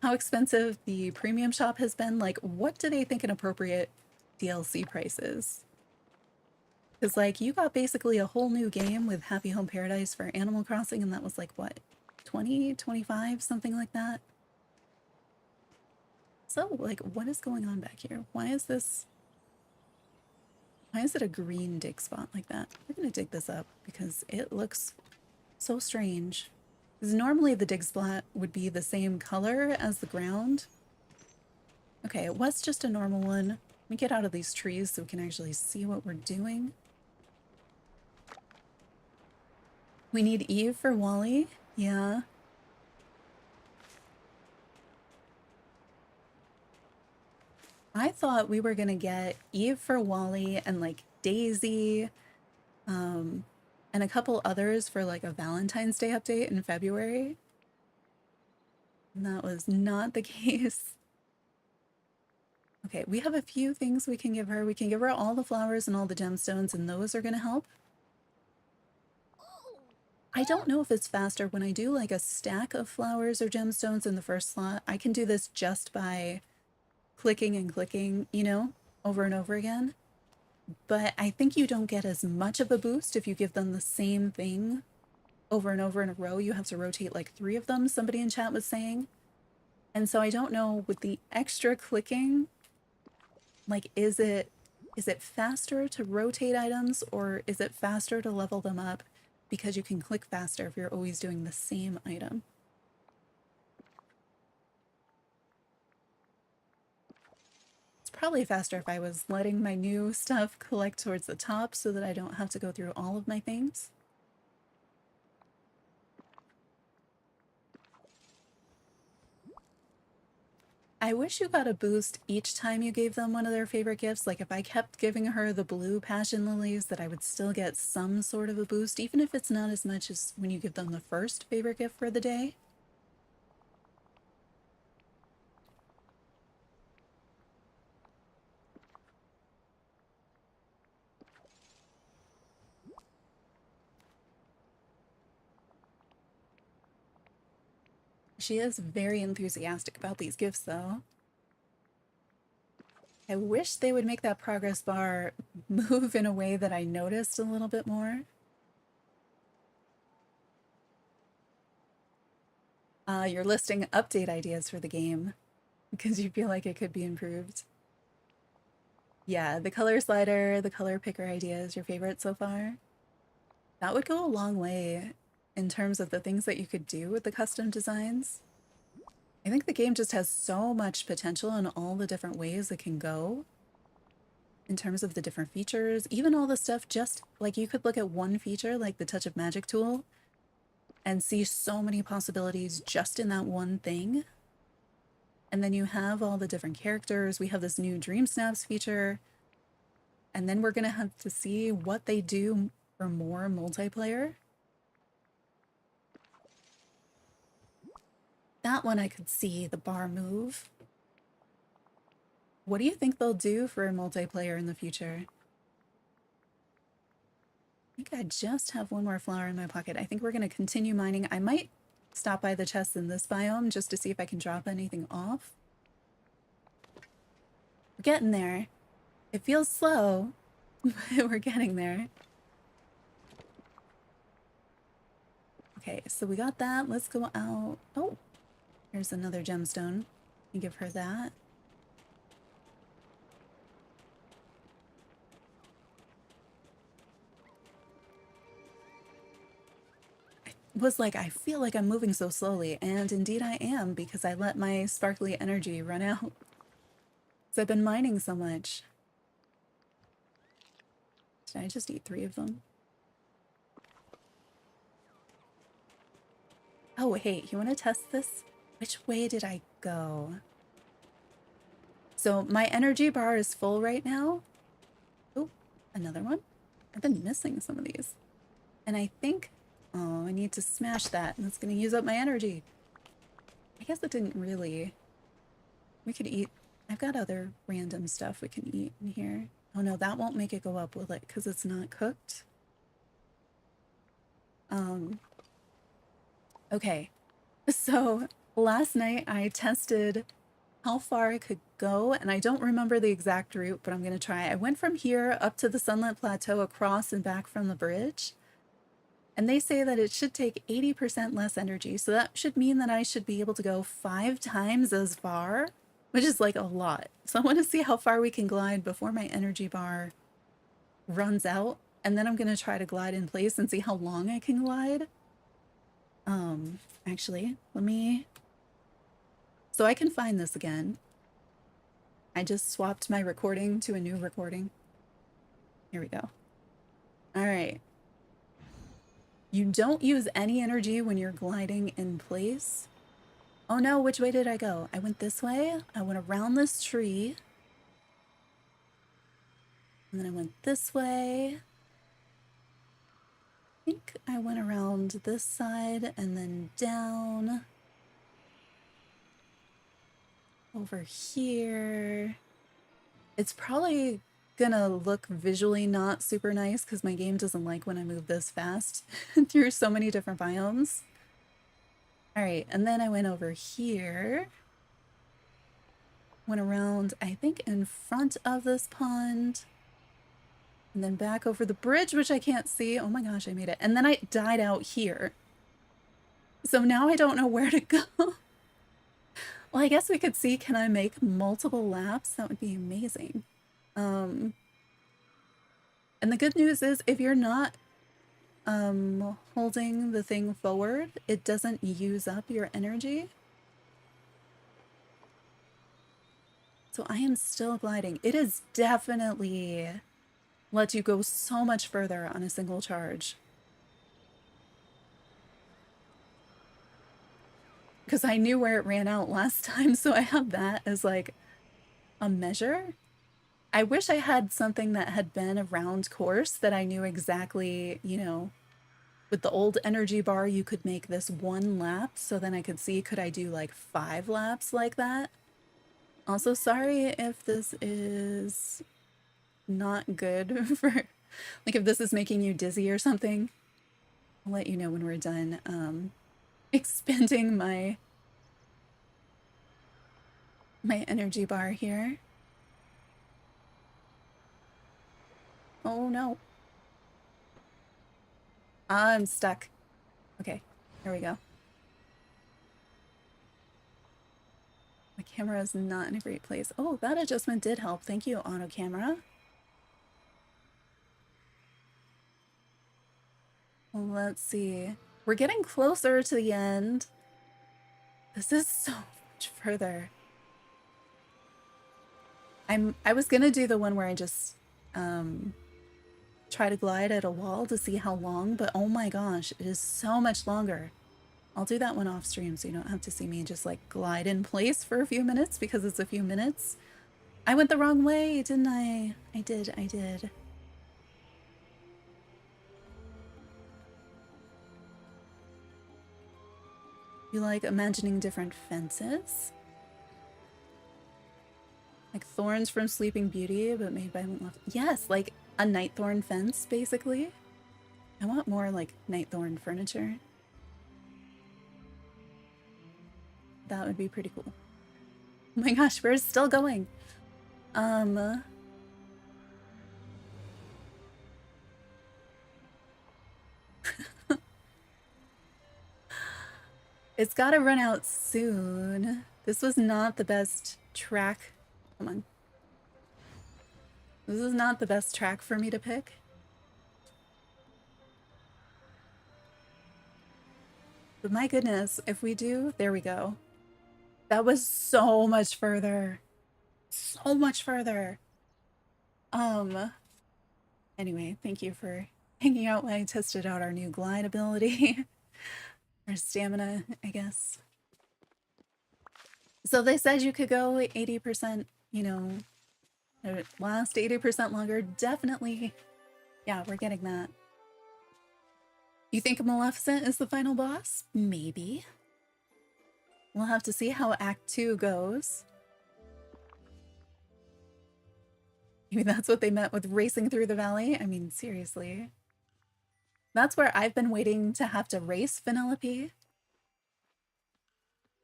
how expensive the premium shop has been, like, what do they think an appropriate DLC price is? Because, like, you got basically a whole new game with Happy Home Paradise for Animal Crossing, and that was, like, what, 20, 25, something like that? So, like, what is going on back here? Why is it a green dig spot like that? We're going to dig this up because it looks so strange. Because normally the dig spot would be the same color as the ground. Okay, it was just a normal one. Let me get out of these trees so we can actually see what we're doing. We need Eve for Wally. Yeah. I thought we were gonna get Eve for Wally and like Daisy, and a couple others for like a Valentine's Day update in February. And that was not the case. Okay, we have a few things we can give her. We can give her all the flowers and all the gemstones, and those are gonna help. I don't know if it's faster when I do like a stack of flowers or gemstones in the first slot. I can do this just by clicking and clicking, you know, over and over again. But I think you don't get as much of a boost if you give them the same thing over and over in a row. You have to rotate like 3 of them, somebody in chat was saying. And so I don't know with the extra clicking, like, is it faster to rotate items or is it faster to level them up because you can click faster if you're always doing the same item? It's probably faster if I was letting my new stuff collect towards the top so that I don't have to go through all of my things. I wish you got a boost each time you gave them one of their favorite gifts. Like if I kept giving her the blue passion lilies, that I would still get some sort of a boost, even if it's not as much as when you give them the first favorite gift for the day. She is very enthusiastic about these gifts, though. I wish they would make that progress bar move in a way that I noticed a little bit more. You're listing update ideas for the game because you feel like it could be improved. Yeah, the color slider, the color picker idea is your favorite so far. That would go a long way in terms of the things that you could do with the custom designs. I think the game just has so much potential in all the different ways it can go in terms of the different features, even all the stuff just like you could look at one feature like the Touch of Magic tool and see so many possibilities just in that one thing. And then you have all the different characters. We have this new DreamSnaps feature. And then we're going to have to see what they do for more multiplayer. That one I could see the bar move. What do you think they'll do for multiplayer in the future? I think I just have one more flower in my pocket. I think we're going to continue mining. I might stop by the chests in this biome just to see if I can drop anything off. We're getting there. It feels slow, but we're getting there. Okay, so we got that. Let's go out. Oh, here's another gemstone. You give her that. Was like, I feel like I'm moving so slowly, and indeed I am because I let my sparkly energy run out. So I've been mining so much. Did I just eat 3 of them? Oh, hey, you want to test this? Which way did I go? So my energy bar is full right now. Oh, another one. I've been missing some of these. And I think, oh, I need to smash that. And that's going to use up my energy. I guess it didn't really. We could eat. I've got other random stuff we can eat in here. Oh no, that won't make it go up, will it? Because it's not cooked. Okay. So last night I tested how far I could go, and I don't remember the exact route, but I'm going to try. I went from here up to the Sunlit Plateau, across and back from the bridge. And they say that it should take 80% less energy. So that should mean that I should be able to go 5 times as far, which is like a lot. So I want to see how far we can glide before my energy bar runs out. And then I'm going to try to glide in place and see how long I can glide. Actually, let me... So I can find this again. I just swapped my recording to a new recording. Here we go. All right. You don't use any energy when you're gliding in place. Oh no, which way did I go? I went this way. I went around this tree. And then I went this way. I think I went around this side and then down. Over here. It's probably gonna look visually not super nice because my game doesn't like when I move this fast through so many different biomes. All right, and then I went over here. Went around, I think, in front of this pond. And then back over the bridge, which I can't see. Oh my gosh, I made it. And then I died out here. So now I don't know where to go. Well, I guess we could see, can I make multiple laps? That would be amazing. And the good news is if you're not holding the thing forward, it doesn't use up your energy. So I am still gliding. It is definitely lets you go so much further on a single charge. Because I knew where it ran out last time, so I have that as like a measure. I wish I had something that had been a round course that I knew exactly, you know, with the old energy bar, you could make this 1 lap. So then I could see, could I do like 5 laps like that? Also, sorry if this is not good for, like if this is making you dizzy or something. I'll let you know when we're done expending my my energy bar here. Oh no. I'm stuck. Okay, there we go. My camera is not in a great place. Oh, that adjustment did help. Thank you, auto camera. Let's see. We're getting closer to the end. This is so much further. I was gonna do the one where I just try to glide at a wall to see how long, but oh my gosh, it is so much longer. I'll do that one off stream so you don't have to see me just like glide in place for a few minutes because it's a few minutes. I went the wrong way, didn't I? I did. You like imagining different fences? Like thorns from Sleeping Beauty, but made by left. Yes, like a night thorn fence, basically. I want more like night thorn furniture. That would be pretty cool. Oh my gosh, we're still going. It's gotta run out soon. This was not the best track. Come on. This is not the best track for me to pick. But my goodness, if we do, there we go. That was so much further. So much further. Anyway, thank you for hanging out while I tested out our new glide ability. Or stamina, I guess. So they said you could go 80%, you know, last 80% longer. Definitely. Yeah, we're getting that. You think Maleficent is the final boss? Maybe. We'll have to see how Act 2 goes. Maybe that's what they meant with racing through the valley. I mean, seriously. That's where I've been waiting to have to race Vanellope.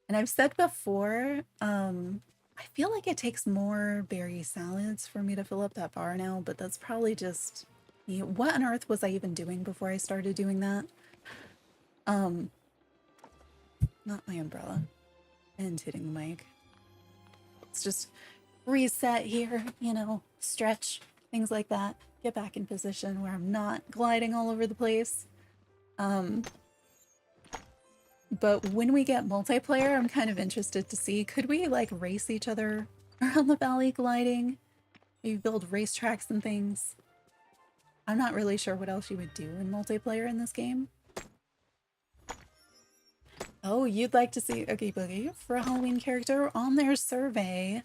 And I've said before, I feel like it takes more berry salads for me to fill up that bar now, but that's probably just me. What on earth was I even doing before I started doing that? Not my umbrella. And hitting the mic. It's just reset here, you know, stretch, things like that. Get back in position where I'm not gliding all over the place. But when we get multiplayer, I'm kind of interested to see, could we like race each other around the valley gliding? Maybe build racetracks and things. I'm not really sure what else you would do in multiplayer in this game. Oh, you'd like to see Oogie Boogie for a Halloween character on their survey.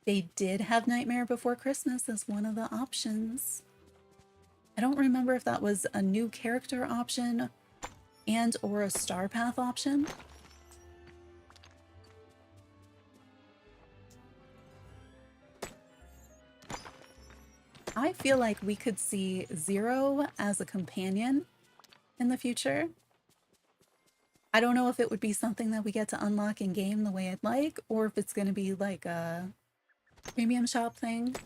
They did have Nightmare Before Christmas as one of the options. I don't remember if that was a new character option and or a star path option. I feel like we could see Zero as a companion in the future. I don't know if it would be something that we get to unlock in game the way I'd like, or if it's going to be like a premium shop thing.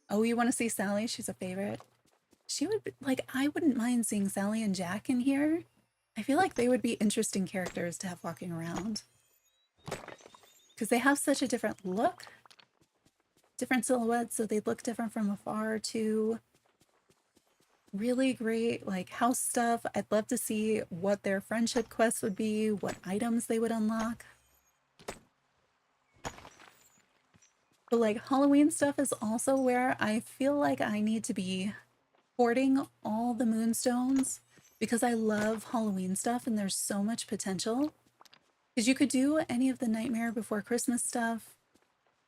Oh, you want to see Sally? She's a favorite. She would be, like, I wouldn't mind seeing Sally and Jack in here. I feel like they would be interesting characters to have walking around. Because they have such a different look. Different silhouettes, so they'd look different from afar too. Really great, like, house stuff. I'd love to see what their friendship quests would be, what items they would unlock. But, like, Halloween stuff is also where I feel like I need to be hoarding all the moonstones because I love Halloween stuff and there's so much potential. Because you could do any of the Nightmare Before Christmas stuff,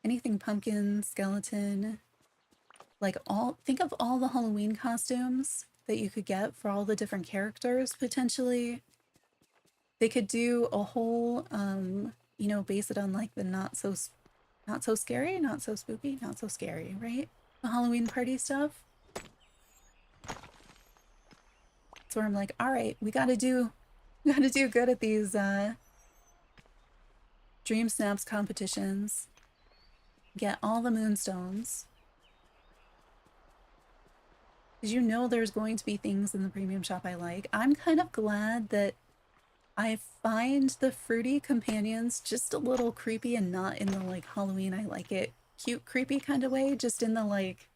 anything pumpkin, skeleton, like think of all the Halloween costumes that you could get for all the different characters potentially. They could do a whole, you know, base it on like the not so scary, not so spooky, not so scary, right? The Halloween party stuff. So I'm like, all right, we gotta do good at these DreamSnaps competitions, get all the moonstones. Because you know there's going to be things in the premium shop I like. I'm kind of glad that I find the fruity companions just a little creepy and not in the like Halloween I like it cute creepy kind of way, just in the like,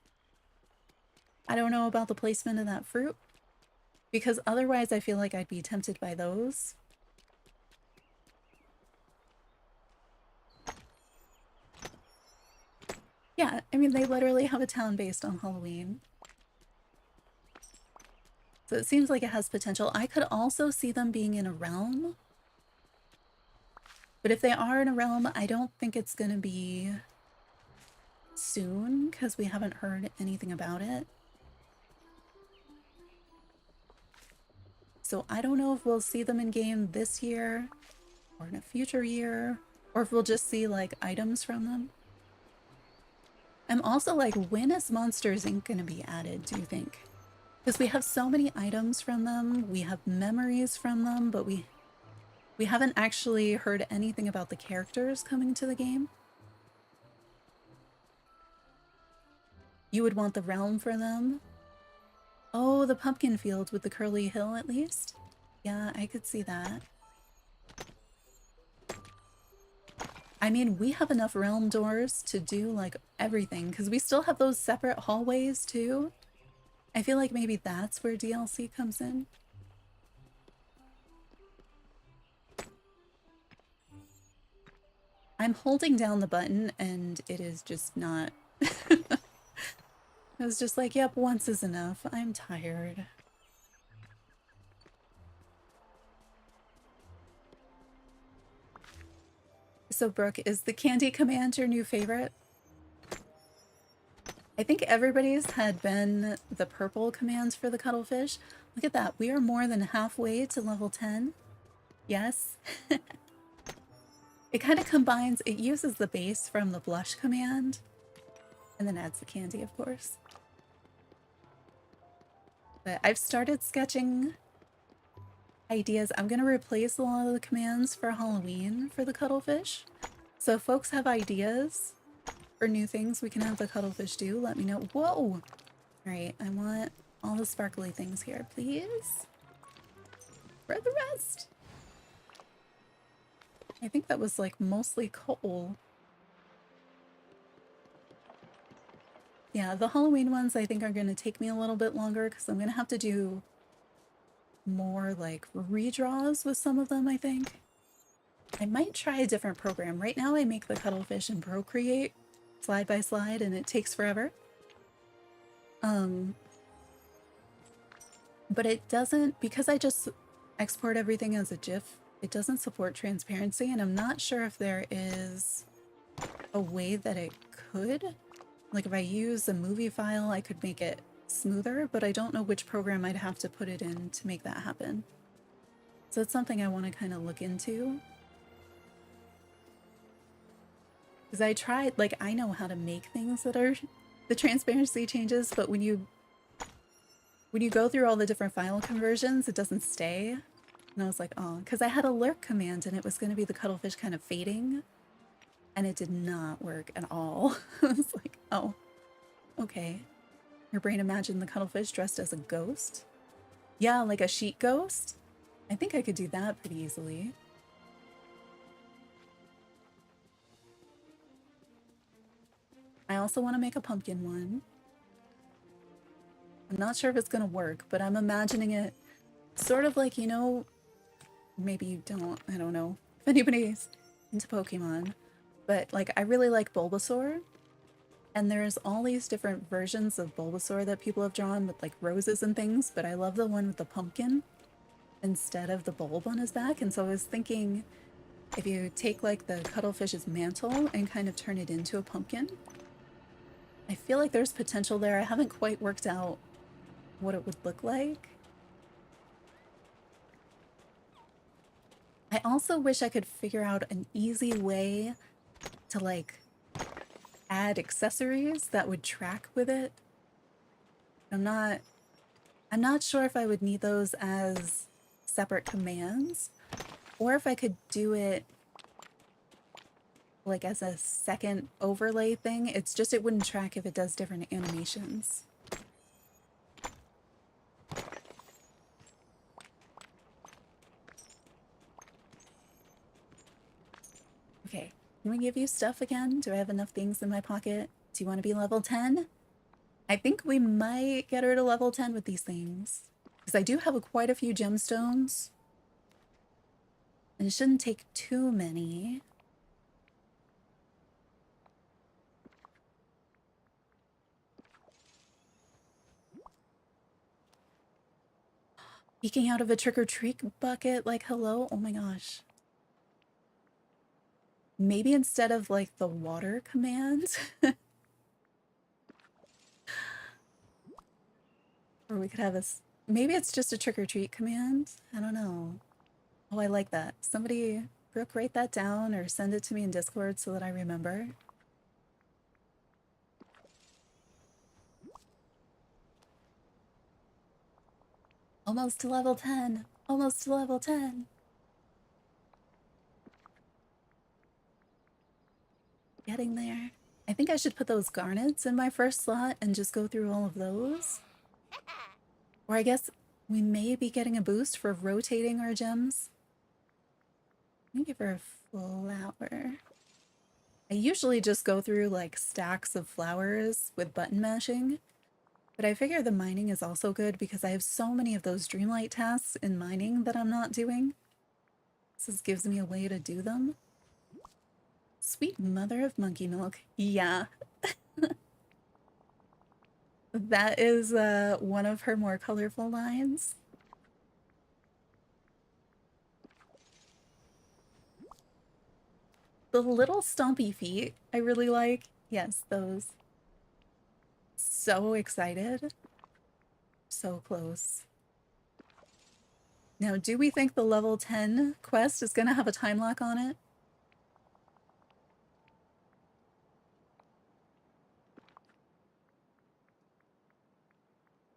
I don't know about the placement of that fruit. Because otherwise I feel like I'd be tempted by those. Yeah, I mean, they literally have a town based on Halloween. So it seems like it has potential. I could also see them being in a realm. But if they are in a realm, I don't think it's going to be soon because we haven't heard anything about it. So I don't know if we'll see them in game this year or in a future year, or if we'll just see like items from them. I'm also like, when is Monsters Inc. going to be added, do you think? Because we have so many items from them, we have memories from them, but we haven't actually heard anything about the characters coming to the game. You would want the realm for them? Oh, the pumpkin field with the curly hill at least? Yeah, I could see that. I mean, we have enough realm doors to do like everything because we still have those separate hallways too. I feel like maybe that's where DLC comes in. I'm holding down the button and it is just not... I was just like, yep, once is enough. I'm tired. So Brooke, is the candy command your new favorite? I think everybody's had been the purple commands for the cuttlefish. Look at that. We are more than halfway to level 10. Yes. It kind of combines, it uses the base from the blush command and then adds the candy, of course. But I've started sketching ideas. I'm going to replace a lot of the commands for Halloween for the cuttlefish. So if folks have ideas or new things we can have the cuttlefish do, let me know. Whoa! All right, I want all the sparkly things here, please. For the rest. I think that was like mostly coal. Yeah, the Halloween ones I think are going to take me a little bit longer because I'm going to have to do more like redraws with some of them, I think. I might try a different program. Right now I make the cuttlefish in Procreate slide by slide and it takes forever. But it doesn't, because I just export everything as a GIF, it doesn't support transparency, and I'm not sure if there is a way that it could. Like if I use a movie file, I could make it smoother, but I don't know which program I'd have to put it in to make that happen. So it's something I want to kind of look into. Because I tried, like, I know how to make things that are the transparency changes, but when you go through all the different file conversions, it doesn't stay. And I was like, oh, because I had a lurk command and it was going to be the cuttlefish kind of fading. And it did not work at all. I was like, oh, okay. Your brain imagined the cuttlefish dressed as a ghost? Yeah, like a sheet ghost? I think I could do that pretty easily. I also want to make a pumpkin one. I'm not sure if it's going to work, but I'm imagining it sort of like, you know, maybe you don't, I don't know if anybody's into Pokemon, but like I really like Bulbasaur, and there's all these different versions of Bulbasaur that people have drawn with like roses and things, but I love the one with the pumpkin instead of the bulb on his back. And so I was thinking if you take like the cuttlefish's mantle and kind of turn it into a pumpkin, I feel like there's potential there. I haven't quite worked out what it would look like. I also wish I could figure out an easy way to like add accessories that would track with it. I'm not sure if I would need those as separate commands or if I could do it like as a second overlay thing. It's just it wouldn't track if it does different animations. Okay, can we give you stuff again? Do I have enough things in my pocket? Do you want to be level 10? I think we might get her to level 10 with these things. Because I do have quite a few gemstones. And it shouldn't take too many. Peeking out of a trick-or-treat bucket, like, hello? Oh my gosh. Maybe instead of, like, the water command. Or we could have a... Maybe it's just a trick-or-treat command? I don't know. Oh, I like that. Somebody, Brooke, write that down or send it to me in Discord so that I remember. Almost to level 10. Almost to level 10. Getting there. I think I should put those garnets in my first slot and just go through all of those. Or I guess we may be getting a boost for rotating our gems. Let me give her a flower. I usually just go through like stacks of flowers with button mashing. But I figure the mining is also good because I have so many of those Dreamlight tasks in mining that I'm not doing. This gives me a way to do them. Sweet mother of monkey milk. Yeah. That is one of her more colorful lines. The little stompy feet I really like. Yes, those. So excited. So close. Now, do we think the level 10 quest is going to have a time lock on it?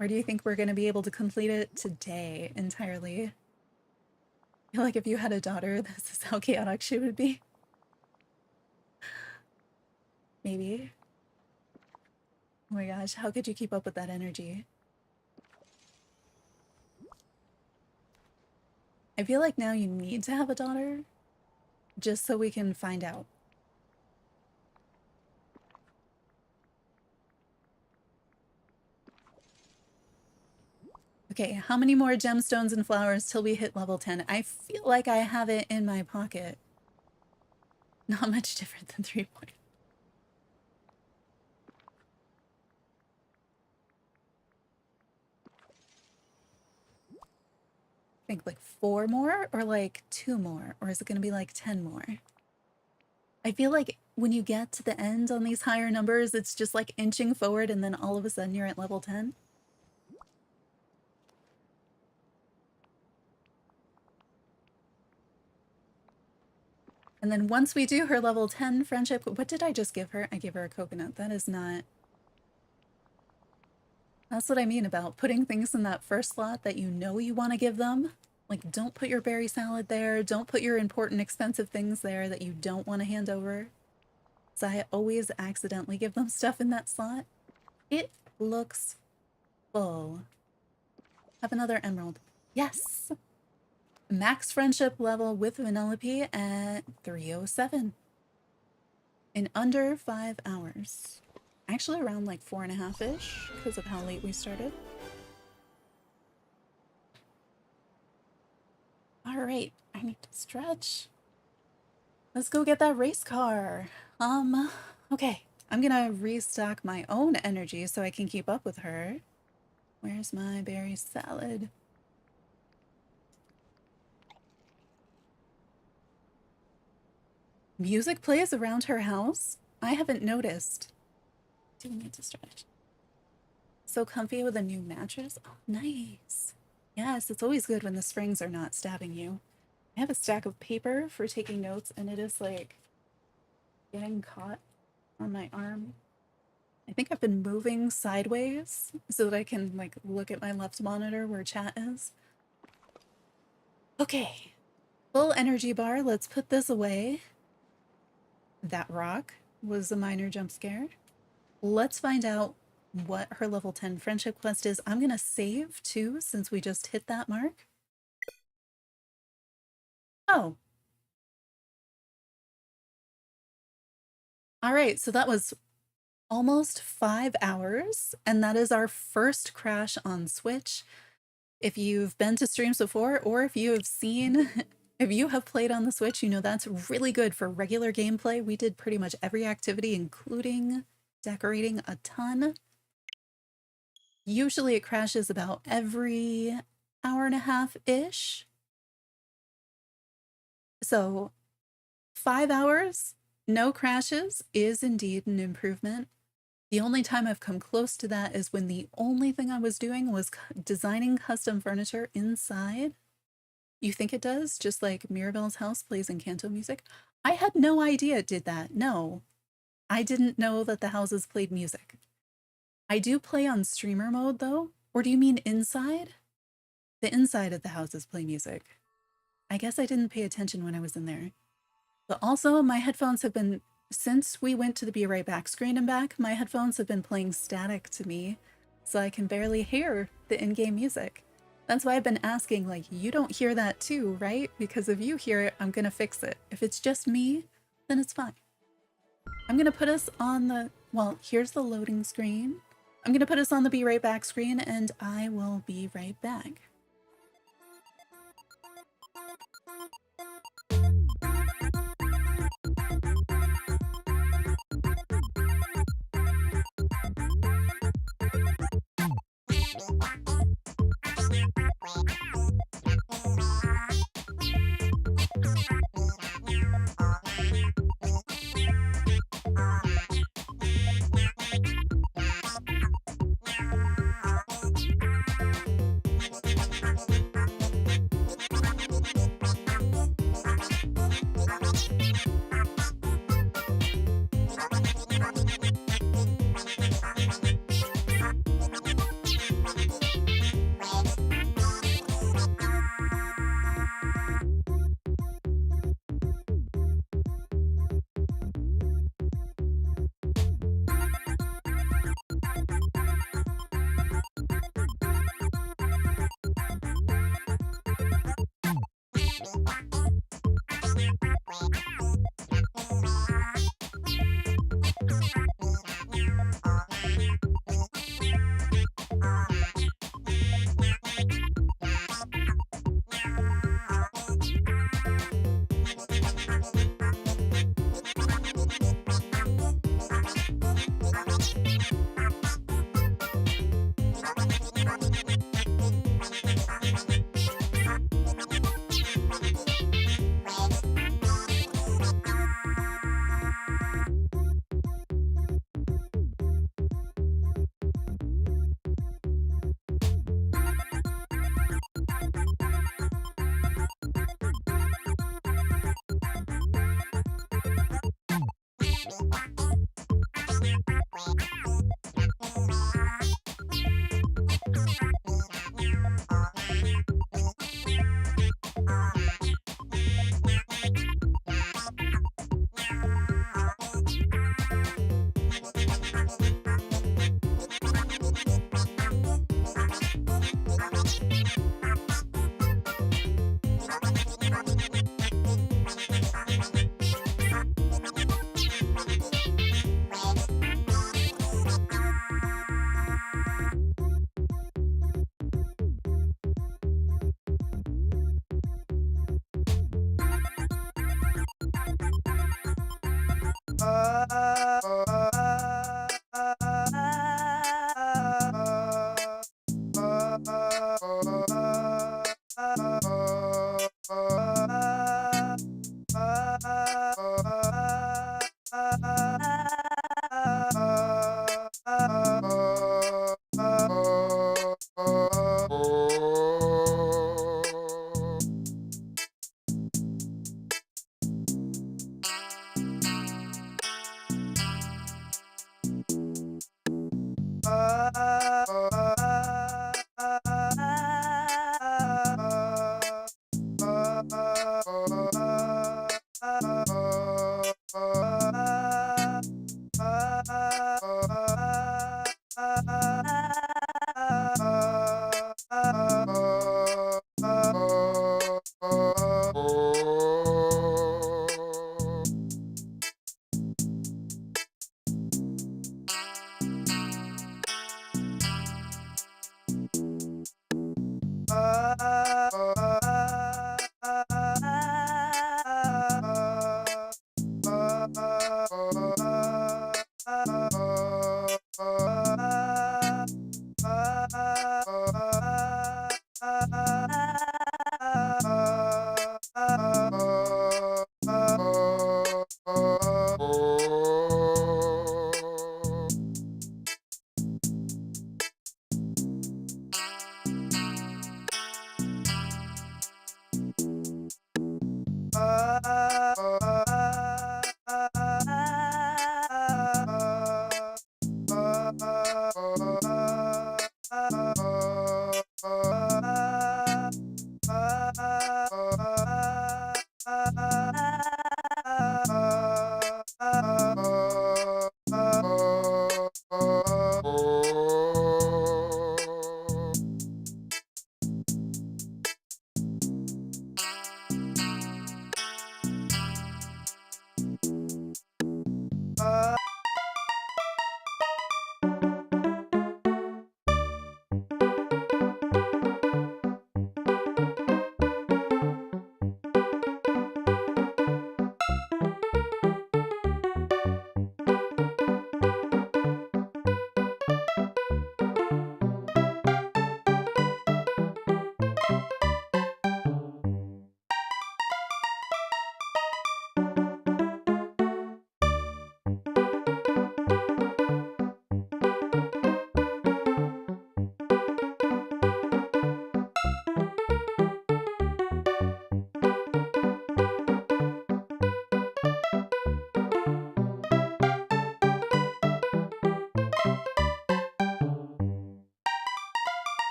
Or do you think we're going to be able to complete it today entirely? I feel like if you had a daughter, this is how chaotic she would be. Maybe. Oh my gosh, how could you keep up with that energy? I feel like now you need to have a daughter just so we can find out. Okay, how many more gemstones and flowers till we hit level 10? I feel like I have it in my pocket. Not much different than 3 points. I think like 4 more or like 2 more, or is it going to be like 10 more? I feel like when you get to the end on these higher numbers, it's just like inching forward and then all of a sudden you're at level 10. And then once we do her level 10 friendship, what did I just give her? I gave her a coconut. That is not... That's what I mean about putting things in that first slot that you know you want to give them. Like, don't put your berry salad there. Don't put your important, expensive things there that you don't want to hand over. So I always accidentally give them stuff in that slot. It looks full. Have another emerald. Yes! Max friendship level with Vanellope at 307. In under 5 hours. Actually around like 4.5-ish because of how late we started. All right, I need to stretch. Let's go get that race car. Okay, I'm gonna restock my own energy so I can keep up with her. Where's my berry salad? Music plays around her house? I haven't noticed. Do we need to stretch? So comfy with a new mattress? Oh, nice. Yes, it's always good when the springs are not stabbing you. I have a stack of paper for taking notes and it is like getting caught on my arm. I think I've been moving sideways so that I can like look at my left monitor where chat is. Okay, full energy bar. Let's put this away. That rock was a minor jump scare. Let's find out what her level 10 friendship quest is. I'm gonna save too, since we just hit that mark. Oh. All right, so that was almost 5 hours, and that is our first crash on Switch. If you've been to streams before, or if you have seen, if you have played on the Switch, you know that's really good for regular gameplay. We did pretty much every activity, including decorating a ton. Usually it crashes about every hour and a half-ish. So 5 hours, no crashes is indeed an improvement. The only time I've come close to that is when the only thing I was doing was designing custom furniture inside. You think it does, just like Mirabelle's house plays Encanto music? I had no idea it did that. No, I didn't know that the houses played music. I do play on streamer mode though. Or do you mean inside? The inside of the houses play music. I guess I didn't pay attention when I was in there. But also my headphones have been, since we went to the Be Right Back screen and back, my headphones have been playing static to me, so I can barely hear the in-game music. That's why I've been asking, like, you don't hear that too, right? Because if you hear it, I'm gonna fix it. If it's just me, then it's fine. I'm gonna put us on the, well, here's the loading screen. I'm gonna put us on the Be Right Back screen, and I will be right back.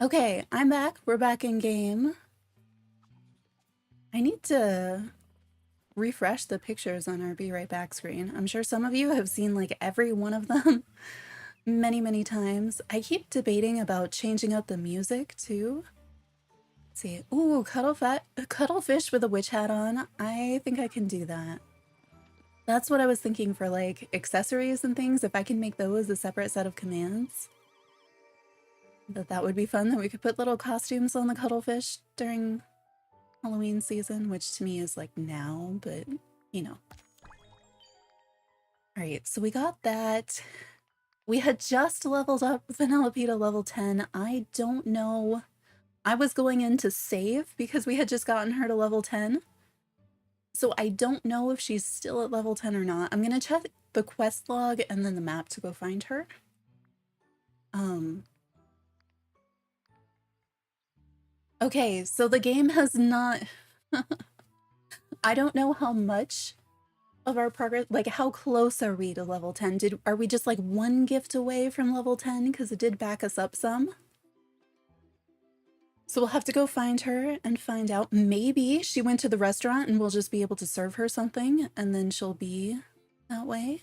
Okay, I'm back. We're back in game. I need to refresh the pictures on our Be Right Back screen. I'm sure some of you have seen like every one of them many, many times. I keep debating about changing up the music too. Let's see. Ooh, cuttlefish with a witch hat on. I think I can do that. That's what I was thinking for like accessories and things. If I can make those a separate set of commands, that would be fun. That we could put little costumes on the cuttlefish during Halloween season, which to me is like now, but you know. All right, so we got that. We had just leveled up Vanellope to level 10. I don't know. I was going in to save because we had just gotten her to level 10. So I don't know if she's still at level 10 or not. I'm gonna check the quest log and then the map to go find her. Okay, so the game has not... I don't know how much of our progress? Like, how close are we to level 10? Are we just like one gift away from level 10? Because it did back us up some. So we'll have to go find her and find out. Maybe she went to the restaurant and we'll just be able to serve her something and then she'll be that way.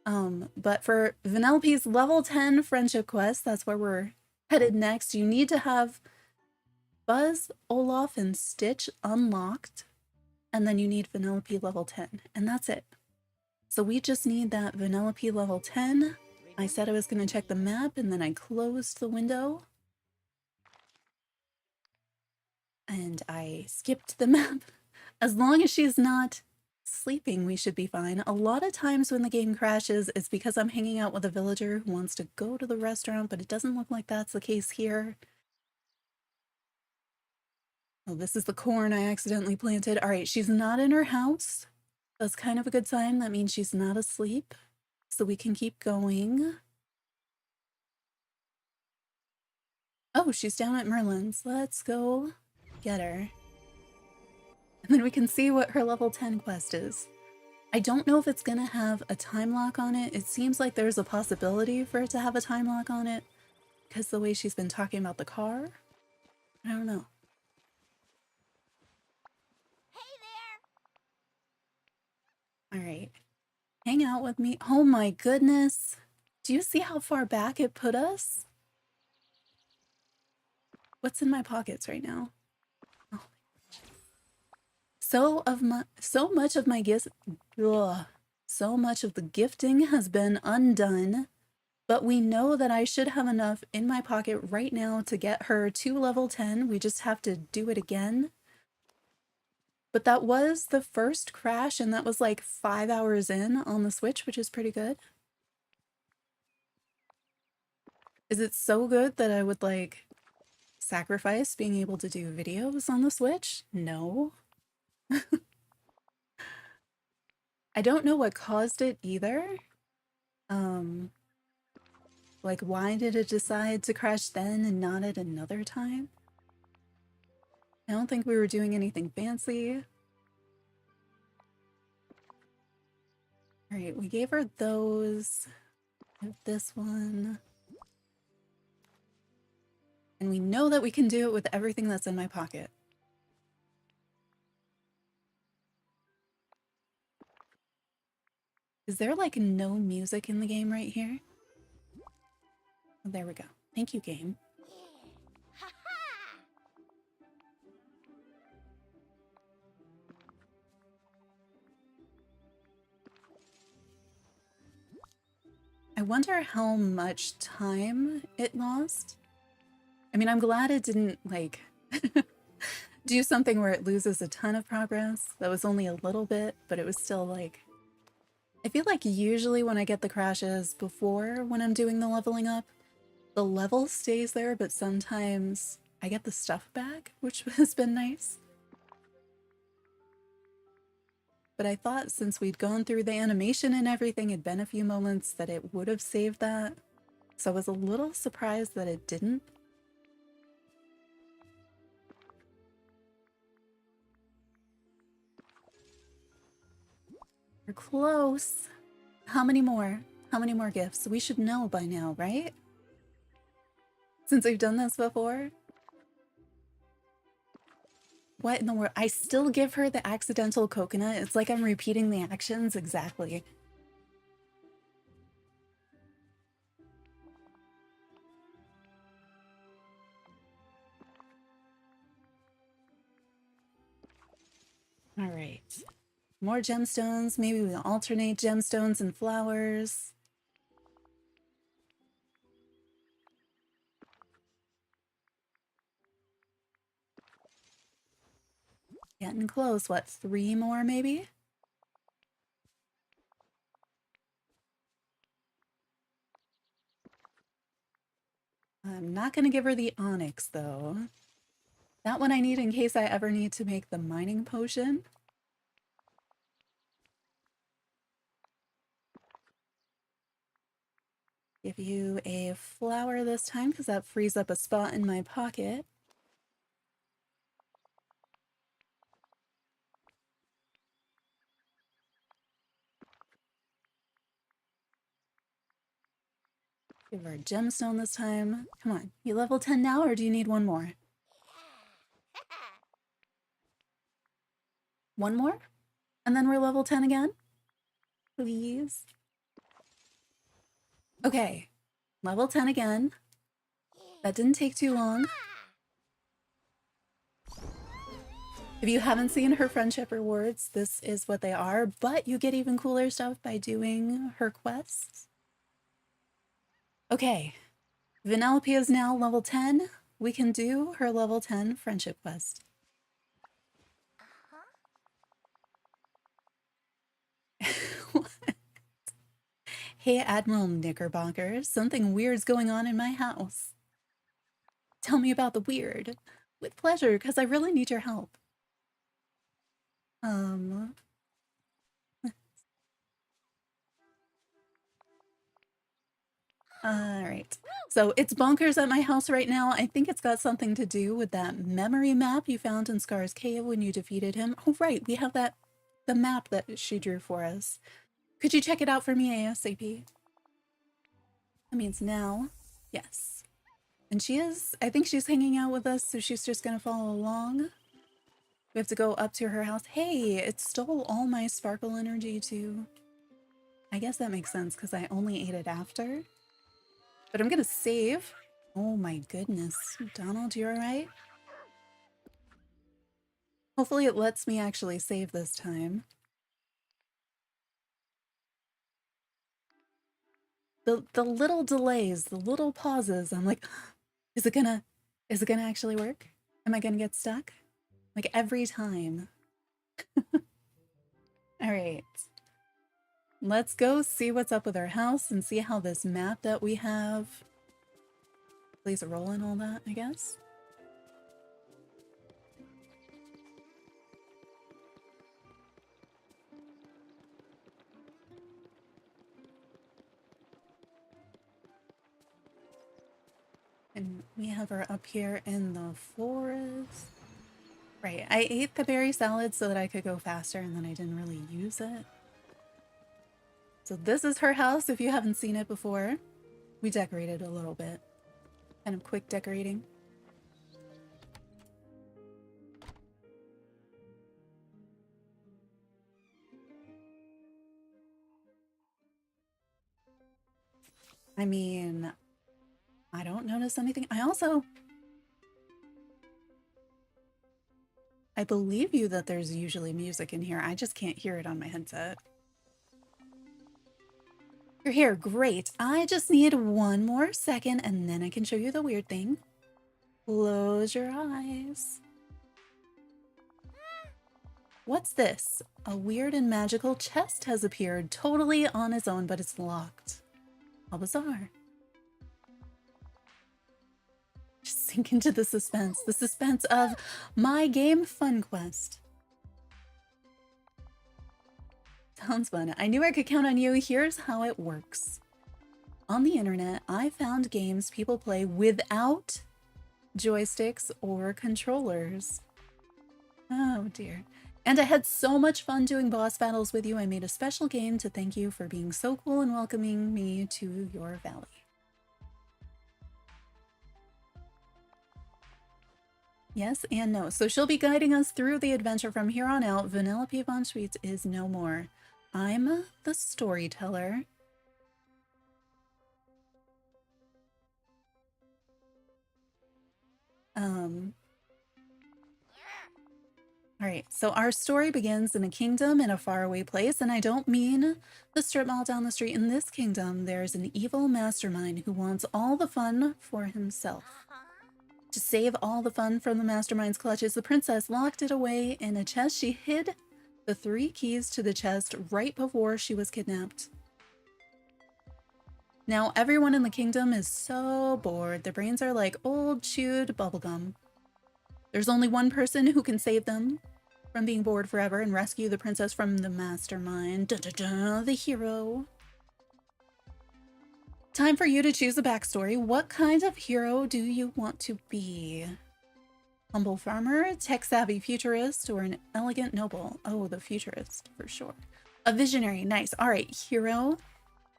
But for Vanellope's level 10 friendship quest, that's where we're headed next. You need to have Buzz, Olaf, and Stitch unlocked, and then you need Vanellope level 10, and that's it. So we just need that Vanellope level 10. I said I was going to check the map, and then I closed the window. And I skipped the map. As long as she's not sleeping, we should be fine. A lot of times when the game crashes, it's because I'm hanging out with a villager who wants to go to the restaurant, but it doesn't look like that's the case here. Oh, this is the corn I accidentally planted. All right, she's not in her house. That's kind of a good sign. That means she's not asleep. So we can keep going. Oh, she's down at Merlin's. Let's go get her. And then we can see what her level 10 quest is. I don't know if it's gonna have a time lock on it. It seems like there's a possibility for it to have a time lock on it because the way she's been talking about the car. I don't know. Hey there. All right. Hang out with me. Oh my goodness. Do you see how far back it put us? What's in my pockets right now? Oh. So much of my gifts, so much of the gifting has been undone, but we know that I should have enough in my pocket right now to get her to level 10. We just have to do it again. But that was the first crash, and that was like 5 hours in on the Switch, which is pretty good. Is it so good that I would like sacrifice being able to do videos on the Switch? No. I don't know what caused it either. Like, why did it decide to crash then and not at another time? I don't think we were doing anything fancy. All right, we gave her those. This one. And we know that we can do it with everything that's in my pocket. Is there like no music in the game right here? Oh, there we go. Thank you, game. Ha ha. I wonder how much time it lost. I mean, I'm glad it didn't like do something where it loses a ton of progress. That was only a little bit, but it was still like, I feel like usually when I get the crashes before when I'm doing the leveling up, the level stays there, but sometimes I get the stuff back, which has been nice. But I thought since we'd gone through the animation and everything, it'd been a few moments that it would have saved that. So I was a little surprised that it didn't. We're close. How many more? How many more gifts? We should know by now, right? Since we've done this before? What in the world? I still give her the accidental coconut. It's like I'm repeating the actions exactly. All right. More gemstones. Maybe we'll alternate gemstones and flowers. Getting close. What, 3 more maybe? I'm not going to give her the onyx though. That one I need in case I ever need to make the mining potion. Give you a flower this time because that frees up a spot in my pocket. Give her a gemstone this time. Come on, you level 10 now, or do you need one more? One more? And then we're level 10 again? Please? Okay, level 10 again. That didn't take too long. If you haven't seen her friendship rewards, this is what they are, but you get even cooler stuff by doing her quests. Okay, Vanellope is now level 10. We can do her level 10 friendship quest. What? Hey, Admiral Knickerbocker, something weird's going on in my house. Tell me about the weird. With pleasure, because I really need your help. Alright. So it's bonkers at my house right now. I think it's got something to do with that memory map you found in Scar's cave when you defeated him. Oh, right. We have the map that she drew for us. Could you check it out for me ASAP? That means now. Yes. And I think she's hanging out with us, so she's just gonna follow along. We have to go up to her house. Hey, it stole all my sparkle energy too. I guess that makes sense because I only ate it after. But I'm gonna save. Oh my goodness. Donald, you alright? Hopefully it lets me actually save this time. The little delays, the little pauses, I'm like, is it gonna actually work? Am I gonna get stuck? Like every time. Alright. Let's go see what's up with our house and see how this map that we have plays a role in all that, I guess. And we have her up here in the forest. Right, I ate the berry salad so that I could go faster and then I didn't really use it. So this is her house if you haven't seen it before. We decorated a little bit. Kind of quick decorating. I mean, I don't notice anything. I believe you that there's usually music in here. I just can't hear it on my headset. You're here, great. I just need one more second and then I can show you the weird thing. Close your eyes. What's this? A weird and magical chest has appeared totally on its own, but it's locked. How bizarre. Just sink into the suspense of my game fun quest. Sounds fun. I knew I could count on you. Here's how it works. On the internet, I found games people play without joysticks or controllers. Oh dear. And I had so much fun doing boss battles with you. I made a special game to thank you for being so cool and welcoming me to your valley. Yes and no. So she'll be guiding us through the adventure from here on out. Vanellope von Schweetz is no more. I'm the storyteller. Alright, so our story begins in a kingdom in a faraway place, and I don't mean the strip mall down the street. In this kingdom, there's an evil mastermind who wants all the fun for himself. To save all the fun from the mastermind's clutches, the princess locked it away in a chest. She hid the 3 keys to the chest right before she was kidnapped. Now, everyone in the kingdom is so bored. Their brains are like old chewed bubblegum. There's only one person who can save them from being bored forever and rescue the princess from the mastermind. The hero. Time for you to choose a backstory. What kind of hero do you want to be? Humble farmer, tech-savvy futurist, or an elegant noble? Oh, the futurist, for sure. A visionary, nice. All right, hero.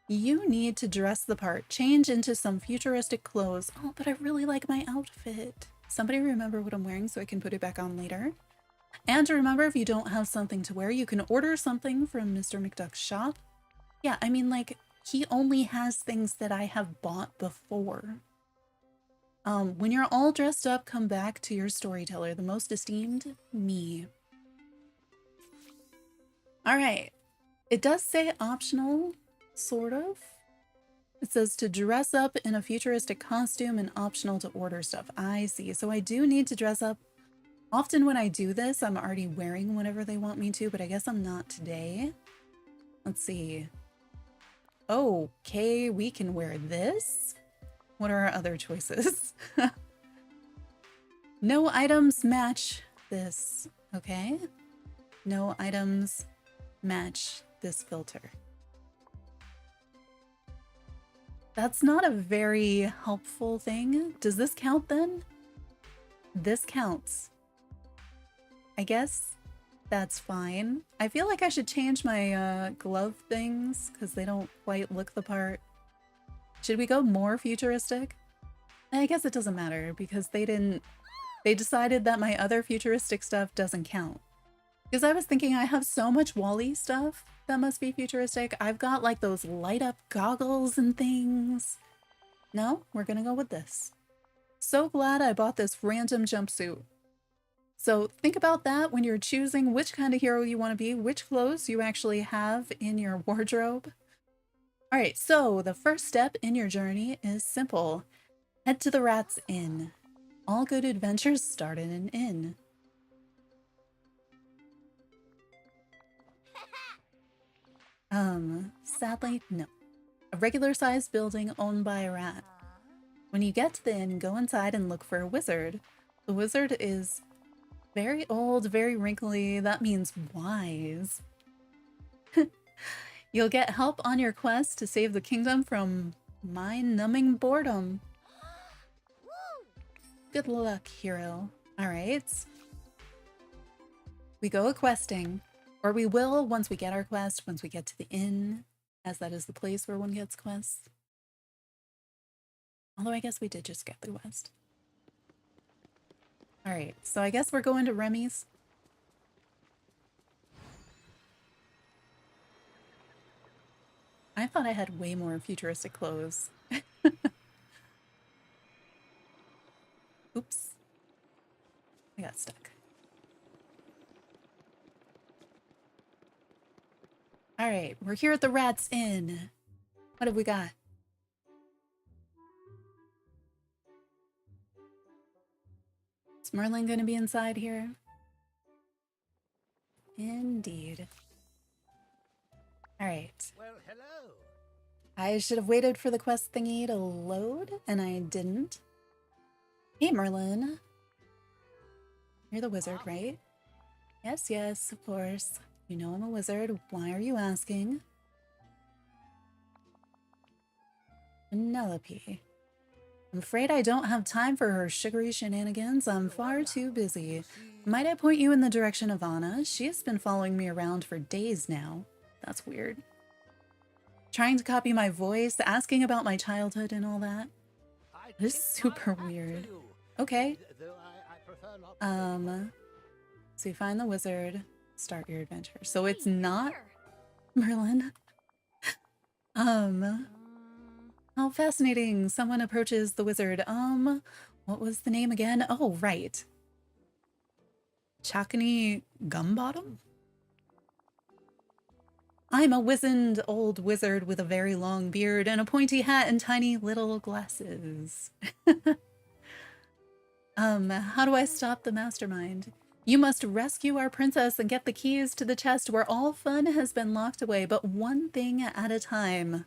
You need to dress the part. Change into some futuristic clothes. Oh, but I really like my outfit. Somebody remember what I'm wearing so I can put it back on later. And remember, if you don't have something to wear, you can order something from Mr. McDuck's shop. Yeah, I mean, like, he only has things that I have bought before. When you're all dressed up, come back to your storyteller, the most esteemed, me. All right. It does say optional, sort of. It says to dress up in a futuristic costume and optional to order stuff. I see. So I do need to dress up. Often when I do this, I'm already wearing whatever they want me to, but I guess I'm not today. Let's see. Okay, we can wear this. What are our other choices? No items match this. Okay. No items match this filter. That's not a very helpful thing. Does this count then? This counts. I guess that's fine. I feel like I should change my glove things because they don't quite look the part. Should we go more futuristic? I guess it doesn't matter because they decided that my other futuristic stuff doesn't count. Because I was thinking I have so much Wall-E stuff that must be futuristic. I've got like those light up goggles and things. No, we're gonna go with this. So glad I bought this random jumpsuit. So think about that when you're choosing which kind of hero you want to be, which clothes you actually have in your wardrobe. All right, so the first step in your journey is simple. Head to the Rat's Inn. All good adventures start in an inn. Sadly, no. A regular-sized building owned by a rat. When you get to the inn, go inside and look for a wizard. The wizard is very old, very wrinkly. That means wise. You'll get help on your quest to save the kingdom from mind-numbing boredom. Good luck, hero. All right. We go a-questing. Or we will once we get our quest, once we get to the inn, as that is the place where one gets quests. Although I guess we did just get the quest. Alright, so I guess we're going to Remy's. I thought I had way more futuristic clothes. Oops. I got stuck. Alright, we're here at the Rat's Inn. What have we got? Is Merlin gonna be inside here? Indeed. Alright. Well, hello. I should have waited for the quest thingy to load, and I didn't. Hey, Merlin. You're the wizard, right? Yes, yes, of course. You know I'm a wizard. Why are you asking? Vanellope. I'm afraid I don't have time for her sugary shenanigans. I'm far too busy. Might I point you in the direction of Anna? She has been following me around for days now. That's weird. Trying to copy my voice, asking about my childhood and all that. This is super weird. Okay. So you find the wizard. Start your adventure. So it's not Merlin. How fascinating. Someone approaches the wizard. What was the name again? Oh, right. Chakani Gumbottom? I'm a wizened old wizard with a very long beard and a pointy hat and tiny little glasses. How do I stop the mastermind? You must rescue our princess and get the keys to the chest where all fun has been locked away, but one thing at a time.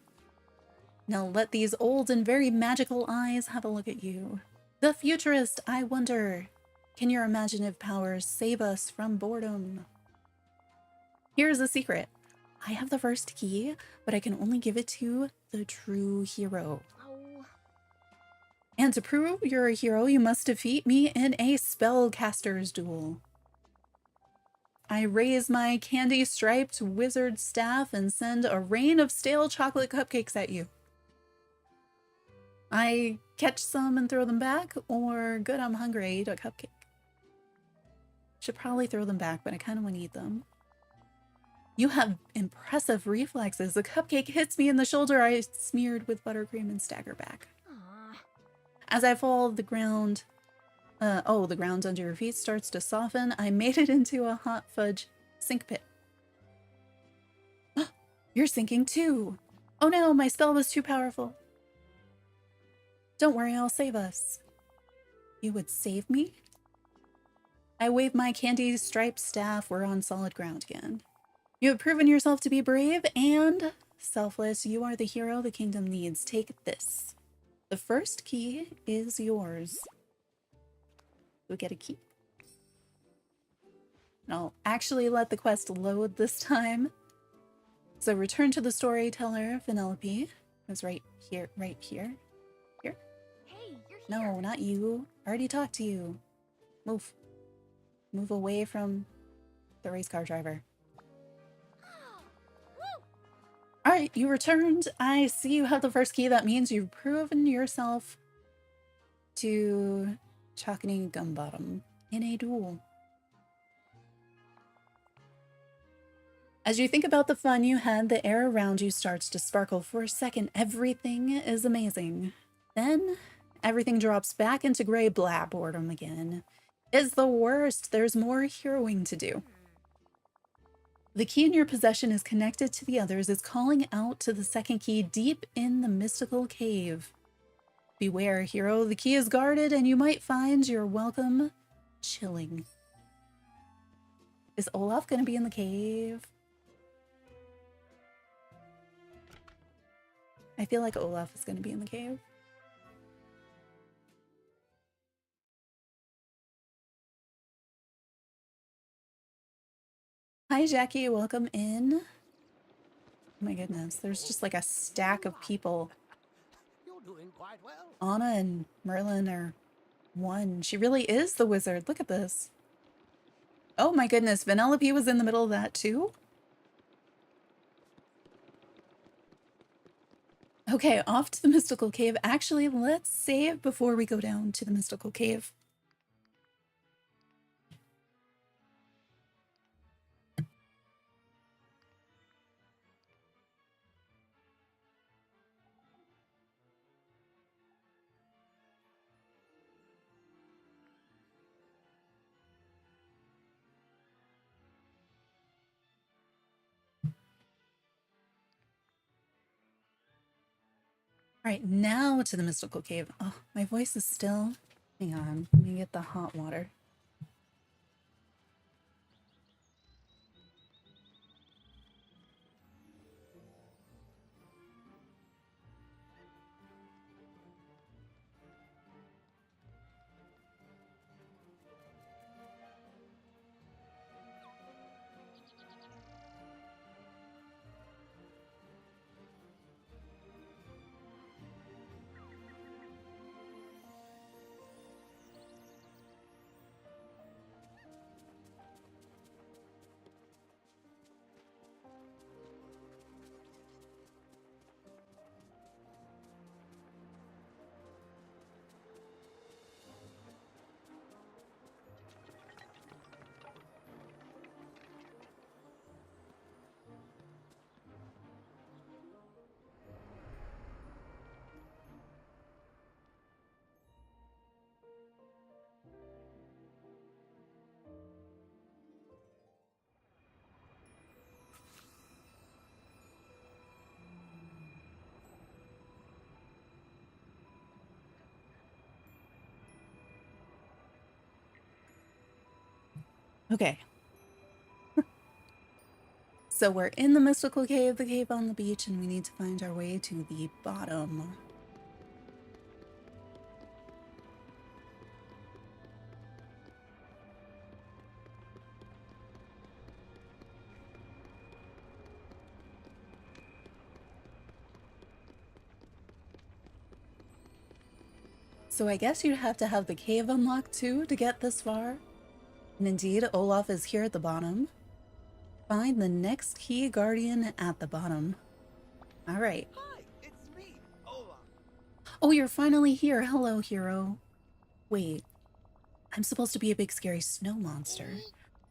Now let these old and very magical eyes have a look at you. The futurist, I wonder, can your imaginative powers save us from boredom? Here's a secret. I have the first key, but I can only give it to the true hero. And to prove you're a hero, you must defeat me in a spellcaster's duel. I raise my candy-striped wizard staff and send a rain of stale chocolate cupcakes at you. I catch some and throw them back, or good, I'm hungry, I ate a cupcake. Should probably throw them back, but I kind of want to eat them. You have impressive reflexes. A cupcake hits me in the shoulder. I smeared with buttercream and stagger back. Aw. As I fall, the ground the ground under your feet starts to soften. I made it into a hot fudge sink pit. You're sinking too. Oh no, my spell was too powerful. Don't worry, I'll save us. You would save me? I wave my candy-striped staff. We're on solid ground again. You have proven yourself to be brave and selfless. You are the hero the kingdom needs. Take this. The first key is yours. You'll get a key. And I'll actually let the quest load this time. So return to the storyteller, Vanellope. It's right here, right here. Here? Hey, you're here. No, not you. I already talked to you. Move. Move away from the race car driver. Woo! Alright, you returned. I see you have the first key. That means you've proven yourself to Chalkany Gumbottom in a duel. As you think about the fun you had, the air around you starts to sparkle. For a second, everything is amazing. Then, everything drops back into gray boredom again. It's the worst. There's more heroing to do. The key in your possession is connected to the others, is calling out to the second key deep in the mystical cave. Beware, hero. The key is guarded and you might find your welcome chilling. Is Olaf going to be in the cave? I feel like Olaf is going to be in the cave. Hi, Jackie. Welcome in. Oh my goodness. There's just like a stack of people. You're doing quite well. Anna and Merlin are one. She really is the wizard. Look at this. Oh my goodness. Vanellope was in the middle of that too? Okay, off to the mystical cave. Actually, let's save before we go down to the mystical cave. All right, now to the mystical cave. Oh, my voice is still... Hang on, let me get the hot water. Okay. So we're in the mystical cave, the cave on the beach, and we need to find our way to the bottom. So I guess you'd have to have the cave unlocked too to get this far. And indeed, Olaf is here at the bottom. Find the next key guardian at the bottom. All right. Hi, it's me, Ola. Oh, you're finally here. Hello, hero. Wait, I'm supposed to be a big scary snow monster.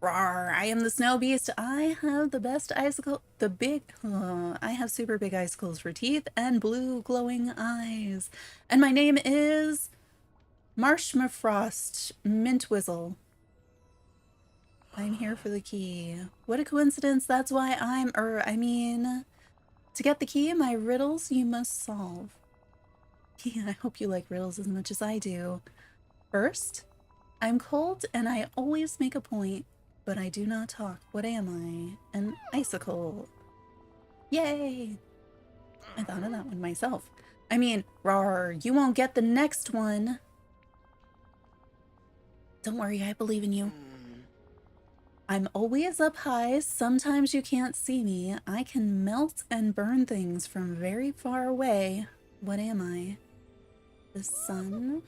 Rawr, I am the snow beast. I have the best icicle, I have super big icicles for teeth and blue glowing eyes. And my name is Marshmafrost Mintwizzle. I'm here for the key. What a coincidence. That's why to get the key, my riddles you must solve. Yeah, I hope you like riddles as much as I do. First, I'm cold and I always make a point, but I do not talk. What am I? An icicle. Yay! I thought of that one myself. I mean, rawr, you won't get the next one. Don't worry, I believe in you. I'm always up high. Sometimes you can't see me. I can melt and burn things from very far away. What am I? The sun?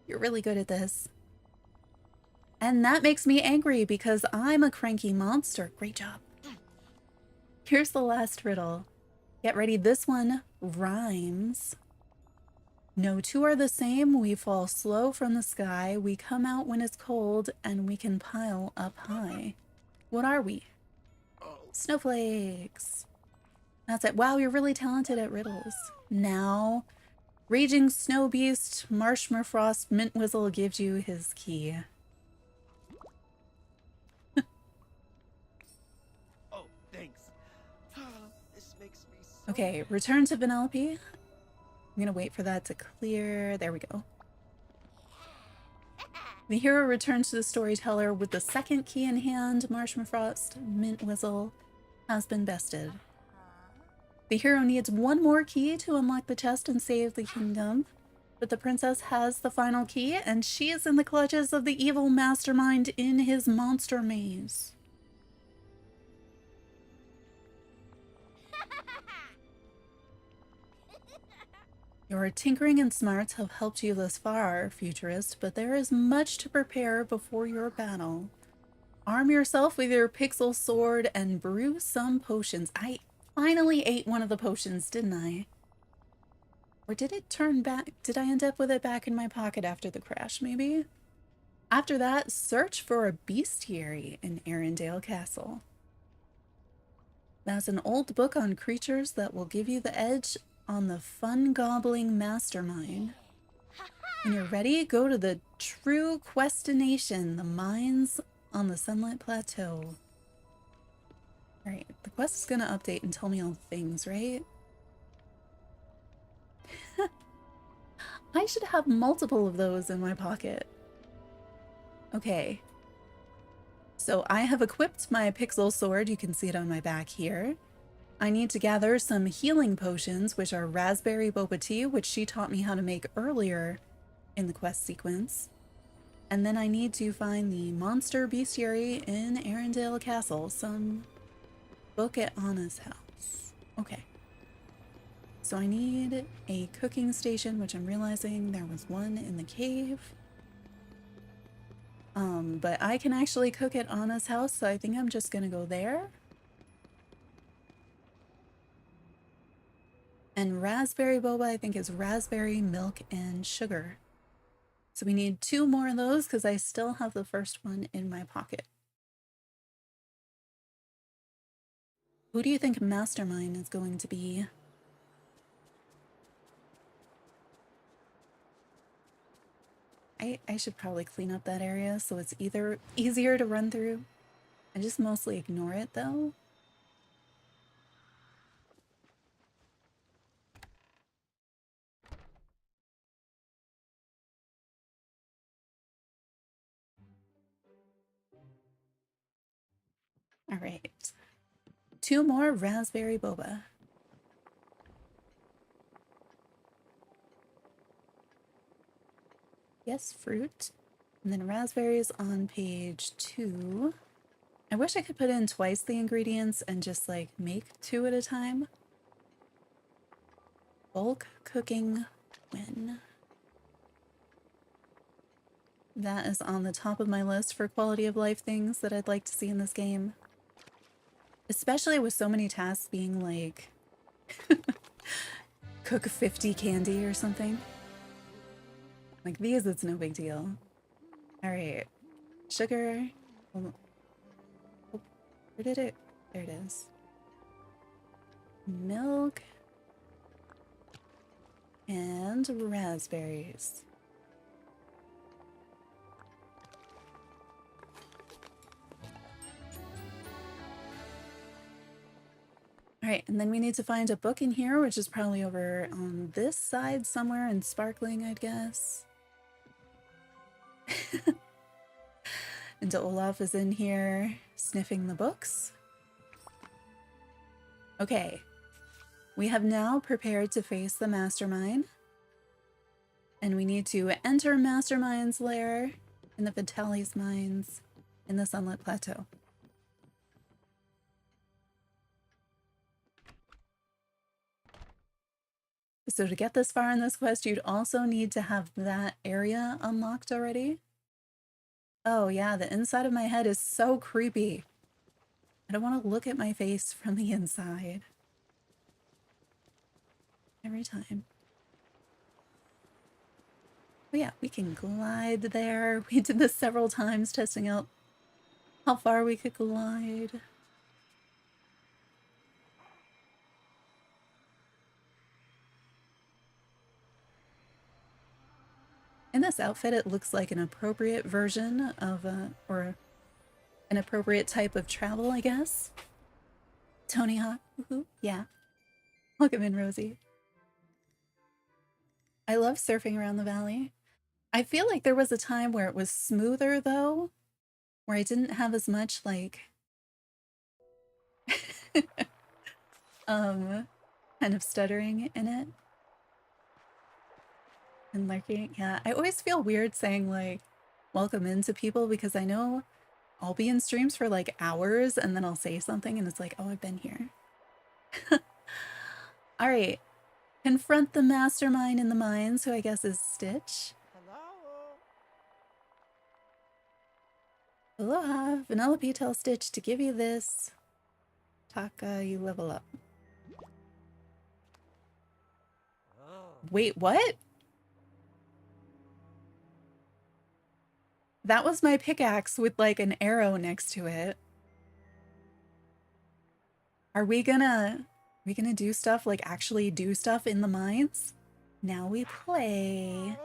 You're really good at this. And that makes me angry because I'm a cranky monster. Great job. Here's the last riddle. Get ready, this one rhymes. No two are the same. We fall slow from the sky. We come out when it's cold and we can pile up high. What are we? Snowflakes. That's it. Wow, you're really talented at riddles. Now, Raging Snow Beast Marshmafrost Mintwizzle gives you his key. Oh, thanks. This makes me so Okay, return to Vanellope. I'm gonna wait for that to clear. There we go. The hero returns to the storyteller with the second key in hand. Marshmafrost Mintwizzle has been bested. The hero needs one more key to unlock the chest and save the kingdom. But the princess has the final key, and she is in the clutches of the evil mastermind in his monster maze. Your tinkering and smarts have helped you thus far, futurist, but there is much to prepare before your battle. Arm yourself with your pixel sword and brew some potions. I finally ate one of the potions, didn't I? Or did it turn back? Did I end up with it back in my pocket after the crash, maybe? After that, search for a bestiary in Arendelle Castle. That's an old book on creatures that will give you the edge on the fun-gobbling mastermind. When you're ready, go to the true questination, the mines on the Sunlit Plateau. Alright, the quest is gonna update and tell me all the things, right? I should have multiple of those in my pocket. Okay. So I have equipped my pixel sword. You can see it on my back here. I need to gather some healing potions, which are raspberry boba tea, which she taught me how to make earlier in the quest sequence. And then I need to find the monster bestiary in Arendelle Castle, some book at Anna's house. Okay. So I need a cooking station, which I'm realizing there was one in the cave. But I can actually cook at Anna's house, so I think I'm just gonna go there. And raspberry boba, I think, is raspberry, milk, and sugar. So we need 2 more of those because I still have the first one in my pocket. Who do you think Mastermind is going to be? I should probably clean up that area so it's either easier to run through. I just mostly ignore it though. All right. 2 more raspberry boba. Yes, fruit. And then raspberries on page 2. I wish I could put in twice the ingredients and just like make 2 at a time. Bulk cooking win. That is on the top of my list for quality of life things that I'd like to see in this game. Especially with so many tasks being like cook 50 candy or something. Like these, it's no big deal. All right, sugar. Oh, where did it? There it is. Milk and raspberries. All right, and then we need to find a book in here, which is probably over on this side somewhere in Sparkling, I'd guess. And Olaf is in here sniffing the books. Okay, we have now prepared to face the Mastermind. And we need to enter Mastermind's lair in the Vitalis mines in the Sunlit Plateau. So to get this far in this quest, you'd also need to have that area unlocked already. Oh yeah, the inside of my head is so creepy. I don't want to look at my face from the inside. Every time. But yeah, we can glide there. We did this several times, testing out how far we could glide. In this outfit, it looks like an appropriate version of or an appropriate type of travel, I guess. Tony Hawk, woohoo, yeah. Welcome in, Rosie. I love surfing around the valley. I feel like there was a time where it was smoother, though, where I didn't have as much, like, kind of stuttering in it. And lurking, yeah. I always feel weird saying, like, welcome in to people because I know I'll be in streams for, like, hours and then I'll say something and it's like, oh, I've been here. All right. Confront the mastermind in the mines, who I guess is Stitch. Hello. Aloha. Vanellope tells Stitch to give you this. Taka, you level up. Oh. Wait, what? That was my pickaxe with like an arrow next to it. Are we gonna do stuff, like actually do stuff in the mines? Now we play.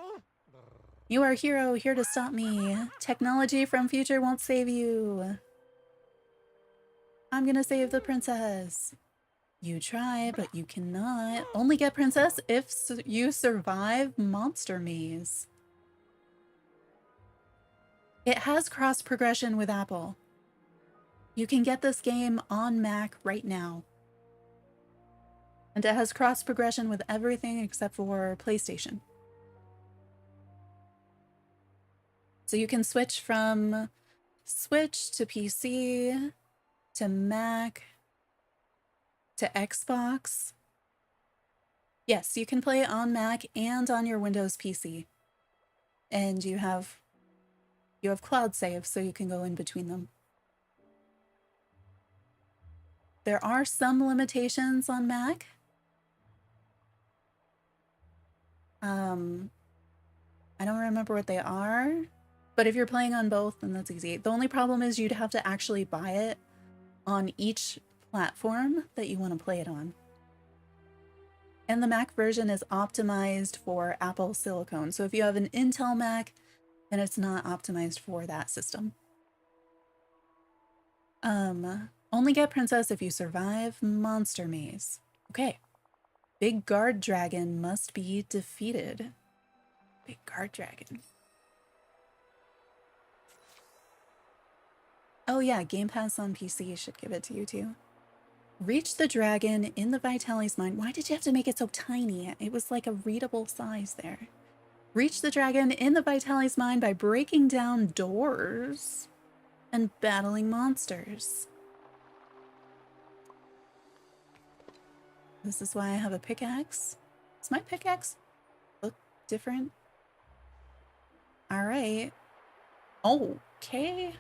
You are a hero, here to stop me. Technology from future won't save you. I'm gonna save the princess. You try, but you cannot. Only get princess if you survive monster maze. It has cross progression with Apple. You can get this game on Mac right now. And it has cross progression with everything except for PlayStation. So you can switch from Switch to PC to Mac to Xbox. Yes, you can play on Mac and on your Windows PC. And you have cloud save, so you can go in between them. There are some limitations on Mac. I don't remember what they are, but if you're playing on both, then that's easy. The only problem is you'd have to actually buy it on each platform that you want to play it on. And the Mac version is optimized for Apple Silicon. So if you have an Intel Mac, then it's not optimized for that system. Only get princess if you survive monster maze. Okay. Big guard dragon must be defeated. Big guard dragon. Oh yeah, Game Pass on PC should give it to you too. Reach the dragon in the Vitalis mine. Why did you have to make it so tiny? It was like a readable size there. Reach the dragon in the Vitalis mine by breaking down doors and battling monsters. This is why I have a pickaxe. Does my pickaxe look different? All right. Okay.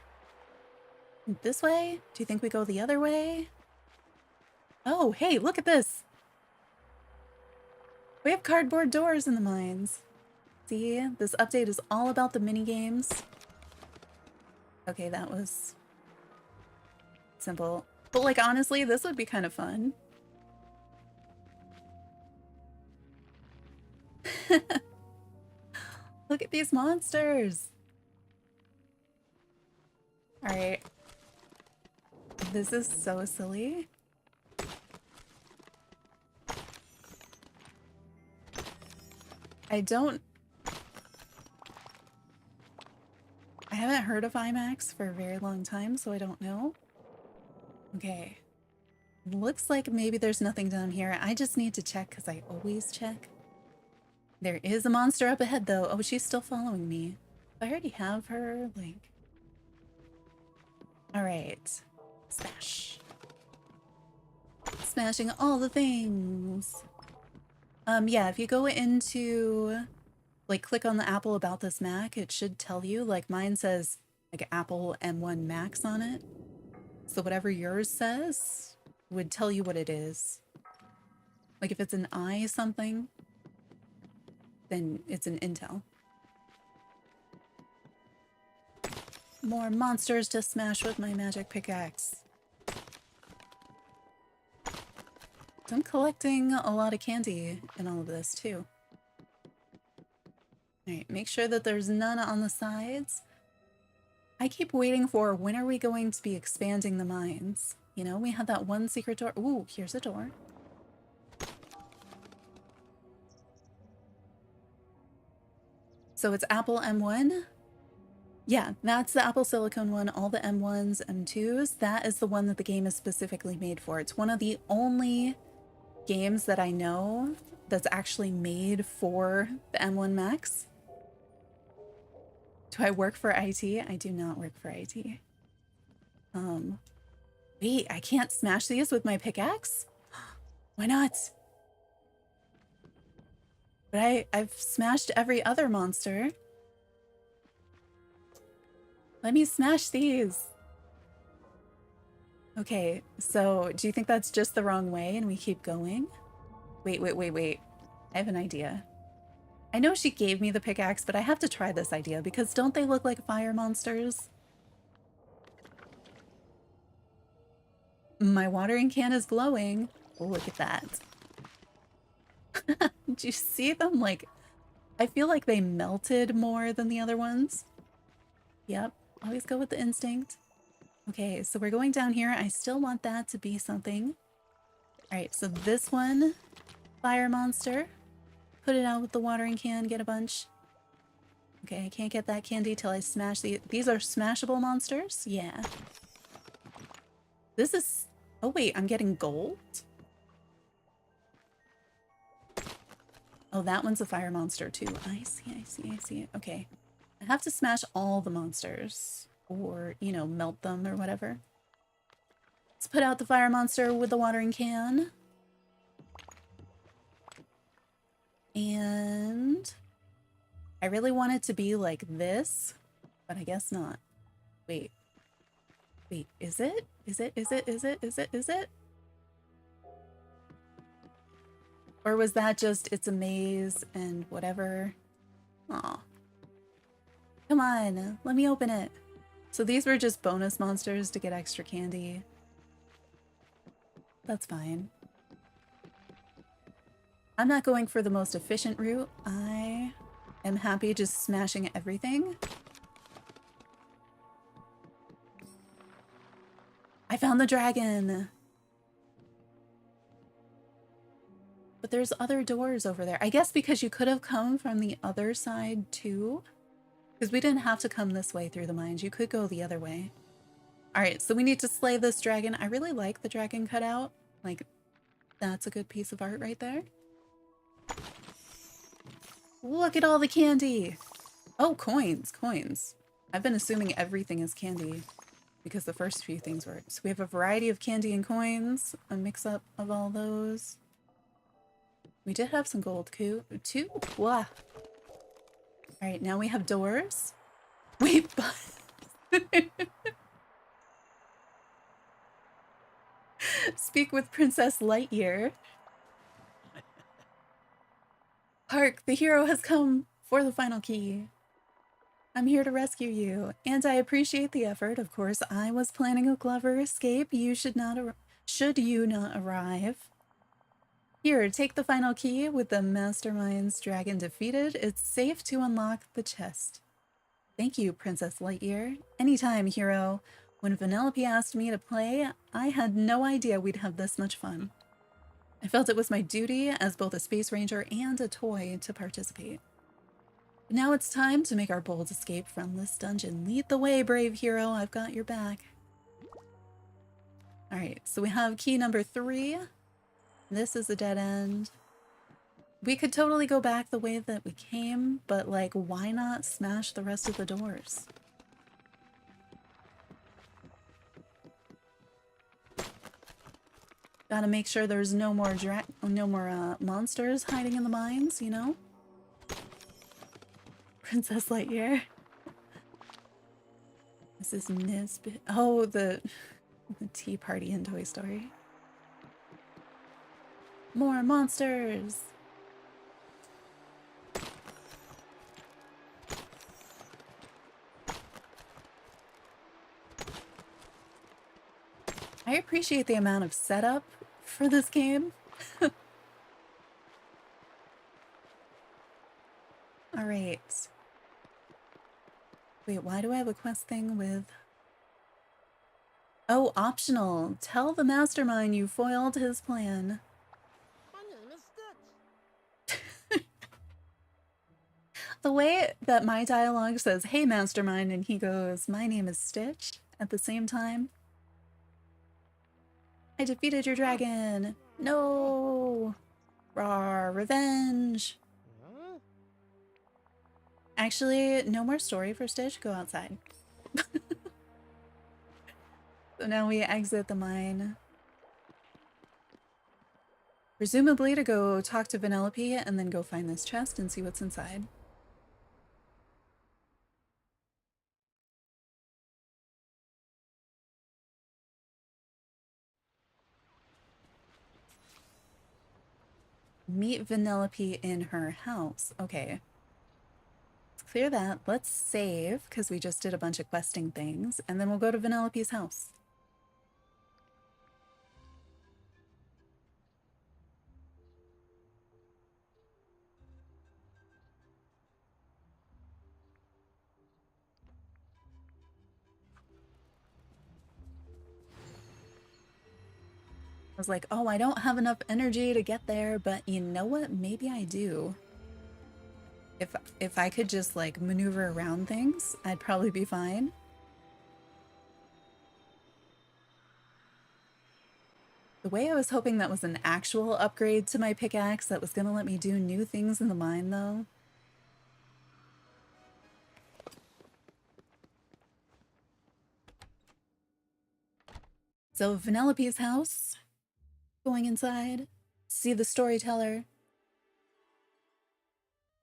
This way? Do you think we go the other way? Oh, hey, look at this. We have cardboard doors in the mines. See, this update is all about the mini games. Okay, that was simple. But like, honestly, this would be kind of fun. Look at these monsters. All right. This is so silly. I haven't heard of IMAX for a very long time, so I don't know. Okay. Looks like maybe there's nothing down here. I just need to check because I always check. There is a monster up ahead though. Oh, she's still following me. I already have her, like... Alright. Smash. Smashing all the things. Yeah, if you go into... Like, click on the Apple About This Mac, it should tell you. Like, mine says, like, Apple M1 Max on it. So whatever yours says would tell you what it is. Like, if it's an I something, then it's an Intel. More monsters to smash with my magic pickaxe. I'm collecting a lot of candy in all of this, too. Alright, make sure that there's none on the sides. I keep waiting for when are we going to be expanding the mines? You know, we had that one secret door. Ooh, here's a door. So it's Apple M1? Yeah, that's the Apple Silicon one. All the M1s, M2s, that is the one that the game is specifically made for. It's one of the only games that I know that's actually made for the M1 Max. Do I work for IT? I do not work for IT. Wait, I can't smash these with my pickaxe? Why not? But I've smashed every other monster. Let me smash these. Okay, so do you think that's just the wrong way and we keep going? Wait. I have an idea. I know she gave me the pickaxe, but I have to try this idea because don't they look like fire monsters? My watering can is glowing. Oh, look at that. Did you see them? Like, I feel like they melted more than the other ones. Yep, always go with the instinct. Okay, so we're going down here. I still want that to be something. All right, so this one, fire monster. Put it out with the watering can, get a bunch. Okay, I can't get that candy till I smash these are smashable monsters? Yeah. This is... Oh wait, I'm getting gold? Oh, that one's a fire monster too. I see. Okay. I have to smash all the monsters. Or, you know, melt them or whatever. Let's put out the fire monster with the watering can. And I really want it to be like this, but I guess not. Wait, is it? Is it? Or was that just, it's a maze and whatever? Aw. Come on, let me open it. So these were just bonus monsters to get extra candy. That's fine. I'm not going for the most efficient route. I am happy just smashing everything. I found the dragon! But there's other doors over there. I guess because you could have come from the other side too. Because we didn't have to come this way through the mines. You could go the other way. Alright, so we need to slay this dragon. I really like the dragon cutout. Like, that's a good piece of art right there. Look at all the candy! Oh, coins. I've been assuming everything is candy because the first few things were. So we have a variety of candy and coins, a mix-up of all those. We did have some gold too. Wow. Alright, now we have doors. Wait, but... Speak with Princess Lightyear. Hark, the hero has come for the final key. I'm here to rescue you, and I appreciate the effort. Of course, I was planning a clever escape. You should you not arrive. Here, take the final key. With the Mastermind's dragon defeated, it's safe to unlock the chest. Thank you, Princess Lightyear. Anytime, hero. When Vanellope asked me to play, I had no idea we'd have this much fun. I felt it was my duty as both a space ranger and a toy to participate. But now it's time to make our bold escape from this dungeon. Lead the way, brave hero. I've got your back. Alright, so we have key number 3. This is a dead end. We could totally go back the way that we came, but like, why not smash the rest of the doors? Gotta make sure there's no more monsters hiding in the mines, you know? Princess Lightyear. This is Nisbet. Oh, the tea party in Toy Story. More monsters! I appreciate the amount of setup for this game. Alright. Wait, why do I have a quest thing with... Oh, optional. Tell the mastermind you foiled his plan. My name is Stitch. The way that my dialogue says, hey mastermind, and he goes, my name is Stitch, at the same time. I defeated your dragon. No. Rawr, revenge. Huh? Actually, no more story for Stitch. Go outside. So now we exit the mine. Presumably to go talk to Vanellope and then go find this chest and see what's inside. Meet Vanellope in her house. Okay. Let's clear that. Let's save, because we just did a bunch of questing things, and then we'll go to Vanellope's house. I was like, oh, I don't have enough energy to get there, but you know what? Maybe I do. If I could just like maneuver around things, I'd probably be fine. The way I was hoping that was an actual upgrade to my pickaxe that was gonna let me do new things in the mine though. So Vanellope's house, going inside, see the storyteller,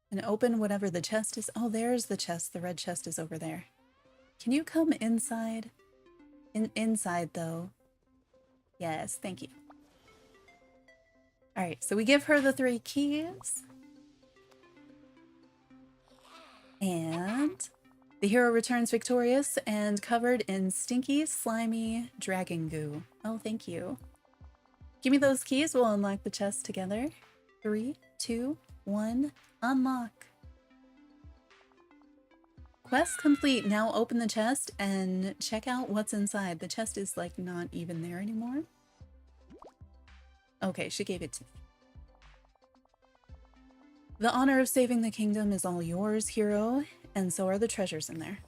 and open whatever the chest is. Oh, there's the chest. The red chest is over there. Can you come inside? Inside though. Yes, thank you. All right, so we give her the 3 keys. And the hero returns victorious and covered in stinky, slimy dragon goo. Oh, thank you. Give me those keys. We'll unlock the chest together. 3, 2, 1, unlock. Quest complete. Now open the chest and check out what's inside. The chest is like not even there anymore. Okay, she gave it to me. The honor of saving the kingdom is all yours, hero, and so are the treasures in there.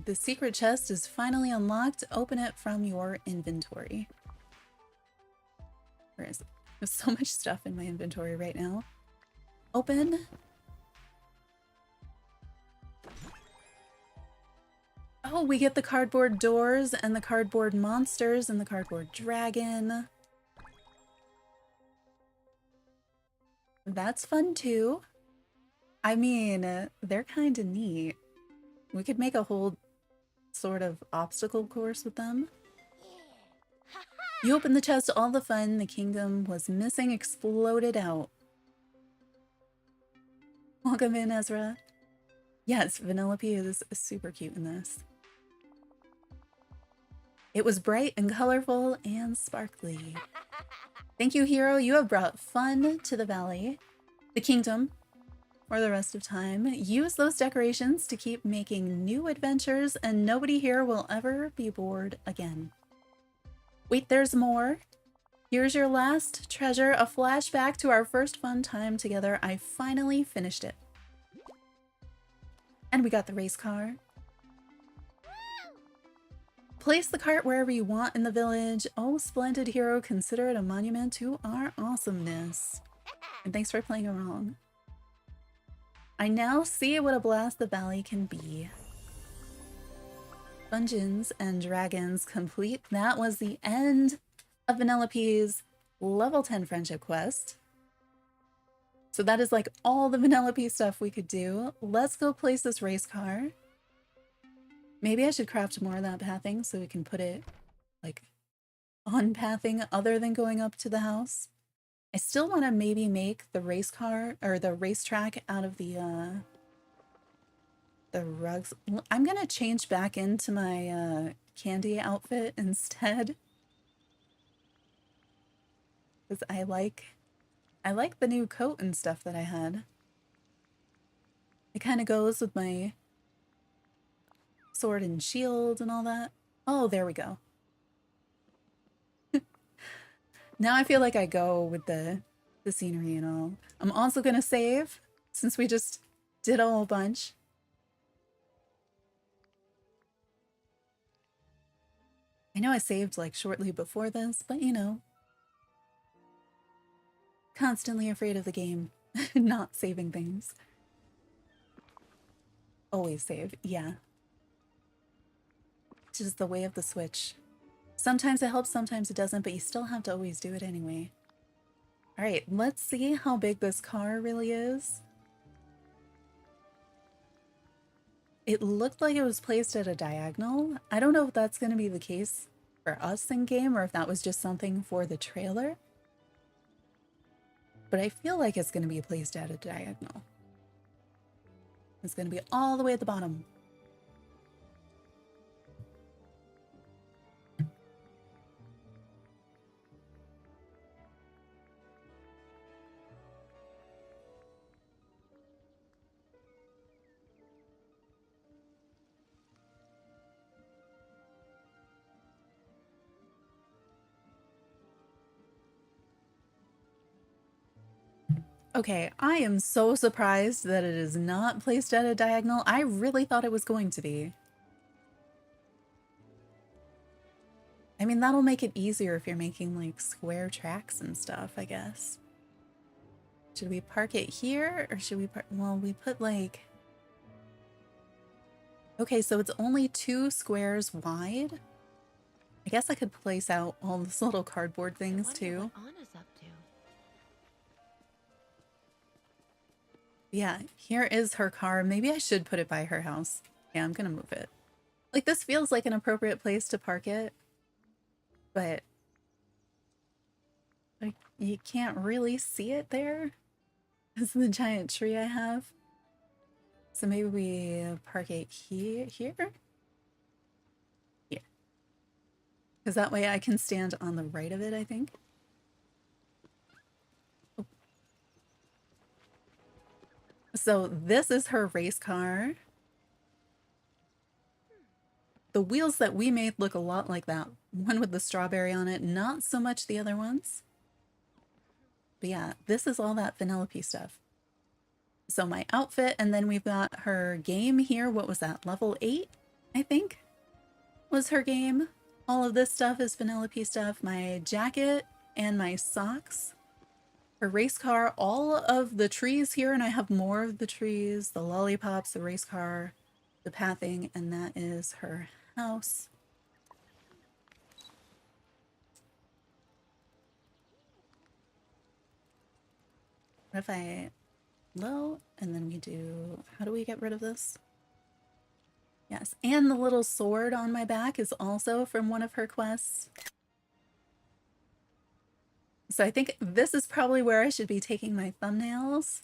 The secret chest is finally unlocked. Open it from your inventory. Where is it? There's so much stuff in my inventory right now. Open. Oh, we get the cardboard doors and the cardboard monsters and the cardboard dragon. That's fun too. I mean, they're kind of neat. We could make a whole sort of obstacle course with them. You opened the chest, all the fun the kingdom was missing exploded out. Welcome in, Ezra. Yes, Vanellope is super cute in this. It was bright and colorful and sparkly. Thank you, Hero. You have brought fun to the valley, the kingdom, for the rest of time. Use those decorations to keep making new adventures, and nobody here will ever be bored again. Wait, there's more. Here's your last treasure, a flashback to our first fun time together. I finally finished it. And we got the race car. Place the cart wherever you want in the village. Oh, splendid hero, consider it a monument to our awesomeness. And thanks for playing along. I now see what a blast the valley can be. Fungeons and dragons complete. That was the end of Vanellope's level 10 friendship quest. So that is like all the Vanellope stuff we could do. Let's go place this race car. Maybe I should craft more of that pathing so we can put it like on pathing other than going up to the house. I still want to maybe make the race car or the racetrack out of the rugs. I'm gonna change back into my candy outfit instead. Because I like the new coat and stuff that I had. It kind of goes with my sword and shield and all that. Oh, there we go. Now I feel like I go with the scenery and all. I'm also gonna save since we just did a whole bunch. I know I saved like shortly before this, but you know. Constantly afraid of the game, not saving things. Always save, yeah. It's just the way of the Switch. Sometimes it helps, sometimes it doesn't, but you still have to always do it anyway. Alright, let's see how big this car really is. It looked like it was placed at a diagonal. I don't know if that's going to be the case for us in game or if that was just something for the trailer. But I feel like it's going to be placed at a diagonal. It's going to be all the way at the bottom. Okay, I am so surprised that it is not placed at a diagonal. I really thought it was going to be. I mean, that'll make it easier if you're making like square tracks and stuff, I guess. Should we park it here or should we park? Well, we put like... Okay, so it's only 2 squares wide. I guess I could place out all these little cardboard things too. Yeah, here is her car. Maybe I should put it by her house. Yeah, I'm gonna move it. Like, this feels like an appropriate place to park it. But like, you can't really see it there. This is the giant tree I have. So maybe we park it here? Here. Because that way I can stand on the right of it, I think. Oh. So this is her race car. The wheels that we made look a lot like that one with the strawberry on it, not so much the other ones. But yeah, this is all that Vanellope stuff. So my outfit, and then we've got her game here. What was that? Level 8, I think, was her game. All of this stuff is Vanellope stuff. My jacket and my socks. Her race car, all of the trees here, and I have more of the trees, the lollipops, the race car, the pathing, and that is her house. What if I low and then we do, how do we get rid of this? Yes, and the little sword on my back is also from one of her quests. So I think this is probably where I should be taking my thumbnails.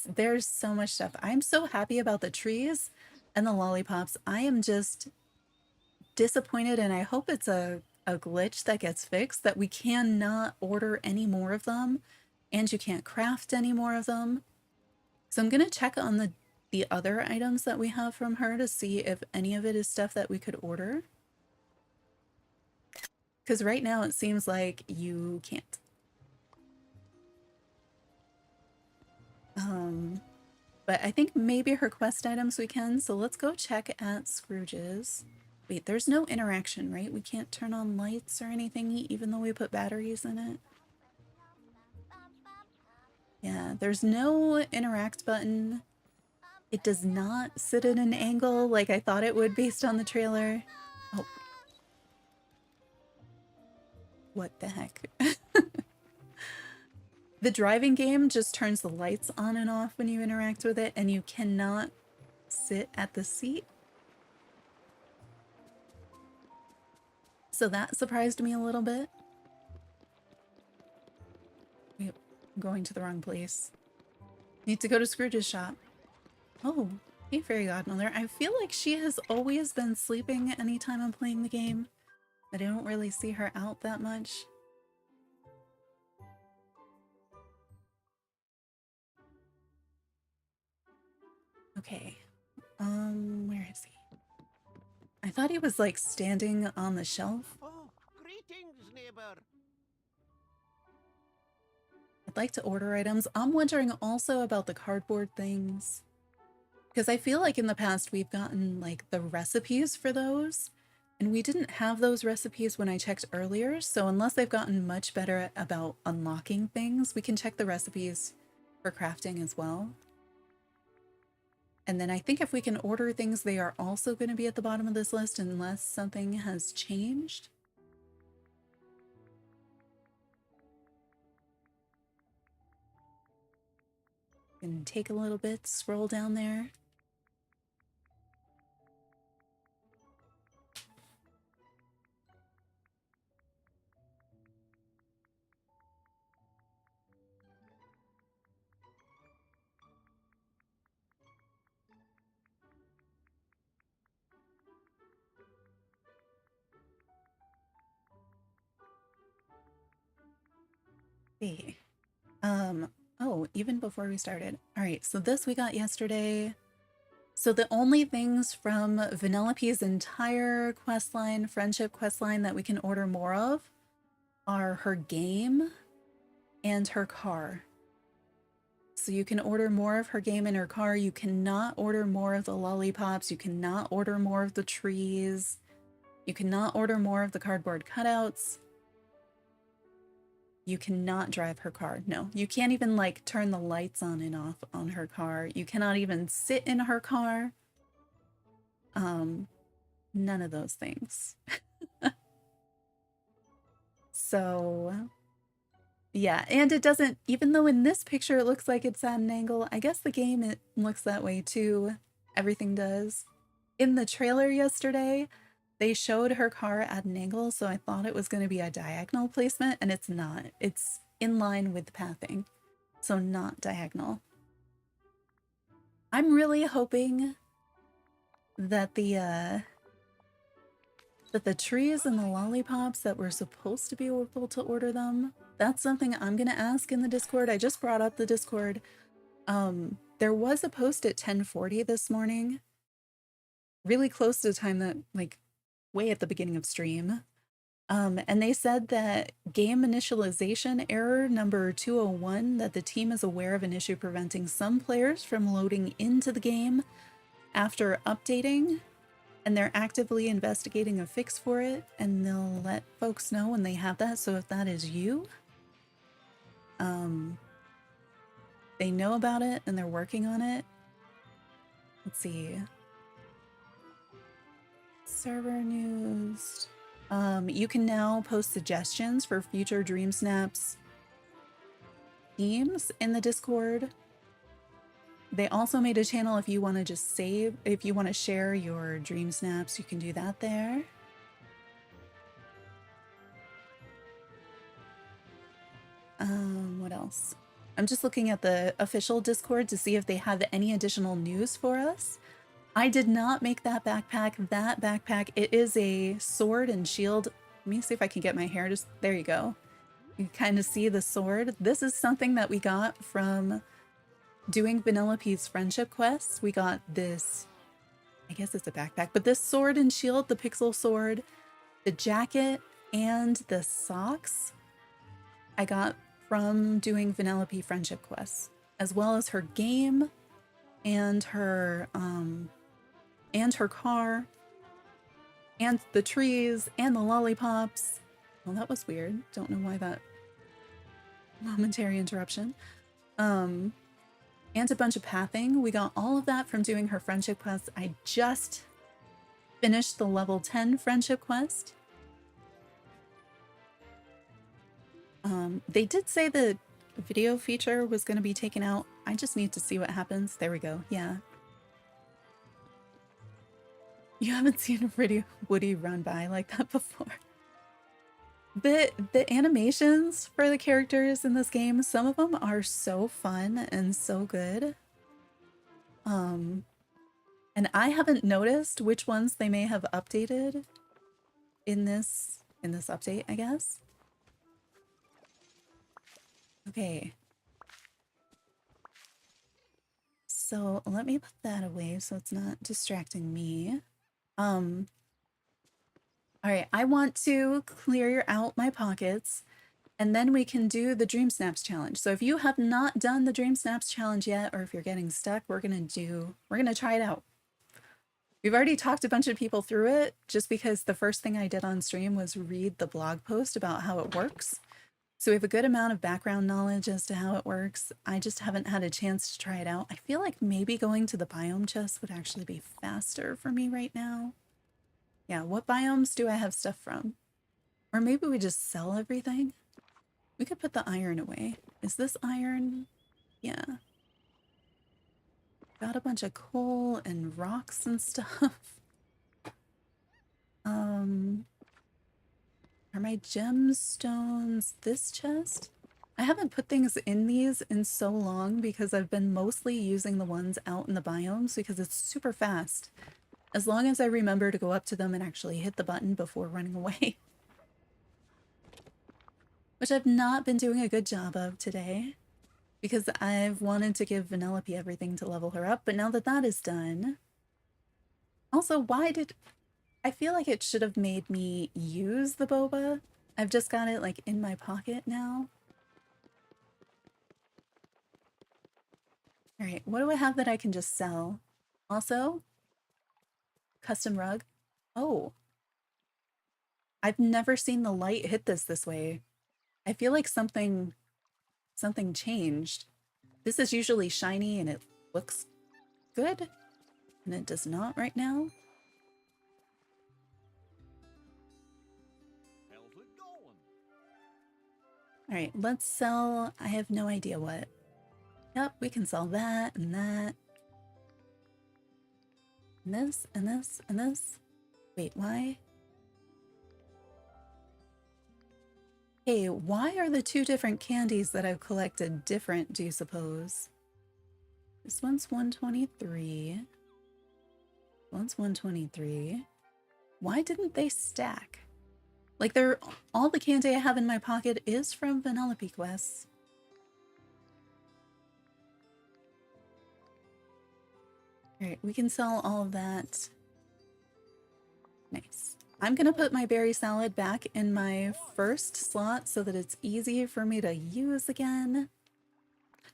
There's so much stuff. I'm so happy about the trees and the lollipops. I am just disappointed, and I hope it's a glitch that gets fixed, that we cannot order any more of them and you can't craft any more of them. So I'm gonna check on the other items that we have from her to see if any of it is stuff that we could order. Because right now it seems like you can't. But I think maybe her quest items we can, so let's go check at Scrooge's. Wait, there's no interaction, right? We can't turn on lights or anything even though we put batteries in it. Yeah, there's no interact button. It does not sit at an angle like I thought it would based on the trailer. Oh. What the heck? The driving game just turns the lights on and off when you interact with it, and you cannot sit at the seat. So that surprised me a little bit. Wait, I'm going to the wrong place. Need to go to Scrooge's shop. Oh, hey Fairy Godmother. I feel like she has always been sleeping anytime I'm playing the game. I don't really see her out that much. Okay. Where is he? I thought he was like standing on the shelf. Oh, greetings, neighbor. I'd like to order items. I'm wondering also about the cardboard things, because I feel like in the past we've gotten like the recipes for those, and we didn't have those recipes when I checked earlier. So unless they've gotten much better about unlocking things, we can check the recipes for crafting as well. And then I think if we can order things, they are also going to be at the bottom of this list unless something has changed. Can take a little bit, scroll down there. See. Oh, even before we started. All right, so this we got yesterday. So the only things from Vanellope's entire questline, friendship questline, that we can order more of are her game and her car. So you can order more of her game and her car. You cannot order more of the lollipops. You cannot order more of the trees. You cannot order more of the cardboard cutouts. You cannot drive her car. No, you can't even like turn the lights on and off on her car. You cannot even sit in her car. None of those things. So yeah, and it doesn't, even though in this picture it looks like it's at an angle, I guess the game, it looks that way too. Everything does. In the trailer yesterday, they showed her car at an angle, so I thought it was going to be a diagonal placement, and it's not. It's in line with the pathing, so not diagonal. I'm really hoping that the trees and the lollipops, that we're supposed to be able to order them, that's something I'm going to ask in the Discord. I just brought up the Discord. There was a post at 10:40 this morning, really close to the time that, like, way at the beginning of stream. And they said that game initialization error number 201, that the team is aware of an issue preventing some players from loading into the game after updating, and they're actively investigating a fix for it, and they'll let folks know when they have that. So if that is you, they know about it and they're working on it. Let's see. Server news. You can now post suggestions for future DreamSnaps themes in the Discord. They also made a channel if you want to just save, if you want to share your dream snaps, you can do that there. What else? I'm just looking at the official Discord to see if they have any additional news for us. I did not make that backpack. That backpack, it is a sword and shield. Let me see if I can get my hair just, there you go. You kind of see the sword. This is something that we got from doing Vanellope's friendship quests. We got this, I guess it's a backpack, but this sword and shield, the pixel sword, the jacket, and the socks I got from doing Vanellope friendship quests, as well as her game and her car and the trees and the lollipops. Well, that was weird. Don't know why that momentary interruption. And a bunch of pathing. We got all of that from doing her friendship quest. I just finished the level 10 friendship quest. They did say the video feature was going to be taken out. I just need to see what happens. There we go. Yeah. You haven't seen Woody run by like that before. The animations for the characters in this game, some of them are so fun and so good. And I haven't noticed which ones they may have updated in this update, I guess. Okay. So let me put that away so it's not distracting me. All right, I want to clear out my pockets and then we can do the DreamSnaps challenge. So if you have not done the DreamSnaps challenge yet, or if you're getting stuck, we're gonna try it out. We've already talked a bunch of people through it just because the first thing I did on stream was read the blog post about how it works. So we have a good amount of background knowledge as to how it works. I just haven't had a chance to try it out. I feel like maybe going to the biome chest would actually be faster for me right now. Yeah, what biomes do I have stuff from? Or maybe we just sell everything? We could put the iron away. Is this iron? Yeah. Got a bunch of coal and rocks and stuff. Are my gemstones this chest? I haven't put things in these in so long because I've been mostly using the ones out in the biomes because it's super fast. As long as I remember to go up to them and actually hit the button before running away. Which I've not been doing a good job of today. Because I've wanted to give Vanellope everything to level her up, but now that that is done... Also, why did... I feel like it should have made me use the boba. I've just got it, like, in my pocket now. Alright, what do I have that I can just sell? Also, custom rug. Oh. I've never seen the light hit this way. I feel like something changed. This is usually shiny and it looks good, and it does not right now. How's it going? All right, let's sell. I have no idea what. Yep, we can sell that and that. And this and this and this. Wait, why? Hey, why are the two different candies that I've collected different, do you suppose? This one's 123. One's 123. Why didn't they stack? Like, they're all the candy I have in my pocket is from Vanellope quests. Alright, we can sell all of that. Nice. I'm gonna put my berry salad back in my first slot so that it's easy for me to use again.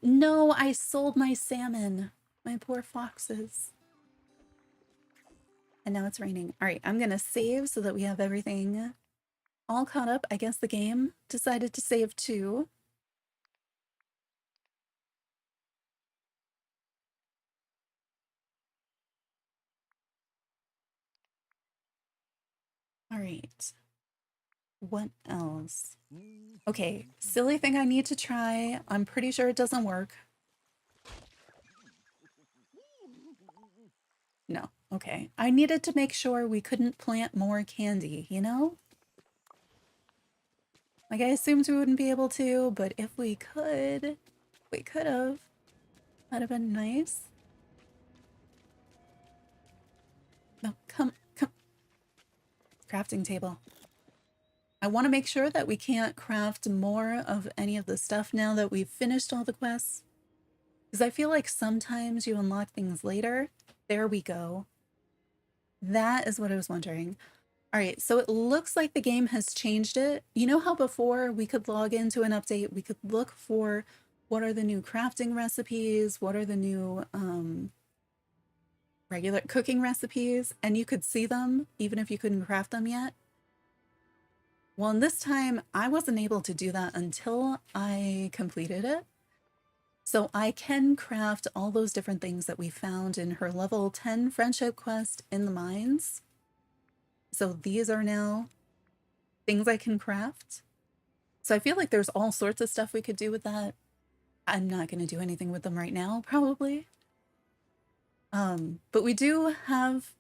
No, I sold my salmon. My poor foxes. And now it's raining. Alright, I'm gonna save so that we have everything all caught up. I guess the game decided to save too. All right. What else? Okay, silly thing I need to try. I'm pretty sure it doesn't work. No. Okay. I needed to make sure we couldn't plant more candy, you know? Like, I assumed we wouldn't be able to, but if we could, we could have. That'd have been nice. No, come. Crafting table. I want to make sure that we can't craft more of any of the stuff now that we've finished all the quests. Because I feel like sometimes you unlock things later. There we go. That is what I was wondering. All right, so it looks like the game has changed it. You know how before we could log into an update, we could look for what are the new crafting recipes, what are the new regular cooking recipes, and you could see them even if you couldn't craft them yet. Well, in this time, I wasn't able to do that until I completed it. So I can craft all those different things that we found in her level 10 friendship quest in the mines. So these are now things I can craft. So I feel like there's all sorts of stuff we could do with that. I'm not going to do anything with them right now, probably. But we do have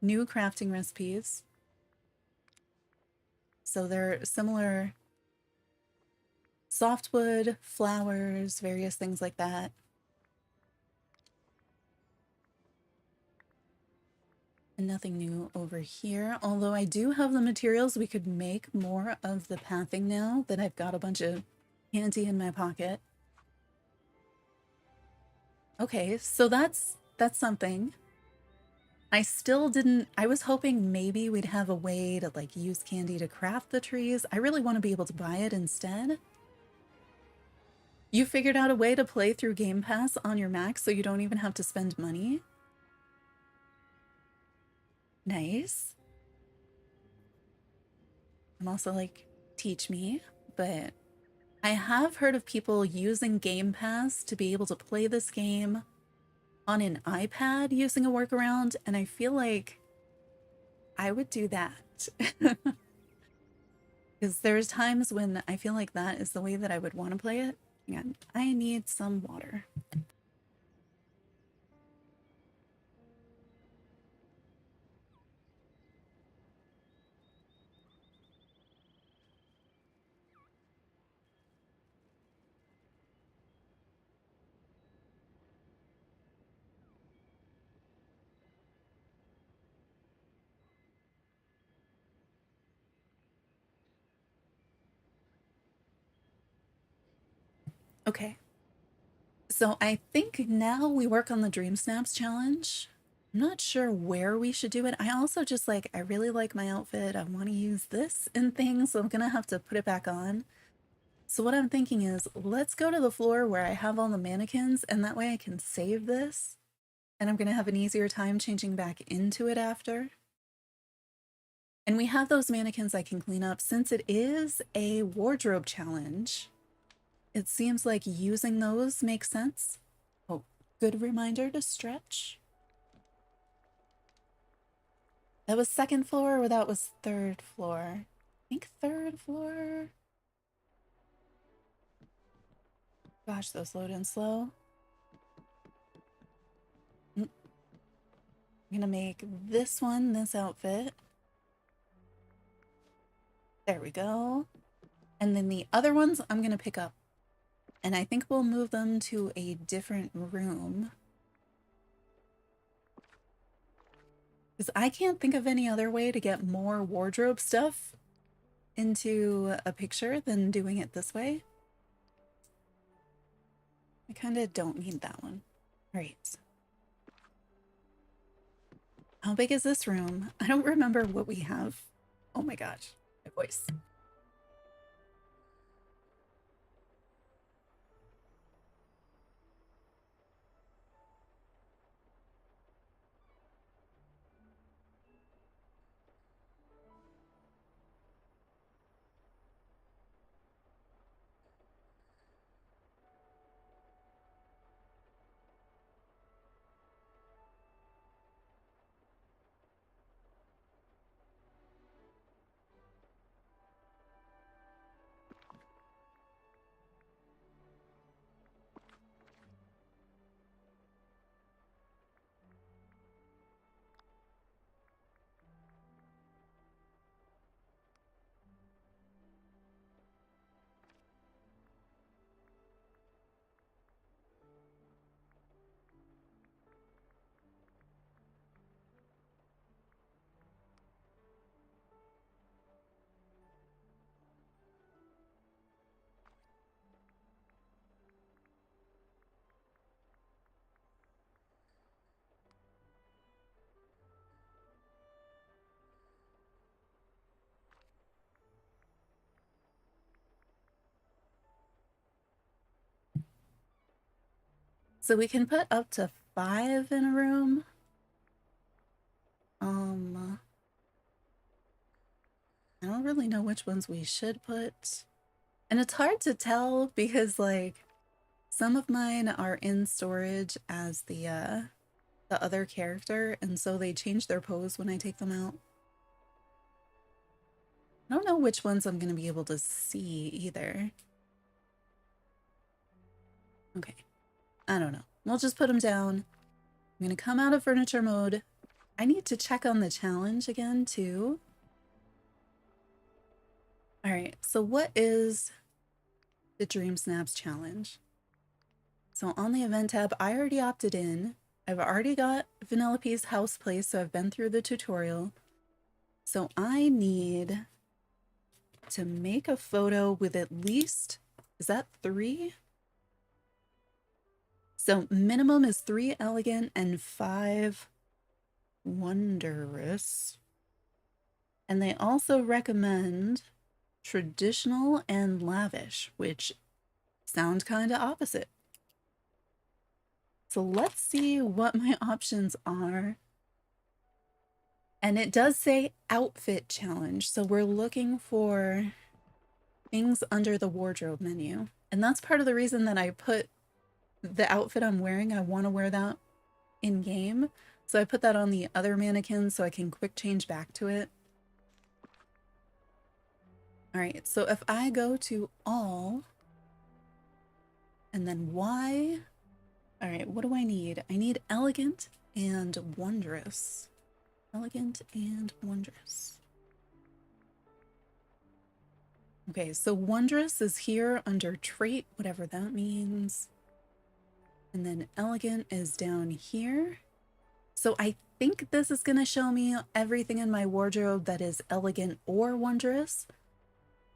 new crafting recipes. So they're similar softwood, flowers, various things like that. And nothing new over here, although I do have the materials. We could make more of the pathing now that I've got a bunch of candy in my pocket. Okay, so that's something. I still didn't, I was hoping maybe we'd have a way to like use candy to craft the trees. I really want to be able to buy it instead. You figured out a way to play through Game Pass on your Mac so you don't even have to spend money? Nice. I'm also like, teach me, but I have heard of people using Game Pass to be able to play this game on an iPad using a workaround, and I feel like I would do that. Because there's times when I feel like that is the way that I would want to play it. And I need some water. Okay. So I think now we work on the DreamSnaps challenge. I'm not sure where we should do it. I also just like, I really like my outfit. I want to use this and things, so I'm gonna have to put it back on. So what I'm thinking is, let's go to the floor where I have all the mannequins, and that way I can save this. And I'm gonna have an easier time changing back into it after. And we have those mannequins I can clean up. Since it is a wardrobe challenge, it seems like using those makes sense. Oh, good reminder to stretch. That was second floor or that was third floor? I think third floor. Gosh, those load in slow. I'm gonna make this one this outfit. There we go. And then the other ones I'm gonna pick up. And I think we'll move them to a different room. Because I can't think of any other way to get more wardrobe stuff into a picture than doing it this way. I kind of don't need that one. All right. How big is this room? I don't remember what we have. Oh my gosh, my voice. So we can put up to 5 in a room. I don't really know which ones we should put. And it's hard to tell because like some of mine are in storage as the other character, and so they change their pose when I take them out. I don't know which ones I'm gonna be able to see either. Okay, I don't know. We'll just put them down. I'm gonna come out of furniture mode. I need to check on the challenge again too. All right, so what is the DreamSnaps challenge? So on the event tab, I already opted in. I've already got Vanellope's house place, so I've been through the tutorial. So I need to make a photo with at least, is that 3? So minimum is 3 elegant and 5 wondrous. And they also recommend traditional and lavish, which sound kind of opposite. So let's see what my options are. And it does say outfit challenge. So we're looking for things under the wardrobe menu. And that's part of the reason that I put the outfit I'm wearing. I want to wear that in game. So I put that on the other mannequin so I can quick change back to it. All right, so if I go to all and then Y, all right, what do I need? I need elegant and wondrous. Elegant and wondrous. Okay, so wondrous is here under trait, whatever that means. And then elegant is down here. So I think this is going to show me everything in my wardrobe that is elegant or wondrous.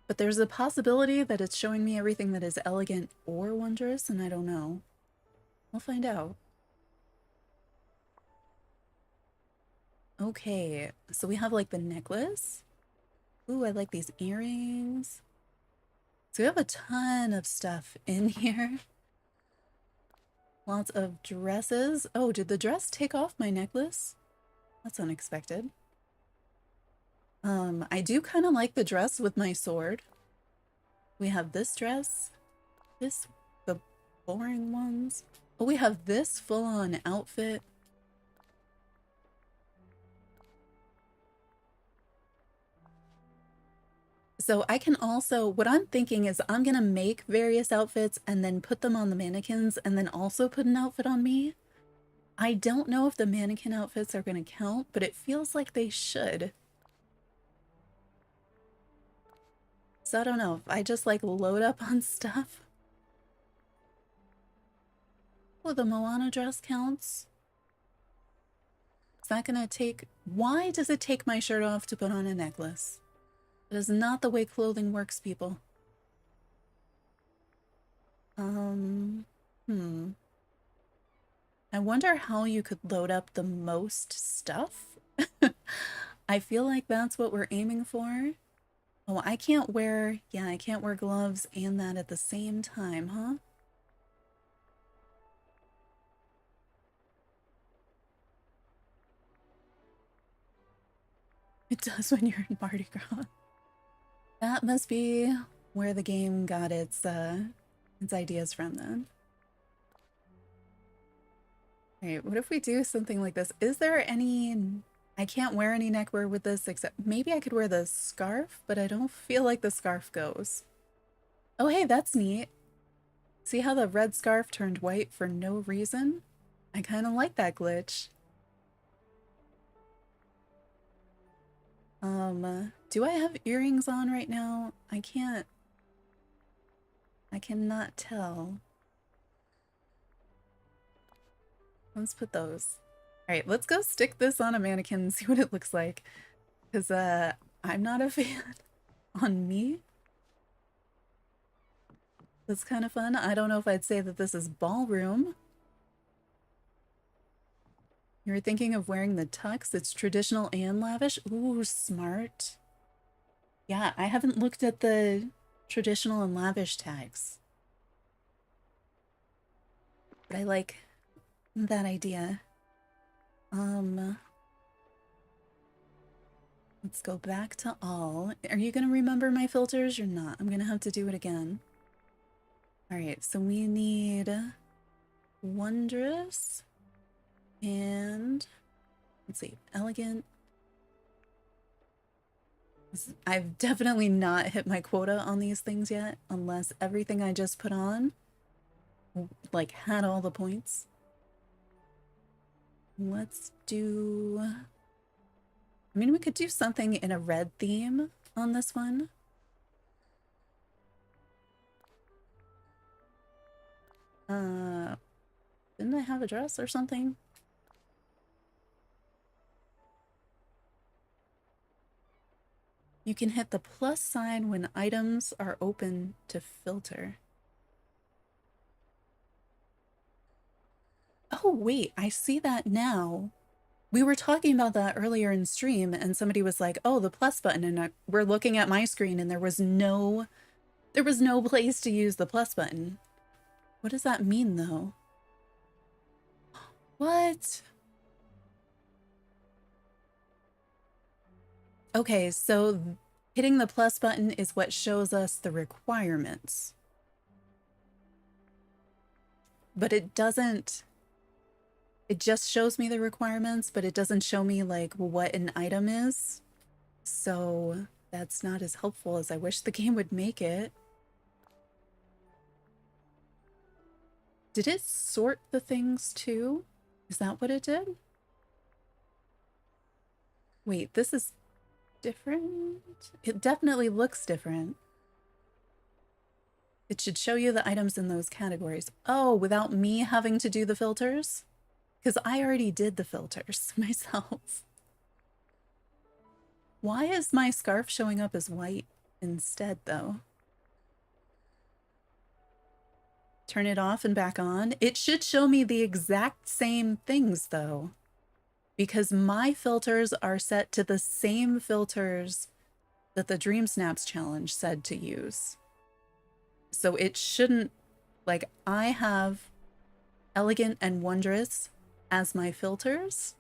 But there's a possibility that it's showing me everything that is elegant or wondrous, and I don't know. We'll find out. Okay, so we have like the necklace. Ooh, I like these earrings. So we have a ton of stuff in here. Lots of dresses. Oh, did the dress take off my necklace? That's unexpected. I do kind of like the dress with my sword. We have this dress. The boring ones. Oh, we have this full-on outfit. So I can also, what I'm thinking is I'm gonna make various outfits and then put them on the mannequins and then also put an outfit on me. I don't know if the mannequin outfits are gonna count, but it feels like they should. So I don't know, if I just like load up on stuff. Oh, the Moana dress counts. Is that gonna take, why does it take my shirt off to put on a necklace? That is not the way clothing works, people. I wonder how you could load up the most stuff. I feel like that's what we're aiming for. Oh, I can't wear, yeah, I can't wear gloves and that at the same time, huh? It does when you're in Mardi Gras. That must be where the game got its ideas from then. Alright, what if we do something like this? Is there any... I can't wear any neckwear with this except maybe I could wear the scarf, but I don't feel like the scarf goes. Oh, hey, that's neat. See how the red scarf turned white for no reason? I kind of like that glitch. Do I have earrings on right now? I cannot tell. Let's put those. All right, let's go stick this on a mannequin and see what it looks like. Because, I'm not a fan on me. That's kind of fun. I don't know if I'd say that this is ballroom. You were thinking of wearing the tux? It's traditional and lavish? Ooh, smart. Yeah, I haven't looked at the traditional and lavish tags. But I like that idea. Let's go back to all. Are you gonna remember my filters or not? I'm gonna have to do it again. All right, so we need wondrous and let's see, elegant. I've definitely not hit my quota on these things yet, unless everything I just put on like had all the points. Let's do, I mean, we could do something in a red theme on this one. Didn't I have a dress or something? You can hit the plus sign when items are open to filter. Oh, wait, I see that now. We were talking about that earlier in stream and somebody was like, oh, the plus button. And we're looking at my screen and there was no place to use the plus button. What does that mean though? What? Okay, so hitting the plus button is what shows us the requirements. But it doesn't, it just shows me the requirements, but it doesn't show me like what an item is. So that's not as helpful as I wish the game would make it. Did it sort the things too? Is that what it did? Wait, this is different? It definitely looks different. It should show you the items in those categories. Oh, without me having to do the filters? Because I already did the filters myself. Why is my scarf showing up as white instead, though? Turn it off and back on. It should show me the exact same things, though, because my filters are set to the same filters that the DreamSnaps challenge said to use. So it shouldn't, like, I have elegant and wondrous as my filters.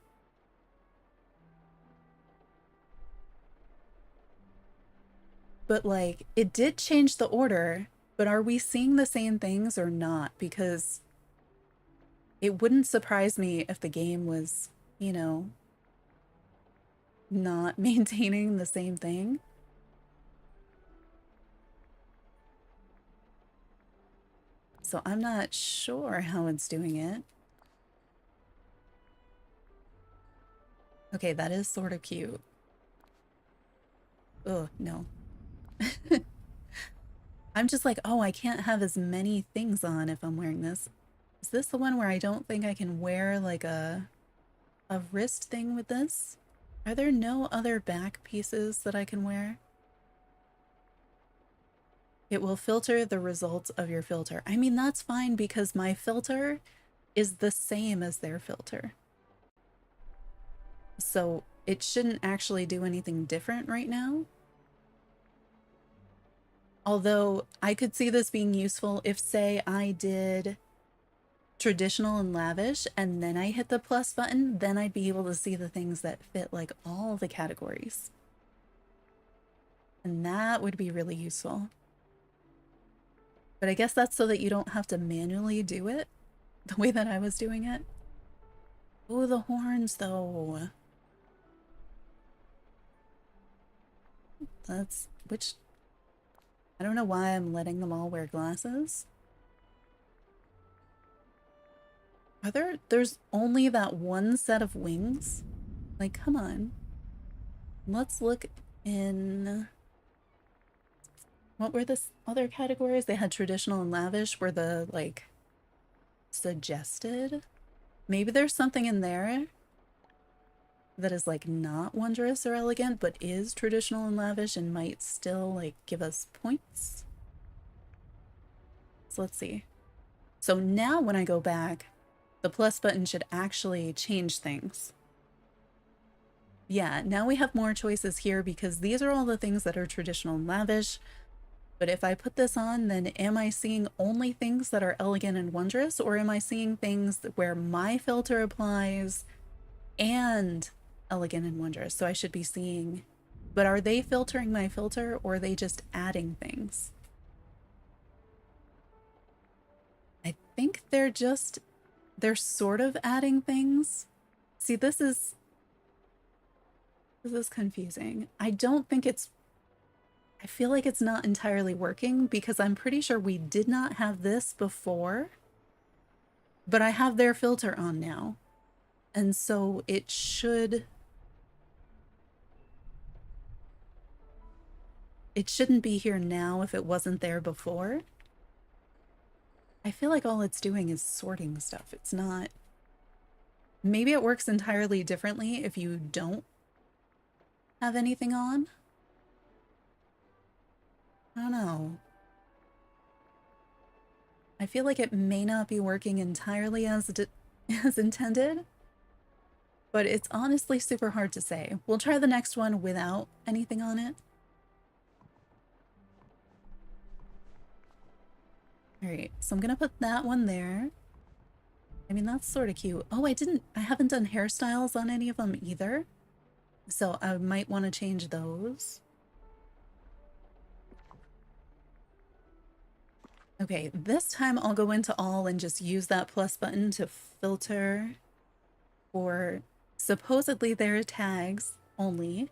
But like, it did change the order, but are we seeing the same things or not? Because it wouldn't surprise me if the game was, you know, not maintaining the same thing. So I'm not sure how it's doing it. Okay, that is sort of cute. Oh, no. I'm just like, oh, I can't have as many things on if I'm wearing this. Is this the one where I don't think I can wear like a wrist thing with this? Are there no other back pieces that I can wear? It will filter the results of your filter. I mean, that's fine because my filter is the same as their filter. So it shouldn't actually do anything different right now. Although I could see this being useful if, say, I did traditional and lavish and then I hit the plus button, then I'd be able to see the things that fit like all the categories. And that would be really useful. But I guess that's so that you don't have to manually do it the way that I was doing it. Oh, the horns though. That's, which, I don't know why I'm letting them all wear glasses. Are there's only that one set of wings? Like, come on. Let's look in, what were the other categories? They had traditional and lavish were the, like, suggested. Maybe there's something in there that is, like, not wondrous or elegant, but is traditional and lavish and might still, like, give us points. So let's see. So now when I go back, the plus button should actually change things. Yeah, now we have more choices here because these are all the things that are traditional and lavish. But if I put this on, then am I seeing only things that are elegant and wondrous, or am I seeing things where my filter applies and elegant and wondrous? So I should be seeing, but are they filtering my filter, or are they just adding things? I think they're sort of adding things. See, this is confusing. I don't think I feel like it's not entirely working because I'm pretty sure we did not have this before, but I have their filter on now. And so it shouldn't be here now if it wasn't there before. I feel like all it's doing is sorting stuff. It's not... Maybe it works entirely differently if you don't have anything on. I don't know. I feel like it may not be working entirely as intended, but it's honestly super hard to say. We'll try the next one without anything on it. All right, so I'm gonna put that one there. I mean, that's sort of cute. Oh, I haven't done hairstyles on any of them either. So I might want to change those. Okay, this time I'll go into all and just use that plus button to filter for supposedly their tags only.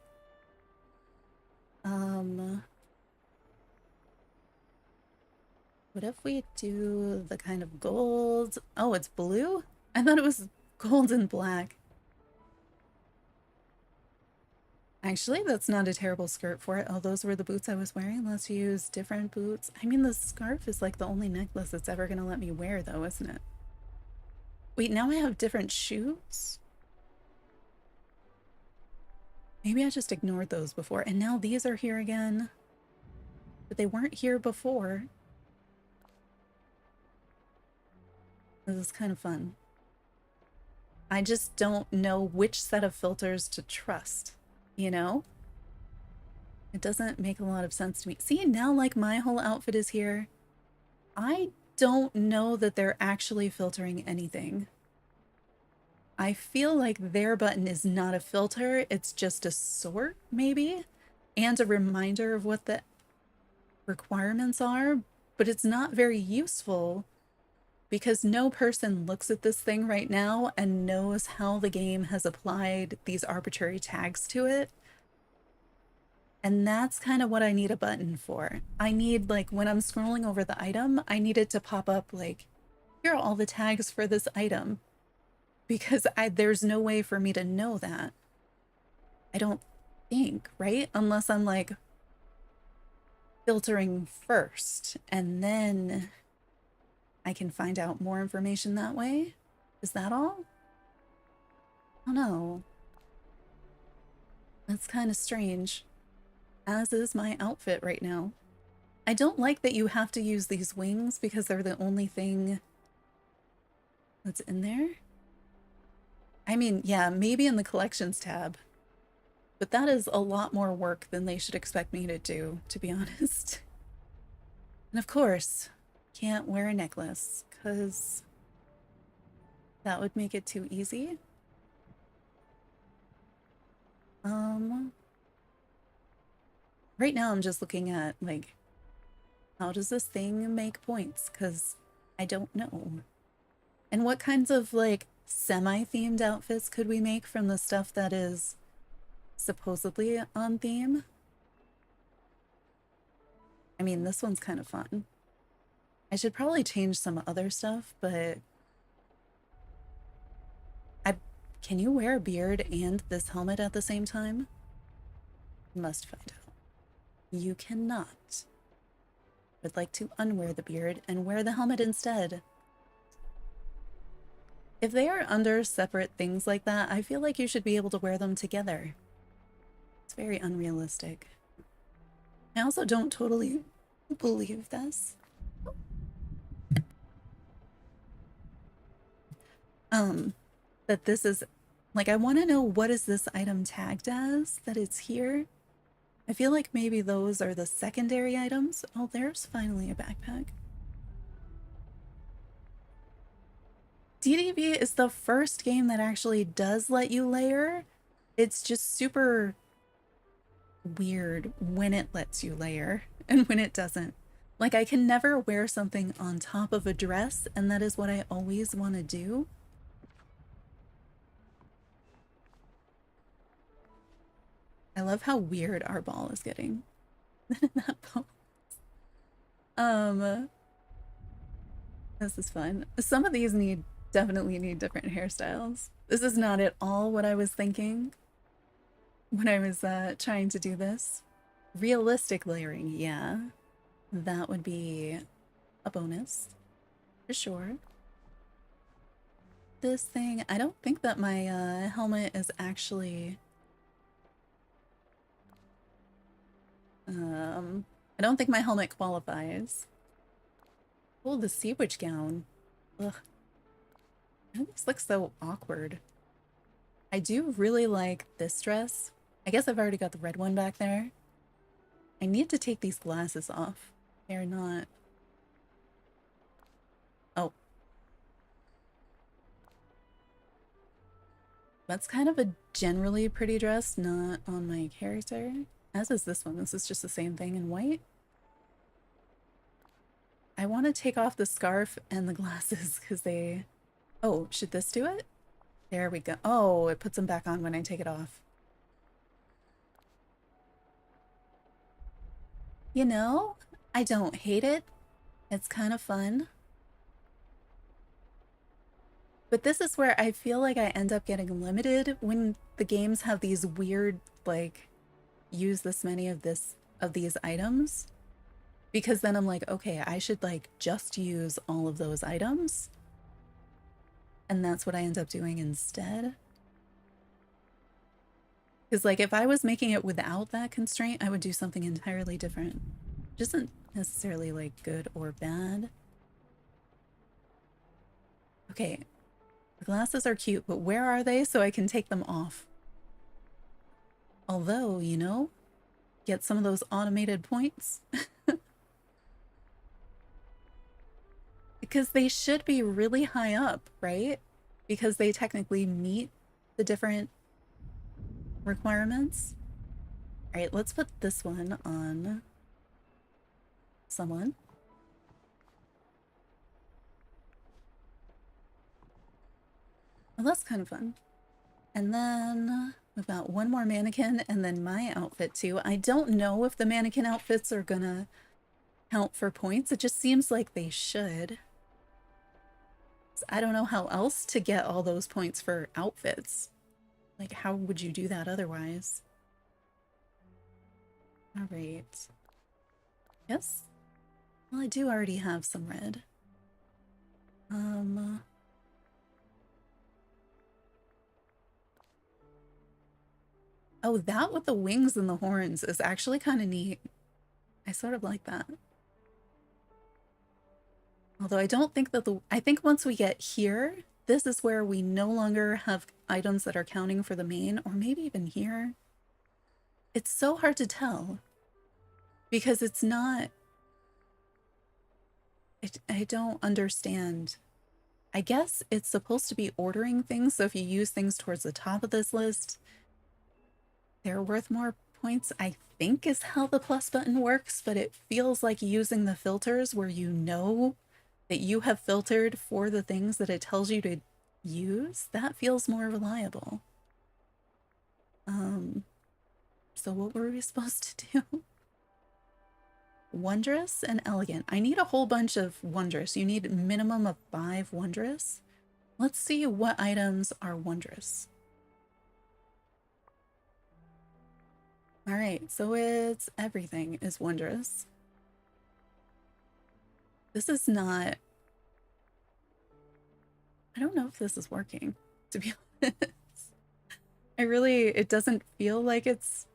What if we do the kind of gold? Oh, it's blue? I thought it was gold and black. Actually, that's not a terrible skirt for it. Oh, those were the boots I was wearing. Let's use different boots. I mean, the scarf is like the only necklace it's ever gonna let me wear though, isn't it? Wait, now I have different shoes? Maybe I just ignored those before, and now these are here again. But they weren't here before. This is kind of fun. I just don't know which set of filters to trust, you know? It doesn't make a lot of sense to me. See, now like my whole outfit is here. I don't know that they're actually filtering anything. I feel like their button is not a filter, it's just a sort, maybe, and a reminder of what the requirements are, but it's not very useful because no person looks at this thing right now and knows how the game has applied these arbitrary tags to it. And that's kind of what I need a button for. I need, like, when I'm scrolling over the item, I need it to pop up like, here are all the tags for this item. Because there's no way for me to know that. I don't think, right? Unless I'm like filtering first and then I can find out more information that way. Is that all? I don't know. That's kind of strange. As is my outfit right now. I don't like that you have to use these wings because they're the only thing that's in there. I mean, yeah, maybe in the collections tab, but that is a lot more work than they should expect me to do, to be honest. And of course, can't wear a necklace because that would make it too easy. Right now I'm just looking at, like, how does this thing make points? Because I don't know. And what kinds of, like, semi-themed outfits could we make from the stuff that is supposedly on theme? I mean, this one's kind of fun. I should probably change some other stuff, but can you wear a beard and this helmet at the same time? Must find out. You cannot. I'd like to unwear the beard and wear the helmet instead. If they are under separate things like that, I feel like you should be able to wear them together. It's very unrealistic. I also don't totally believe this. That this is, like, I want to know what is this item tagged as, that it's here. I feel like maybe those are the secondary items. Oh, there's finally a backpack. DDV is the first game that actually does let you layer. It's just super weird when it lets you layer and when it doesn't. Like, I can never wear something on top of a dress, and that is what I always want to do. I love how weird our ball is getting. That pose. This is fun. Some of these definitely need different hairstyles. This is not at all what I was thinking when I was trying to do this. Realistic layering, yeah. That would be a bonus, for sure. This thing, I don't think that my helmet is actually... I don't think my helmet qualifies. Oh, the sea witch gown. Ugh. This looks so awkward. I do really like this dress. I guess I've already got the red one back there. I need to take these glasses off. They're not... Oh. That's kind of a generally pretty dress, not on my character. As is this one. This is just the same thing in white. I want to take off the scarf and the glasses because they... Oh, should this do it? There we go. Oh, it puts them back on when I take it off. You know, I don't hate it. It's kind of fun. But this is where I feel like I end up getting limited when the games have these weird, like, use this many of these items. Because then I'm like, okay, I should like just use all of those items. And that's what I end up doing instead. Because like if I was making it without that constraint, I would do something entirely different. Which isn't necessarily like good or bad. Okay, the glasses are cute, but where are they so I can take them off? Although, you know, get some of those automated points. Because they should be really high up, right? Because they technically meet the different requirements. All right, let's put this one on someone. Well, that's kind of fun. And then we've got one more mannequin and then my outfit too. I don't know if the mannequin outfits are gonna count for points. It just seems like they should. I don't know how else to get all those points for outfits. Like, how would you do that otherwise? All right. Yes? Well, I do already have some red. Oh, that with the wings and the horns is actually kind of neat. I sort of like that. Although I don't think that I think once we get here, this is where we no longer have items that are counting for the main, or maybe even here. It's so hard to tell because it's not, I don't understand. I guess it's supposed to be ordering things, so if you use things towards the top of this list, they're worth more points, I think is how the plus button works, but it feels like using the filters where you know that you have filtered for the things that it tells you to use. That feels more reliable. So what were we supposed to do? Wondrous and elegant. I need a whole bunch of wondrous. You need a minimum of 5 wondrous. Let's see what items are wondrous. All right, so it's everything is wondrous. This is not... I don't know if this is working, to be honest. It doesn't feel like it's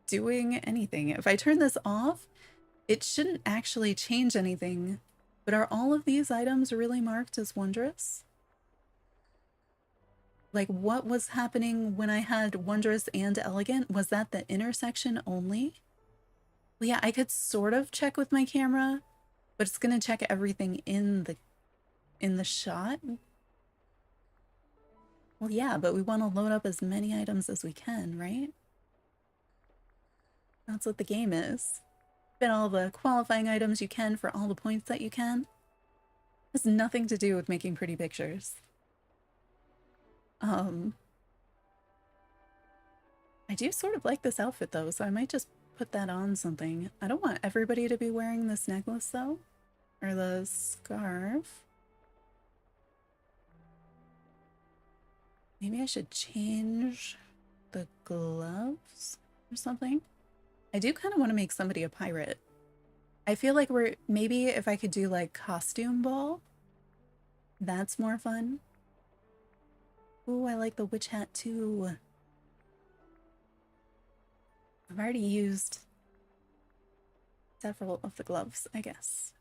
doing anything. If I turn this off, it shouldn't actually change anything. But are all of these items really marked as wondrous? Like, what was happening when I had wondrous and elegant? Was that the intersection only? Well, yeah, I could sort of check with my camera, but it's gonna check everything in the shot. Well, yeah, but we want to load up as many items as we can, right? That's what the game is. Fit all the qualifying items you can for all the points that you can. It has nothing to do with making pretty pictures. I do sort of like this outfit though, so I might just put that on something. I don't want everybody to be wearing this necklace though, or the scarf. Maybe I should change the gloves or something. I do kind of want to make somebody a pirate. I feel like maybe if I could do like costume ball, that's more fun. Ooh, I like the witch hat too. I've already used several of the gloves, I guess.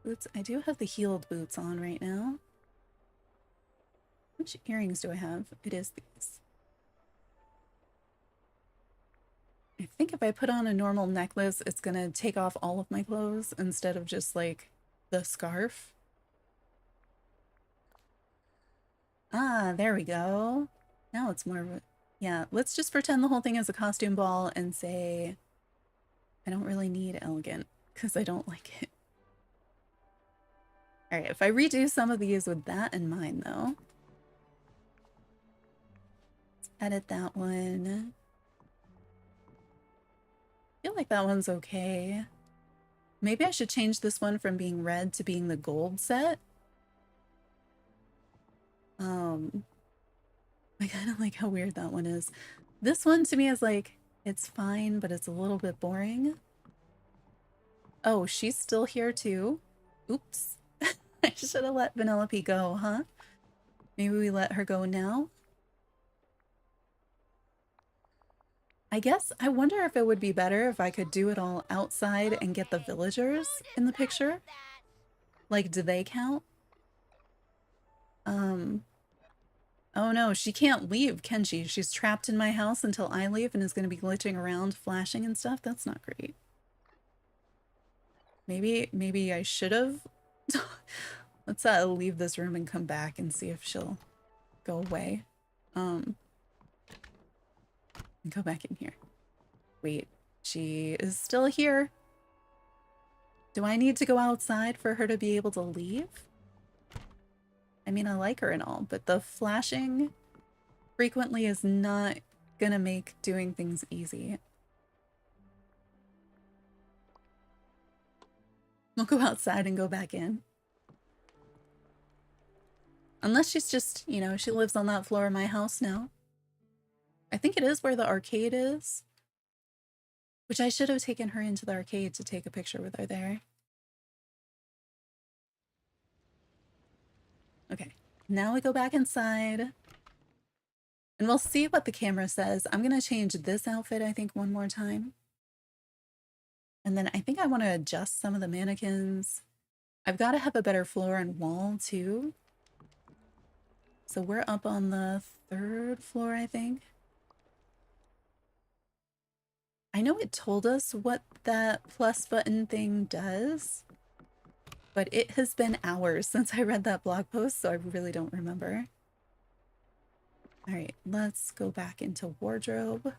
Boots, I do have the heeled boots on right now. Which earrings do I have? It is these. I think if I put on a normal necklace, it's gonna take off all of my clothes instead of just like the scarf. Ah, there we go. Now it's more of a... Yeah, let's just pretend the whole thing is a costume ball and say I don't really need elegant because I don't like it. All right, if I redo some of these with that in mind though. Let's edit that one. I feel like that one's okay. Maybe I should change this one from being red to being the gold set. I kind of like how weird that one is. This one to me is like, it's fine, but it's a little bit boring. Oh, she's still here too. Oops. I should have let Vanellope go, huh? Maybe we let her go now? I guess I wonder if it would be better if I could do it all outside and get the villagers in the picture. Like, do they count? Oh no, she can't leave, can she? She's trapped in my house until I leave and is going to be glitching around, flashing and stuff. That's not great. Maybe I should have. Let's leave this room and come back and see if she'll go away. And go back in here. Wait, she is still here. Do I need to go outside for her to be able to leave? I mean, I like her and all, but the flashing frequently is not gonna make doing things easy. We'll go outside and go back in. Unless she's just, you know, she lives on that floor of my house now. I think it is where the arcade is. Which I should have taken her into the arcade to take a picture with her there. Okay, now we go back inside. And we'll see what the camera says. I'm gonna change this outfit, I think, one more time. And then I think I want to adjust some of the mannequins. I've got to have a better floor and wall, too. So we're up on the 3rd floor, I think. I know it told us what that plus button thing does, but it has been hours since I read that blog post, so I really don't remember. All right, let's go back into wardrobe.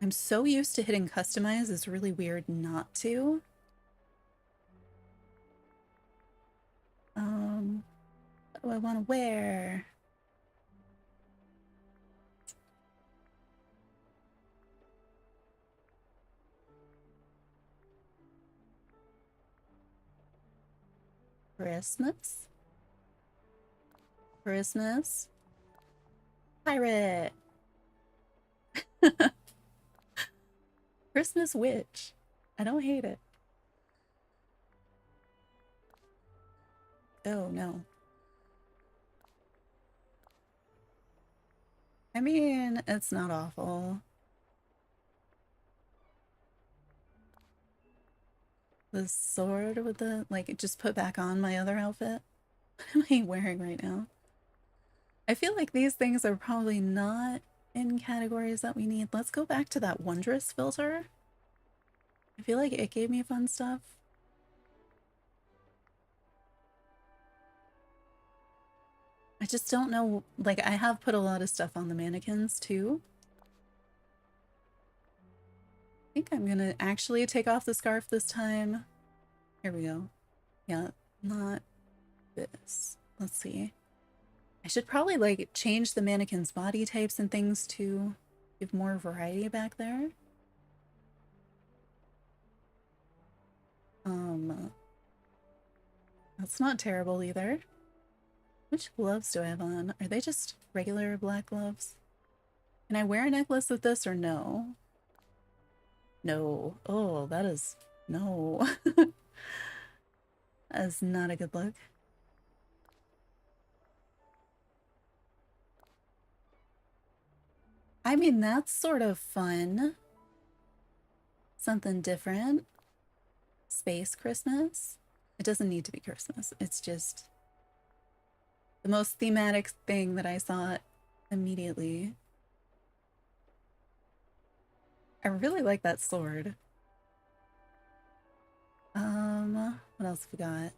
I'm so used to hitting customize, it's really weird not to. What do I want to wear? Christmas? Christmas? Pirate! Christmas witch. I don't hate it. Oh no. I mean, it's not awful. The sword with the, like, just put back on my other outfit. What am I wearing right now? I feel like these things are probably not in categories that we need. Let's go back to that wondrous filter. I feel like it gave me fun stuff. I just don't know, like, I have put a lot of stuff on the mannequins too. I think I'm gonna actually take off the scarf this time. Here we go. Yeah, not this. Let's see. I should probably like change the mannequin's body types and things to give more variety back there. That's not terrible either. Which gloves do I have on? Are they just regular black gloves? Can I wear a necklace with this or no? No. Oh, that is... no. That is not a good look. I mean, that's sort of fun. Something different. Space Christmas. It doesn't need to be Christmas. It's just the most thematic thing that I saw immediately. I really like that sword. What else have we got?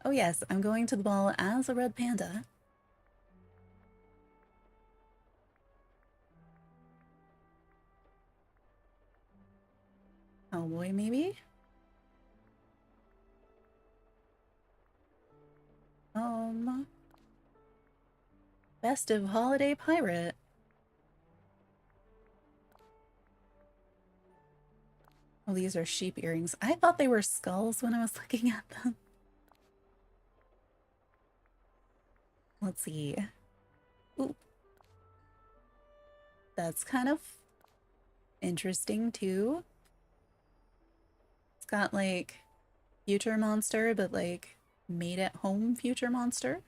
Oh yes, I'm going to the ball as a red panda. Cowboy, maybe? Festive holiday pirate. Oh, these are sheep earrings. I thought they were skulls when I was looking at them. Let's see. Ooh. That's kind of interesting too. It's got like future monster, but like made at home future monster.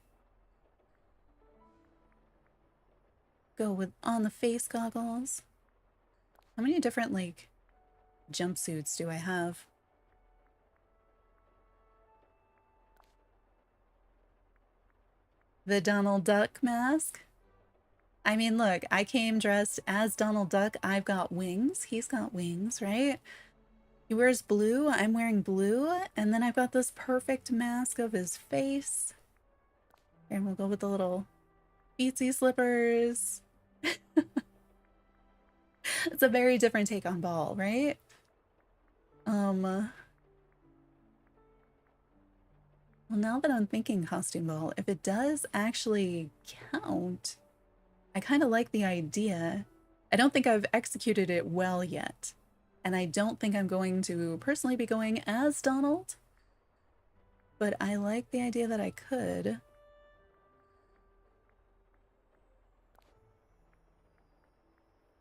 Go with on the face goggles. How many different like jumpsuits do I have? The Donald Duck mask. I mean, look, I came dressed as Donald Duck. I've got wings. He's got wings, right? He wears blue. I'm wearing blue. And then I've got this perfect mask of his face. And we'll go with the little feetsy slippers. It's a very different take on ball, right? Well, now that I'm thinking costume ball, if it does actually count, I kind of like the idea. I don't think I've executed it well yet. And I don't think I'm going to personally be going as Donald. But I like the idea that I could.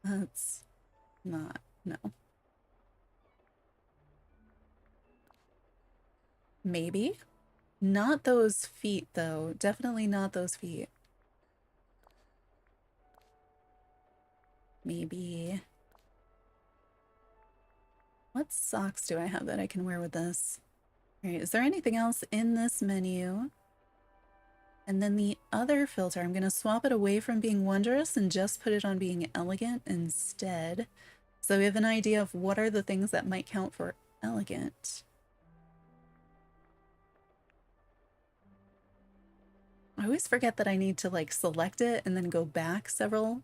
That's not, no. Maybe? Not those feet, though. Definitely not those feet. Maybe. What socks do I have that I can wear with this? All right, is there anything else in this menu? And then the other filter, I'm going to swap it away from being wondrous and just put it on being elegant instead. So we have an idea of what are the things that might count for elegant. I always forget that I need to like select it and then go back several.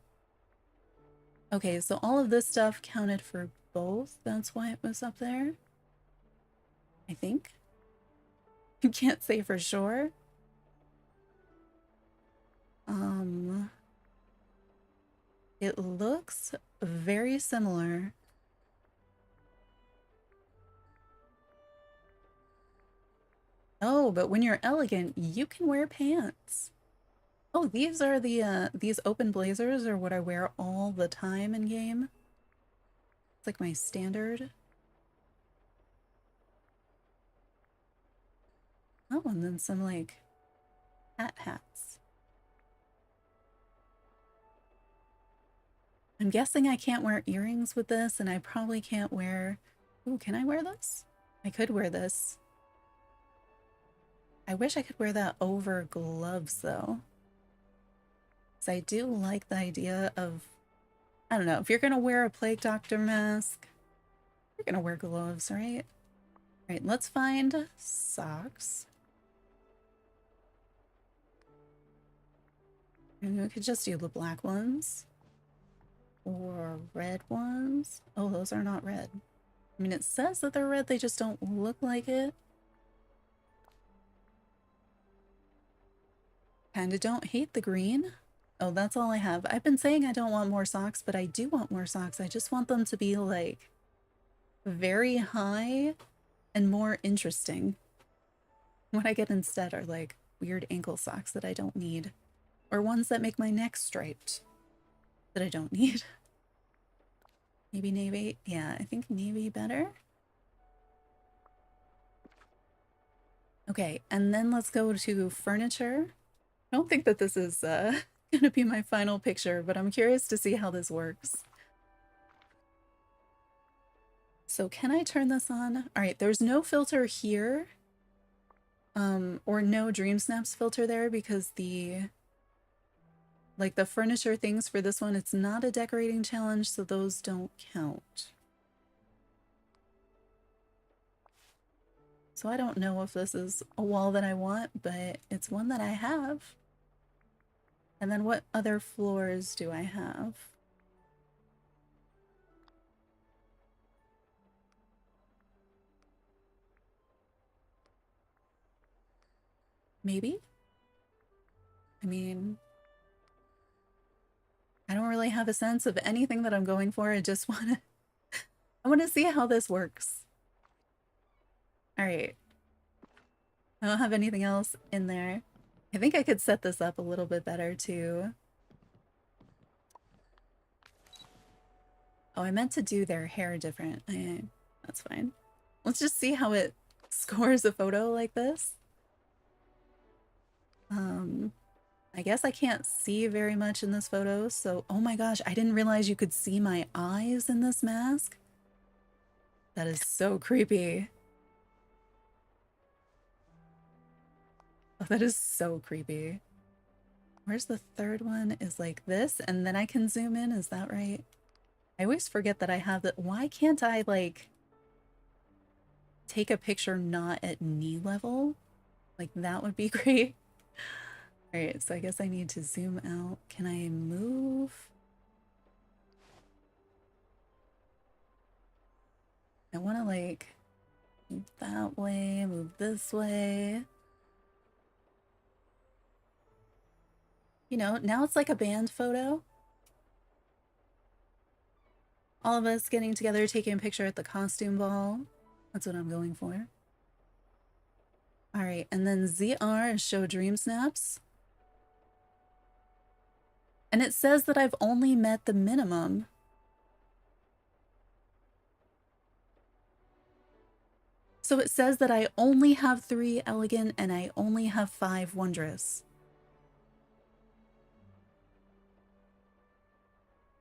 Okay, so all of this stuff counted for both. That's why it was up there. I think. You can't say for sure. It looks very similar. Oh, but when you're elegant, you can wear pants. Oh, these are the these open blazers are what I wear all the time in game. It's like my standard. Oh, and then some like hats. I'm guessing I can't wear earrings with this, and I probably can't wear... Ooh, can I wear this? I could wear this. I wish I could wear that over gloves though. Because I do like the idea of, I don't know, if you're gonna wear a plague doctor mask, you're gonna wear gloves, right? Alright, let's find socks. And we could just do the black ones. Or red ones. Oh, those are not red. I mean, it says that they're red, they just don't look like it. Kinda don't hate the green. Oh, that's all I have. I've been saying I don't want more socks, but I do want more socks. I just want them to be, like, very high and more interesting. What I get instead are, like, weird ankle socks that I don't need. Or ones that make my neck striped that I don't need. Maybe navy? Yeah, I think navy better. Okay, and then let's go to furniture. I don't think that this is gonna be my final picture, but I'm curious to see how this works. So can I turn this on? All right, there's no filter here. Or no DreamSnaps filter there because the furniture things for this one, it's not a decorating challenge, so those don't count. So I don't know if this is a wall that I want, but it's one that I have. And then what other floors do I have? Maybe? I mean, I don't really have a sense of anything that I'm going for. I just want to see how this works. All right. I don't have anything else in there. I think I could set this up a little bit better too. Oh, I meant to do their hair different. That's fine. Let's just see how it scores a photo like this. I guess I can't see very much in this photo, so oh my gosh, I didn't realize you could see my eyes in this mask. That is so creepy. Oh, that is so creepy. Where's the third one? Is like this, and then I can zoom in, is that right? I always forget that I have that. Why can't I, like, take a picture not at knee level? Like, that would be great. Alright, so I guess I need to zoom out. Can I move? I want to, like, move that way, move this way. You know, now it's like a band photo. All of us getting together, taking a picture at the costume ball. That's what I'm going for. Alright, and then ZR is show dream snaps. And it says that I've only met the minimum. So it says that I only have 3 elegant and I only have 5 wondrous.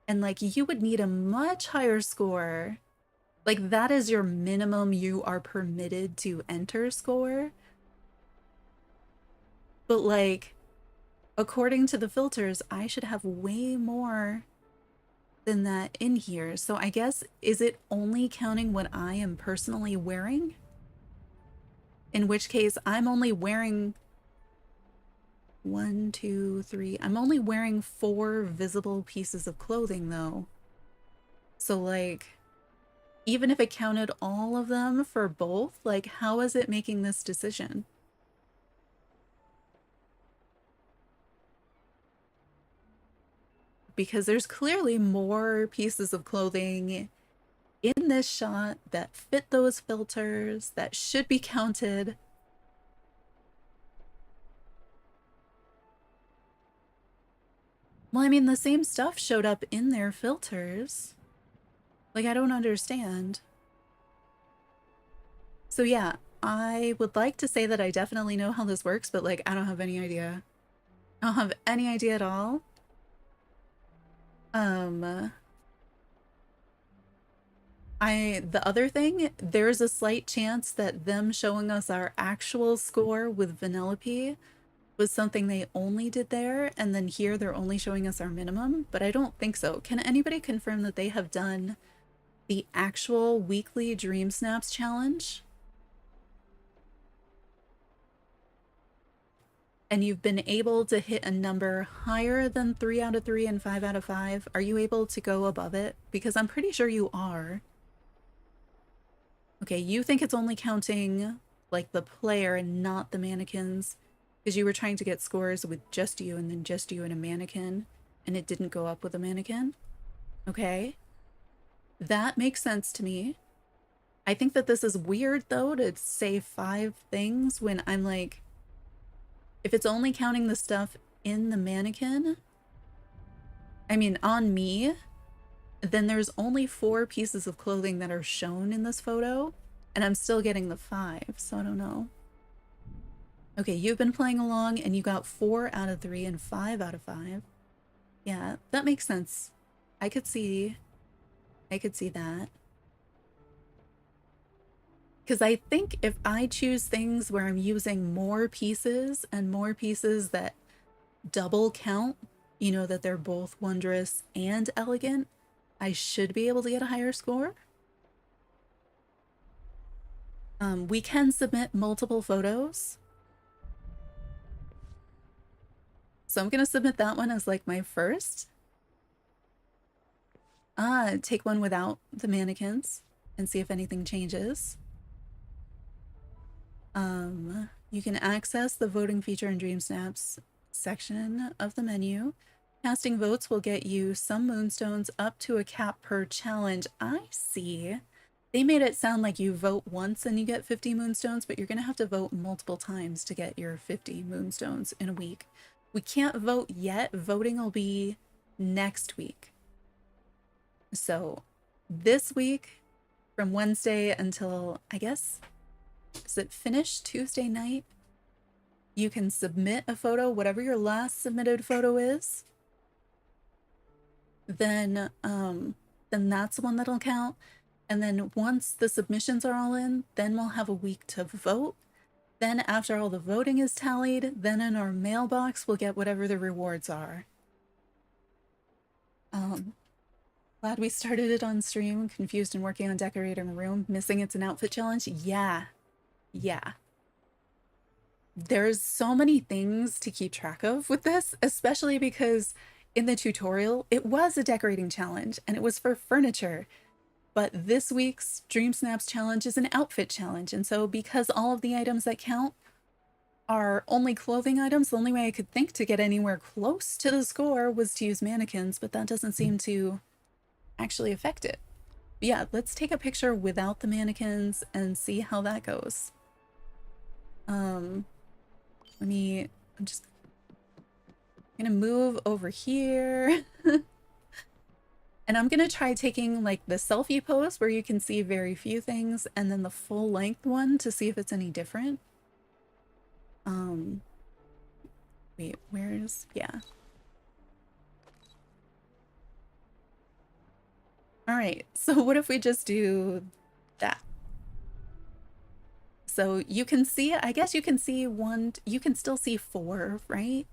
And like, you would need a much higher score. Like, that is your minimum you are permitted to enter score. But like, according to the filters, I should have way more than that in here. So I guess, is it only counting what I am personally wearing? In which case, I'm only wearing 1, 2, 3. I'm only wearing 4 visible pieces of clothing though. So like, even if it counted all of them for both, like, how is it making this decision? Because there's clearly more pieces of clothing in this shot that fit those filters that should be counted. Well, I mean, the same stuff showed up in their filters. Like, I don't understand. So yeah, I would like to say that I definitely know how this works, but like, I don't have any idea. I don't have any idea at all. The other thing, there's a slight chance that them showing us our actual score with Vanellope was something they only did there, and then here they're only showing us our minimum, but I don't think so. Can anybody confirm that they have done the actual weekly DreamSnaps challenge? And you've been able to hit a number higher than 3 out of 3 and 5 out of 5. Are you able to go above it? Because I'm pretty sure you are. Okay, you think it's only counting like the player and not the mannequins, because you were trying to get scores with just you and then just you and a mannequin, and it didn't go up with a mannequin. Okay, that makes sense to me. I think that this is weird though to say 5 things when I'm like, if it's only counting the stuff in the mannequin, I mean on me, then there's only 4 pieces of clothing that are shown in this photo, and I'm still getting the 5, so I don't know. Okay, you've been playing along and you got 4 out of 3 and 5 out of 5. Yeah, that makes sense. I could see that. Because I think if I choose things where I'm using more pieces and more pieces that double count, you know, that they're both wondrous and elegant, I should be able to get a higher score. We can submit multiple photos. So I'm going to submit that one as like my first. Take one without the mannequins and see if anything changes. You can access the voting feature in DreamSnaps section of the menu. Casting votes will get you some moonstones up to a cap per challenge. I see. They made it sound like you vote once and you get 50 moonstones, but you're going to have to vote multiple times to get your 50 moonstones in a week. We can't vote yet. Voting will be next week. So this week, from Wednesday until, I guess, is it finished Tuesday night? You can submit a photo, whatever your last submitted photo is. Then that's the one that'll count. And then once the submissions are all in, then we'll have a week to vote. Then after all the voting is tallied, then in our mailbox, we'll get whatever the rewards are. Glad we started it on stream, confused and working on decorating a room, missing it's an outfit challenge. Yeah. There's so many things to keep track of with this, especially because in the tutorial, it was a decorating challenge and it was for furniture. But this week's DreamSnaps challenge is an outfit challenge. And so because all of the items that count are only clothing items, the only way I could think to get anywhere close to the score was to use mannequins, but that doesn't seem to actually affect it. But yeah, let's take a picture without the mannequins and see how that goes. I'm just gonna move over here. And I'm gonna try taking like the selfie pose where you can see very few things, and then the full length one to see if it's any different. Wait, yeah. All right, so what if we just do that? So you can see, I guess you can see you can still see 4, right?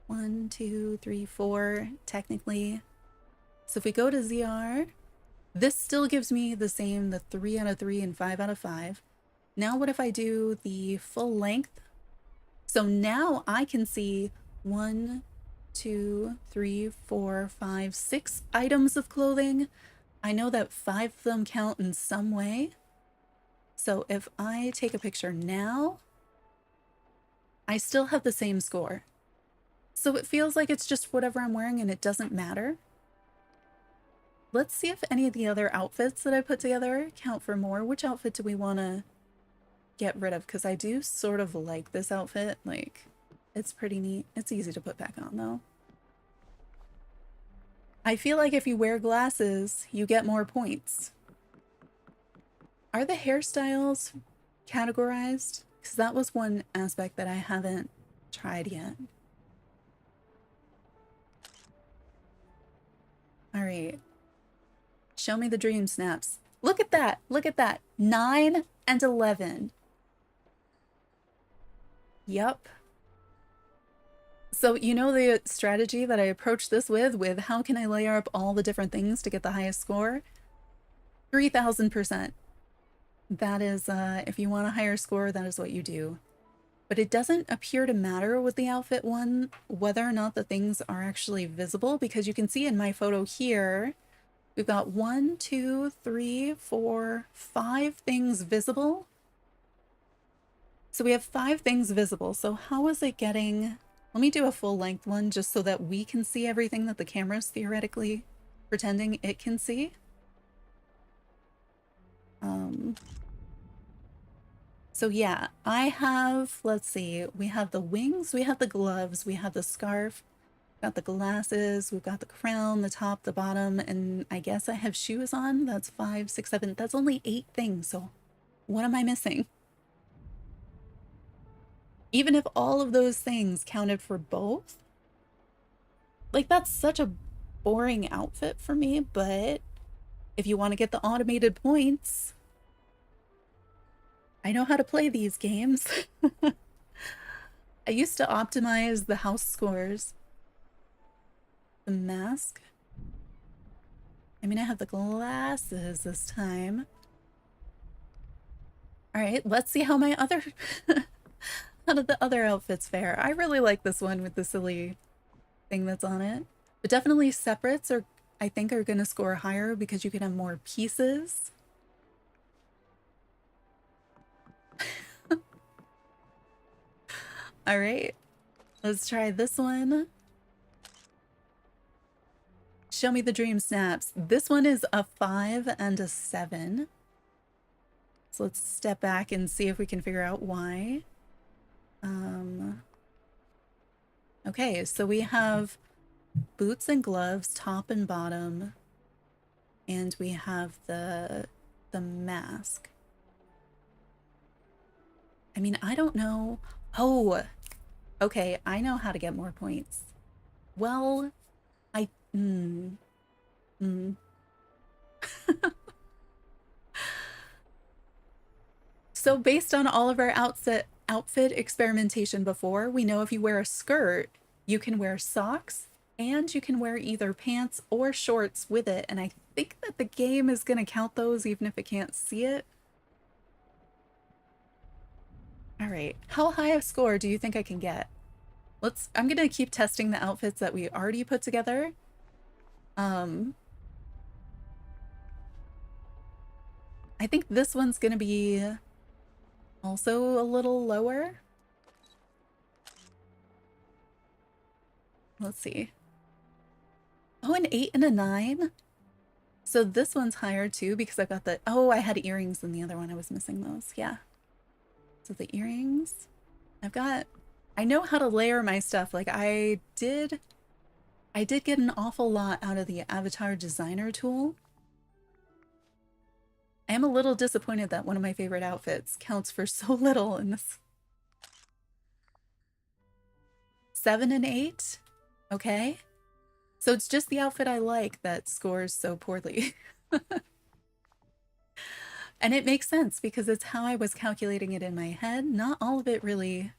1, 2, 3, 4, technically. So if we go to ZR, this still gives me the same, the 3 out of 3 and 5 out of 5. Now what if I do the full length? So now I can see 1, 2, 3, 4, 5, 6 items of clothing. I know that 5 of them count in some way. So if I take a picture now, I still have the same score. So it feels like it's just whatever I'm wearing and it doesn't matter. Let's see if any of the other outfits that I put together count for more. Which outfit do we want to get rid of? Because I do sort of like this outfit. Like, it's pretty neat. It's easy to put back on, though. I feel like if you wear glasses, you get more points. Are the hairstyles categorized? Because that was one aspect that I haven't tried yet. All right. Show me the dream snaps. Look at that. Look at that. 9 and 11. Yup. So you know the strategy that I approached this with how can I layer up all the different things to get the highest score? 3,000%. That is, if you want a higher score, that is what you do. But it doesn't appear to matter with the outfit one, whether or not the things are actually visible, because you can see in my photo here, we've got 1, 2, 3, 4, 5 things visible. So we have 5 things visible. So how is it getting... Let me do a full length one just so that we can see everything that the camera's theoretically pretending it can see. So yeah, I have, let's see, we have the wings, we have the gloves, we have the scarf, got the glasses, we've got the crown, the top, the bottom, and I guess I have shoes on. That's 5, 6, 7. That's only 8 things. So what am I missing? Even if all of those things counted for both, like that's such a boring outfit for me, but if you want to get the automated points, I know how to play these games. I used to optimize the house scores. The mask. I mean, I have the glasses this time. All right, let's see how my other... how did the other outfits fare? I really like this one with the silly thing that's on it. But definitely separates are, I think, are going to score higher because you can have more pieces. All right, let's try this one. Show me the dream snaps. This one is a 5 and a 7. So let's step back and see if we can figure out why. Okay, so we have boots and gloves, top and bottom, and we have the mask. I mean, I don't know. Oh, okay, I know how to get more points. Well, So based on all of our outfit experimentation before, we know if you wear a skirt, you can wear socks and you can wear either pants or shorts with it. And I think that the game is going to count those even if it can't see it. All right, how high a score do you think I can get? I'm going to keep testing the outfits that we already put together. I think this one's going to be also a little lower. Let's see. Oh, an 8 and a 9. So this one's higher too because I've got the... Oh, I had earrings in the other one. I was missing those. Yeah. So the earrings. I know how to layer my stuff. Like I did get an awful lot out of the avatar designer tool. I am a little disappointed that one of my favorite outfits counts for so little in this. 7 and 8? Okay. So it's just the outfit I like that scores so poorly. And it makes sense because it's how I was calculating it in my head. Not all of it really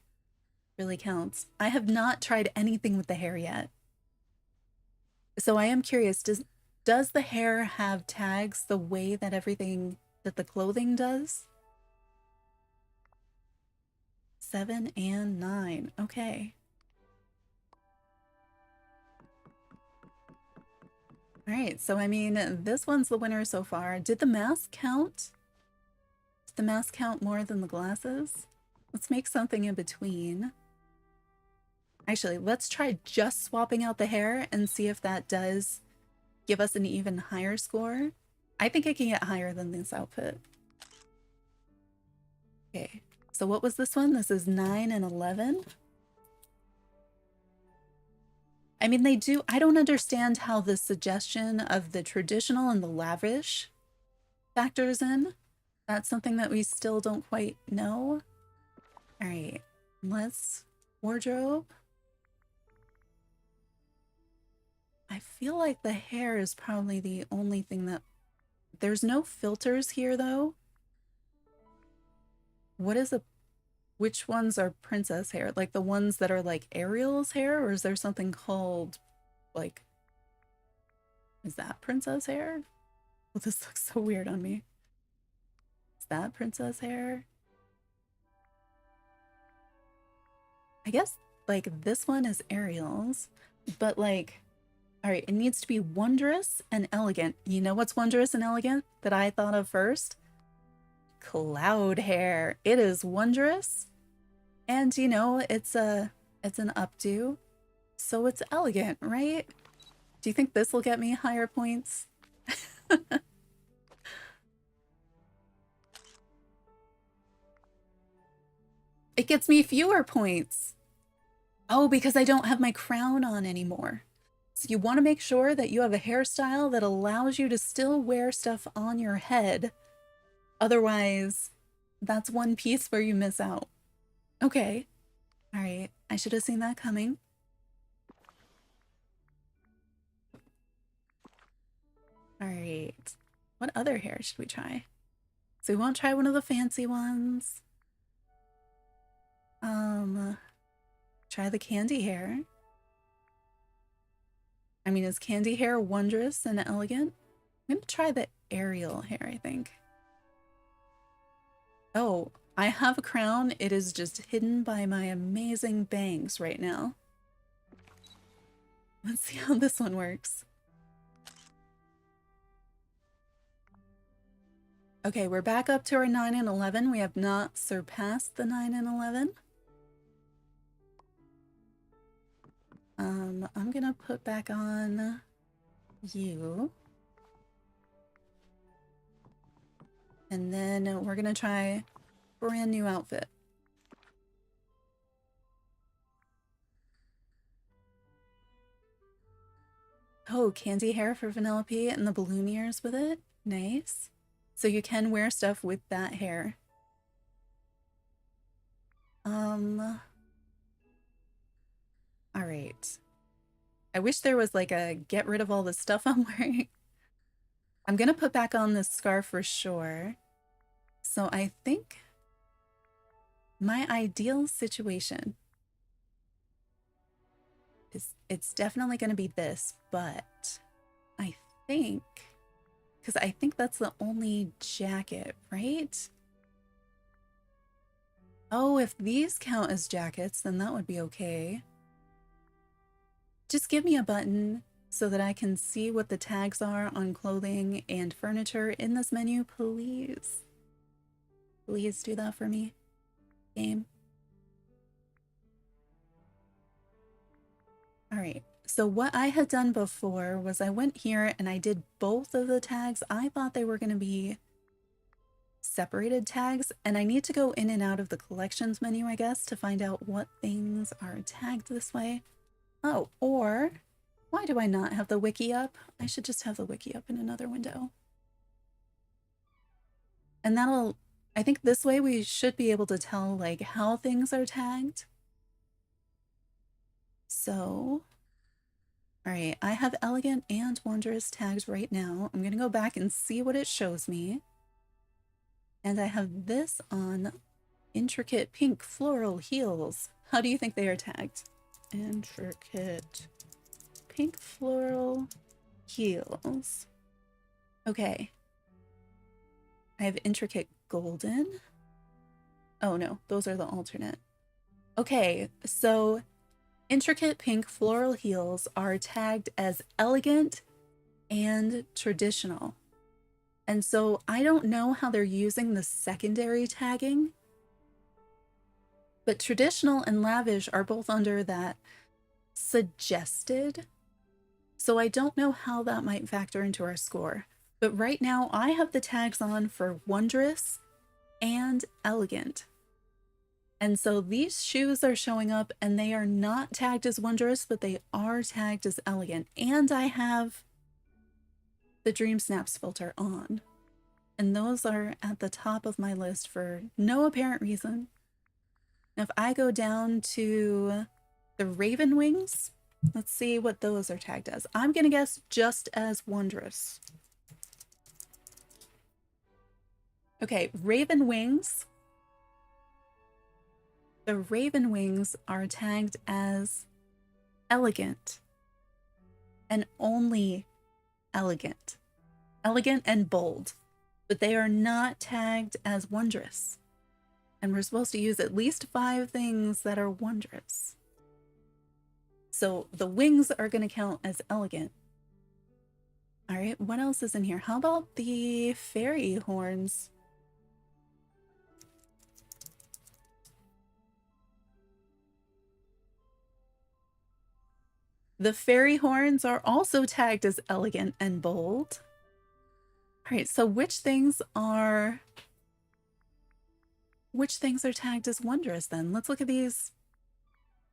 counts. I have not tried anything with the hair yet. So I am curious, does the hair have tags the way that the clothing does? 7 and 9. Okay. All right, so I mean, this one's the winner so far. Did the mask count? Did the mask count more than the glasses? Let's make something in between. Actually, let's try just swapping out the hair and see if that does give us an even higher score. I think I can get higher than this outfit. Okay, so what was this one? This is 9 and 11. I mean, I don't understand how the suggestion of the traditional and the lavish factors in. That's something that we still don't quite know. All right, let's wardrobe. I feel like the hair is probably the only thing that There's no filters here though. Which ones are princess hair? Like the ones that are like Ariel's hair, or is there something called like, is that princess hair? Well, this looks so weird on me. Is that princess hair? I guess like this one is Ariel's, but like, all right, it needs to be wondrous and elegant. You know what's wondrous and elegant that I thought of first? Cloud hair. It is wondrous, and you know, it's an updo, so it's elegant, right? Do you think this will get me higher points? It gets me fewer points. Oh, because I don't have my crown on anymore. So you want to make sure that you have a hairstyle that allows you to still wear stuff on your head. Otherwise, that's one piece where you miss out. Okay. All right. I should have seen that coming. All right. What other hair should we try? So we won't try one of the fancy ones. Try the candy hair. I mean, is candy hair wondrous and elegant? I'm gonna try the Ariel hair, I think. Oh, I have a crown. It is just hidden by my amazing bangs right now. Let's see how this one works. Okay, we're back up to our 9 and 11. We have not surpassed the 9 and 11. I'm gonna put back on you. And then we're gonna try brand new outfit. Oh, candy hair for Vanellope and the balloon ears with it. Nice. So you can wear stuff with that hair. All right. I wish there was like a get rid of all the stuff I'm wearing. I'm gonna put back on this scarf for sure. So I think my ideal situation is, it's definitely gonna be this, but I think, because I think that's the only jacket, right? Oh, if these count as jackets, then that would be okay. Just give me a button so that I can see what the tags are on clothing and furniture in this menu, please. Please do that for me, game. All right, so what I had done before was I went here and I did both of the tags. I thought they were going to be separated tags, and I need to go in and out of the collections menu, I guess, to find out what things are tagged this way. Oh, or why do I not have the wiki up? I should just have the wiki up in another window. And that'll, I think this way we should be able to tell like how things are tagged. So, all right, I have elegant and wondrous tags right now. I'm gonna go back and see what it shows me. And I have this on intricate pink floral heels. How do you think they are tagged? Intricate pink floral heels. Okay. I have intricate golden. Oh no, those are the alternate. Okay, so intricate pink floral heels are tagged as elegant and traditional. And so I don't know how they're using the secondary tagging, but traditional and lavish are both under that suggested. So I don't know how that might factor into our score. But right now I have the tags on for wondrous and elegant. And so these shoes are showing up and they are not tagged as wondrous, but they are tagged as elegant. And I have the DreamSnaps filter on. And those are at the top of my list for no apparent reason. Now, if I go down to the Raven Wings, let's see what those are tagged as. I'm going to guess just as wondrous. Okay, raven wings. The raven wings are tagged as elegant and only elegant. Elegant and bold, but they are not tagged as wondrous. And we're supposed to use at least 5 things that are wondrous. So the wings are going to count as elegant. All right, what else is in here? How about the fairy horns? The fairy horns are also tagged as elegant and bold. All right, so which things are tagged as wondrous then? Let's look at these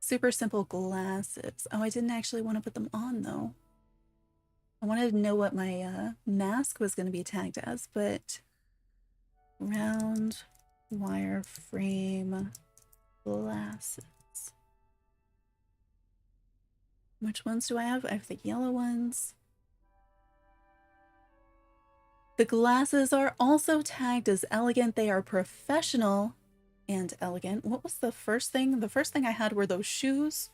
super simple glasses. Oh, I didn't actually want to put them on though. I wanted to know what my mask was going to be tagged as, but round wireframe glasses. Which ones do I have? I have the yellow ones. The glasses are also tagged as elegant. They are professional and elegant. What was the first thing? The first thing I had were those shoes.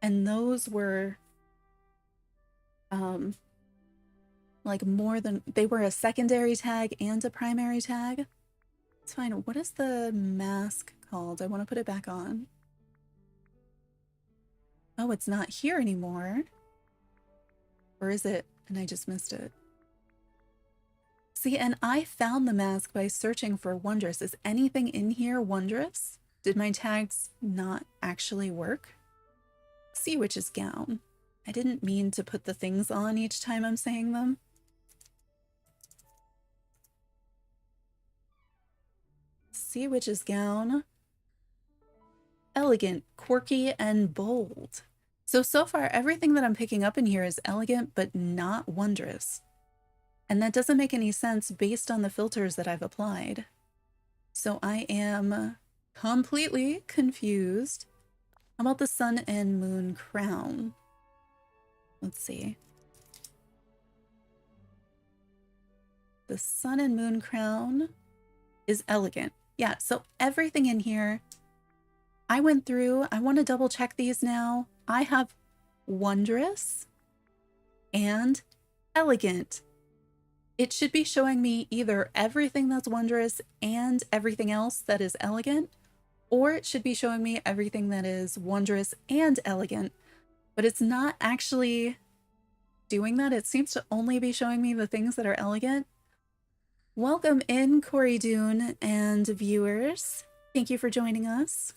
And those were like more than, they were a secondary tag and a primary tag. It's fine. What is the mask called? I want to put it back on. Oh, it's not here anymore. Or is it? And I just missed it. See, and I found the mask by searching for wondrous. Is anything in here wondrous? Did my tags not actually work? Sea Witch's gown. I didn't mean to put the things on each time I'm saying them. Sea Witch's gown. Elegant, quirky, and bold. So far, everything that I'm picking up in here is elegant, but not wondrous. And that doesn't make any sense based on the filters that I've applied. So I am completely confused. How about the sun and moon crown? Let's see. The sun and moon crown is elegant. Yeah, so everything in here, I went through, I want to double check these now. I have wondrous and elegant. It should be showing me either everything that's wondrous and everything else that is elegant, or it should be showing me everything that is wondrous and elegant, but it's not actually doing that. It seems to only be showing me the things that are elegant. Welcome in, Corey Dune and viewers. Thank you for joining us.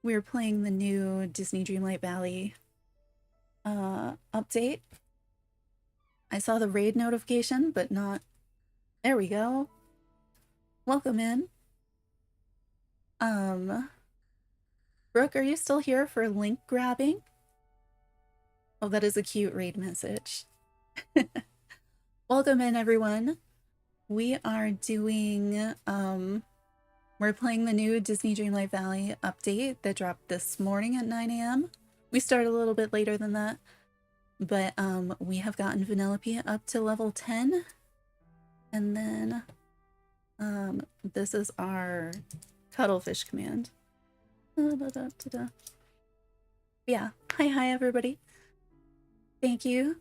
We're playing the new Disney Dreamlight Valley update. I saw the raid notification, but not... There we go. Welcome in. Brooke, are you still here for link grabbing? Oh, that is a cute raid message. Welcome in, everyone. We are doing, we're playing the new Disney Dreamlight Valley update that dropped this morning at 9 a.m. We started a little bit later than that. But we have gotten Vanellope up to level 10. And then this is our cuttlefish command. Yeah. Hi everybody. Thank you.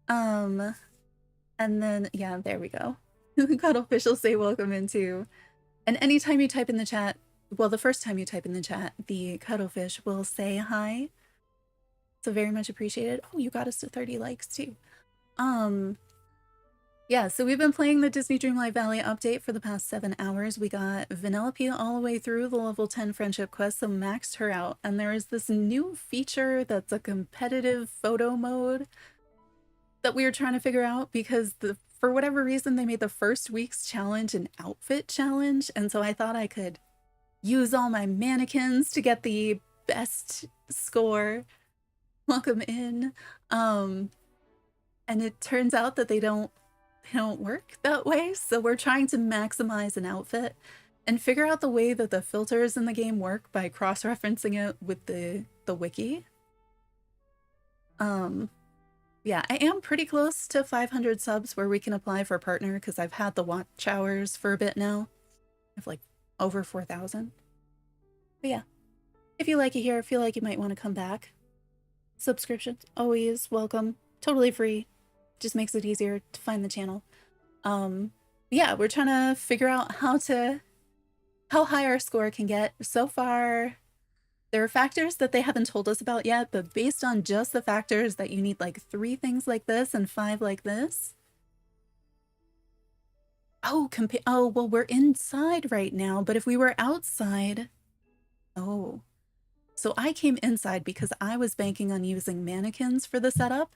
And then yeah, there we go. Cuttlefish will say welcome in too. And anytime you type in the chat, well, the first time you type in the chat, the cuttlefish will say hi. So very much appreciated. Oh, you got us to 30 likes too. Yeah, so we've been playing the Disney Dreamlight Valley update for the past 7 hours. We got Vanellope all the way through the level 10 friendship quest, so maxed her out. And there is this new feature that's a competitive photo mode that we were trying to figure out because for whatever reason, they made the first week's challenge an outfit challenge. And so I thought I could use all my mannequins to get the best score. Welcome in. And it turns out that they don't work that way. So we're trying to maximize an outfit and figure out the way that the filters in the game work by cross-referencing it with the wiki. Yeah, I am pretty close to 500 subs where we can apply for a partner because I've had the watch hours for a bit now. I have like over 4,000. But yeah, if you like it here, feel like you might want to come back. Subscriptions, always welcome. Totally free. Just makes it easier to find the channel. Yeah, we're trying to figure out how high our score can get. So far, there are factors that they haven't told us about yet, but based on just the factors that you need like 3 things like this and 5 like this. Oh, well, we're inside right now, but if we were outside, oh. So I came inside because I was banking on using mannequins for the setup,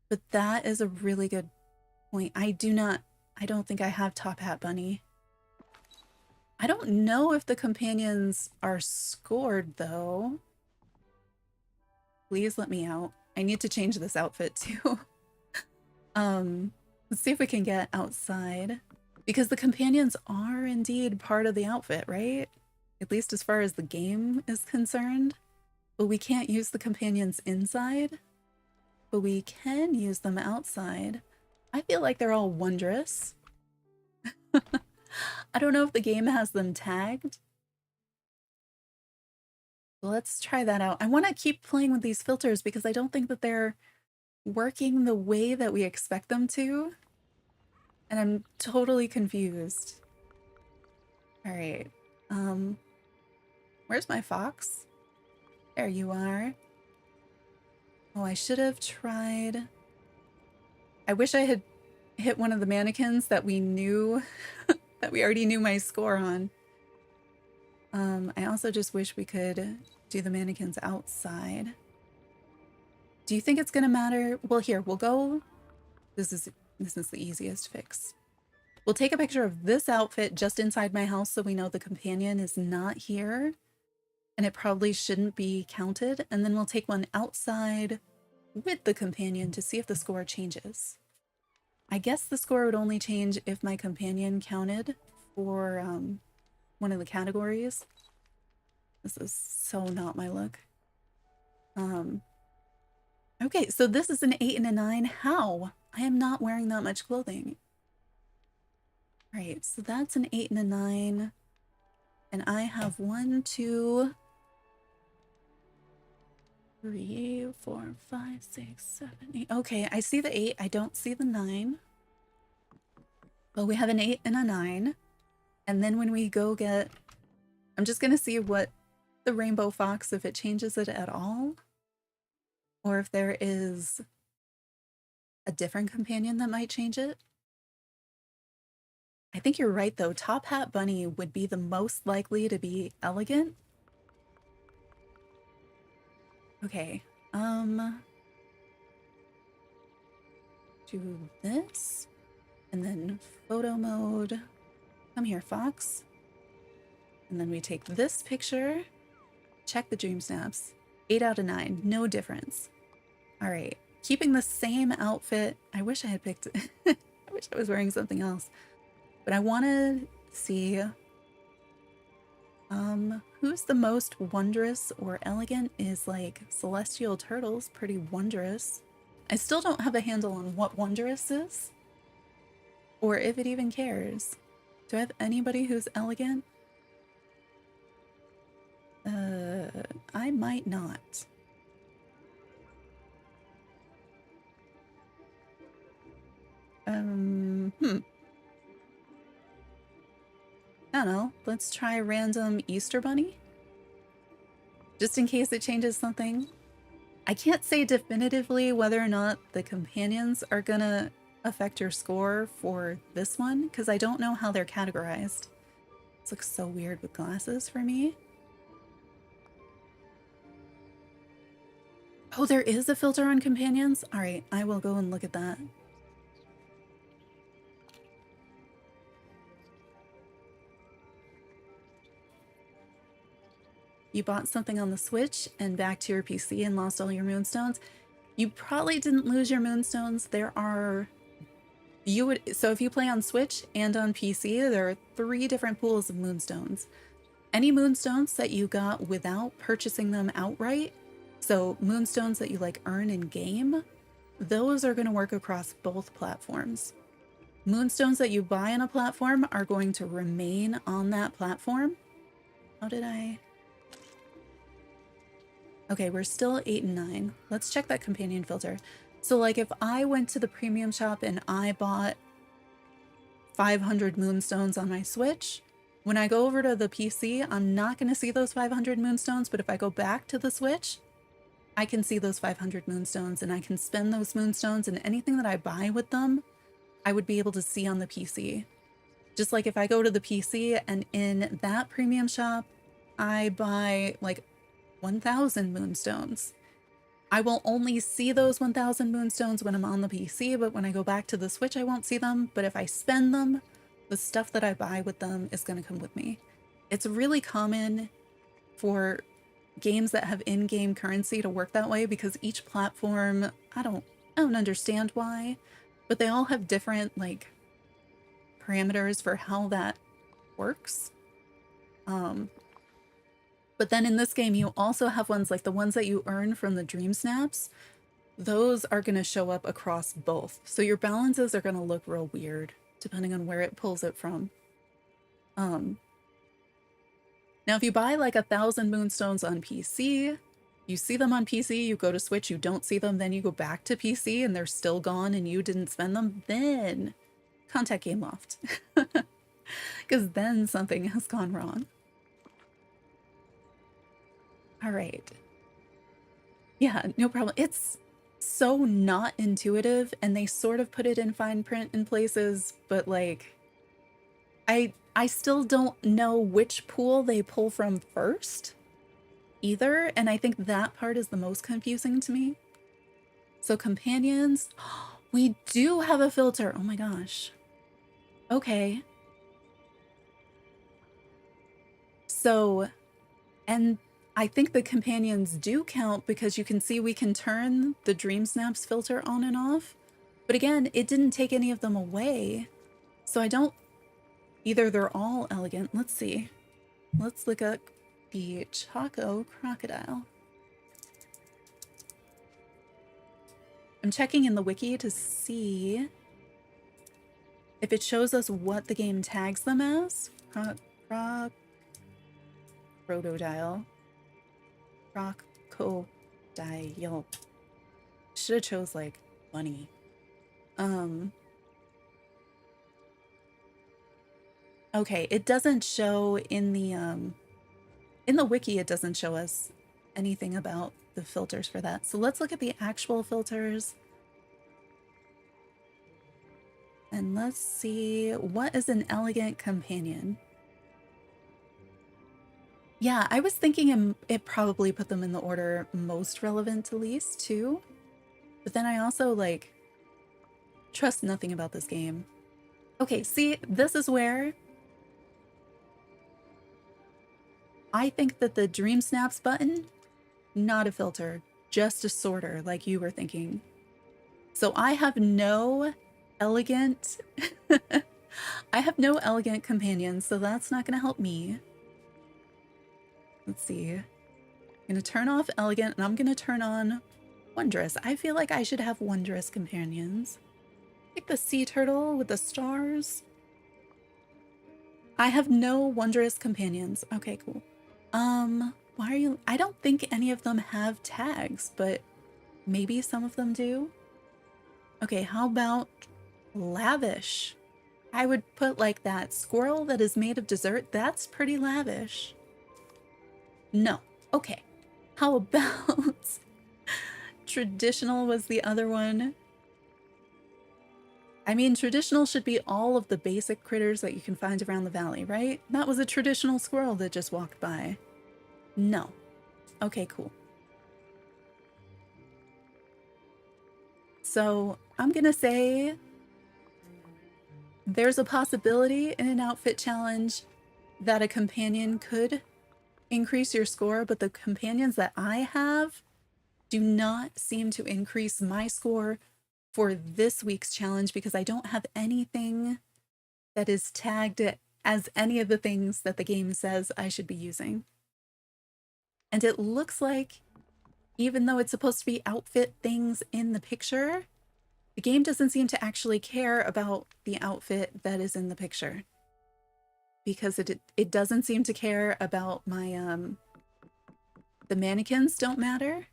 but that is a really good point. I don't think I have Top Hat Bunny. I don't know if the companions are scored though. Please let me out. I need to change this outfit too. Let's see if we can get outside because the companions are indeed part of the outfit, right? At least as far as the game is concerned. But we can't use the companions inside, but we can use them outside. I feel like they're all wondrous. I don't know if the game has them tagged. Let's try that out. I want to keep playing with these filters because I don't think that they're working the way that we expect them to. And I'm totally confused. All right. Where's my fox? There you are. Oh, I should have tried. I wish I had hit one of the mannequins that we knew, that we already knew my score on. I also just wish we could do the mannequins outside. Do you think it's gonna matter? Well, here, we'll go. This is the easiest fix. We'll take a picture of this outfit just inside my house so we know the companion is not here. And it probably shouldn't be counted. And then we'll take one outside with the companion to see if the score changes. I guess the score would only change if my companion counted for one of the categories. This is so not my look. Okay, so this is an 8 and a 9. How? I am not wearing that much clothing. All right, so that's an 8 and a 9. And I have 1, 2, 3, 4, 5, 6, 7, 8. Okay, I see the 8. I don't see the 9. But we have an 8 and a 9. And then when we go get... I'm just going to see what the rainbow fox, if it changes it at all. Or if there is a different companion that might change it. I think you're right, though. Top Hat Bunny would be the most likely to be elegant. Okay, do this, and then photo mode. Come here, Fox. And then we take this picture, check the dream snaps. 8 out of 9, no difference. All right, keeping the same outfit. I wish I had picked, I wish I was wearing something else. But I want to see who's the most wondrous or elegant. Is like Celestial Turtle's pretty wondrous. I still don't have a handle on what wondrous is or if it even cares. Do I have anybody who's elegant? I might not. I don't know. Let's try random Easter Bunny. Just in case it changes something. I can't say definitively whether or not the companions are gonna affect your score for this one, because I don't know how they're categorized. This looks so weird with glasses for me. Oh, there is a filter on companions? All right, I will go and look at that. You bought something on the Switch and back to your PC and lost all your moonstones. You probably didn't lose your moonstones. There are... So if you play on Switch and on PC, there are 3 different pools of moonstones. Any moonstones that you got without purchasing them outright, so moonstones that you like earn in game, those are going to work across both platforms. Moonstones that you buy on a platform are going to remain on that platform. How did I... Okay, we're still 8 and 9. Let's check that companion filter. So like if I went to the premium shop and I bought 500 moonstones on my Switch, when I go over to the PC, I'm not going to see those 500 moonstones, but if I go back to the Switch, I can see those 500 moonstones and I can spend those moonstones, and anything that I buy with them, I would be able to see on the PC. Just like if I go to the PC and in that premium shop, I buy like 1,000 moonstones. I will only see those 1,000 moonstones when I'm on the PC, but when I go back to the Switch, I won't see them. But if I spend them, the stuff that I buy with them is going to come with me. It's really common for games that have in-game currency to work that way because each platform, I don't understand why, but they all have different like parameters for how that works. But then in this game, you also have ones like the ones that you earn from the DreamSnaps. Those are going to show up across both. So your balances are going to look real weird depending on where it pulls it from. Now, if you buy like 1,000 moonstones on PC, you see them on PC, you go to Switch, you don't see them, then you go back to PC and they're still gone and you didn't spend them, then contact GameLoft. Because then something has gone wrong. All right. Yeah, no problem. It's so not intuitive, and they sort of put it in fine print in places, but like, I still don't know which pool they pull from first either, and I think that part is the most confusing to me. So companions, we do have a filter. Oh my gosh. Okay. So, and I think the companions do count because you can see we can turn the DreamSnaps filter on and off. But again, it didn't take any of them away. So I don't... Either they're all elegant. Let's see. Let's look up the Choco Crocodile. I'm checking in the wiki to see if it shows us what the game tags them as. Crocodile. Crocodile. Should have chose like bunny. Okay, it doesn't show in the wiki, it doesn't show us anything about the filters for that. So let's look at the actual filters. And let's see, what is an elegant companion? Yeah, I was thinking it probably put them in the order most relevant to least too. But then I also like trust nothing about this game. Okay, see, this is where I think that the DreamSnaps button, not a filter, just a sorter like you were thinking. So I have no elegant, I have no elegant companions, so that's not going to help me. Let's see. I'm going to turn off elegant and I'm going to turn on wondrous. I feel like I should have wondrous companions. Like the sea turtle with the stars. I have no wondrous companions. Okay, cool. Why are you... I don't think any of them have tags, but maybe some of them do. Okay, how about lavish? I would put like that squirrel that is made of dessert. That's pretty lavish. No. Okay. How about traditional was the other one? I mean, traditional should be all of the basic critters that you can find around the valley, right? That was a traditional squirrel that just walked by. No. Okay, cool. So I'm gonna say there's a possibility in an outfit challenge that a companion could increase your score, but the companions that I have do not seem to increase my score for this week's challenge because I don't have anything that is tagged as any of the things that the game says I should be using. And it looks like even though it's supposed to be outfit things in the picture, the game doesn't seem to actually care about the outfit that is in the picture. Because it doesn't seem to care about my, the mannequins don't matter.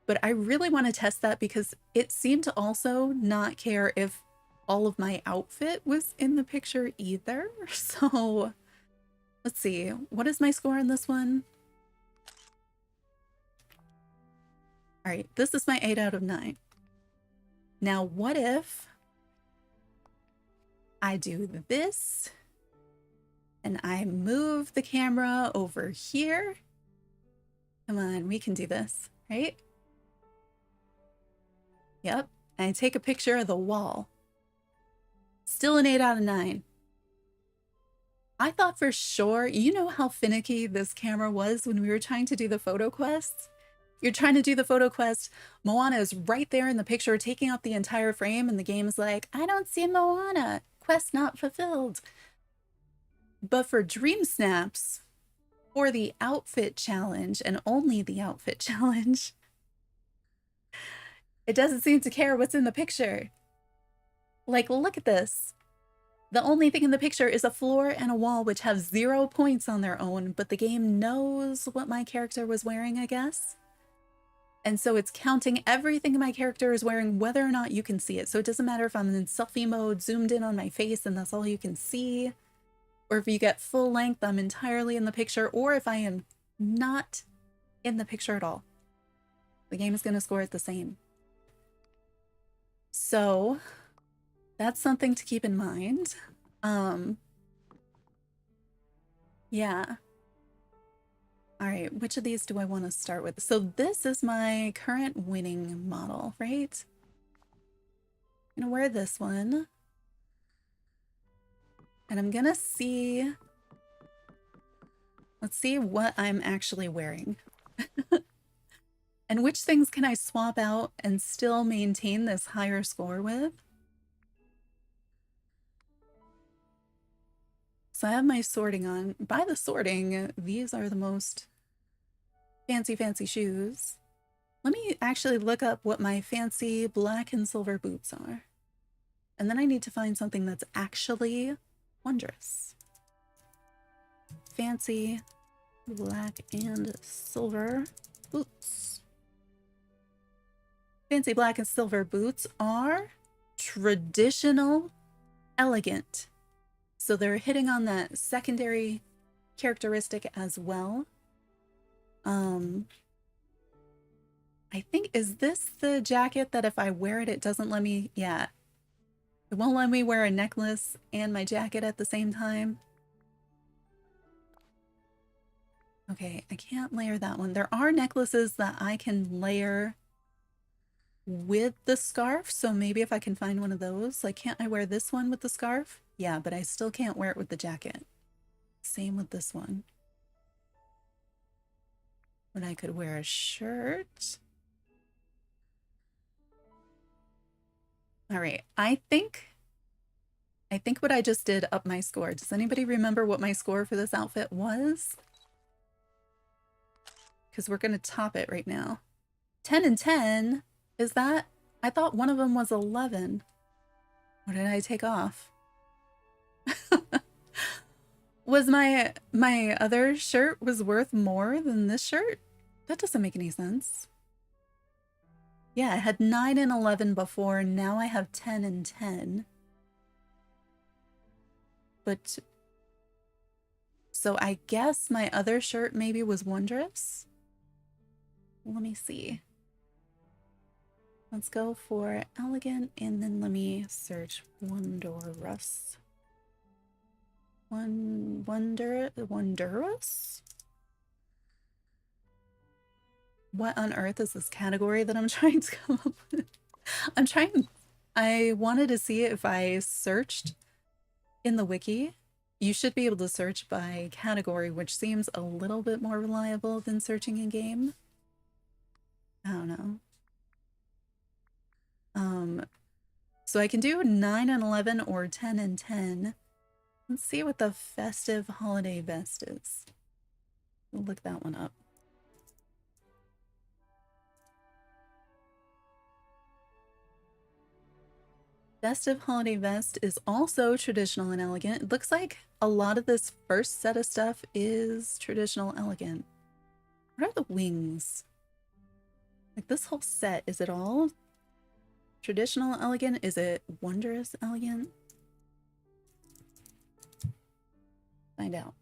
But I really want to test that because it seemed to also not care if all of my outfit was in the picture either. So let's see. What is my score on this one? All right, this is my 8 out of 9. Now, what if I do this and I move the camera over here? Come on, we can do this, right? Yep, and I take a picture of the wall. Still an 8 out of 9. I thought for sure, you know how finicky this camera was when we were trying to do the photo quests? You're trying to do the photo quest, Moana is right there in the picture taking up the entire frame, and the game is like, I don't see Moana, quest not fulfilled. But for DreamSnaps, for the outfit challenge, and only the outfit challenge, it doesn't seem to care what's in the picture. Like, look at this. The only thing in the picture is a floor and a wall, which have 0 points on their own, but the game knows what my character was wearing, I guess. And so it's counting everything my character is wearing, whether or not you can see it. So it doesn't matter if I'm in selfie mode, zoomed in on my face, and that's all you can see. Or if you get full length, I'm entirely in the picture. Or if I am not in the picture at all. The game is going to score it the same. So that's something to keep in mind. Yeah. All right, which of these do I want to start with? So this is my current winning model, right? I'm gonna wear this one. And I'm gonna see... Let's see what I'm actually wearing. And which things can I swap out and still maintain this higher score with? So I have my sorting on. By the sorting, these are the most fancy shoes. Let me actually look up what my fancy black and silver boots are. And then I need to find something that's actually wondrous. Fancy black and silver boots. Fancy black and silver boots are traditional, elegant. So they're hitting on that secondary characteristic as well. I think, is this the jacket that if I wear it, it doesn't let me, yeah. It won't let me wear a necklace and my jacket at the same time. Okay, I can't layer that one. There are necklaces that I can layer with the scarf, so maybe if I can find one of those. Like, can't I wear this one with the scarf? Yeah, but I still can't wear it with the jacket. Same with this one. But I could wear a shirt. All right, I think what I just did upped my score. Does anybody remember what my score for this outfit was? Because we're gonna top it right now. 10 and 10, is that? I thought one of them was 11. What did I take off? Was my other shirt was worth more than this shirt? That doesn't make any sense. Yeah, I had 9 and 11 before, and now I have 10 and 10. But, so I guess my other shirt maybe was wondrous? Let me see. Let's go for elegant, and then let me search wondrous. Wondrous? What on earth is this category that I'm trying to come up with? I wanted to see if I searched in the wiki. You should be able to search by category, which seems a little bit more reliable than searching in game. I don't know. So I can do 9 and 11 or 10 and 10. Let's see what the festive holiday vest is. We'll look that one up. Festive holiday vest is also traditional and elegant. It looks like a lot of this first set of stuff is traditional elegant. What are the wings? Like this whole set, is it all traditional elegant? Is it wondrous elegant? Find out.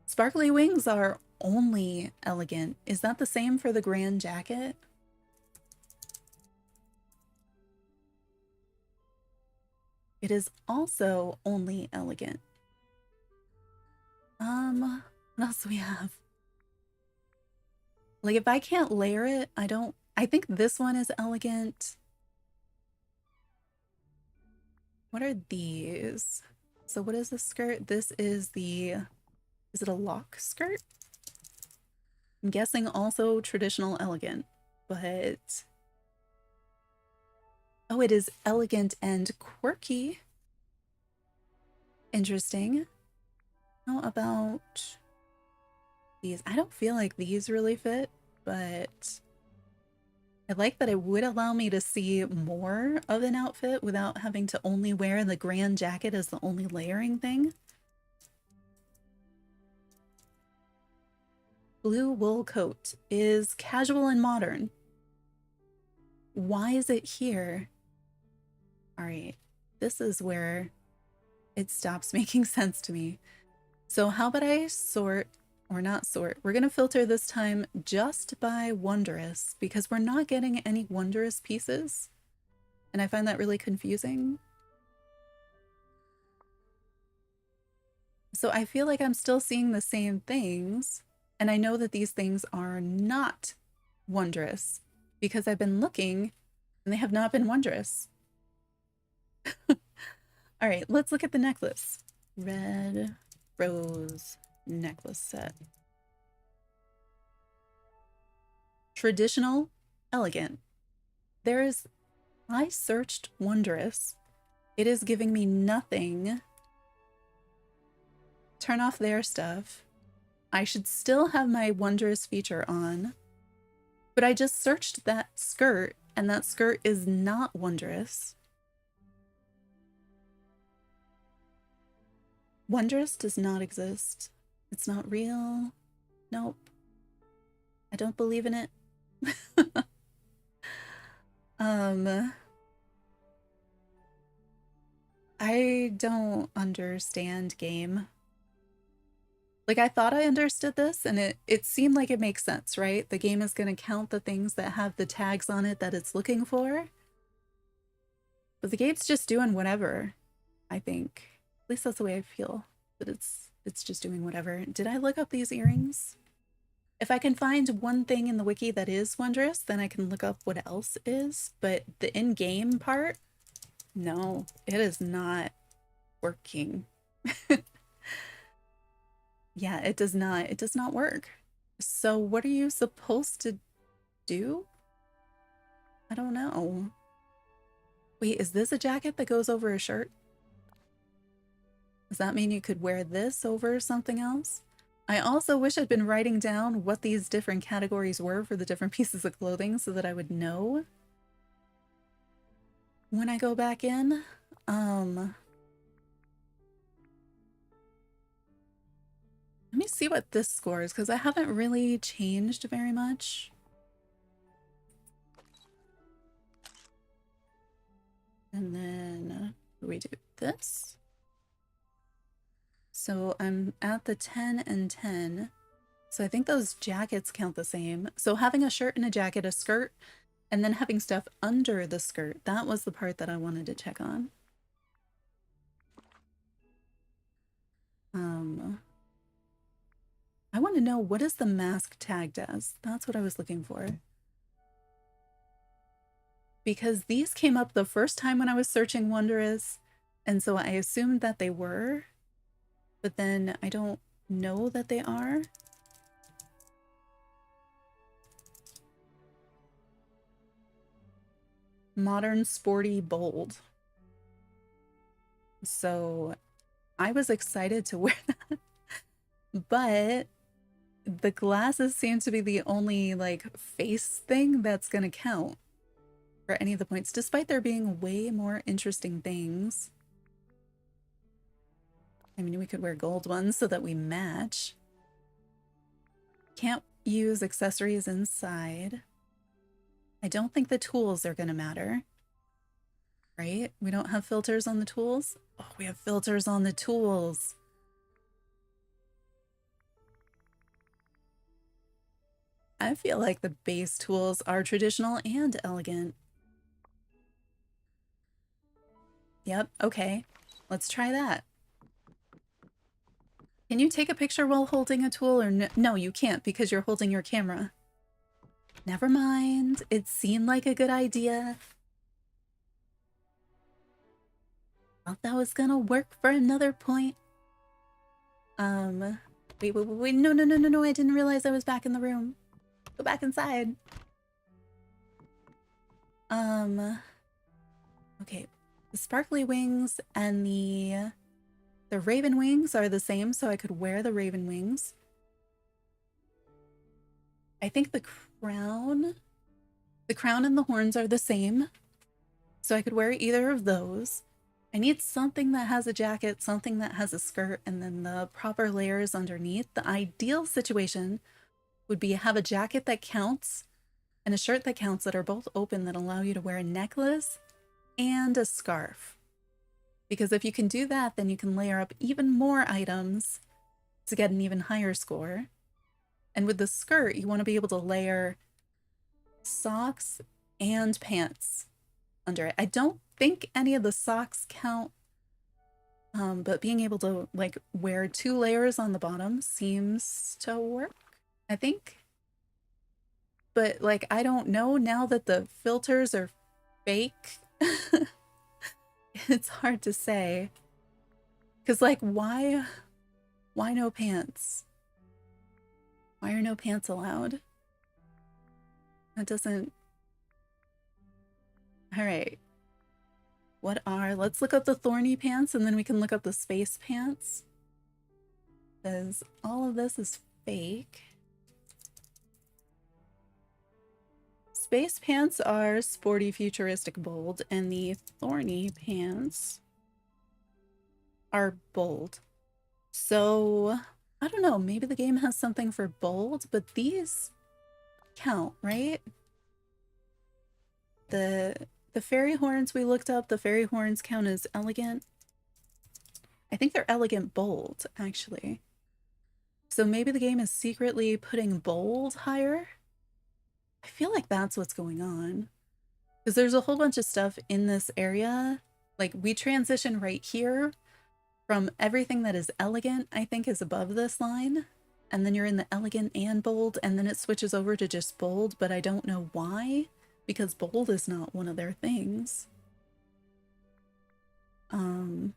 Sparkly wings are only elegant. Is that the same for the grand jacket? It is also only elegant. What else do we have? Like if I can't layer it, I think this one is elegant. What are these? So what is the skirt? This is is it a lock skirt? I'm guessing also traditional elegant, but oh, it is elegant and quirky. Interesting. How about these? I don't feel like these really fit, but I like that it would allow me to see more of an outfit without having to only wear the grand jacket as the only layering thing. Blue wool coat is casual and modern. Why is it here? All right, this is where it stops making sense to me. So how about I sort, or not sort, we're gonna filter this time just by wondrous because we're not getting any wondrous pieces. And I find that really confusing. So I feel like I'm still seeing the same things. And I know that these things are not wondrous because I've been looking and they have not been wondrous. All right, let's look at the necklace. Red rose necklace set. Traditional, elegant. I searched wondrous. It is giving me nothing. Turn off their stuff. I should still have my wondrous feature on, but I just searched that skirt and that skirt is not wondrous. Wondrous does not exist. It's not real. Nope. I don't believe in it. I don't understand game. Like I thought I understood this and it seemed like it makes sense, right? The game is going to count the things that have the tags on it that it's looking for. But the game's just doing whatever, I think. At least that's the way I feel. But it's just doing whatever. Did I look up these earrings? If I can find one thing in the wiki that is wondrous, then I can look up what else is. But the in-game part, no, it is not working. Yeah, it does not work. So what are you supposed to do? I don't know. Wait, is this a jacket that goes over a shirt? Does that mean you could wear this over something else? I also wish I'd been writing down what these different categories were for the different pieces of clothing so that I would know when I go back in. Let me see what this scores, because I haven't really changed very much. And then we do this. So I'm at the 10 and 10. So I think those jackets count the same. So having a shirt and a jacket, a skirt, and then having stuff under the skirt, that was the part that I wanted to check on. I want to know, what is the mask tagged as? That's what I was looking for. Because these came up the first time when I was searching wondrous, and so I assumed that they were, but then I don't know that they are. Modern, sporty, bold. So I was excited to wear that, but the glasses seem to be the only like face thing that's gonna count. for any of the points, despite there being way more interesting things. I mean, we could wear gold ones so that we match. Can't use accessories inside. I don't think the tools are gonna matter. Right? We don't have filters on the tools? Oh, we have filters on the tools. I feel like the base tools are traditional and elegant. Yep, okay. Let's try that. Can you take a picture while holding a tool or no? No, you can't because you're holding your camera. Never mind. It seemed like a good idea. Thought that was gonna work for another point. Wait, no, I didn't realize I was back in the room. Go back inside. Okay. The sparkly wings and the raven wings are the same, so I could wear the raven wings. I think the crown and the horns are the same, so I could wear either of those. I need something that has a jacket, something that has a skirt, and then the proper layers underneath. The ideal situation would be have a jacket that counts and a shirt that counts that are both open that allow you to wear a necklace and a scarf. Because if you can do that, then you can layer up even more items to get an even higher score. And with the skirt, you want to be able to layer socks and pants under it. I don't think any of the socks count, but being able to like wear 2 layers on the bottom seems to work, I think. But like, I don't know now that the filters are fake. It's hard to say. Cause like, why no pants? Why are no pants allowed? That doesn't... All right. Let's look up the thorny pants and then we can look up the space pants. Because all of this is fake. Space pants are sporty, futuristic, bold, and the thorny pants are bold. So, I don't know, maybe the game has something for bold, but these count, right? The fairy horns we looked up, the fairy horns count as elegant. I think they're elegant bold, actually. So maybe the game is secretly putting bold higher? I feel like that's what's going on. Because there's a whole bunch of stuff in this area. Like, we transition right here from everything that is elegant, I think, is above this line. And then you're in the elegant and bold, and then it switches over to just bold, but I don't know why. Because bold is not one of their things. Oh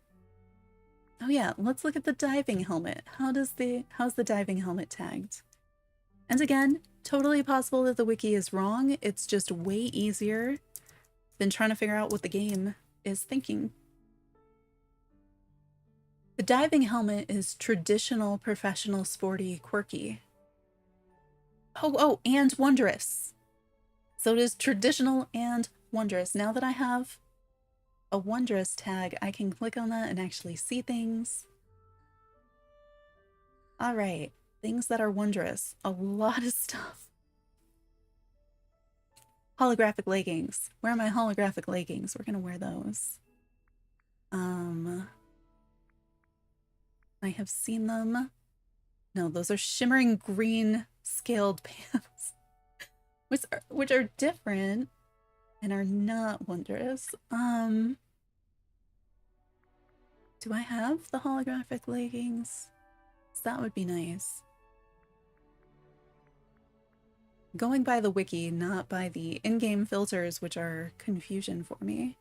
yeah, let's look at the diving helmet. How's the diving helmet tagged? And again, totally possible that the wiki is wrong. It's just way easier than trying to figure out what the game is thinking. The diving helmet is traditional, professional, sporty, quirky. Oh, and wondrous. So it is traditional and wondrous. Now that I have a wondrous tag, I can click on that and actually see things. All right, things that are wondrous. A lot of stuff. Holographic leggings. Where are my holographic leggings? We're gonna wear those. I have seen them. No, those are shimmering green scaled pants. Which are different and are not wondrous. Do I have the holographic leggings? That would be nice. Going by the wiki, not by the in-game filters, which are confusion for me.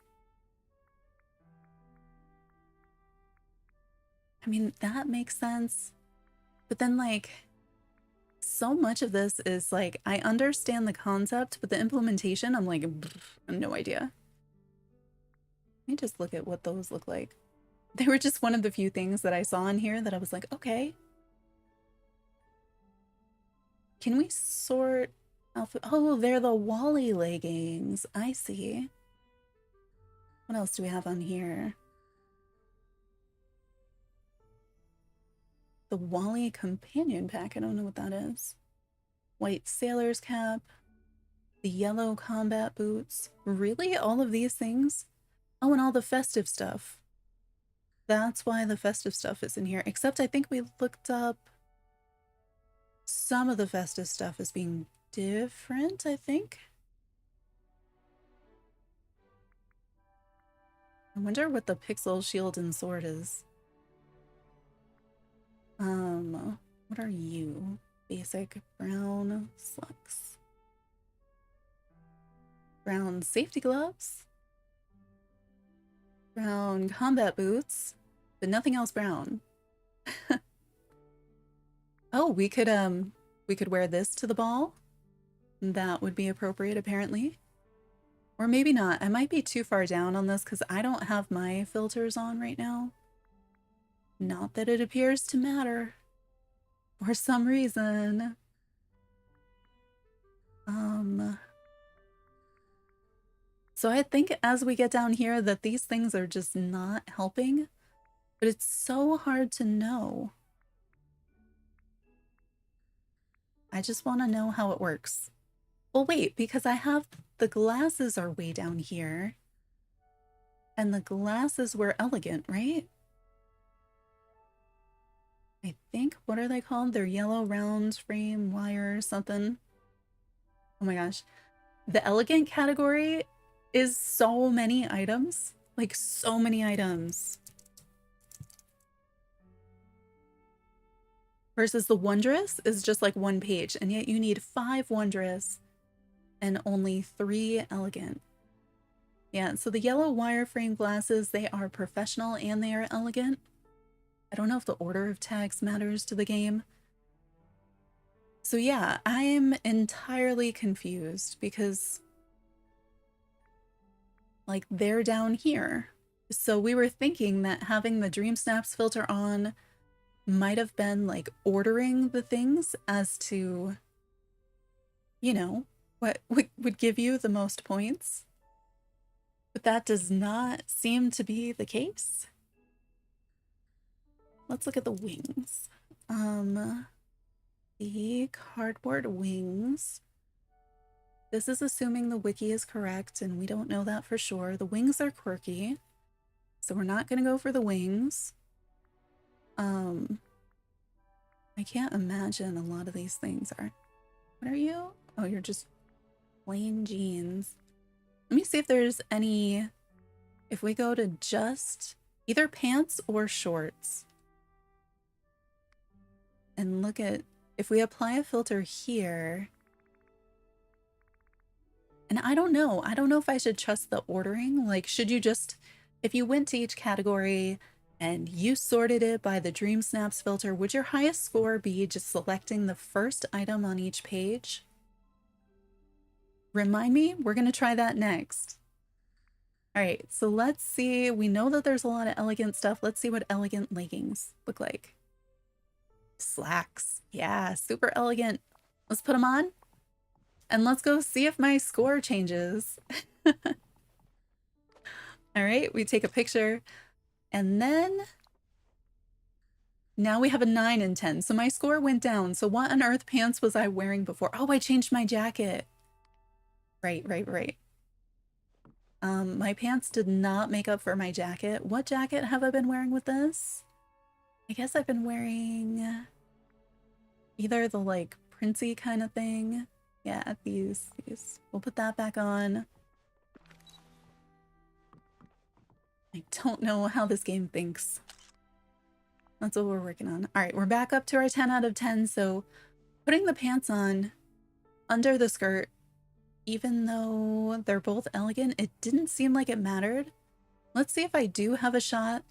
I mean, that makes sense. But then, like, so much of this is like, I understand the concept, but the implementation, I'm like, I have no idea. Let me just look at what those look like. They were just one of the few things that I saw in here that I was like, okay. Can we sort? Outfit. Oh, they're the Wally leggings. I see. What else do we have on here? The Wally companion pack. I don't know what that is. White sailor's cap. The yellow combat boots. Really? All of these things? Oh, and all the festive stuff. That's why the festive stuff is in here. Except I think we looked up some of the festive stuff as being different, I think. I wonder what the pixel shield and sword is. What are you? Basic brown slacks. Brown safety gloves. Brown combat boots, but nothing else brown. Oh, we could wear this to the ball. That would be appropriate, apparently. Or maybe not. I might be too far down on this because I don't have my filters on right now. Not that it appears to matter. For some reason. So I think as we get down here that these things are just not helping. But it's so hard to know. I just want to know how it works. Well, wait, because I have the glasses are way down here. And the glasses were elegant, right? I think, what are they called? They're yellow round frame wire or something. Oh my gosh. The elegant category is so many items. Like, so many items. Versus the wondrous is just like one page, and yet you need 5 wondrous and only 3 elegant. Yeah, so the yellow wireframe glasses, they are professional and they are elegant. I don't know if the order of tags matters to the game. So yeah, I am entirely confused because like they're down here. So we were thinking that having the DreamSnaps filter on might have been like ordering the things as to, you know, what would give you the most points. But that does not seem to be the case. Let's look at the wings. The cardboard wings. This is assuming the wiki is correct, and we don't know that for sure. The wings are quirky, so we're not gonna go for the wings. I can't imagine a lot of these things are. What are you? Oh, you're just plain jeans. Let me see if there's any, if we go to just either pants or shorts. And look at, if we apply a filter here, and I don't know if I should trust the ordering. Like, should you just, if you went to each category and you sorted it by the DreamSnaps filter, would your highest score be just selecting the first item on each page? Remind me, we're gonna try that next. All right, so let's see. We know that there's a lot of elegant stuff. Let's see what elegant leggings look like. Slacks. Yeah, super elegant. Let's put them on. And let's go see if my score changes. All right, we take a picture. And then now we have a 9 and 10. So my score went down. So what on earth pants was I wearing before? Oh, I changed my jacket. Right. My pants did not make up for my jacket. What jacket have I been wearing with this? I guess I've been wearing either the like princey kind of thing. Yeah, these. We'll put that back on. I don't know how this game thinks. That's what we're working on. All right, we're back up to our 10 out of 10. So putting the pants on under the skirt, even though they're both elegant, it didn't seem like it mattered. Let's see if I do have a shot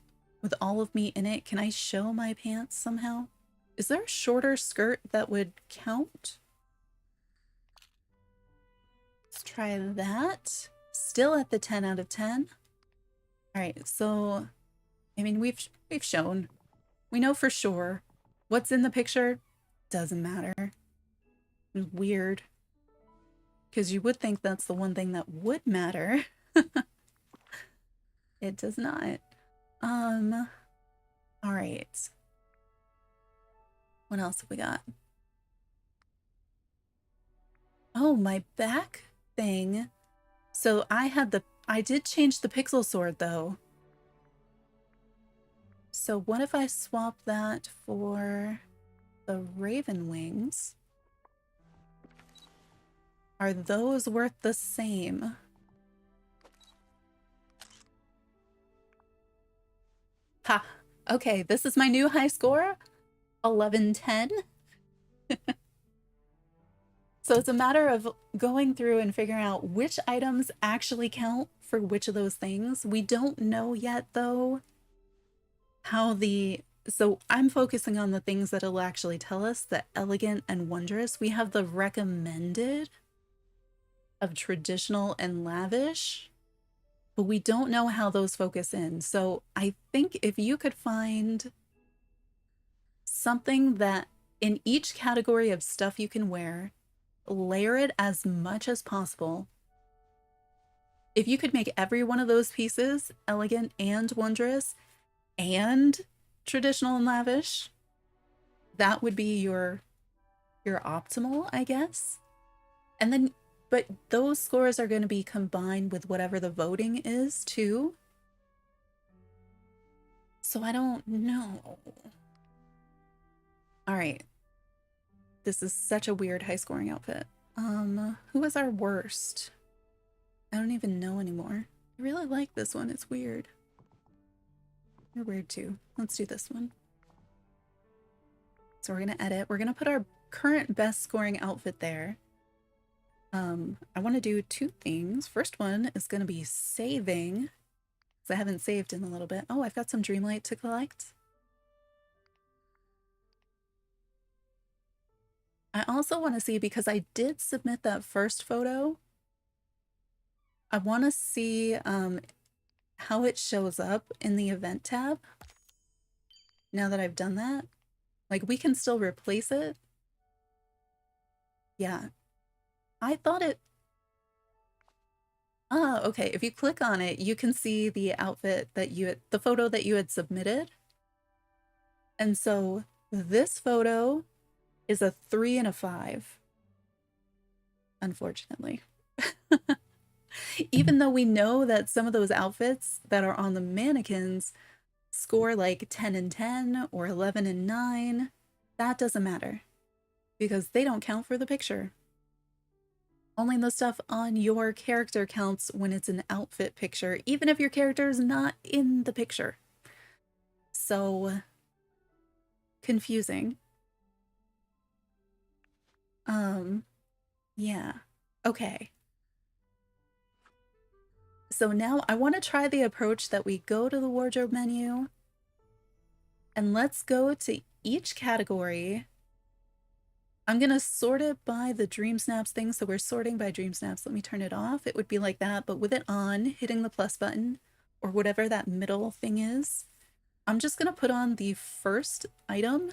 with all of me in it. Can I show my pants somehow? Is there a shorter skirt that would count? Let's try that. Still at the 10 out of 10. All right, so, I mean, we've shown. We know for sure what's in the picture doesn't matter. It's weird. because you would think that's the one thing that would matter. It does not. All right. What else have we got? Oh, my back thing. So I did change the pixel sword though. So what if I swap that for the raven wings? Are those worth the same? Ha! Okay, this is my new high score. 1110. So it's a matter of going through and figuring out which items actually count for which of those things. We don't know yet though how so I'm focusing on the things that it'll actually tell us, the elegant and wondrous. We have the recommended of traditional and lavish, but we don't know how those focus in. So I think if you could find something that in each category of stuff you can wear, layer it as much as possible. If you could make every one of those pieces elegant and wondrous and traditional and lavish, that would be your optimal, I guess. And then, but those scores are going to be combined with whatever the voting is too. So I don't know. All right. This is such a weird high scoring outfit. Who was our worst? I don't even know anymore. I really like this one. It's weird. You're weird too. Let's do this one. So we're gonna edit. We're gonna put our current best scoring outfit there. I want to do two things. First one is gonna be saving, because I haven't saved in a little bit. Oh, I've got some Dreamlight to collect. I also want to see, because I did submit that first photo, I want to see how it shows up in the event tab. Now that I've done that, like we can still replace it. Yeah, I thought it. Oh, okay. If you click on it, you can see the outfit that the photo that you had submitted. And so this photo is a 3 and a 5. Unfortunately. Even though we know that some of those outfits that are on the mannequins score like 10 and 10 or 11 and 9, that doesn't matter because they don't count for the picture. Only the stuff on your character counts when it's an outfit picture, even if your character is not in the picture. So confusing. Yeah. Okay. So now I want to try the approach that we go to the wardrobe menu and let's go to each category. I'm going to sort it by the DreamSnaps thing. So we're sorting by DreamSnaps. Let me turn it off. It would be like that, but with it on, hitting the plus button or whatever that middle thing is. I'm just going to put on the first item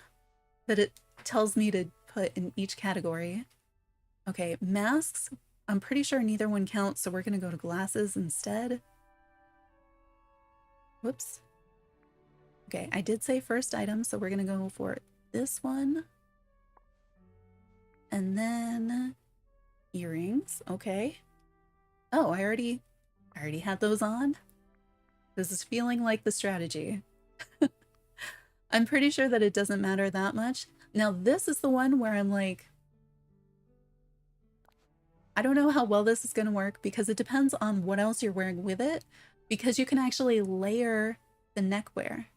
that it tells me to put in each category. Okay, masks. I'm pretty sure neither one counts, so we're going to go to glasses instead. Whoops. Okay, I did say first item, so we're going to go for this one. And then earrings. Okay. Oh, I already had those on. This is feeling like the strategy. I'm pretty sure that it doesn't matter that much. Now, this is the one where I'm like, I don't know how well this is going to work because it depends on what else you're wearing with it, because you can actually layer the neckwear.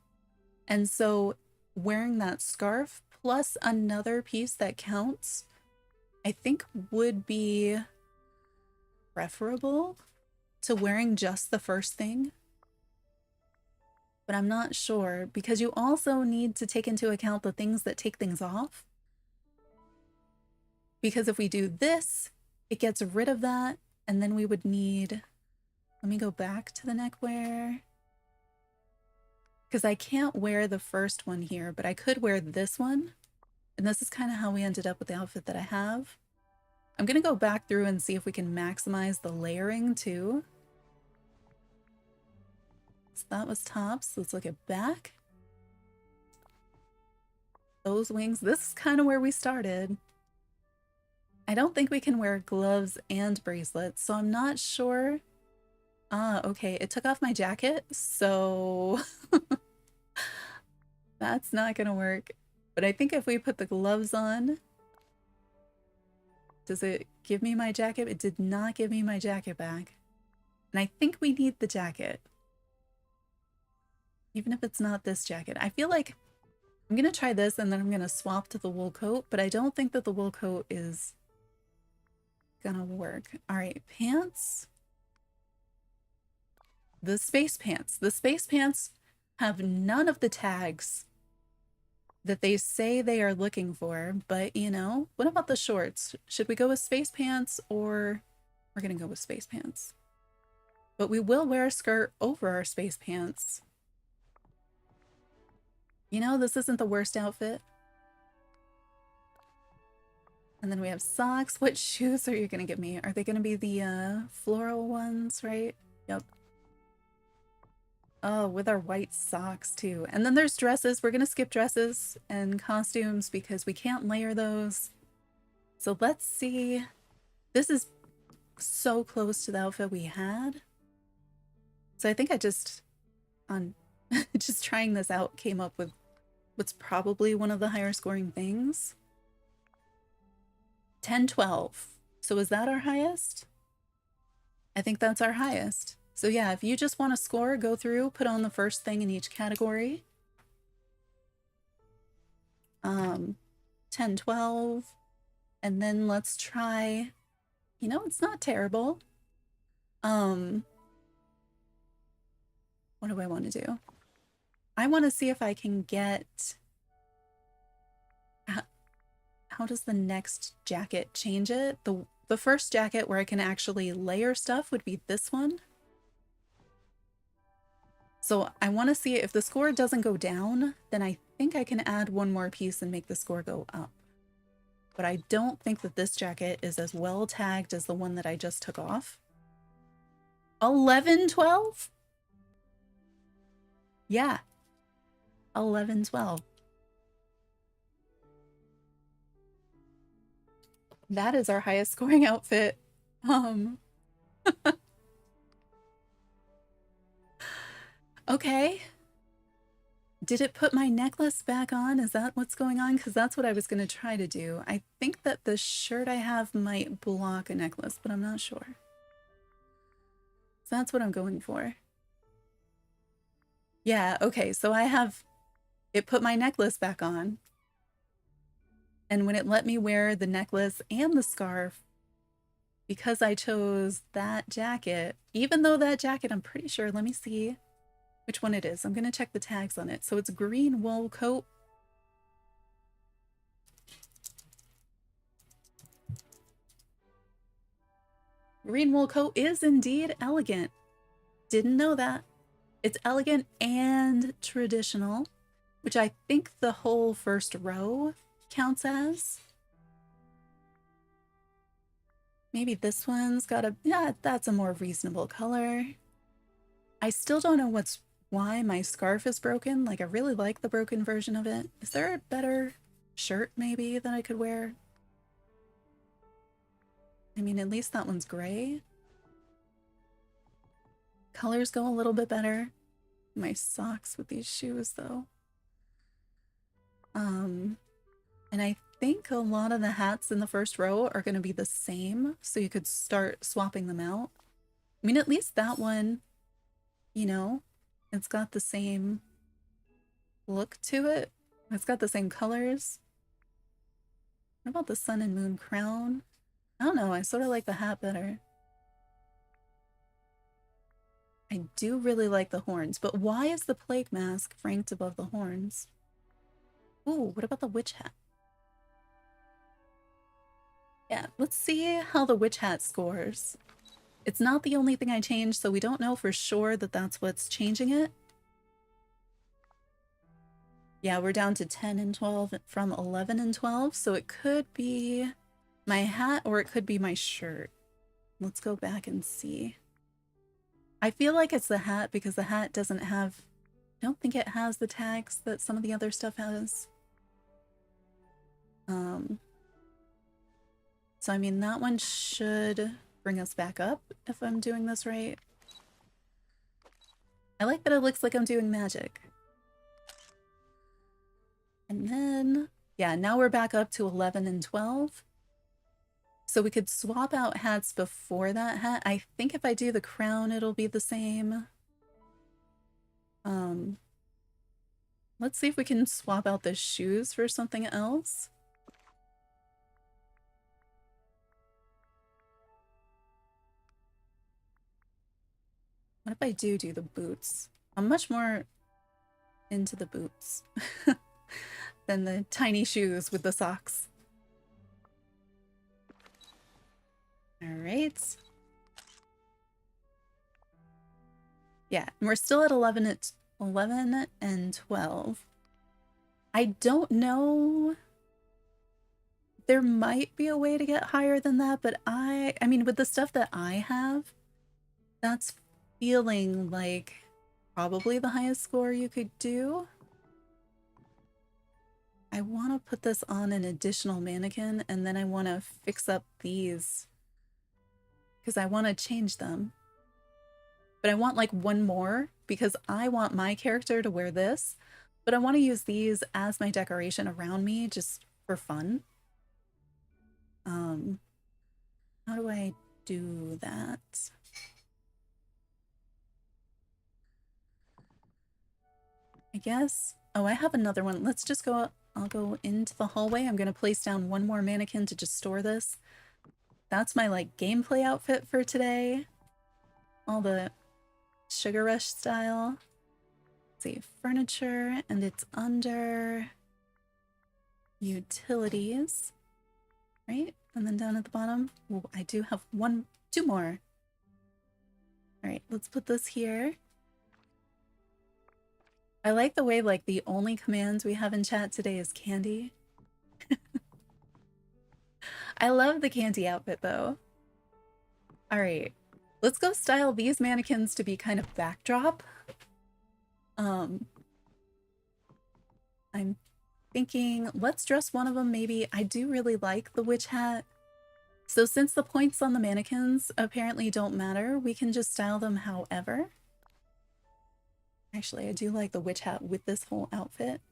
And so wearing that scarf plus another piece that counts, I think would be preferable to wearing just the first thing. But I'm not sure because you also need to take into account the things that take things off. Because if we do this, it gets rid of that, and then we would need, let me go back to the neckwear. Because I can't wear the first one here, but I could wear this one. And this is kind of how we ended up with the outfit that I have. I'm gonna go back through and see if we can maximize the layering too. So that was tops. Let's look at back. Those wings, this is kind of where we started. I don't think we can wear gloves and bracelets, so I'm not sure. Ah, okay, it took off my jacket, so that's not gonna work. But I think if we put the gloves on, does it give me my jacket? It did not give me my jacket back. And I think we need the jacket. Even if it's not this jacket. I feel like I'm gonna try this and then I'm gonna swap to the wool coat, but I don't think that the wool coat is gonna work. All right, pants. The space pants. The space pants have none of the tags that they say they are looking for, but you know, what about the shorts? Should we go with space pants or we're gonna go with space pants? But we will wear a skirt over our space pants. You know, this isn't the worst outfit. And then we have socks. What shoes are you gonna give me? Are they gonna be the floral ones, right? Yep. Oh, with our white socks too. And then there's dresses. We're gonna skip dresses and costumes because we can't layer those. So let's see. This is so close to the outfit we had. So I think I just, on just trying this out, came up with what's probably one of the higher scoring things. 10, 12. So is that our highest? I think that's our highest. So yeah, if you just want to score, go through, put on the first thing in each category. 10, 12. And then let's try, you know, it's not terrible. What do I want to do? I want to see if I can get, how does the next jacket change it? The first jacket where I can actually layer stuff would be this one. So I want to see if the score doesn't go down, then I think I can add one more piece and make the score go up. But I don't think that this jacket is as well tagged as the one that I just took off. 11, 12? Yeah. 11, 12. That is our highest scoring outfit. Okay. Did it put my necklace back on? Is that what's going on? Because that's what I was going to try to do. I think that the shirt I have might block a necklace, but I'm not sure. So that's what I'm going for. Yeah, okay, so I have... It put my necklace back on. And when it let me wear the necklace and the scarf, because I chose that jacket, even though that jacket, I'm pretty sure, let me see which one it is. I'm going to check the tags on it. So it's green wool coat. Green wool coat is indeed elegant. Didn't know that. It's elegant and traditional, which I think the whole first row counts as. Maybe this one's got a, yeah, that's a more reasonable color. I still don't know why my scarf is broken. Like, I really like the broken version of it. Is there a better shirt maybe that I could wear? I mean, at least that one's gray. Colors go a little bit better. My socks with these shoes though. And I think a lot of the hats in the first row are going to be the same, so you could start swapping them out. I mean, at least that one, you know, it's got the same look to it. It's got the same colors. What about the sun and moon crown? I don't know, I sort of like the hat better. I do really like the horns, but why is the plague mask ranked above the horns? Ooh, what about the witch hat? Yeah, let's see how the witch hat scores. It's not the only thing I changed, so we don't know for sure that that's what's changing it. Yeah, we're down to 10 and 12 from 11 and 12, so it could be My hat, or it could be my shirt. Let's go back and see. I feel like it's the hat because the hat doesn't have... I don't think it has the tags that some of the other stuff has. So I mean, that one should bring us back up if I'm doing this right. I like that it looks like I'm doing magic. And then, yeah, now we're back up to 11 and 12. So we could swap out hats before that hat. I think if I do the crown, it'll be the same. Let's see if we can swap out the shoes for something else. What if I do the boots? I'm much more into the boots than the tiny shoes with the socks. All right. Yeah, and we're still at 11 and 12. I don't know. There might be a way to get higher than that, but I mean, with the stuff that I have, that's feeling like probably the highest score you could do. I want to put this on an additional mannequin, and then I want to fix up these because I want to change them. But I want like one more because I want my character to wear this, but I want to use these as my decoration around me just for fun. How do I do that? I guess. Oh, I have another one. Let's just go. I'll go into the hallway. I'm going to place down one more mannequin to just store this. That's my like gameplay outfit for today. All the Sugar Rush style. Let's see, furniture, and it's under utilities, right? And then down at the bottom, oh, I do have two more. All right, let's put this here. I like the way like the only commands we have in chat today is candy. I love the candy outfit though. All right, let's go style these mannequins to be kind of backdrop. I'm thinking let's dress one of them maybe. I do really like the witch hat. So since the points on the mannequins apparently don't matter, we can just style them however. Actually, I do like the witch hat with this whole outfit.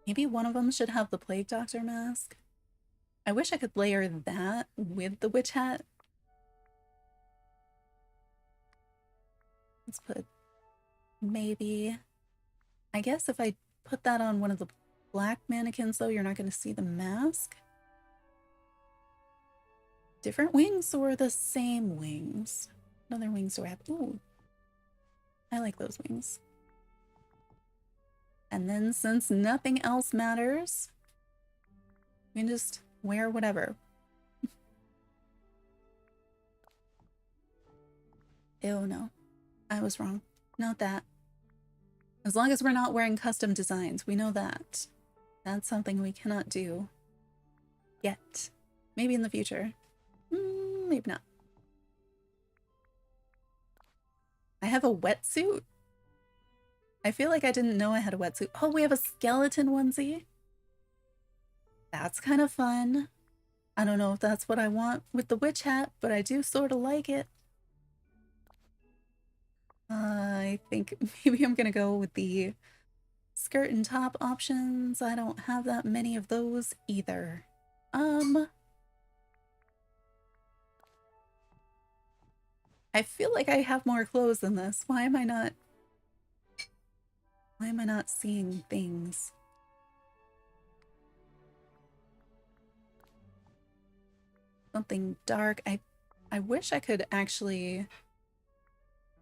Maybe one of them should have the plague doctor mask. I wish I could layer that with the witch hat. Let's put maybe... I guess if I put that on one of the black mannequins though, you're not going to see the mask. Different wings or the same wings? What other wings do I have? Ooh. I like those wings. And then since nothing else matters, we can just wear whatever. Oh no, I was wrong. Not that. As long as we're not wearing custom designs, we know that. That's something we cannot do yet. Maybe in the future. Maybe not. I have a wetsuit? I feel like I didn't know I had a wetsuit. Oh, we have a skeleton onesie? That's kind of fun. I don't know if that's what I want with the witch hat, but I do sort of like it. I think maybe I'm gonna go with the skirt and top options. I don't have that many of those either. I feel like I have more clothes than this. Why am I not seeing things? Something dark. I wish I could actually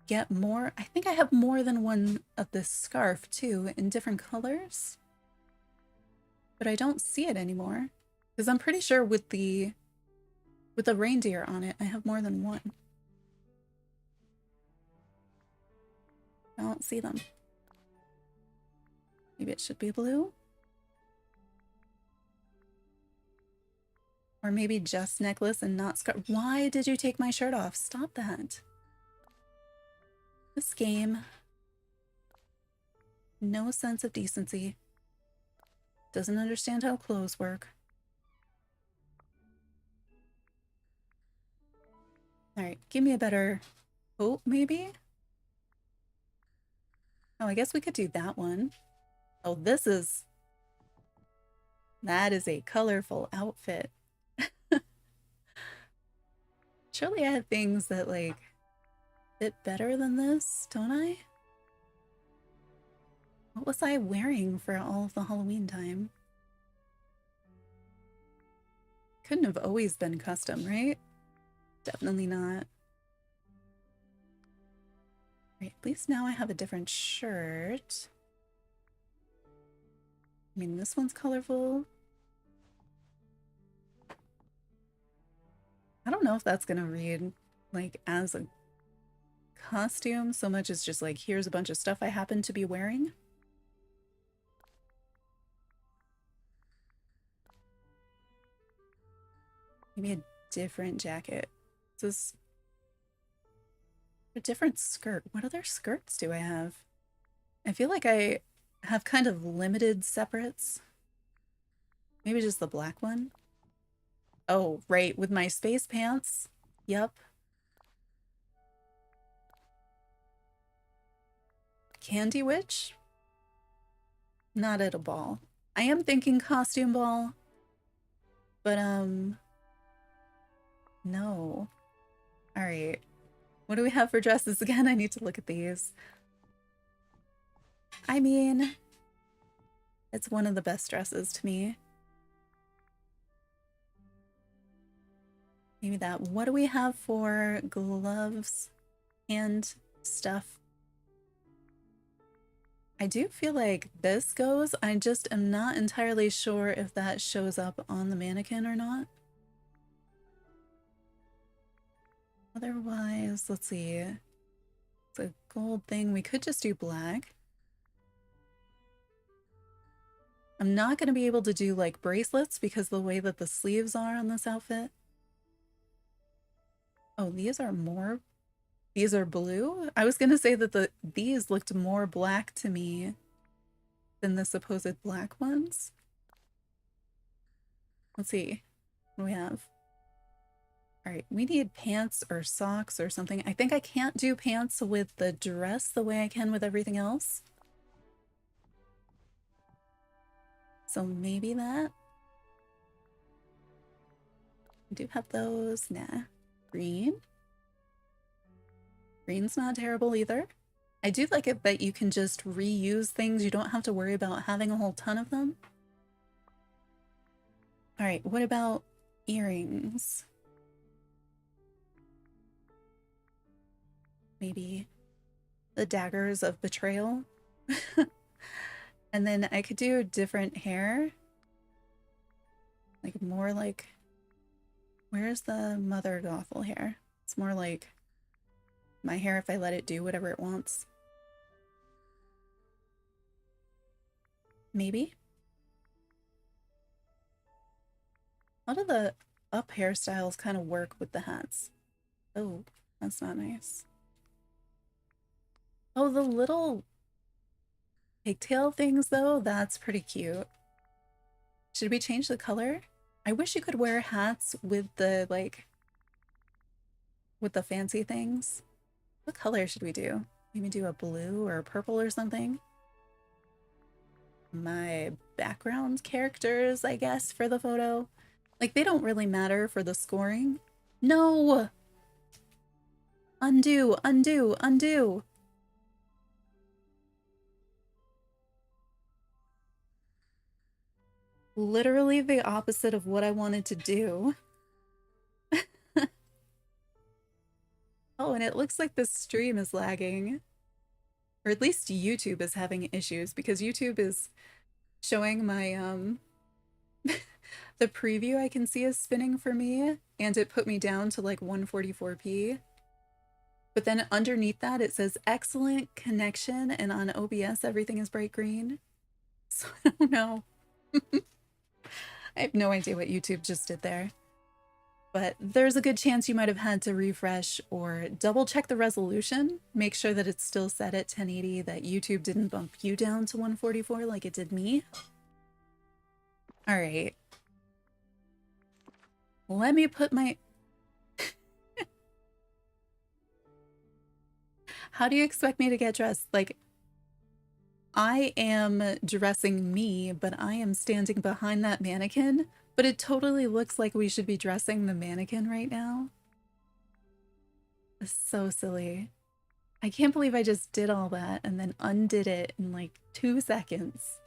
get more. I think I have more than one of this scarf too in different colors. But I don't see it anymore. Because I'm pretty sure with the reindeer on it, I have more than one. I don't see them. Maybe it should be blue? Or maybe just necklace and not scarf. Why did you take my shirt off? Stop that. This game. No sense of decency. Doesn't understand how clothes work. Alright, give me a better coat, maybe? Oh, I guess we could do that one. Oh, this is... That is a colorful outfit. Surely I have things that, like, fit better than this, don't I? What was I wearing for all of the Halloween time? Couldn't have always been custom, right? Definitely not. Right, at least now I have a different shirt. I mean, this one's colorful. I don't know if that's gonna read, like, as a costume so much as just, like, here's a bunch of stuff I happen to be wearing. Maybe a different jacket. This is a different skirt. What other skirts do I have? I feel like I have kind of limited separates. Maybe just the black one. Oh, right, with my space pants. Yep. Candy Witch? Not at a ball. I am thinking costume ball. But, no. Alright. What do we have for dresses again? I need to look at these. I mean, it's one of the best dresses to me. Maybe that. What do we have for gloves and stuff? I do feel like this goes. I just am not entirely sure if that shows up on the mannequin or not. Otherwise, let's see. It's a gold thing. We could just do black. I'm not going to be able to do like bracelets because of the way that the sleeves are on this outfit. Oh, these are more... These are blue? I was going to say that these looked more black to me than the supposed black ones. Let's see. What do we have? Alright, we need pants or socks or something. I think I can't do pants with the dress the way I can with everything else. So maybe that. I do have those. Nah. Green. Green's not terrible either. I do like it that you can just reuse things. You don't have to worry about having a whole ton of them. Alright, what about earrings? Maybe the daggers of betrayal. And then I could do different hair. Like more like... Where's the Mother Gothel hair? It's more like my hair if I let it do whatever it wants. Maybe? How do the up hairstyles kind of work with the hats? Oh, that's not nice. Oh, the little pigtail things though, that's pretty cute. Should we change the color? I wish you could wear hats with the, like, with the fancy things. What color should we do? Maybe do a blue or a purple or something? My background characters, I guess, for the photo. Like, they don't really matter for the scoring. No! Undo, undo, undo! Literally the opposite of what I wanted to do. Oh, and it looks like the stream is lagging. Or at least YouTube is having issues because YouTube is showing my, the preview I can see is spinning for me, and it put me down to like 144p. But then underneath that it says excellent connection, and on OBS everything is bright green. So I don't know. I have no idea what YouTube just did there. but there's a good chance you might have had to refresh or double check the resolution. Make sure that it's still set at 1080, that YouTube didn't bump you down to 144 like it did me. All right. Let me put my... How do you expect me to get dressed? Like, I am dressing me, but I am standing behind that mannequin. But it totally looks like we should be dressing the mannequin right now. It's so silly. I can't believe I just did all that and then undid it in like 2 seconds.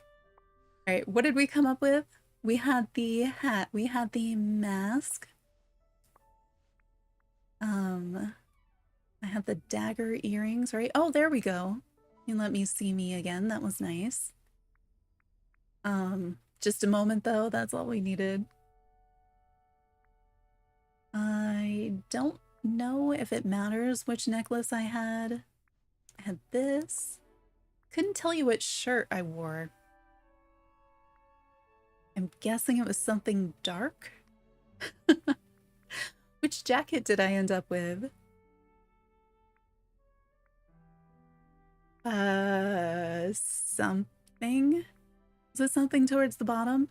All right, what did we come up with? We had the hat, we had the mask. I had the dagger earrings, right? Oh, there we go. You let me see me again. That was nice. Just a moment though, that's all we needed. I don't know if it matters which necklace I had. I had this. Couldn't tell you which shirt I wore. I'm guessing it was something dark. Which jacket did I end up with? Something? Is it something towards the bottom?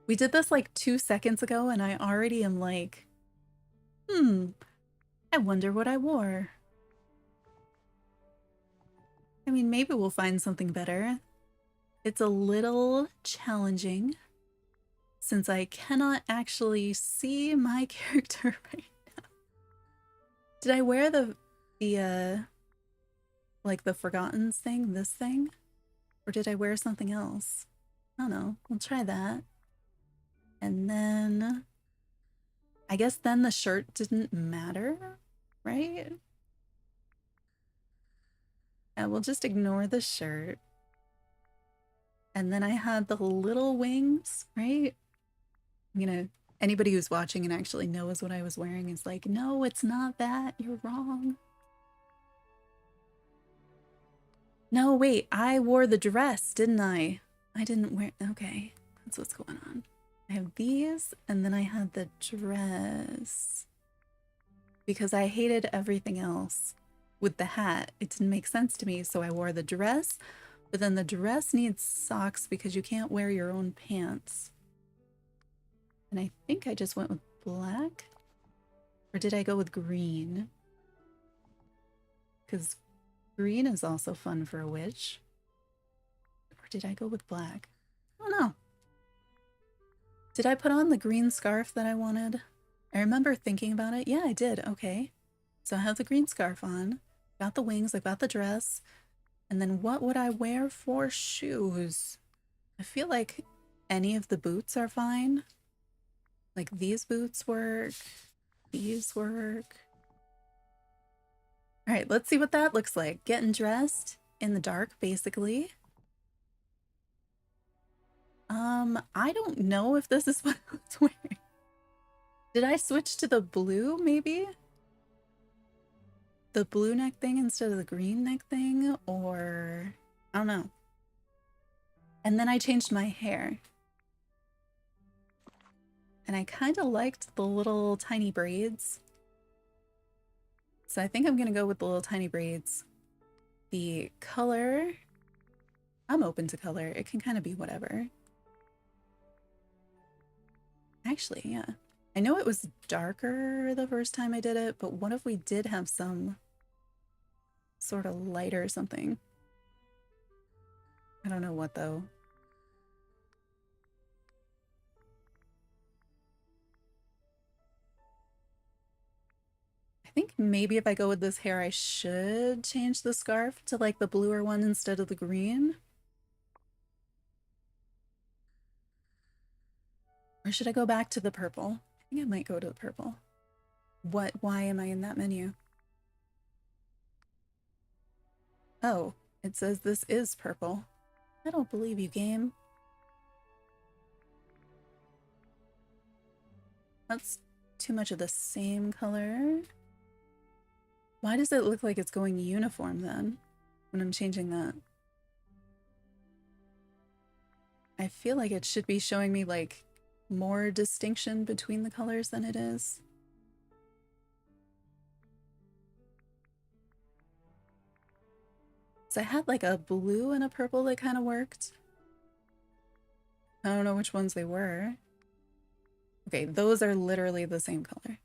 We did this like 2 seconds ago and I already am like, I wonder what I wore. I mean, maybe we'll find something better. It's a little challenging since I cannot actually see my character right now. Did I wear the like the Forgottens thing, this thing? Or did I wear something else? I don't know. We'll try that. And then I guess then the shirt didn't matter, right? Yeah, we'll just ignore the shirt. And then I had the little wings, right? You know, anybody who's watching and actually knows what I was wearing is like, no, it's not that. You're wrong. No, wait, I wore the dress, didn't I? I didn't wear... Okay, that's what's going on. I have these, and then I had the dress. Because I hated everything else with the hat. It didn't make sense to me, so I wore the dress. But then the dress needs socks because you can't wear your own pants. And I think I just went with black. Or did I go with green? Because green is also fun for a witch. Or did I go with black? I don't know. Did I put on the green scarf that I wanted? I remember thinking about it. Yeah, I did. Okay. So I have the green scarf on. Got the wings. I got the dress. And then what would I wear for shoes? I feel like any of the boots are fine. Like these boots work. These work. All right, let's see what that looks like. Getting dressed in the dark, basically. I don't know if this is what I was wearing. Did I switch to the blue, maybe? The blue neck thing instead of the green neck thing? Or... I don't know. And then I changed my hair. And I kind of liked the little tiny braids. So I think I'm going to go with the little tiny braids. The color... I'm open to color. It can kind of be whatever. Actually, yeah. I know it was darker the first time I did it, but what if we did have some sort of light or something? I don't know what, though. I think maybe if I go with this hair, I should change the scarf to like the bluer one instead of the green. Or should I go back to the purple? I think I might go to the purple. Why am I in that menu? Oh, it says this is purple. I don't believe you, game. That's too much of the same color. Why does it look like it's going uniform then when I'm changing that? I feel like it should be showing me like more distinction between the colors than it is. So I had like a blue and a purple that kind of worked. I don't know which ones they were. Okay, those are literally the same color.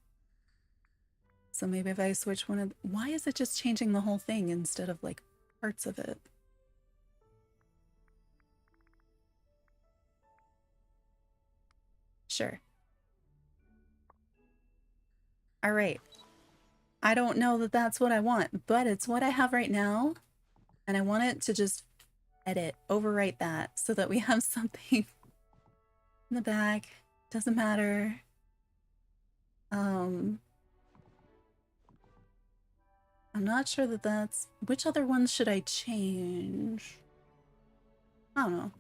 So maybe if I switch one of... Why is it just changing the whole thing instead of like parts of it? Sure. All right. I don't know that that's what I want, but it's what I have right now. And I want it to just edit, overwrite that so that we have something in the back. Doesn't matter. I'm not sure that that's... Which other ones should I change? I don't know.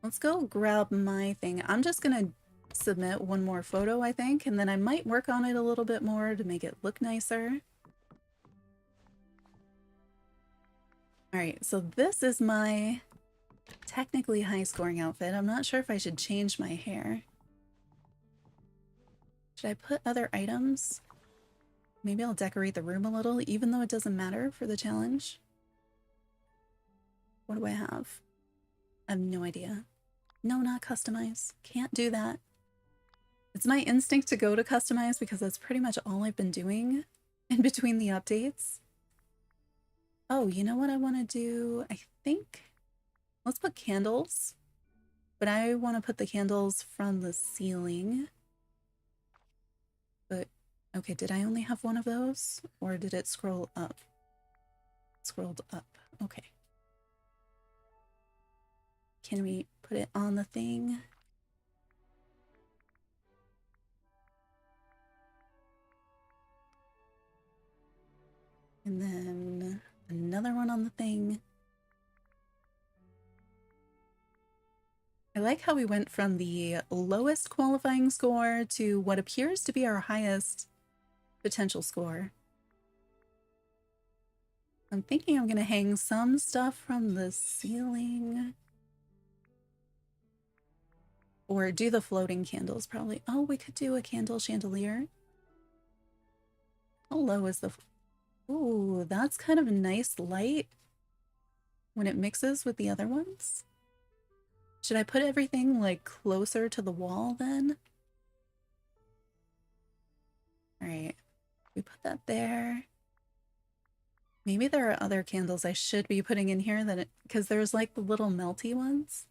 Let's go grab my thing. I'm just gonna submit one more photo, I think, and then I might work on it a little bit more to make it look nicer. Alright, so this is my technically high-scoring outfit. I'm not sure if I should change my hair. Should I put other items? Maybe I'll decorate the room a little, even though it doesn't matter for the challenge. What do I have? I have no idea. No, not customize. Can't do that. It's my instinct to go to customize because that's pretty much all I've been doing in between the updates. Oh, you know what I want to do? I think... Let's put candles. But I want to put the candles from the ceiling. But, okay, did I only have one of those? Or did it scroll up? It scrolled up. Okay. Can we put it on the thing? And then another one on the thing. I like how we went from the lowest qualifying score to what appears to be our highest potential score. I'm thinking I'm gonna hang some stuff from the ceiling. Or do the floating candles, probably. Oh, we could do a candle chandelier. How low is the... Ooh, that's kind of a nice light when it mixes with the other ones. Should I put everything like closer to the wall then? All right, we put that there. Maybe there are other candles I should be putting in here that because there's like the little melty ones.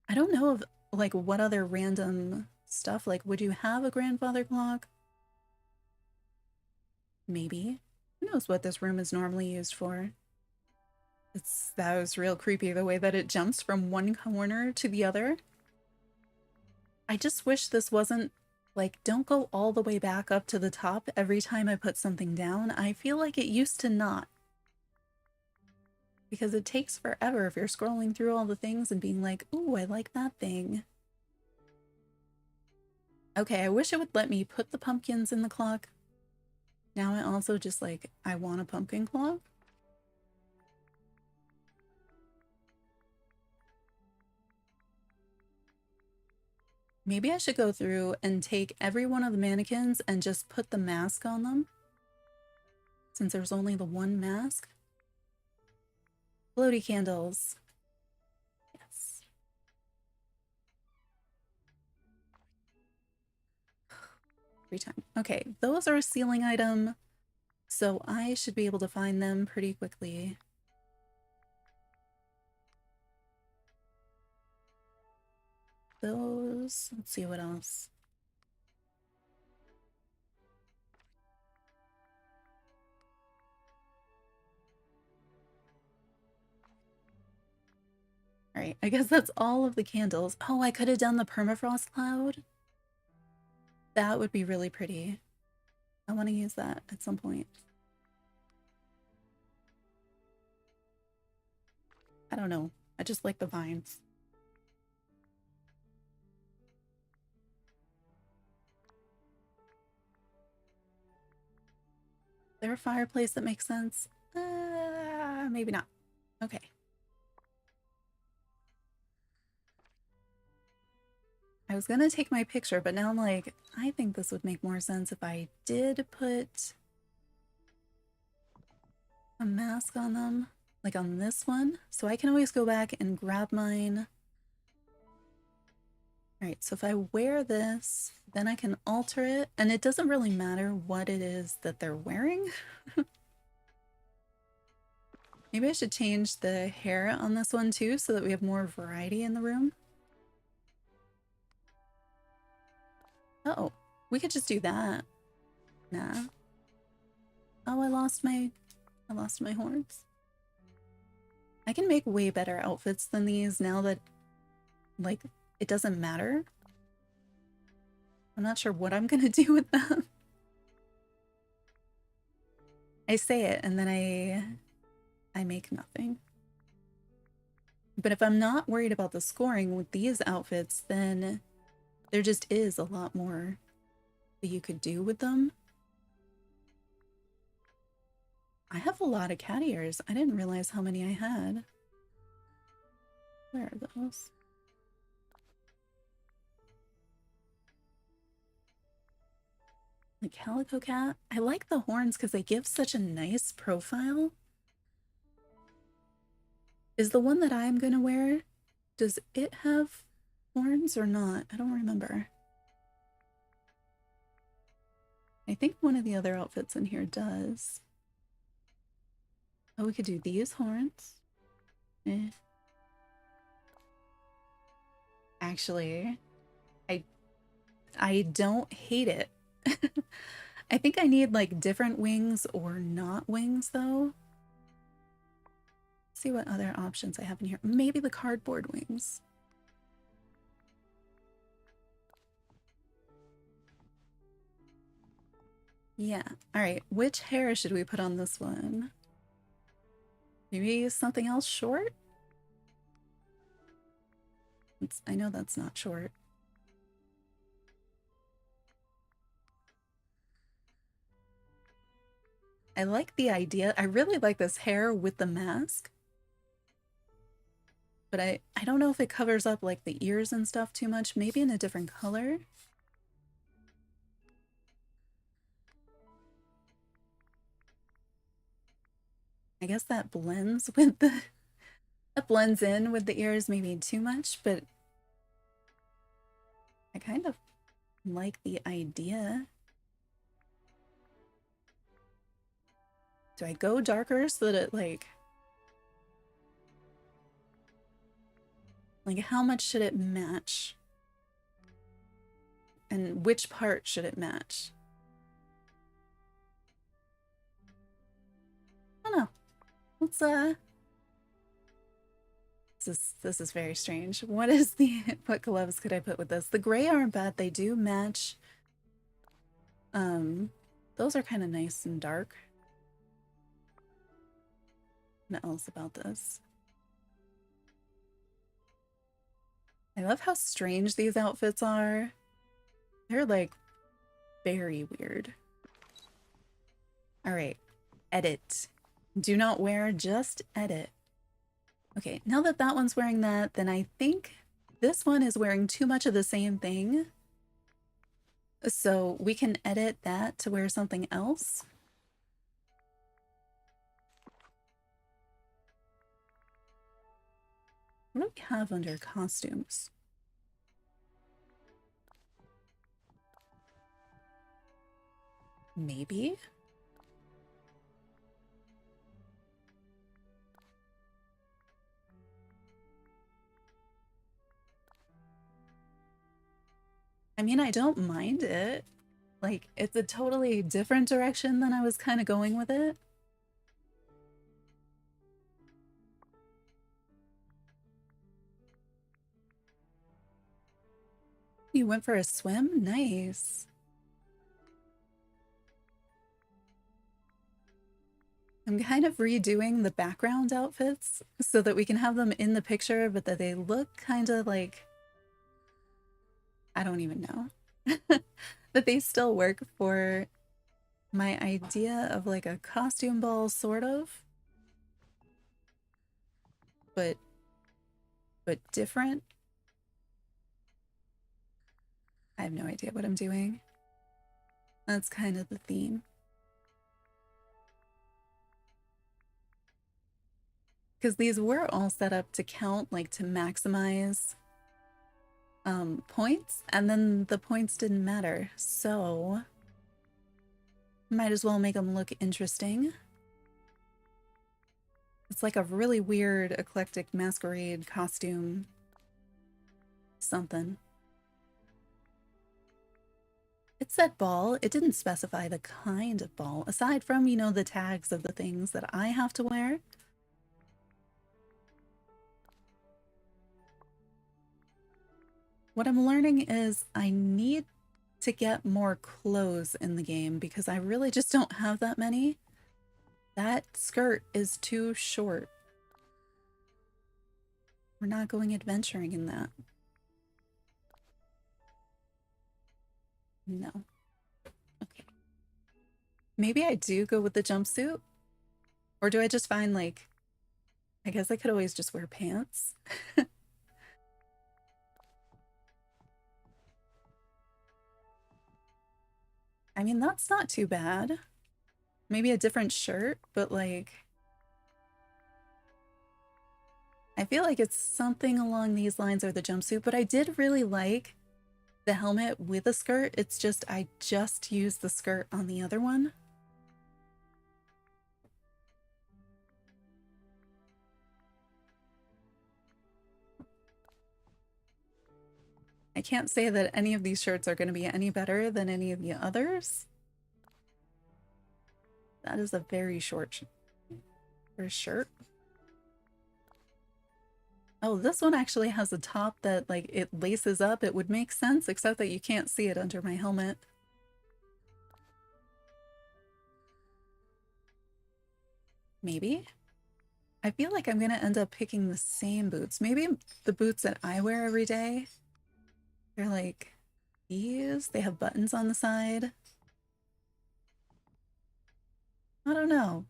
I don't know of like what other random stuff, like would you have a grandfather clock? Maybe. Who knows what this room is normally used for? That was real creepy, the way that it jumps from one corner to the other. I just wish this wasn't like, don't go all the way back up to the top every time I put something down. I feel like it used to not. Because it takes forever if you're scrolling through all the things and being like, ooh, I like that thing. Okay, I wish it would let me put the pumpkins in the clock. Now I also just like, I want a pumpkin clock. Maybe I should go through and take every one of the mannequins and just put the mask on them. Since there's only the one mask. Floaty candles. Yes. Every time. Okay, those are a ceiling item, so I should be able to find them pretty quickly. Those, let's see what else. All right, I guess that's all of the candles. Oh, I could have done the permafrost cloud. That would be really pretty. I want to use that at some point. I don't know. I just like the vines. Is there a fireplace that makes sense? Maybe not. Okay. I was gonna take my picture, but now I'm like, I think this would make more sense if I did put a mask on them, like on this one. So I can always go back and grab mine. All right, so if I wear this, then I can alter it, and it doesn't really matter what it is that they're wearing. Maybe I should change the hair on this one too, so that we have more variety in the room. Oh, we could just do that. Nah. Oh, I lost my horns. I can make way better outfits than these now that, like, it doesn't matter. I'm not sure what I'm gonna do with them. I say it and then I make nothing. But if I'm not worried about the scoring with these outfits, then there just is a lot more that you could do with them. I have a lot of cat ears. I didn't realize how many I had. Where are those? The calico cat. I like the horns because they give such a nice profile. Is the one that I'm gonna wear, does it have horns or not? I don't remember. I think one of the other outfits in here does. Oh, we could do these horns. Eh. Actually, I don't hate it. I think I need like different wings or not wings though. Let's see what other options I have in here. Maybe the cardboard wings. Yeah. All right. Which hair should we put on this one? Maybe something else short? I know that's not short. I like the idea. I really like this hair with the mask. But I don't know if it covers up like the ears and stuff too much. Maybe in a different color. I guess that blends with the... That blends in with the ears maybe too much, but I kind of like the idea. Do I go darker so that it like how much should it match? And which part should it match? I don't know. Let's this is very strange. What is the what gloves could I put with this? The gray aren't bad. They do match. Those are kind of nice and dark. What else about this? I love how strange these outfits are. They're like very weird. All right, edit. Do not wear, just edit. Okay, now that that one's wearing that, then I think this one is wearing too much of the same thing. So we can edit that to wear something else. What do we have under costumes? Maybe? I mean, I don't mind it. Like, it's a totally different direction than I was kind of going with it. You went for a swim? Nice. I'm kind of redoing the background outfits so that we can have them in the picture, but that they look kind of like... I don't even know. That they still work for my idea of like a costume ball, sort of. But different. I have no idea what I'm doing. That's kind of the theme. Because these were all set up to count, like to maximize points, and then the points didn't matter. So might as well make them look interesting. It's like a really weird, eclectic masquerade costume. Something. It said ball. It didn't specify the kind of ball, aside from, you know, the tags of the things that I have to wear. What I'm learning is I need to get more clothes in the game because I really just don't have that many. That skirt is too short. We're not going adventuring in that. No. Okay. Maybe I do go with the jumpsuit? Or do I just find, like, I guess I could always just wear pants. I mean, that's not too bad. Maybe a different shirt, but like, I feel like it's something along these lines or the jumpsuit, but I did really like the helmet with a skirt. It's just, I just used the skirt on the other one. I can't say that any of these shirts are going to be any better than any of the others. That is a very short shirt. Oh, this one actually has a top that, like, it laces up. It would make sense, except that you can't see it under my helmet. Maybe? I feel like I'm gonna end up picking the same boots. Maybe the boots that I wear every day. They're like these. They have buttons on the side. I don't know.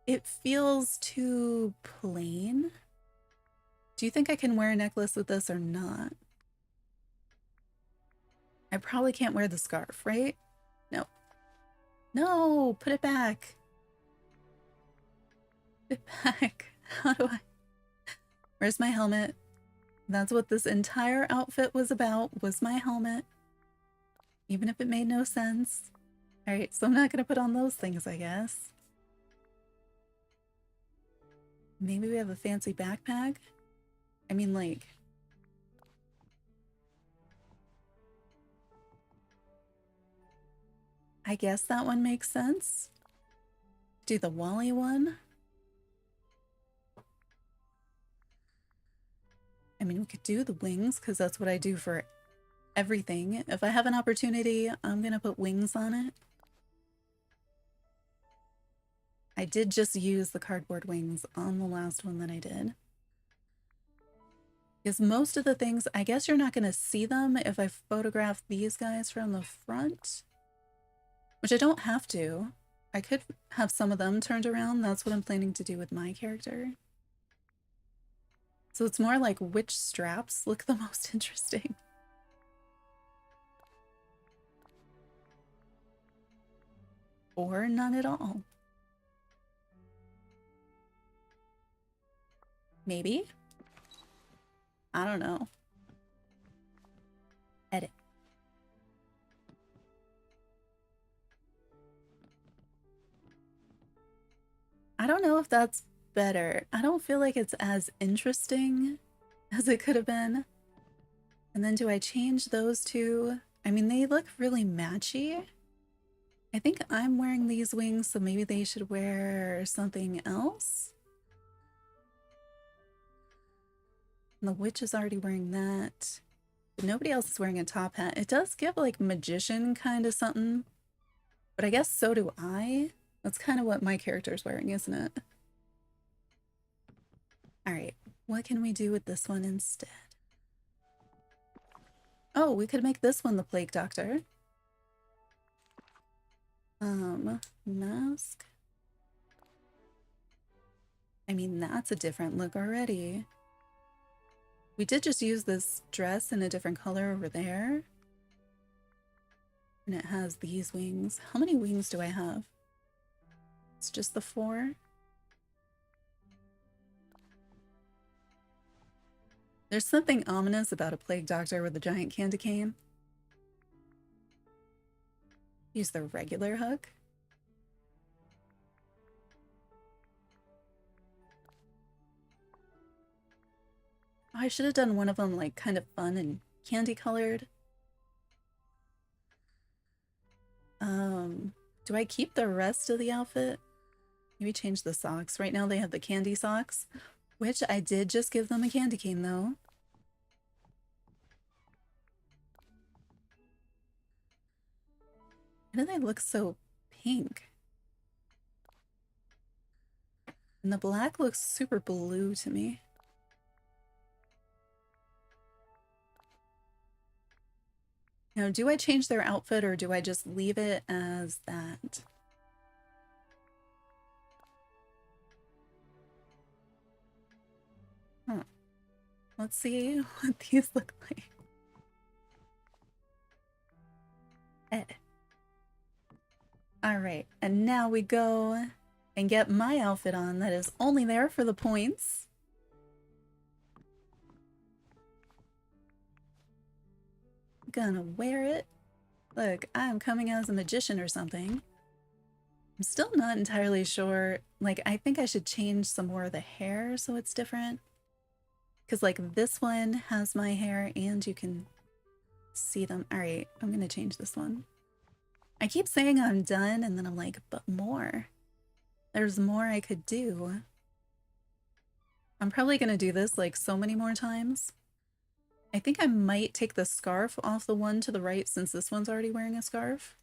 It feels too plain. Do you think I can wear a necklace with this or not? I probably can't wear the scarf, right? No. No, put it back. Put it back. How do I? Where's my helmet? That's what this entire outfit was about, was my helmet. Even if it made no sense. Alright, so I'm not gonna put on those things, I guess. Maybe we have a fancy backpack? I mean, like... I guess that one makes sense. Do the Wally one. I mean, we could do the wings, because that's what I do for everything. If I have an opportunity, I'm gonna put wings on it. I did just use the cardboard wings on the last one that I did. Because most of the things, I guess you're not gonna see them if I photograph these guys from the front. Which I don't have to. I could have some of them turned around. That's what I'm planning to do with my character. So it's more like which straps look the most interesting. Or none at all. Maybe? I don't know. Edit. I don't know if that's better. I don't feel like it's as interesting as it could have been. And then do I change those two? I mean, they look really matchy. I think I'm wearing these wings, so maybe they should wear something else. And the witch is already wearing that. But nobody else is wearing a top hat. It does give like magician kind of something. But I guess so do I. That's kind of what my character's wearing, isn't it? Alright, what can we do with this one instead? Oh, we could make this one the Plague Doctor. Mask. I mean, that's a different look already. We did just use this dress in a different color over there. And it has these wings. How many wings do I have? It's just the 4. There's something ominous about a plague doctor with a giant candy cane. Use the regular hook. Oh, I should have done one of them like kind of fun and candy colored. Do I keep the rest of the outfit? Maybe change the socks. Right now they have the candy socks, which I did just give them a candy cane though. Why do they look so pink? And the black looks super blue to me. Now, do I change their outfit or do I just leave it as that? Huh. Let's see what these look like. Alright, and now we go and get my outfit on that is only there for the points. Gonna wear it. Look, I'm coming as a magician or something. I'm still not entirely sure. Like, I think I should change some more of the hair so it's different. Because, like, this one has my hair and you can see them. Alright, I'm gonna change this one. I keep saying I'm done and then I'm like, but more. There's more I could do. I'm probably gonna do this like so many more times. I think I might take the scarf off the one to the right since this one's already wearing a scarf.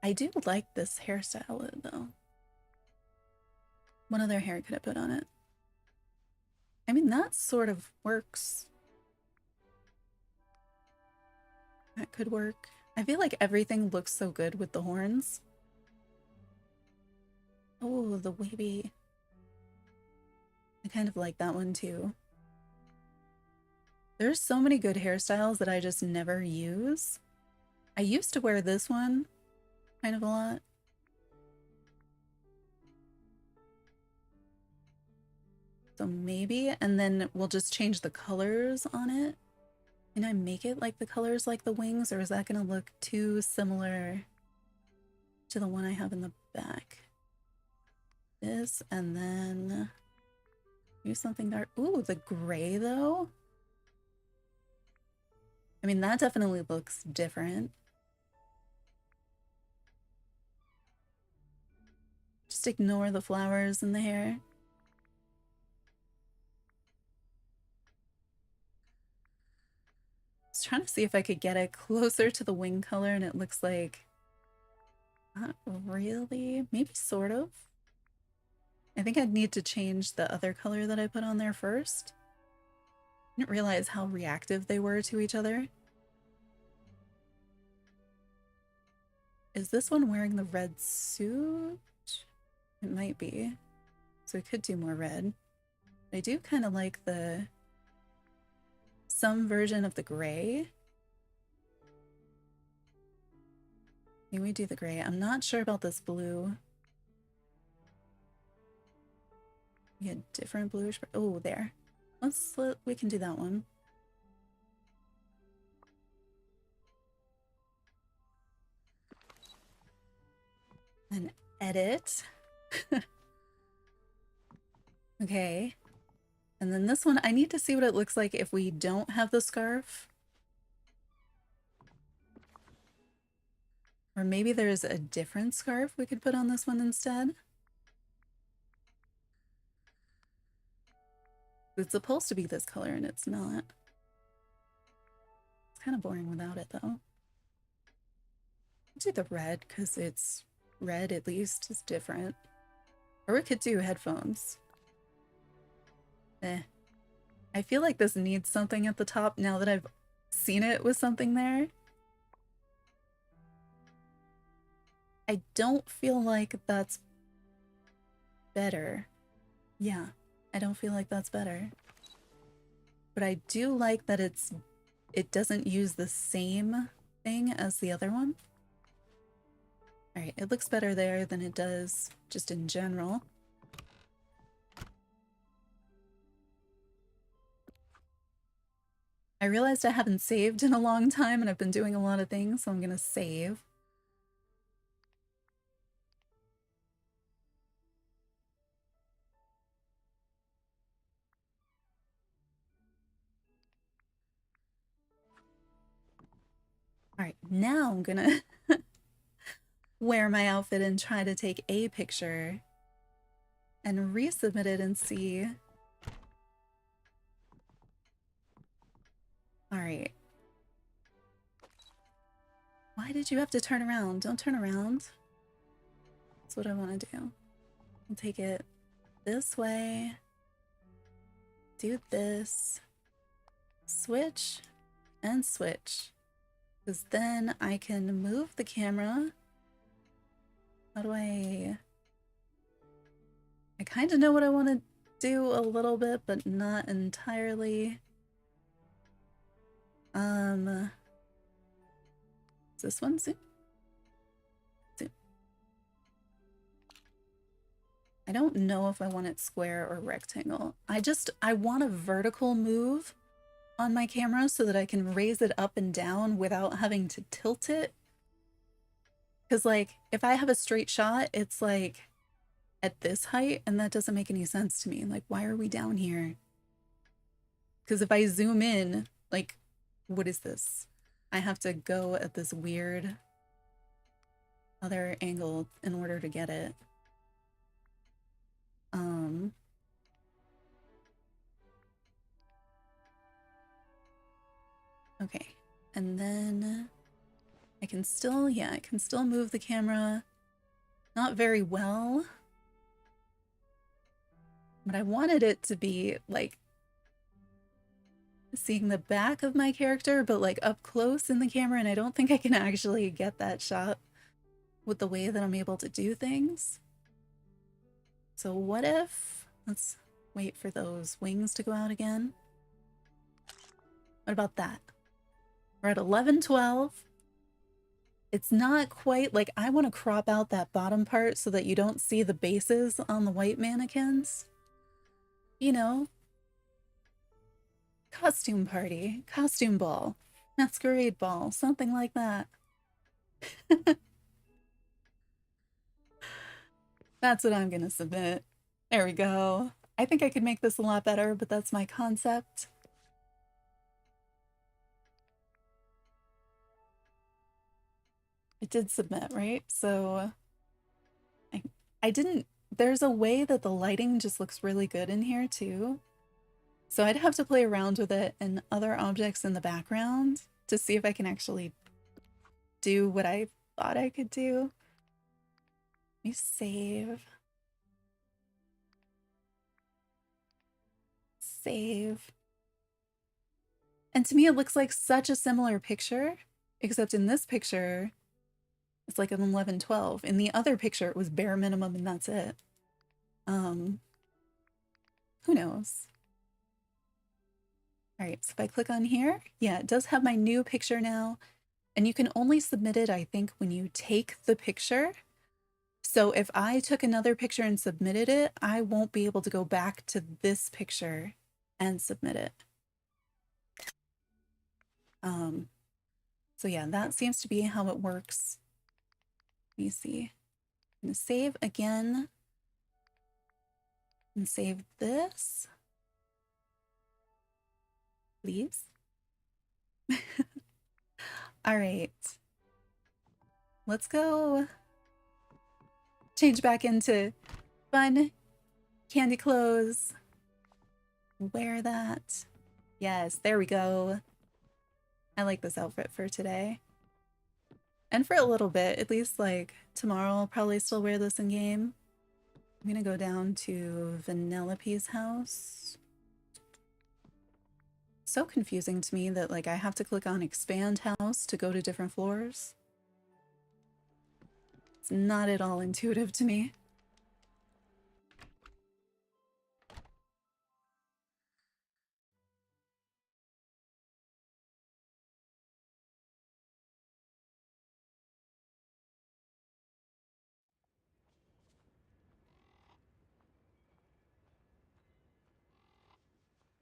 I do like this hairstyle though. What other hair could I put on it? I mean, that sort of works. That could work. I feel like everything looks so good with the horns. Oh, the wavy. I kind of like that one too. There's so many good hairstyles that I just never use. I used to wear this one kind of a lot. So maybe, and then we'll just change the colors on it. Can I make it like the colors like the wings, or is that gonna look too similar to the one I have in the back? This, and then use something dark. Ooh, the gray though. I mean, that definitely looks different. Just ignore the flowers in the hair. I was trying to see if I could get it closer to the wing color, and it looks like not really. Maybe sort of. I think I'd need to change the other color that I put on there first. I didn't realize how reactive they were to each other. Is this one wearing the red suit? It might be. So we could do more red. I do kind of like some version of the gray. Maybe we do the gray. I'm not sure about this blue. We had different bluish. Oh, there. We can do that one. Then edit. Okay. And then this one, I need to see what it looks like if we don't have the scarf. Or maybe there's a different scarf we could put on this one instead. It's supposed to be this color and it's not. It's kind of boring without it though. I'll do the red because it's red, at least. It's different. Or we could do headphones. I feel like this needs something at the top now that I've seen it with something there. I don't feel like that's better. Yeah, I don't feel like that's better. but I do like that it doesn't use the same thing as the other one. Alright, it looks better there than it does just in general. I realized I haven't saved in a long time and I've been doing a lot of things, so I'm gonna save. Alright, now I'm gonna wear my outfit and try to take a picture and resubmit it and see. Alright. Why did you have to turn around? Don't turn around. That's what I want to do. I'll take it this way. Do this. Switch and switch. Because then I can move the camera. How do I kind of know what I want to do a little bit, but not entirely. Is this one zoom? Zoom. I don't know if I want it square or rectangle. I want a vertical move on my camera so that I can raise it up and down without having to tilt it. Because, like, if I have a straight shot, it's like at this height, and that doesn't make any sense to me. Like, why are we down here? Because if I zoom in, like, what is this? I have to go at this weird other angle in order to get it. Okay, and then I can still, yeah, I can still move the camera. Not very well. But I wanted it to be, like, seeing the back of my character, but, like, up close in the camera, and I don't think I can actually get that shot with the way that I'm able to do things. So what if... Let's wait for those wings to go out again. What about that? We're at 11:12. It's not quite like I want to crop out that bottom part so that you don't see the bases on the white mannequins. You know, costume party, costume ball, masquerade ball, something like that. That's what I'm gonna submit. There we go. I think I could make this a lot better, but that's my concept. It did submit, right? So I didn't, there's a way that the lighting just looks really good in here too. So I'd have to play around with it and other objects in the background to see if I can actually do what I thought I could do. Let me save. Save. And to me, it looks like such a similar picture, except in this picture, it's like an 11:12. In the other picture, it was bare minimum and that's it. Who knows? All right, so if I click on here, yeah, it does have my new picture now. And you can only submit it, I think, when you take the picture. So if I took another picture and submitted it, I won't be able to go back to this picture and submit it. So yeah, that seems to be how it works. Let me see. I'm gonna save again and save this. Please. All right. Let's go change back into fun candy clothes. Wear that. Yes, there we go. I like this outfit for today. And for a little bit, at least like tomorrow I'll probably still wear this in game. I'm gonna go down to Vanellope's house. So confusing to me that like I have to click on expand house to go to different floors. It's not at all intuitive to me.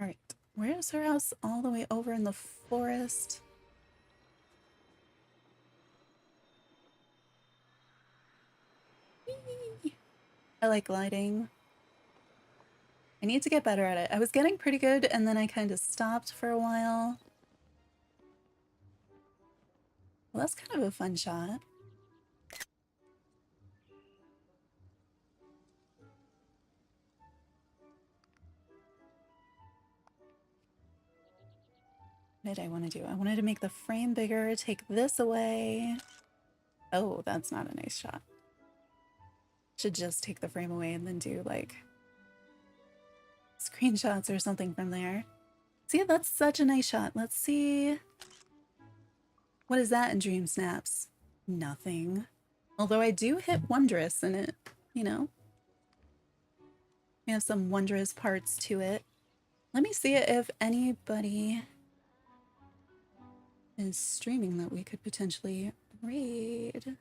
Alright, where is her house? All the way over in the forest. Whee! I like gliding. I need to get better at it. I was getting pretty good and then I kind of stopped for a while. Well, that's kind of a fun shot. What did I want to do? I wanted to make the frame bigger, take this away. Oh, that's not a nice shot. Should just take the frame away and then do like screenshots or something from there. See, that's such a nice shot. Let's see. What is that in DreamSnaps? Nothing. Although I do hit wondrous in it, you know. We have some wondrous parts to it. Let me see if anybody is streaming that we could potentially raid.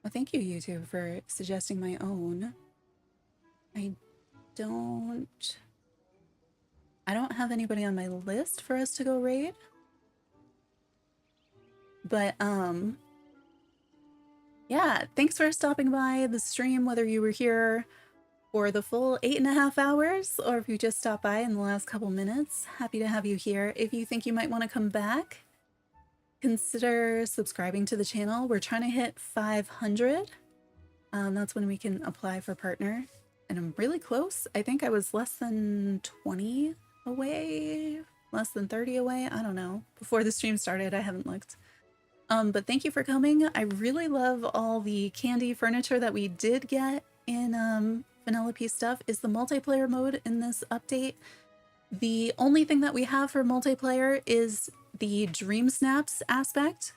Well, thank you, YouTube, for suggesting my own. I don't have anybody on my list for us to go raid. But, yeah, thanks for stopping by the stream, whether you were here for the full 8.5 hours or if you just stopped by in the last couple minutes. Happy to have you here. If you think you might want to come back, consider subscribing to the channel. We're trying to hit 500. That's when we can apply for partner. And I'm really close. I think I was less than 20 away, less than 30 away. I don't know. Before the stream started, I haven't looked. But thank you for coming. I really love all the candy furniture that we did get in Vanellope stuff. Is the multiplayer mode in this update. The only thing that we have for multiplayer is the DreamSnaps aspect,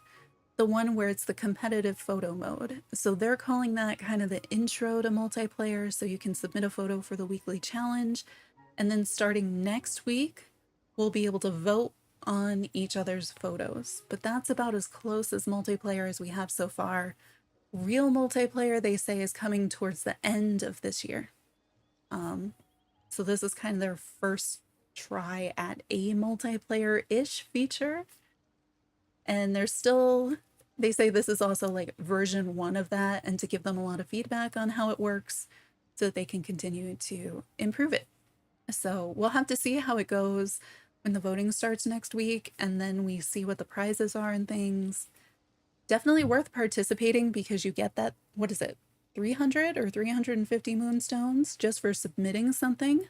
the one where it's the competitive photo mode. So they're calling that kind of the intro to multiplayer, so you can submit a photo for the weekly challenge. And then starting next week, we'll be able to vote on each other's photos. But that's about as close as multiplayer as we have so far. Real multiplayer, they say, is coming towards the end of this year. So this is kind of their first try at a multiplayer-ish feature. And they're still, they say this is also like version 1 of that, and to give them a lot of feedback on how it works so that they can continue to improve it. So we'll have to see how it goes when the voting starts next week, and then we see what the prizes are and things. Definitely worth participating because you get that, what is it, 300 or 350 moonstones just for submitting something.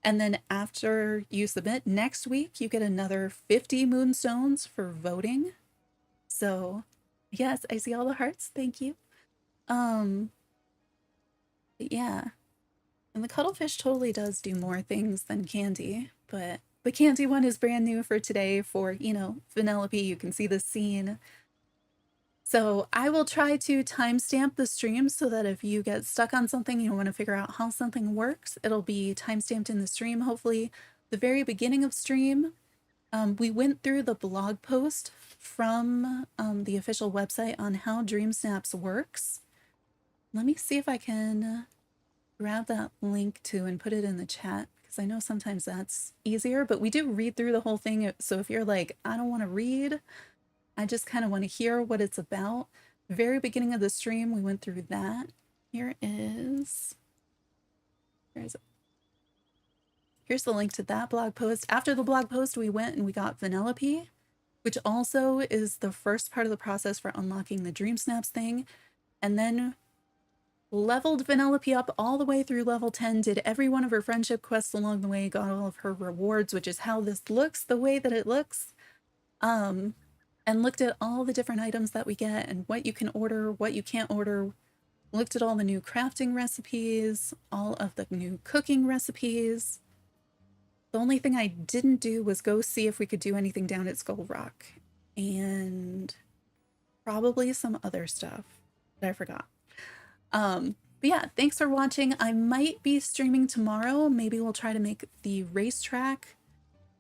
And then after you submit next week, you get another 50 moonstones for voting. So yes, I see all the hearts. Thank you. Yeah. And the cuttlefish totally does do more things than candy, but the candy one is brand new for today for, you know, Vanellope. You can see the scene. So I will try to timestamp the stream so that if you get stuck on something, you want to figure out how something works, it'll be timestamped in the stream, hopefully. The very beginning of stream, we went through the blog post from the official website on how DreamSnaps works. Let me see if I can grab that link too and put it in the chat, because I know sometimes that's easier, but we do read through the whole thing. So if you're like, I don't want to read, I just kind of want to hear what it's about. Very beginning of the stream, we went through that. Here is, where is it? Here's the link to that blog post. After the blog post, we went and we got Vanellope, which also is the first part of the process for unlocking the DreamSnaps thing. And then leveled Vanellope up all the way through level 10, did every one of her friendship quests along the way, got all of her rewards, which is how this looks the way that it looks. And looked at all the different items that we get and what you can order, what you can't order. Looked at all the new crafting recipes, all of the new cooking recipes. The only thing I didn't do was go see if we could do anything down at Skull Rock. And probably some other stuff that I forgot. But yeah, thanks for watching. I might be streaming tomorrow. Maybe we'll try to make the racetrack,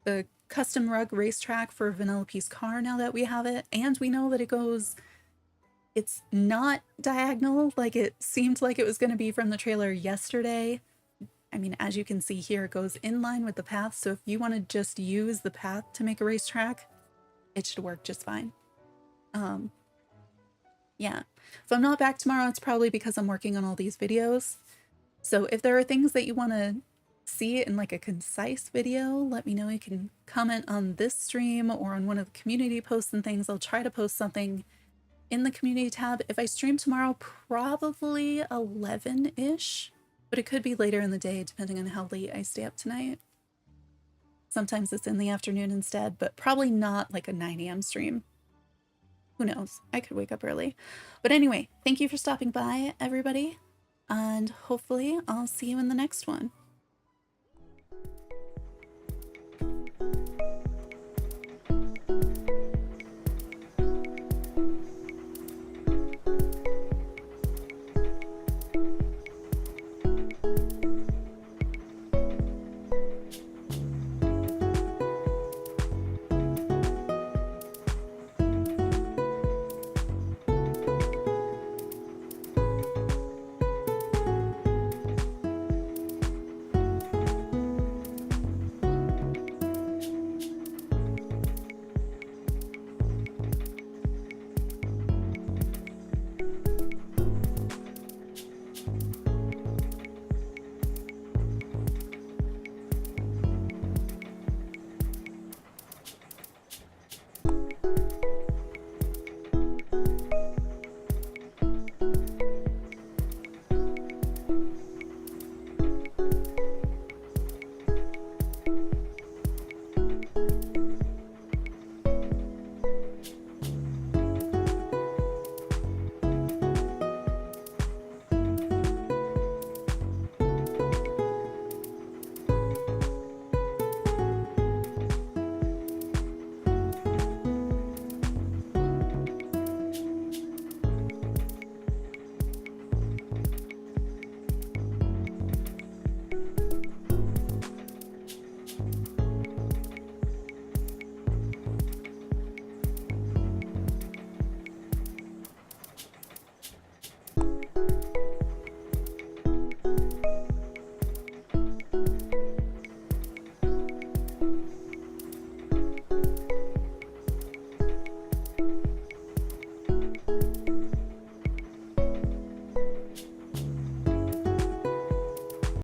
the custom rug racetrack for Vanellope's car now that we have it. And we know that it goes, it's not diagonal like it seemed like it was going to be from the trailer yesterday. I mean, as you can see here, it goes in line with the path. So if you want to just use the path to make a racetrack, it should work just fine. Yeah. If I'm not back tomorrow, it's probably because I'm working on all these videos. So if there are things that you want to see in like a concise video, let me know. You can comment on this stream or on one of the community posts and things. I'll try to post something in the community tab. If I stream tomorrow, probably 11-ish, but it could be later in the day depending on how late I stay up tonight. Sometimes it's in the afternoon instead, but probably not like a 9 a.m. stream. Who knows? I could wake up early. But anyway, thank you for stopping by, everybody. And hopefully I'll see you in the next one.